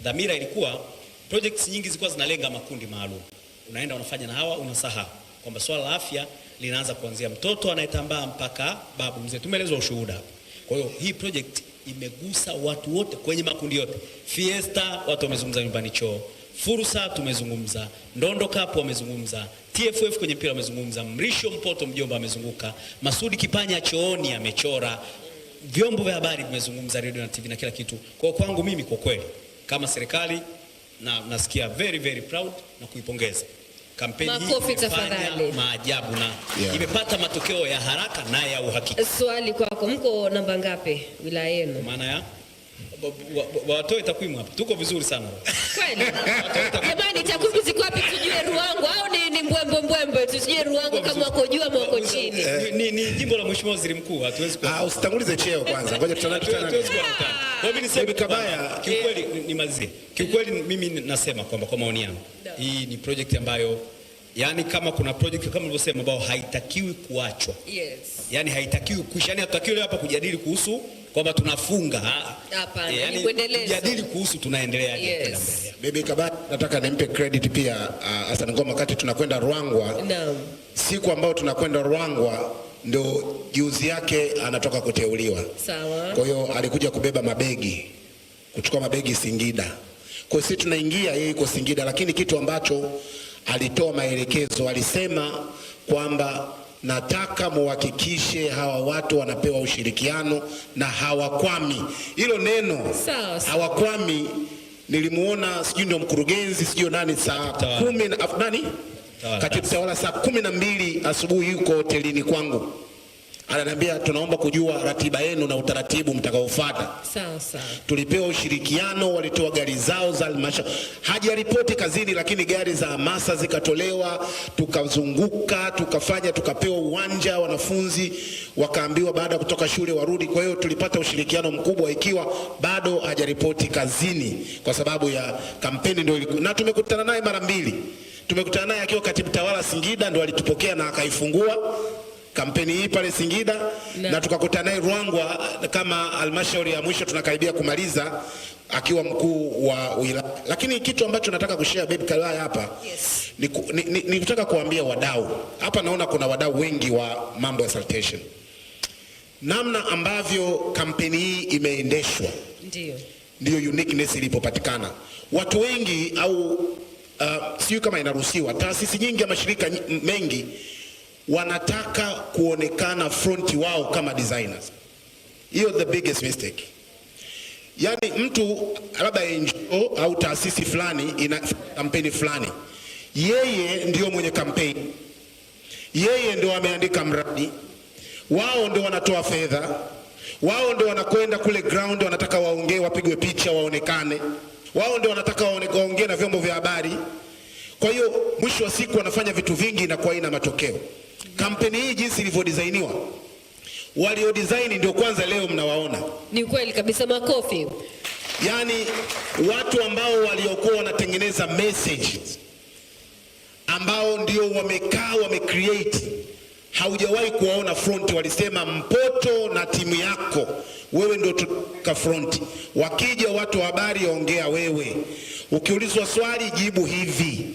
Speaker 12: Dhamira ilikuwa projects nyingi zilikuwa zinalenga makundi maalum. Unaenda unafanya na hawa unasahau kwamba swala la afya linaanza kuanzia mtoto anayetambaa mpaka babu mzee. Tumeelezwa ushuhuda hapa. Kwa hiyo hii project imegusa watu wote kwenye makundi yote. Fiesta watu wamezungumza nyumbani choo. Fursa tumezungumza, Ndondo Cup wamezungumza, TFF kwenye mpira wamezungumza, Mrisho Mpoto mjomba amezunguka, Masudi Kipanya chooni amechora, vyombo vya habari vimezungumza, radio na TV na kila kitu. Kwa kwangu mimi kwa kweli kama serikali na nasikia very very proud na kuipongeza. Kampeni hii imefanya maajabu na imepata matokeo ya haraka na ya uhakika.
Speaker 16: Swali kwako, mko namba ngapi wilaya yenu?
Speaker 12: Maana ya watoe takwimu hapa. Tuko vizuri sana.
Speaker 16: Kweli? Jamani, takwimu ziko wapi tujue Ruangwa au ni mbwembwe tujue Ruangwa kama wako juu ama wako chini?
Speaker 12: Ni jimbo la Mheshimiwa Waziri Mkuu, hatuwezi kwa.
Speaker 4: Usitangulize cheo kwanza. Ngoja tutana.
Speaker 12: Kwa mimi niseme kabaya, kiukweli nimalizie. Kiukweli mimi nasema kwamba kwa maoni yangu, hii ni project ambayo yani kama kuna project kama nilivyosema ambayo haitakiwi kuachwa.
Speaker 16: Yes.
Speaker 12: Yani haitakiwi kuisha, yani hatutakiwi hapa kujadili kuhusu kwamba tunafunga.
Speaker 16: Hapana,
Speaker 12: yani
Speaker 16: ni kuendeleza.
Speaker 12: Kujadili kuhusu tunaendelea
Speaker 16: kwenda
Speaker 12: mbele.
Speaker 4: Baby Kabaya, nataka nimpe credit pia Hassan Ngoma wakati tunakwenda Ruangwa.
Speaker 16: Naam.
Speaker 4: Siku ambayo tunakwenda Ruangwa ndio juzi yake anatoka kuteuliwa.
Speaker 16: Sawa.
Speaker 4: Kwa hiyo alikuja kubeba mabegi, kuchukua mabegi Singida. Kwa hiyo sisi tunaingia, yeye yuko Singida, lakini kitu ambacho alitoa maelekezo, alisema kwamba nataka muhakikishe hawa watu wanapewa ushirikiano na hawakwami. Hilo neno hawakwami nilimuona sijui ndio mkurugenzi sijui nani saa 10 nani katibu tawala saa 12 asubuhi yuko hotelini kwangu. Ananiambia tunaomba kujua ratiba yenu na utaratibu mtakaofuata.
Speaker 16: Sawa sawa.
Speaker 4: Tulipewa ushirikiano, walitoa gari zao za halmashauri. Hajaripoti kazini lakini gari za hamasa zikatolewa, tukazunguka, tukafanya, tukapewa uwanja, wanafunzi wakaambiwa baada ya kutoka shule warudi. Kwa hiyo tulipata ushirikiano mkubwa ikiwa bado hajaripoti kazini kwa sababu ya kampeni ndio ilikuwa. Na tumekutana naye mara 2. Tumekutana naye akiwa katibu tawala Singida, ndio alitupokea na akaifungua kampeni hii pale Singida na tukakutana naye Ruangwa kama halmashauri ya mwisho tunakaribia kumaliza akiwa mkuu wa wilaya. Lakini kitu ambacho nataka kushare Baby Kabaya hapa ni kutaka kuambia wadau. Hapa naona kuna wadau wengi wa mambo ya sanitation. Namna ambavyo kampeni hii imeendeshwa ndio uniqueness ilipopatikana. Watu wengi au sio kama inaruhusiwa, taasisi nyingi ya mashirika mengi wanataka kuonekana fronti wao kama designers. Hiyo the biggest mistake. Yani mtu labda NGO au taasisi fulani ina kampeni fulani, yeye ndio mwenye kampeni, yeye ndio ameandika mradi, wao ndio wanatoa fedha, wao ndio wanakwenda kule ground, wanataka waongee, wapigwe picha, waonekane, wao ndio wanataka waongee na vyombo vya habari. Kwa hiyo mwisho wa siku wanafanya vitu vingi na kwa ina matokeo. Kampeni hii jinsi ilivyodesigniwa, walio design ndio kwanza leo mnawaona.
Speaker 16: Ni kweli kabisa, makofi.
Speaker 4: Yani watu ambao waliokuwa wanatengeneza message ambao ndio wamekaa wamecreate, haujawahi kuwaona front. Walisema Mpoto na timu yako, wewe ndio tuka front. Wakija watu wa habari ongea wewe, ukiulizwa swali jibu hivi,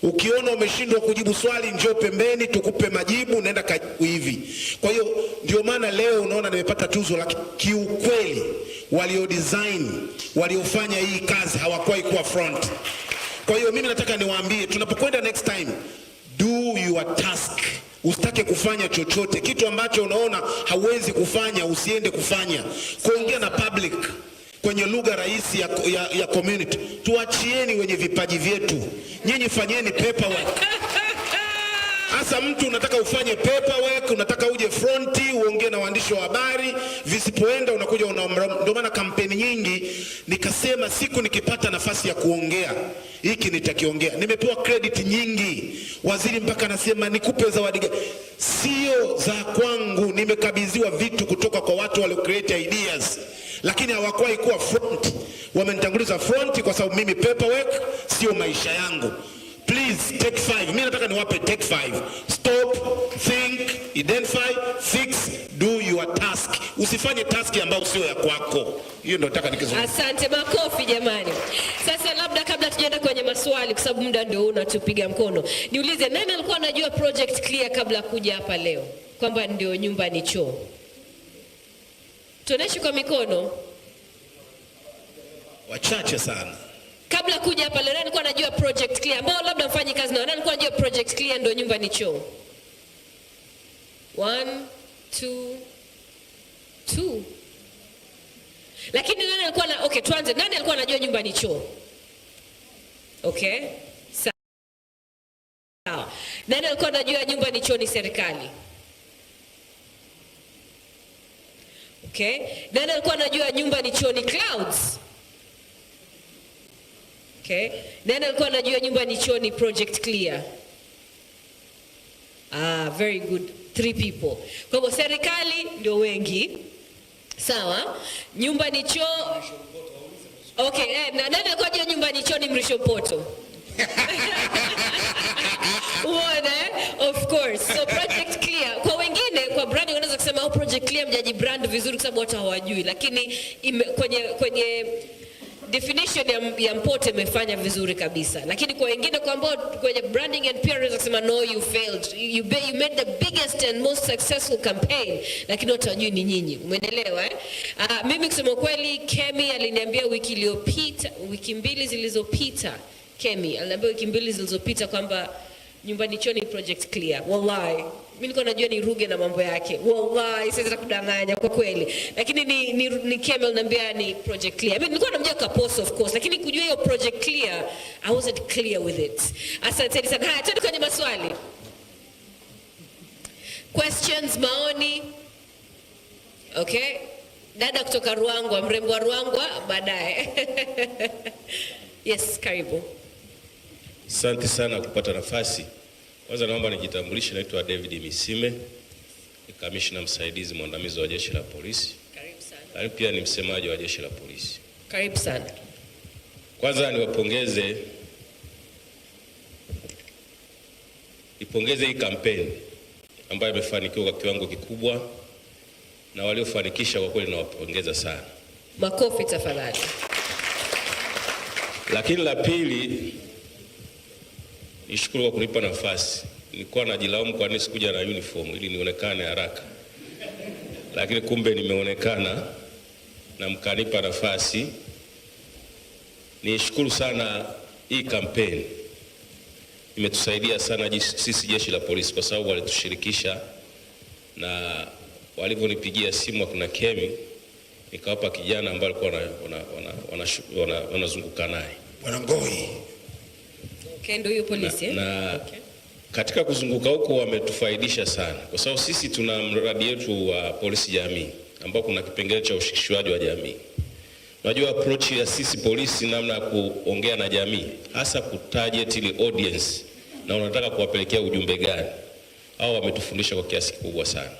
Speaker 4: ukiona umeshindwa kujibu swali njoo pembeni tukupe majibu, nenda kajibu hivi. Kwa hiyo ndio maana leo unaona nimepata tuzo, lakini kiukweli walio design, waliofanya hii kazi hawakuwahi kuwa front. Kwa hiyo mimi nataka niwaambie tunapokwenda next time, do your task. Usitake kufanya chochote kitu ambacho unaona hauwezi kufanya, usiende kufanya. Kuongea na public kwenye lugha rahisi ya community, tuachieni wenye vipaji vyetu. Nyinyi fanyeni paperwork. Asa mtu unataka ufanye paperwork, unataka uje fronti, uongee na waandishi wa habari, visipoenda unakuja ndio maana kampeni nyingi nikasema siku nikipata nafasi ya kuongea, hiki nitakiongea. Nimepewa credit nyingi. Waziri mpaka anasema nikupe zawadi. Sio za kwangu, nimekabidhiwa vitu kutoka kwa watu walio create ideas. Lakini hawakuwahi kuwa front. Wamenitanguliza front kwa sababu mimi paperwork sio maisha yangu. Please take 5. Mimi nataka niwape take 5. Stop, think, identify, fix, do your task. Usifanye task ambayo sio ya kwako. Hiyo ndio nataka nikizungumza.
Speaker 16: Asante, makofi jamani. Sasa labda kabla tujaenda kwenye maswali kwa sababu muda ndio unatupiga mkono, niulize nani alikuwa anajua project clear kabla kuja hapa leo kwamba ndio nyumba ni choo? Tuoneshe kwa mikono.
Speaker 4: Wachache sana.
Speaker 16: Kabla kuja hapa leo nani alikuwa anajua project clear? Ambao labda mfanye kazi nao, nani alikuwa anajua project clear ndio nyumba ni choo? 1 2. Lakini nani alikuwa na tuanze. Nani alikuwa anajua nyumba ni choo? Okay. Nani alikuwa anajua nyumba ni choo ni serikali? Okay. Nani alikuwa anajua nyumba ni choo ni clouds? Okay. Nani alikuwa anajua nyumba ni choo ni project clear? Very good. 3 people. Kwa hivyo serikali ndio wengi. Sawa? Nyumba ni choo. Okay, na nani alikuwa anajua nyumba ni choo ni Mrisho Poto? Uone, of course. So project clear. Kwa wengine, kwa branding unaweza kusema project clear mjaji brand vizuri kwa sababu watu hawajui, lakini kwenye definition ya Mpoto imefanya vizuri kabisa. Lakini kwa wengine kwa ambao kwenye branding and PR unaweza kusema no, you failed. You made the biggest and most successful campaign, lakini watu hawajui ni nyinyi. Umeelewa eh? Mimi kusema kweli, Kemi aliniambia wiki mbili zilizopita kwamba nyumbani choo ni project clear. Wallahi, mimi nilikuwa najua ni Ruge na mambo yake. Wallahi, siwezi kudanganya kwa kweli. Lakini ni Kemi aliniambia ni project clear. Mimi nilikuwa namjua Kaposo of course, lakini kujua hiyo project clear, I wasn't clear with it. Asante sana. Haya, twende kwenye maswali. Questions, maoni. Okay? Dada kutoka Ruangwa, mrembo wa Ruangwa baadaye. Yes, karibu.
Speaker 13: Asante sana kupata nafasi. Kwanza naomba nijitambulishe, naitwa David Misime, ni kamishna msaidizi mwandamizi wa Jeshi la Polisi.
Speaker 16: Karibu sana.
Speaker 13: Na pia ni msemaji wa Jeshi la Polisi.
Speaker 16: Karibu sana.
Speaker 13: Kwanza nipongeze hii kampeni ambayo imefanikiwa kwa kiwango kikubwa, na waliofanikisha kwa kweli nawapongeza sana.
Speaker 16: Makofi tafadhali.
Speaker 13: Lakini la pili, nishukuru kwa kunipa nafasi. Nilikuwa najilaumu kwa nini sikuja na uniform ili nionekane haraka. Lakini kumbe nimeonekana na mkanipa nafasi. Nishukuru sana, hii kampeni imetusaidia sana sisi Jeshi la Polisi kwa sababu walitushirikisha, na walivyonipigia simu kuna Kemi, nikawapa kijana ambaye alikuwa wanazunguka naye.
Speaker 11: Bwana Ngoi.
Speaker 16: Okay, ndio hiyo polisi
Speaker 13: okay. Katika kuzunguka huko wametufaidisha sana kwa sababu sisi tuna mradi wetu wa polisi jamii ambao kuna kipengele cha ushirikishwaji wa jamii. Unajua approach ya sisi polisi namna ya kuongea na jamii, hasa kutarget ile audience na unataka kuwapelekea ujumbe gani. Hao wametufundisha kwa kiasi kikubwa sana,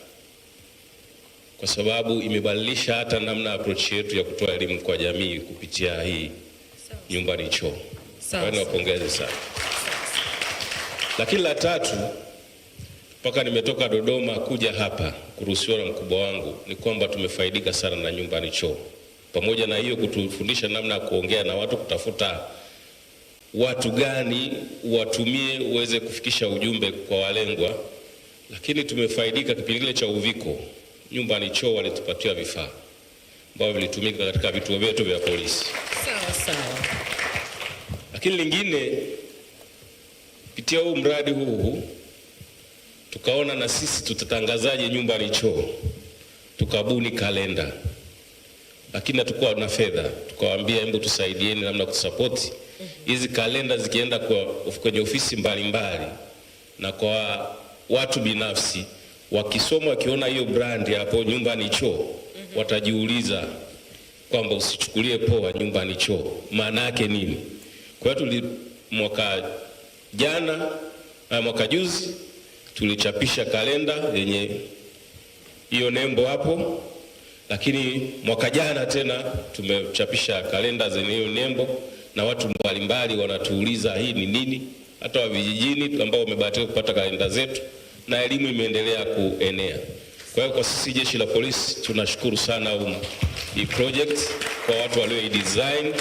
Speaker 13: kwa sababu imebadilisha hata namna approach yetu ya kutoa elimu kwa jamii kupitia hii nyumbani choo. Kwa hiyo niwapongeze sana. Lakini la tatu, mpaka nimetoka Dodoma kuja hapa kuruhusiwa na mkubwa wangu, ni kwamba tumefaidika sana na nyumbani choo. Pamoja na hiyo kutufundisha namna ya kuongea na watu, kutafuta watu gani watumie uweze kufikisha ujumbe kwa walengwa. Lakini tumefaidika kipindi kile cha uviko, nyumbani choo walitupatia vifaa ambavyo vilitumika katika vituo vyetu vya polisi.
Speaker 16: Sawa.
Speaker 13: Lakini lingine, kupitia huu mradi huu tukaona na sisi tutatangazaje nyumbani choo, tukabuni kalenda. Lakini hatukuwa na fedha, tukawaambia hebu tusaidieni namna kusupport hizi kalenda zikienda kwenye ofisi mbalimbali na kwa watu binafsi, wakisoma wakiona hiyo brand hapo nyumbani choo, watajiuliza kwamba usichukulie poa nyumbani choo maana yake nini. Kwa hiyo mwaka juzi tulichapisha kalenda yenye hiyo nembo hapo, lakini mwaka jana tena tumechapisha kalenda zenye hiyo nembo, na watu mbalimbali wanatuuliza hii ni nini, hata wa vijijini ambao wamebahatika kupata kalenda zetu, na elimu imeendelea kuenea. Kwa hiyo kwa sisi Jeshi la Polisi tunashukuru sana hii project kwa watu walio design,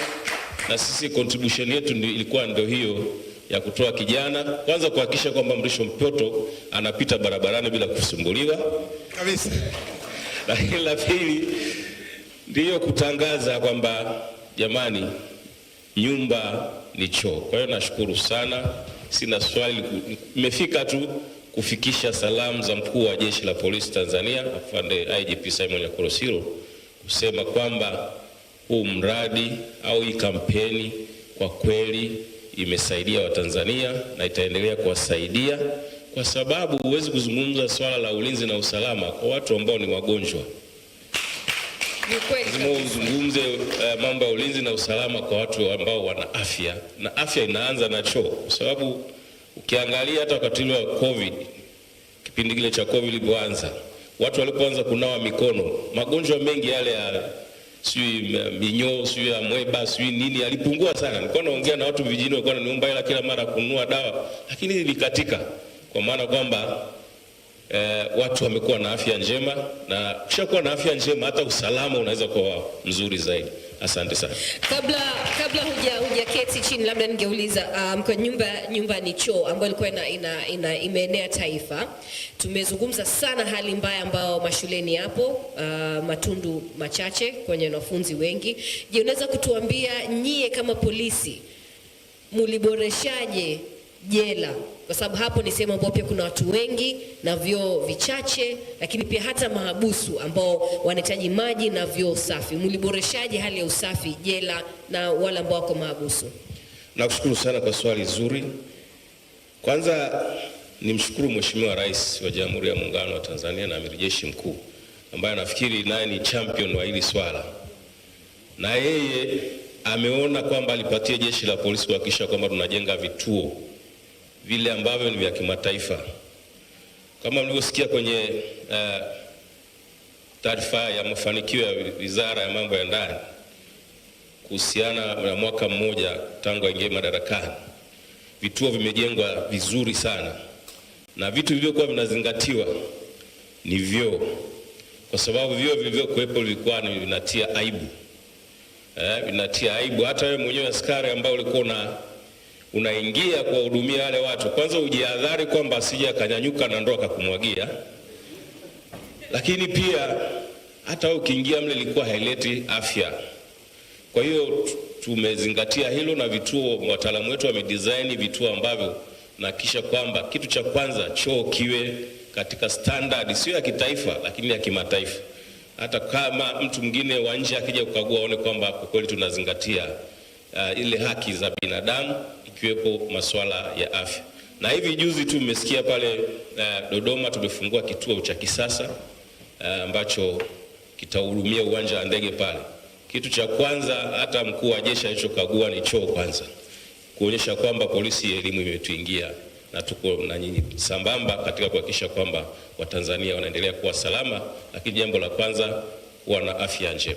Speaker 13: na sisi contribution yetu ilikuwa ndio hiyo ya kutoa kijana kwanza kuhakikisha kwamba Mrisho Poto anapita barabarani bila kusumbuliwa
Speaker 11: kabisa.
Speaker 13: Lakini la pili ndio kutangaza kwamba jamani, nyumba ni choo. Kwa hiyo nashukuru sana, sina swali, nimefika tu kufikisha salamu za mkuu wa Jeshi la Polisi Tanzania afande IGP Simon Nyakorosiro kusema kwamba huu mradi au hii kampeni kwa kweli imesaidia Watanzania na itaendelea kuwasaidia, kwa sababu huwezi kuzungumza swala la ulinzi na usalama kwa watu ambao ni wagonjwa. Lazima uzungumze mambo ya ulinzi na usalama kwa watu ambao wana afya, na afya inaanza na choo, kwa sababu ukiangalia hata wakati wa COVID, kipindi kile cha COVID ilipoanza, watu walipoanza kunawa mikono, magonjwa mengi yale ya minyoo, ya mweba, nini yalipungua sana. Nilikuwa naongea na watu vijijini, walikuwa wananiomba hela kila mara kununua dawa, lakini ilikatika, kwa maana kwamba watu wamekuwa na afya njema, na kishakuwa na afya njema hata usalama unaweza kuwa mzuri zaidi. Asante sana.
Speaker 16: Kabla hujaketi chini, labda ningeuliza kwa nyumba ni choo ambayo ilikuwa imeenea taifa. Tumezungumza sana hali mbaya ambao mashuleni hapo, matundu machache kwenye wanafunzi wengi. Je, unaweza kutuambia nyie kama polisi muliboreshaje jela? Kwa sababu hapo ni sehemu ambapo pia kuna watu wengi na vyoo vichache, lakini pia hata mahabusu ambao wanahitaji maji na vyoo safi. Mliboreshaje hali ya usafi jela na wale ambao wako mahabusu?
Speaker 13: Nakushukuru sana kwa swali zuri. Kwanza nimshukuru Mheshimiwa Rais wa Jamhuri ya Muungano wa Tanzania na Amiri Jeshi Mkuu, ambaye nafikiri naye ni champion wa hili swala. Na yeye ameona kwamba alipatia jeshi la polisi kuhakikisha kwamba tunajenga vituo vile ambavyo ni vya kimataifa. Kama mlivyosikia kwenye taarifa ya mafanikio ya Wizara ya Mambo ya Ndani kuhusiana na mwaka mmoja tangu aingie madarakani, vituo vimejengwa vizuri sana, na vitu vilivyokuwa vinazingatiwa ni vyoo, kwa sababu vyoo vilivyokuwepo vilikuwa vinatia aibu. Vinatia aibu. Hata wewe mwenyewe askari ambao ulikuwa unaingia kuwahudumia wale watu, kwanza ujihadhari kwamba asije akanyanyuka na ndo akakumwagia. Lakini pia hata ukiingia mle ilikuwa haileti afya. Kwa hiyo tumezingatia hilo, na vituo wataalamu wetu wamedesign vituo ambavyo na kisha kwamba kitu cha kwanza choo kiwe katika standard sio ya kitaifa lakini ya kimataifa. Hata kama mtu mwingine wa nje akija kukagua aone kwamba kwa kweli tunazingatia ile haki za binadamu, ikiwepo masuala ya afya. Na hivi juzi tu mmesikia pale Dodoma tumefungua kituo cha kisasa ambacho kitahudumia uwanja wa ndege pale. Kitu cha kwanza hata mkuu wa jeshi alichokagua ni choo kwanza, kuonyesha kwamba polisi elimu imetuingia na tuko na nyinyi sambamba katika kuhakikisha kwamba Watanzania wanaendelea kuwa salama, lakini jambo la kwanza kuwa na afya njema.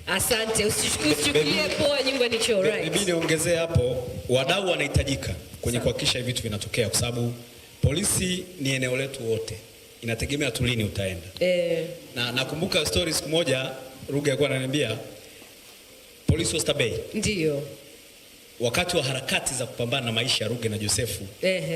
Speaker 16: Asante, usichukulie poa nyumba ni choo, right?
Speaker 12: Bibi niongezee hapo, wadau wanahitajika kwenye kuhakikisha hivi vitu vinatokea, kwa sababu polisi ni eneo letu wote. Inategemea tu lini utaenda. Na nakumbuka story siku moja Ruge alikuwa ananiambia polisi wa Bay.
Speaker 16: Ndiyo.
Speaker 12: Wakati wa harakati za kupambana na maisha ya Ruge na Josefu,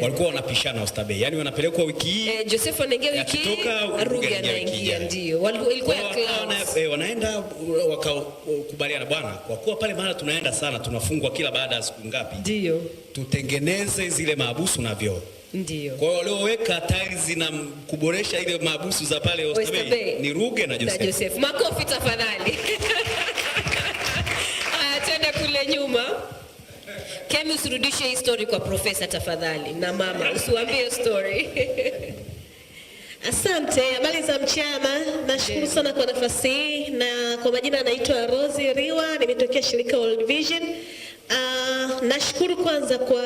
Speaker 12: walikuwa wanapishana Oysterbay. Yaani wanapelekwa wiki hii,
Speaker 16: Josefu anaingia wiki hii, Ruge anaingia. Ndio. Ilikuwa ya clouds.
Speaker 12: Wanaenda wakakubaliana, bwana, kwa kuwa pale mahali tunaenda sana tunafungwa kila baada ya siku ngapi?
Speaker 16: Ndio.
Speaker 12: Tutengeneze zile mahabusu na vyoo.
Speaker 16: Ndio.
Speaker 12: Kwa hiyo walioweka tiles na kuboresha ile mahabusu za pale Oysterbay ni Ruge na Josefu.
Speaker 16: Makofi tafadhali. Twende kule nyuma. Kemi, usirudishe hii story kwa profesa tafadhali, na mama usiwaambie story.
Speaker 1: Asante, habari za mchana. Nashukuru sana kwa nafasi hii, na kwa majina naitwa Rosie Riwa, nimetokea shirika World Vision. Nashukuru kwanza kwa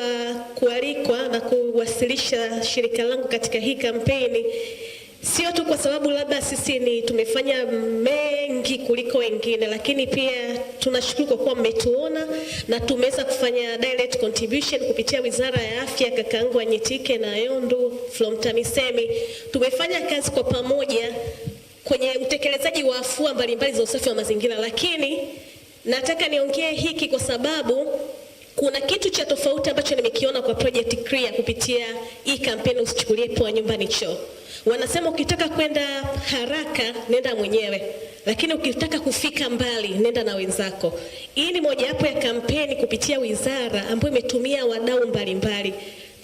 Speaker 1: kualikwa na kuwasilisha shirika langu katika hii kampeni. Sio tu kwa sababu labda sisi ni tumefanya mengi kuliko wengine, lakini pia tunashukuru kwa kuwa mmetuona na tumeweza kufanya direct contribution kupitia Wizara ya Afya, kakaangu Anyitike na Yondu from TAMISEMI. Tumefanya kazi kwa pamoja kwenye utekelezaji wa afua mbalimbali za usafi wa mazingira, lakini nataka niongee hiki kwa sababu kuna kitu cha tofauti ambacho nimekiona kwa project Clear kupitia hii kampeni usichukulie poa nyumba ni choo. Wanasema ukitaka kwenda haraka nenda mwenyewe, lakini ukitaka kufika mbali nenda na wenzako. Hii ni mojawapo ya kampeni kupitia wizara ambayo imetumia wadau mbalimbali.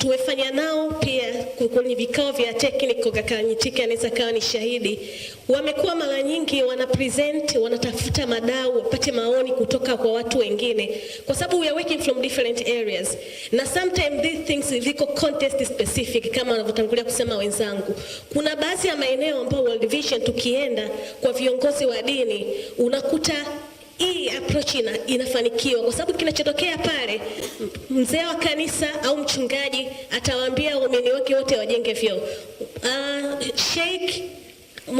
Speaker 1: tumefanya nao pia kwenye vikao vya technical, kaka Nyitike anaweza kawa ni shahidi. Wamekuwa mara nyingi wana present, wanatafuta madau, wapate maoni kutoka kwa watu wengine, kwa sababu we are working from different areas, na sometimes these things ziko context specific kama wanavyotangulia kusema wenzangu. Kuna baadhi ya maeneo ambayo World Vision tukienda kwa viongozi wa dini unakuta hii approach inafanikiwa, kwa sababu kinachotokea pale, mzee wa kanisa au mchungaji atawaambia waumini wake wote wajenge vyoo. Sheikh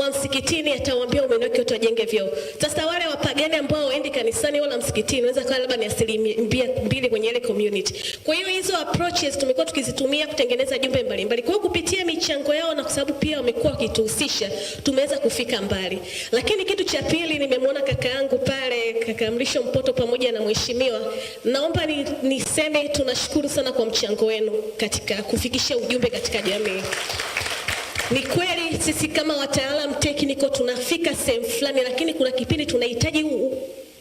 Speaker 1: msikitini atawaambia waumini wake wote wajenge vyoo. Sasa wale wapagani ambao waendi kanisani wala msikitini wanaweza kuwa labda ni 2% kwenye ile community. Kwa hiyo hizo approaches tumekuwa tukizitumia kutengeneza jumbe mbalimbali. Kwa hiyo kupitia michango yao, na kwa sababu pia wamekuwa wakituhusisha, tumeweza kufika mbali. Lakini kitu cha pili, nimemwona kaka yangu pale, kaka Mrisho Mpoto pamoja na mheshimiwa, naomba niseme tunashukuru sana kwa mchango wenu katika kufikisha ujumbe katika jamii. Ni kweli sisi kama wataalamu technical tunafika sehemu fulani, lakini kuna kipindi tunahitaji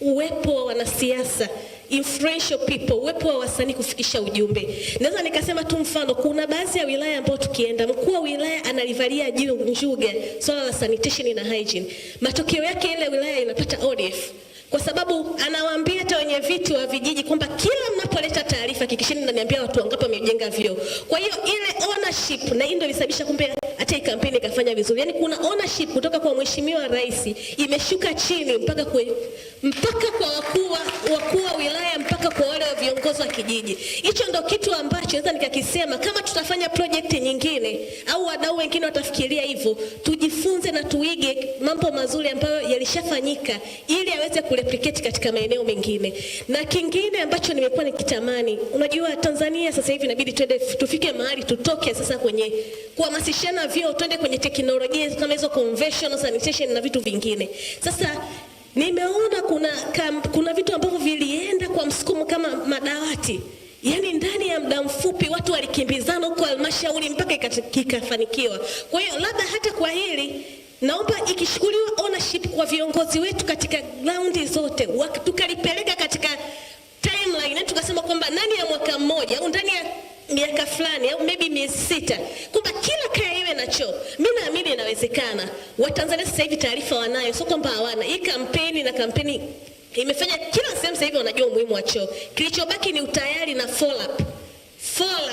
Speaker 1: uwepo wa wanasiasa, influential people, uwepo wa wasanii kufikisha ujumbe. Naweza nikasema tu mfano, kuna baadhi ya wilaya ambao tukienda, mkuu wa wilaya analivalia njuga swala la sanitation na hygiene. Matokeo yake ile wilaya inapata ODF. Kwa sababu anawaambia hata wenye viti wa vijiji kwamba kila mnapoleta taarifa hakikisheni mnaniambia watu wangapi wamejenga vyoo. Kwa hiyo ile ownership, na ndio ilisababisha kumbe hata hii kampeni ikafanya vizuri. Yaani kuna ownership kutoka kwa mheshimiwa rais imeshuka chini mpaka kwa wakuu wa wilaya, mpaka kwa wale viongozi wa kijiji. Hicho ndio kitu ambacho naweza nikakisema, kama tutafanya project nyingine au wadau wengine watafikiria hivyo, tujifunze na tuige mambo mazuri ambayo yalishafanyika ili aweze replicate katika maeneo mengine. Na kingine ambacho nimekuwa nikitamani, unajua Tanzania sasa hivi inabidi tufike mahali tutoke sasa kwenye kuhamasishana vyoo, twende kwenye teknolojia kama hizo conventional sanitation na vitu vingine. Sasa nimeona kuna vitu ambavyo vilienda kwa msukumo kama madawati. Yaani ndani ya muda mfupi watu walikimbizana huko halmashauri mpaka ikafanikiwa. Kwa hiyo labda hata kwa hili naomba ikishukuliwa ownership kwa viongozi wetu katika ground zote, tukalipeleka katika timeline, na tukasema kwamba ndani ya mwaka mmoja au ndani ya miaka fulani au maybe miezi 6, kwamba kila kaya iwe na choo. Mimi naamini inawezekana. Watanzania sasa hivi taarifa wanayo, sio kwamba hawana. Hii kampeni imefanya kila sehemu sasa hivi wanajua umuhimu wa choo. Kilichobaki ni utayari na follow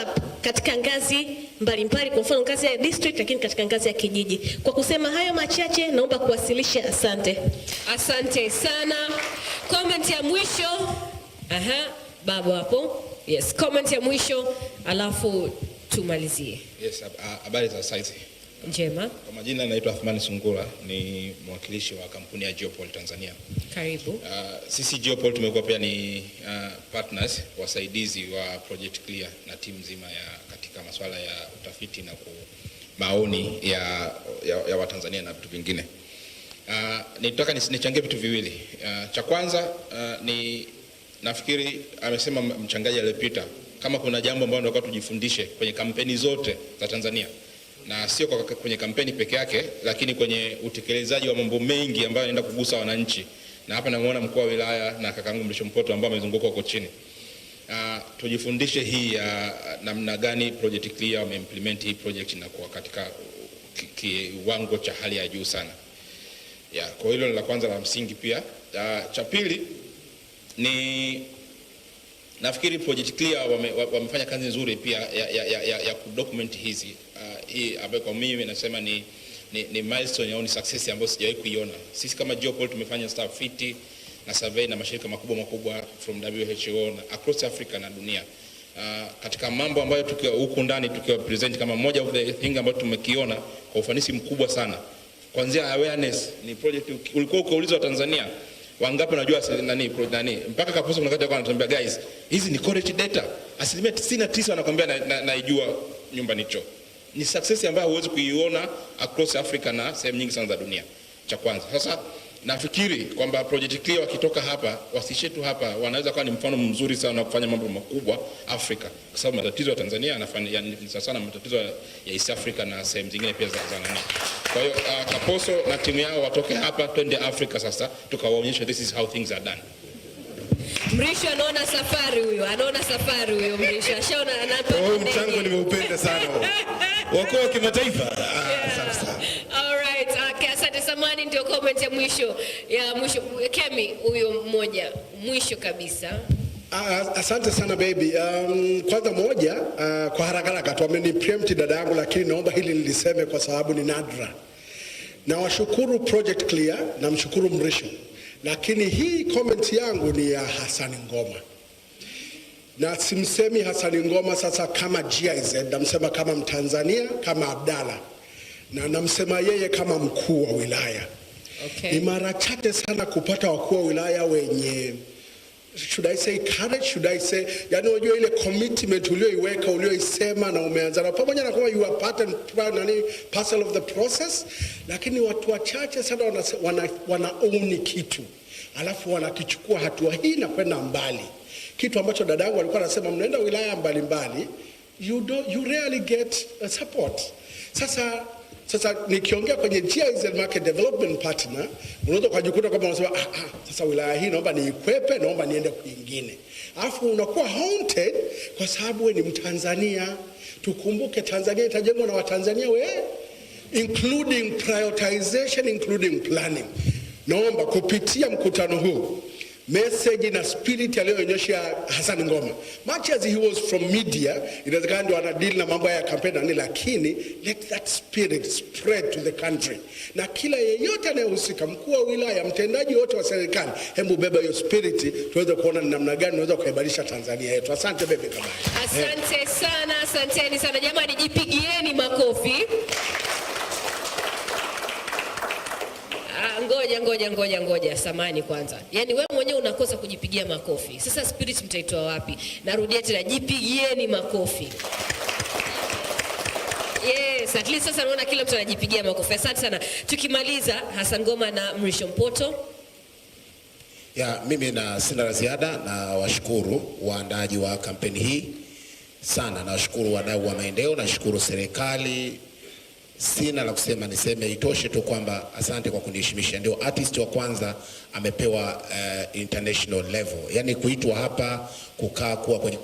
Speaker 1: up katika ngazi mbalimbali, kwa mfano ngazi ya district, lakini katika ngazi ya kijiji. Kwa kusema hayo machache, naomba kuwasilisha. Asante.
Speaker 16: Asante sana. Comment ya mwisho. Babu hapo. Yes, comment ya mwisho alafu tumalizie.
Speaker 3: Yes, habari za saizi.
Speaker 16: Njema.
Speaker 3: Kwa majina naitwa Athmani Sungula, ni mwakilishi wa kampuni ya Geopol Tanzania.
Speaker 16: Karibu.
Speaker 3: Sisi Geopol tumekuwa pia ni partners wasaidizi wa Project Clear na timu nzima ya katika masuala ya utafiti na maoni ya Watanzania na vitu vingine. Nitaka nichangie vitu viwili. Cha kwanza ni nafikiri amesema mchangaji aliyepita, kama kuna jambo ambalo tunataka tujifundishe kwenye kampeni zote za Tanzania, na sio kwenye kampeni peke yake, lakini kwenye utekelezaji wa mambo mengi ambayo yanaenda kugusa wananchi. Na hapa namuona mkuu wa wilaya na kakangu Mrisho Mpoto ambao amezunguka huko chini. Tujifundishe hii ya namna gani Project Clear wameimplement hii project na kwa katika kiwango cha hali ya juu sana. Kwa hilo ni la kwanza la msingi pia. Cha pili ni nafikiri Project Clear wamefanya kazi nzuri pia ya kudocument hizi. Hii ambayo kwa mimi nasema ni milestone au ni success ambayo sijawahi kuiona. Sisi kama Geopol tumefanya tafiti na survey na mashirika makubwa from WHO na across Africa na dunia. Katika mambo ambayo tukiwa huku ndani tukiwa present kama moja of the thing ambayo tumekiona kwa ufanisi mkubwa sana. Kuanzia awareness ni project ulikuwa ukaulizwa Tanzania wangapi unajua nani mpaka kaposo mnakati kwa anatuambia guys hizi ni correct data, 99% wanakuambia naijua nyumba ni choo. Ni success ambayo huwezi kuiona across Africa na sehemu nyingi sana za dunia. Cha kwanza. Sasa nafikiri kwamba Project Clear wakitoka hapa wasishe tu hapa, wanaweza kuwa ni mfano mzuri sana kufanya mambo makubwa Afrika, kwa sababu matatizo ya Tanzania yanafanya sana matatizo ya East Africa na sehemu zingine pia za nani. Kwa hiyo Kaposo na timu yao watoke hapa twende Afrika sasa tukawaonyesha this is how things are done.
Speaker 16: Mrisho anaona safari huyo Mrisho. Ashaona anapanda ndege.
Speaker 6: Mchango nimeupenda sana. Wako wa kimataifa. Asante sana.
Speaker 16: All right. Asante samani, ndio comment ya mwisho. Kemi huyo mmoja mwisho kabisa.
Speaker 4: Asante sana baby. Kwanza moja, kwa haraka tu ameni preempt dada yangu, lakini naomba hili niliseme kwa sababu ni nadra. Na washukuru Project Clear, na mshukuru Mrisho. Lakini hii comment yangu ni ya Hassan Ngoma. Na simsemi Hassan Ngoma sasa kama GIZ, namsema kama Mtanzania, kama Abdalla. Na namsema yeye kama mkuu wa wilaya.
Speaker 16: Okay.
Speaker 4: Ni mara chache sana kupata wakuu wa wilaya wenye, should I say courage, should I say, yani unajua ile commitment ulioiweka, ulioisema na umeanza na pamoja na kama you are parcel of the process, lakini watu wachache sana wana own kitu alafu wanakichukua hatua hii na kwenda mbali, kitu ambacho dadangu alikuwa anasema mnaenda wilaya mbalimbali, you rarely get support. Sasa nikiongea kwenye GIZ Market Development Partner, unaweza kujikuta kama unasema sasa wilaya hii naomba niikwepe, naomba niende kwingine. Alafu unakuwa haunted kwa sababu wewe ni Mtanzania. Tukumbuke Tanzania itajengwa na Watanzania including prioritization, including planning. Naomba kupitia mkutano huu message na spirit aliyoonyesha Hassan Ngoma, much as he was from media, inawezekana ndio anadeal na mambo ya kampeni, lakini let that spirit spread to the country. Na kila yeyote anayehusika, mkuu wa wilaya, mtendaji wote wa serikali, hebu beba hiyo spirit tuweze kuona ni namna gani tunaweza kuibadilisha Tanzania yetu. Asante bebe kabisa.
Speaker 16: Asante sana, asanteni sana jamani, jipigieni makofi. Ngoja samani kwanza. Yaani wewe mwenyewe unakosa kujipigia makofi. Sasa spirit mtaitoa wapi? Narudia tena, jipigieni makofi. Yes, at least sasa naona kila mtu anajipigia makofi. Asante sana. Tukimaliza Hassan Ngoma na Mrisho Mpoto.
Speaker 11: Mimi sina la ziada, na washukuru waandaaji wa kampeni hii sana, na washukuru wadau wa maendeleo, na shukuru serikali. Sina la kusema, niseme itoshe tu kwamba asante kwa kuniheshimisha. Ndio artist wa kwanza amepewa international level, yani kuitwa hapa,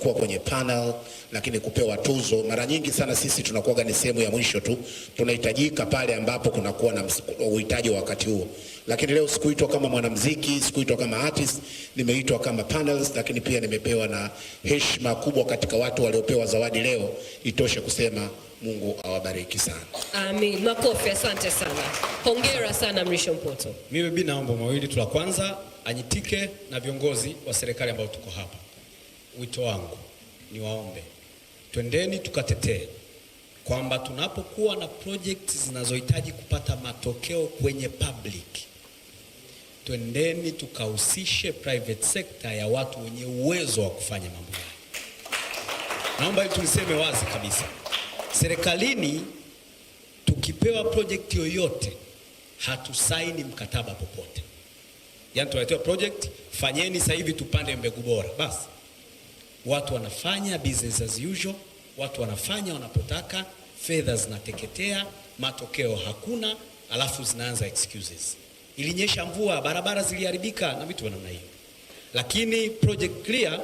Speaker 11: kuwa kwenye panel, lakini kupewa tuzo. Mara nyingi sana sisi tunakuwa ni sehemu ya mwisho tu, tunahitajika pale ambapo kunakuwa na uhitaji wa wakati huo. Lakini leo sikuitwa kama mwanamuziki, sikuitwa kama artist, nimeitwa kama panels, lakini pia nimepewa na heshima kubwa katika watu waliopewa zawadi leo. Itoshe kusema Mungu awabariki sana.
Speaker 16: Amen. Makofi, asante sana. Hongera sana Mrisho Mpoto.
Speaker 12: Mimi naomba mawili tu. La kwanza, Anyitike na viongozi wa serikali ambao tuko hapa. Wito wangu ni waombe, twendeni tukatetee kwamba tunapokuwa na projects zinazohitaji kupata matokeo kwenye public, twendeni tukahusishe private sector ya watu wenye uwezo wa kufanya mambo haya. Naomba hili tuliseme wazi kabisa. Serikalini tukipewa project yoyote hatusaini mkataba popote. Yaani tunaletewa project, fanyeni sasa hivi tupande mbegu bora. Basi watu wanafanya business as usual, watu wanafanya wanapotaka, fedha zinateketea, matokeo hakuna, alafu zinaanza excuses. Ilinyesha mvua, barabara ziliharibika na vitu namna hiyo. Lakini Project Clear,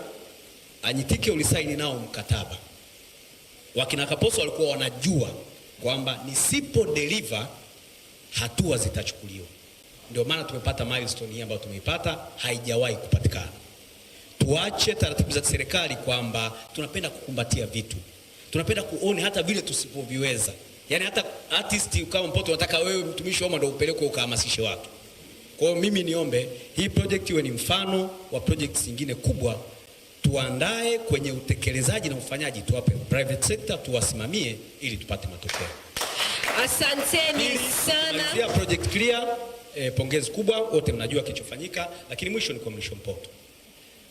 Speaker 12: Anyitike ulisaini nao mkataba. Wakina Kaposo walikuwa wanajua kwamba nisipo deliver hatua zitachukuliwa. Ndio maana tumepata milestone hii ambayo tumeipata, haijawahi kupatikana. Tuache taratibu za serikali kwamba tunapenda kukumbatia vitu, tunapenda kuona hata vile tusipoviweza. Yani hata artist kama Mpoto unataka wewe mtumishi wa umma ndio upeleke ukahamasishe watu. Kwa hiyo mimi niombe hii project iwe ni mfano wa projects zingine kubwa. Tuandae kwenye utekelezaji na ufanyaji, tuwape private sector tuwasimamie ili tupate matokeo.
Speaker 16: Asanteni sana.
Speaker 12: Kuanzia Project Clear, pongezi kubwa, wote mnajua kilichofanyika, lakini mwisho ni kwa Mrisho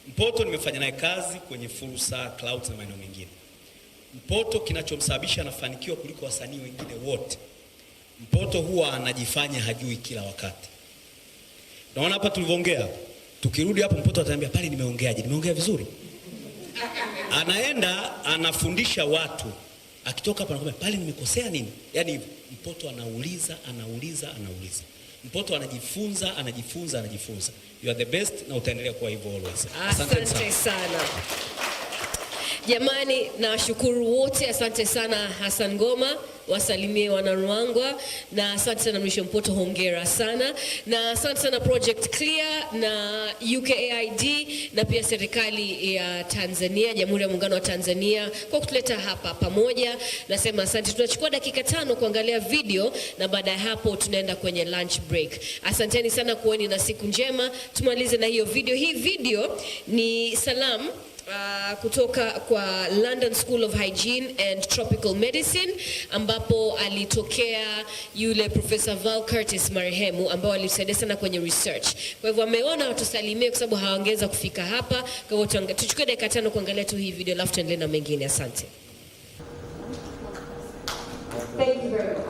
Speaker 12: Mpoto nimefanya naye kazi kwenye fursa, clouds na maeneo mengine. Mpoto kinachomsababisha anafanikiwa kuliko wasanii wengine wote, Mpoto huwa anajifanya hajui kila wakati. Naona hapa tulivyoongea, tukirudi hapo Mpoto ataniambia pale nimeongeaje? Nimeongea vizuri? Anaenda anafundisha watu, akitoka hapo anakuambia pale nimekosea nini? Yaani Mpoto anauliza. Mpoto anajifunza. You are the best na utaendelea kuwa hivyo always.
Speaker 16: Asante sana. Jamani, nawashukuru wote, asante sana Hassan Ngoma, wasalimie wanaruangwa, na asante sana Mrisho Mpoto, hongera sana, na asante sana Project Clear na UKAID na pia serikali ya Tanzania, Jamhuri ya Muungano wa Tanzania kwa kutuleta hapa pamoja. Nasema asante. Tunachukua dakika 5 kuangalia video na baada ya hapo tunaenda kwenye lunch break. Asanteni sana, kuweni na siku njema. Tumalize na hiyo video. Hii video ni salaam kutoka kwa London School of Hygiene and Tropical Medicine, ambapo alitokea yule Professor Val Curtis marehemu, ambao alisaidia sana kwenye research. Kwa hivyo ameona watusalimie kwa sababu hawangeweza kufika hapa. Kwa hivyo tuchukue dakika 5 kuangalia tu hii video, alafu tuendelee na mengine. Asante.
Speaker 18: Thank you very much.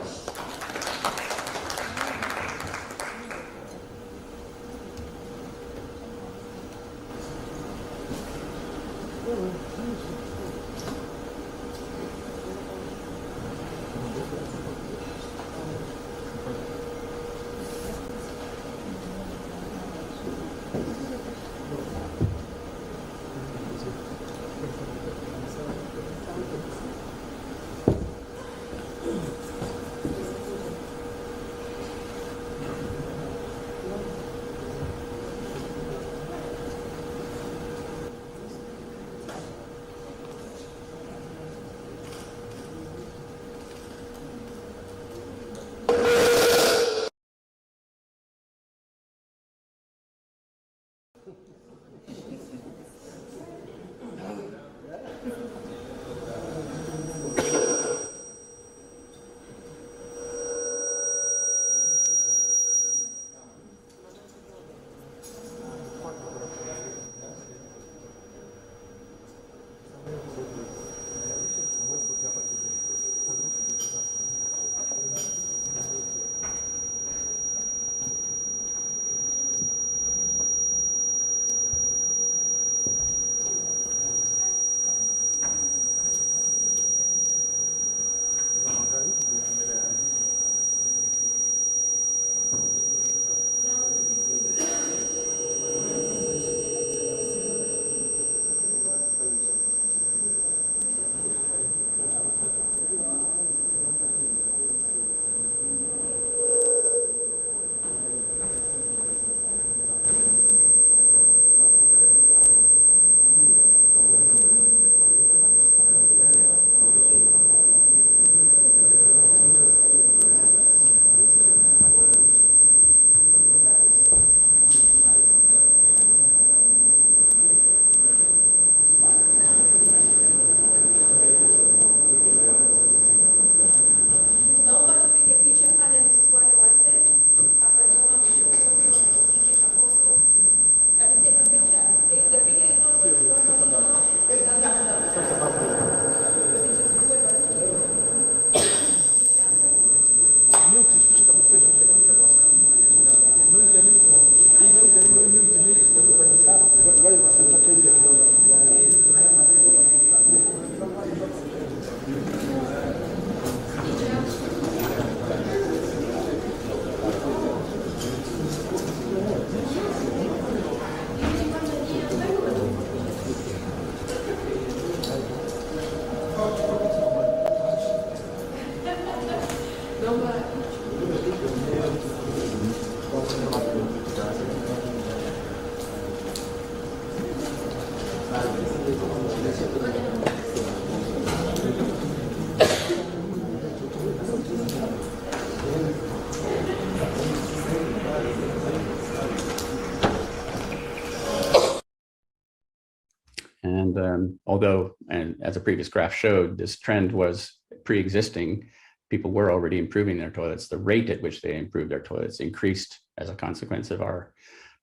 Speaker 8: And although, and as the previous graph showed, this trend was pre-existing, people were already improving their toilets. The rate at which they improved their toilets increased as a consequence of our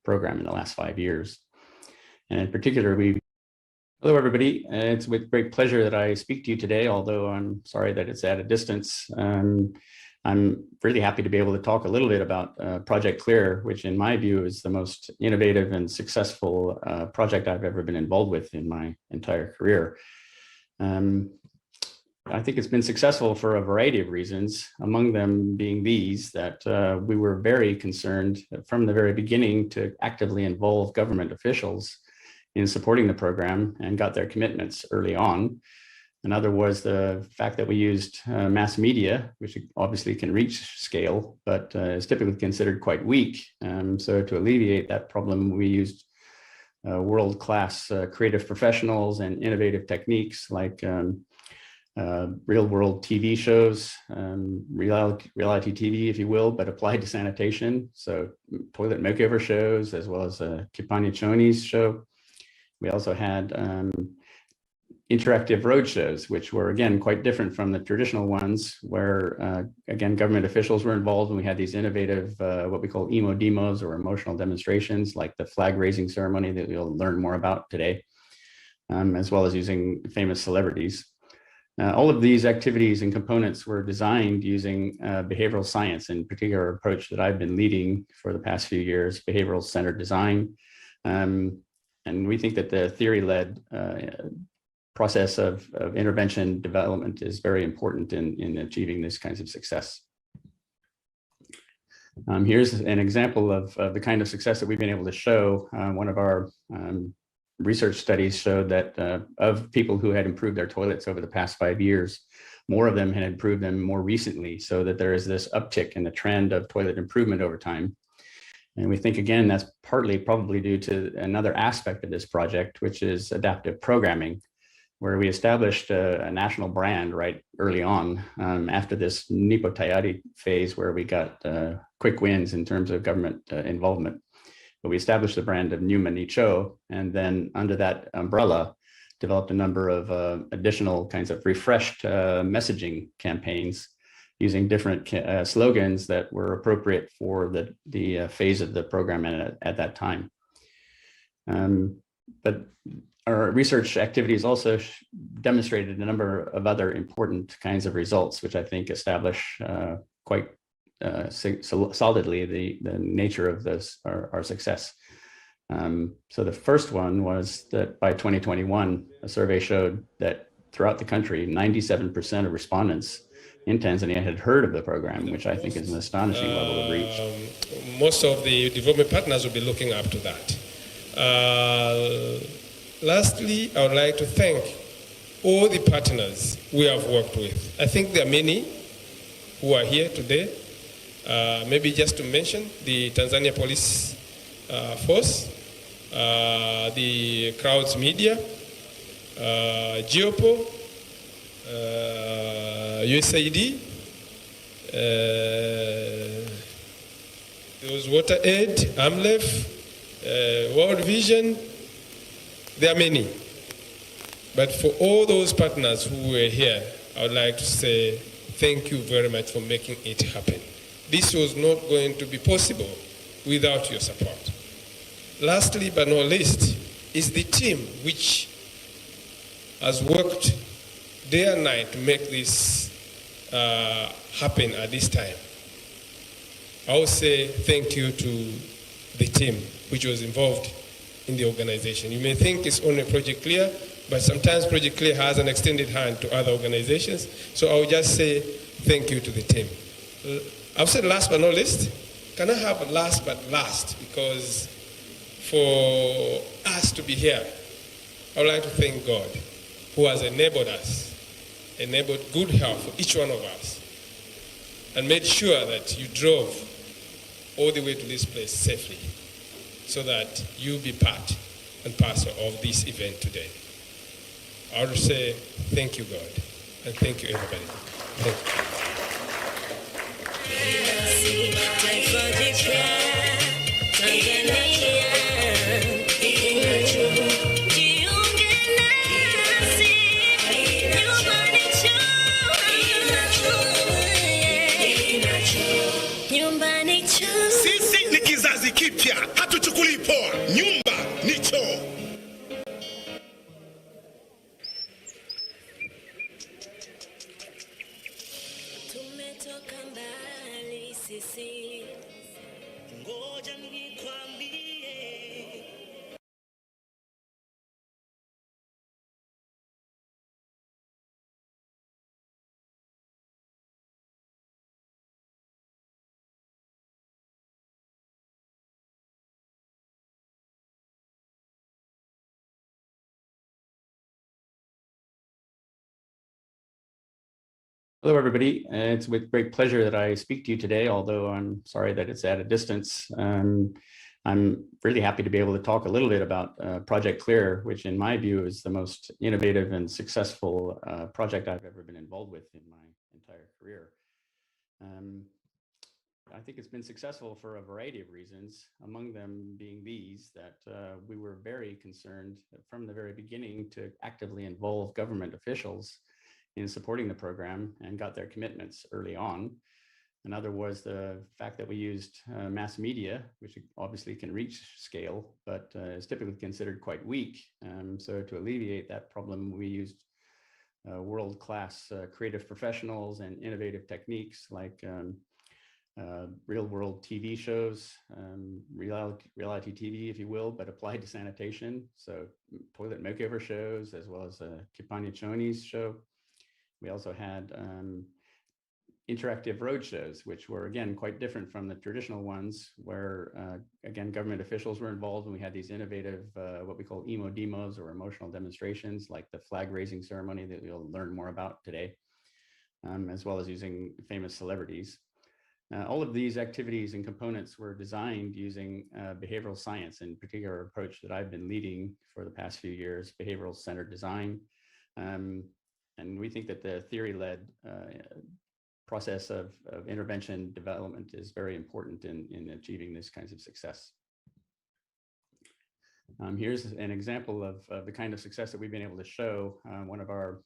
Speaker 8: program in the last 5 years. And in particular, hello everybody, it's with great pleasure that I speak to you today, although I'm sorry that it's at a distance. I'm really happy to be able to talk a little bit about Project Clear, which in my view is the most innovative and successful project I've ever been involved with in my entire career. I think it's been successful for a variety of reasons, among them being these, that we were very concerned from the very beginning to actively involve government officials in supporting the program and got their commitments early on. Another was the fact that we used mass media, which obviously can reach scale, but is typically considered quite weak. So to alleviate that problem, we used world-class creative professionals and innovative techniques like real-world TV shows, reality TV, if you will, but applied to sanitation. So toilet makeover shows, as well as a Kipani Choni's show. We also had interactive road shows, which were, again, quite different from the traditional ones, where, again, government officials were involved, and we had these innovative, what we call emo demos, or emotional demonstrations, like the flag-raising ceremony that we'll learn more about today, as well as using famous celebrities. All of these activities and components were designed using behavioral science, in particular approach that I've been leading for the past few years, behavioral centered design. And we think that the theory-led process of intervention development is very important in achieving these kinds of success. Here's an example of the kind of success that we've been able to show. One of our research studies showed that of people who had improved their toilets over the past 5 years, more of them had improved them more recently, so that there is this uptick in the trend of toilet improvement over time. And we think, again, that's partly probably due to another aspect of this project, which is adaptive programming, where we established a national brand right early on after this Nipo Tayari phase, where we got quick wins in terms of government involvement. But we established the brand of Nyumba, and then under that umbrella, developed a number of additional kinds of refreshed messaging campaigns using different slogans that were appropriate for the phase of the program at that time. But our research activities also demonstrated a number of other important kinds of results, which I think establish quite solidly the nature of our success. So the first one was that by 2021, a survey showed that throughout the country, 97% of respondents in Tanzania had heard of the program, which I think is an astonishing level of reach.
Speaker 5: Most of the development partners will be looking up to that. Lastly, I would like to thank all the partners we have worked with. I think there are many who are here today. Maybe just to mention the Tanzania Police Force, the Crowds Media, Geopo, USAID, there was Water Aid, AMLEF, World Vision. There are many. But for all those partners who were here, I would like to say thank you very much for making it happen. This was not going to be possible without your support. Lastly but not least is the team which has worked day and night to make this happen at this time. I will say thank you to the team which was involved in the organization. You may think it's only Project Clear, but sometimes Project Clear has an extended hand to other organizations. So I will just say thank you to the team. I've said last but not least. Can I have last but last? Because for us to be here, I would like to thank God who has enabled us, enabled good health for each one of us, and made sure that you drove all the way to this place safely so that you be part and parcel of this event today. I would say thank you, God, and thank you, everybody. Thank you.
Speaker 6: Sisi ni kizazi kipya, hatuchukuli poa. Nyumba ni choo.
Speaker 9: Tumetoka mbali sisi, ngoja nikwambie.
Speaker 8: Hello, everybody. It's with great pleasure that I speak to you today, although I'm sorry that it's at a distance. I'm really happy to be able to talk a little bit about Project Clear, which in my view is the most innovative and successful project I've ever been involved with in my entire career. I think it's been successful for a variety of reasons, among them being these, that we were very concerned from the very beginning to actively involve government officials in supporting the program and got their commitments early on. Another was the fact that we used mass media, which obviously can reach scale, but is typically considered quite weak. So to alleviate that problem, we used world-class creative professionals and innovative techniques like real-world TV shows, reality TV, if you will, but applied to sanitation. So toilet makeover shows, as well as a Kipanya Choni's show. We also had interactive road shows, which were, again, quite different from the traditional ones, where, again, government officials were involved, and we had these innovative, what we call emo demos, or emotional demonstrations, like the flag raising ceremony that we'll learn more about today, as well as using famous celebrities. All of these activities and components were designed using behavioral science, in particular approach that I've been leading for the past few years, behavioral centered design. And we think that the theory-led process of intervention development is very important in achieving these kinds of success. Here's an example of the kind of success that we've been able to show. One of our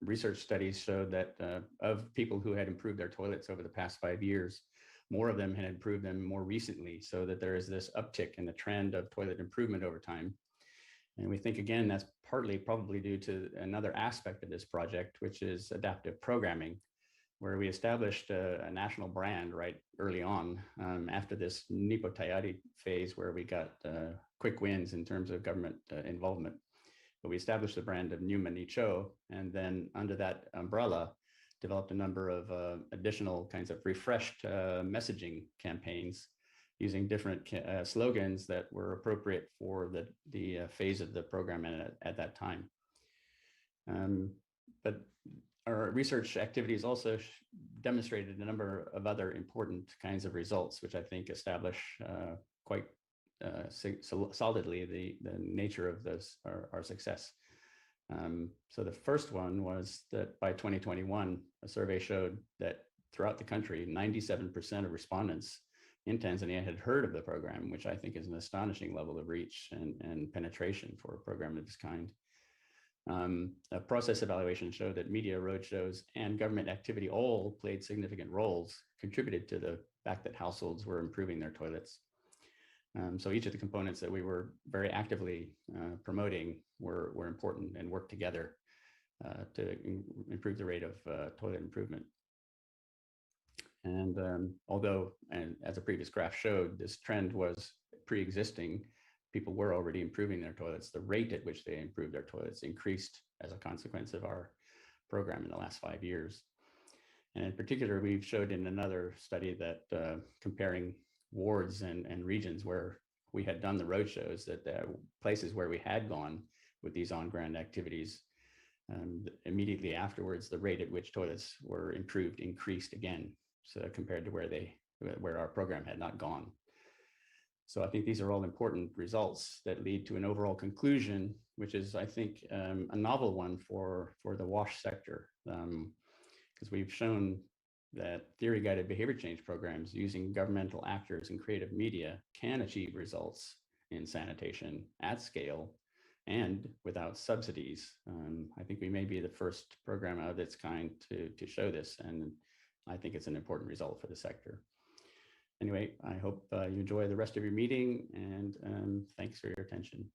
Speaker 8: research studies showed that of people who had improved their toilets over the past 5 years, more of them had improved them more recently, so that there is this uptick in the trend of toilet improvement over time. And we think, again, that's partly probably due to another aspect of this project, which is adaptive programming, where we established a national brand right early on after this Nipo Tayari phase, where we got quick wins in terms of government involvement. But we established the brand of Nyumba Choo, and then under that umbrella, developed a number of additional kinds of refreshed messaging campaigns using different slogans that were appropriate for the phase of the program at that time. But our research activities also demonstrated a number of other important kinds of results, which I think establish quite solidly the nature of our success. So the first one was that by 2021, a survey showed that throughout the country, 97% of respondents in Tanzania had heard of the program, which I think is an astonishing level of reach and penetration for a program of this kind. A process evaluation showed that media, roadshows, and government activity all played significant roles, contributed to the fact that households were improving their toilets. So each of the components that we were very actively promoting were important and worked together to improve the rate of toilet improvement. And although, and as a previous graph showed, this trend was pre-existing, people were already improving their toilets. The rate at which they improved their toilets increased as a consequence of our program in the last 5 years. And in particular, we've showed in another study that comparing wards and regions where we had done the roadshows, that the places where we had gone with these on-ground activities, immediately afterwards, the rate at which toilets were improved increased again, so compared to where our program had not gone. So I think these are all important results that lead to an overall conclusion, which is, I think, a novel one for the WASH sector, because we've shown that theory-guided behavior change programs using governmental actors and creative media can achieve results in sanitation at scale and without subsidies. I think we may be the first program of its kind to show this, and I think it's an important result for the sector. Anyway, I hope you enjoy the rest of your meeting, and thanks for your attention.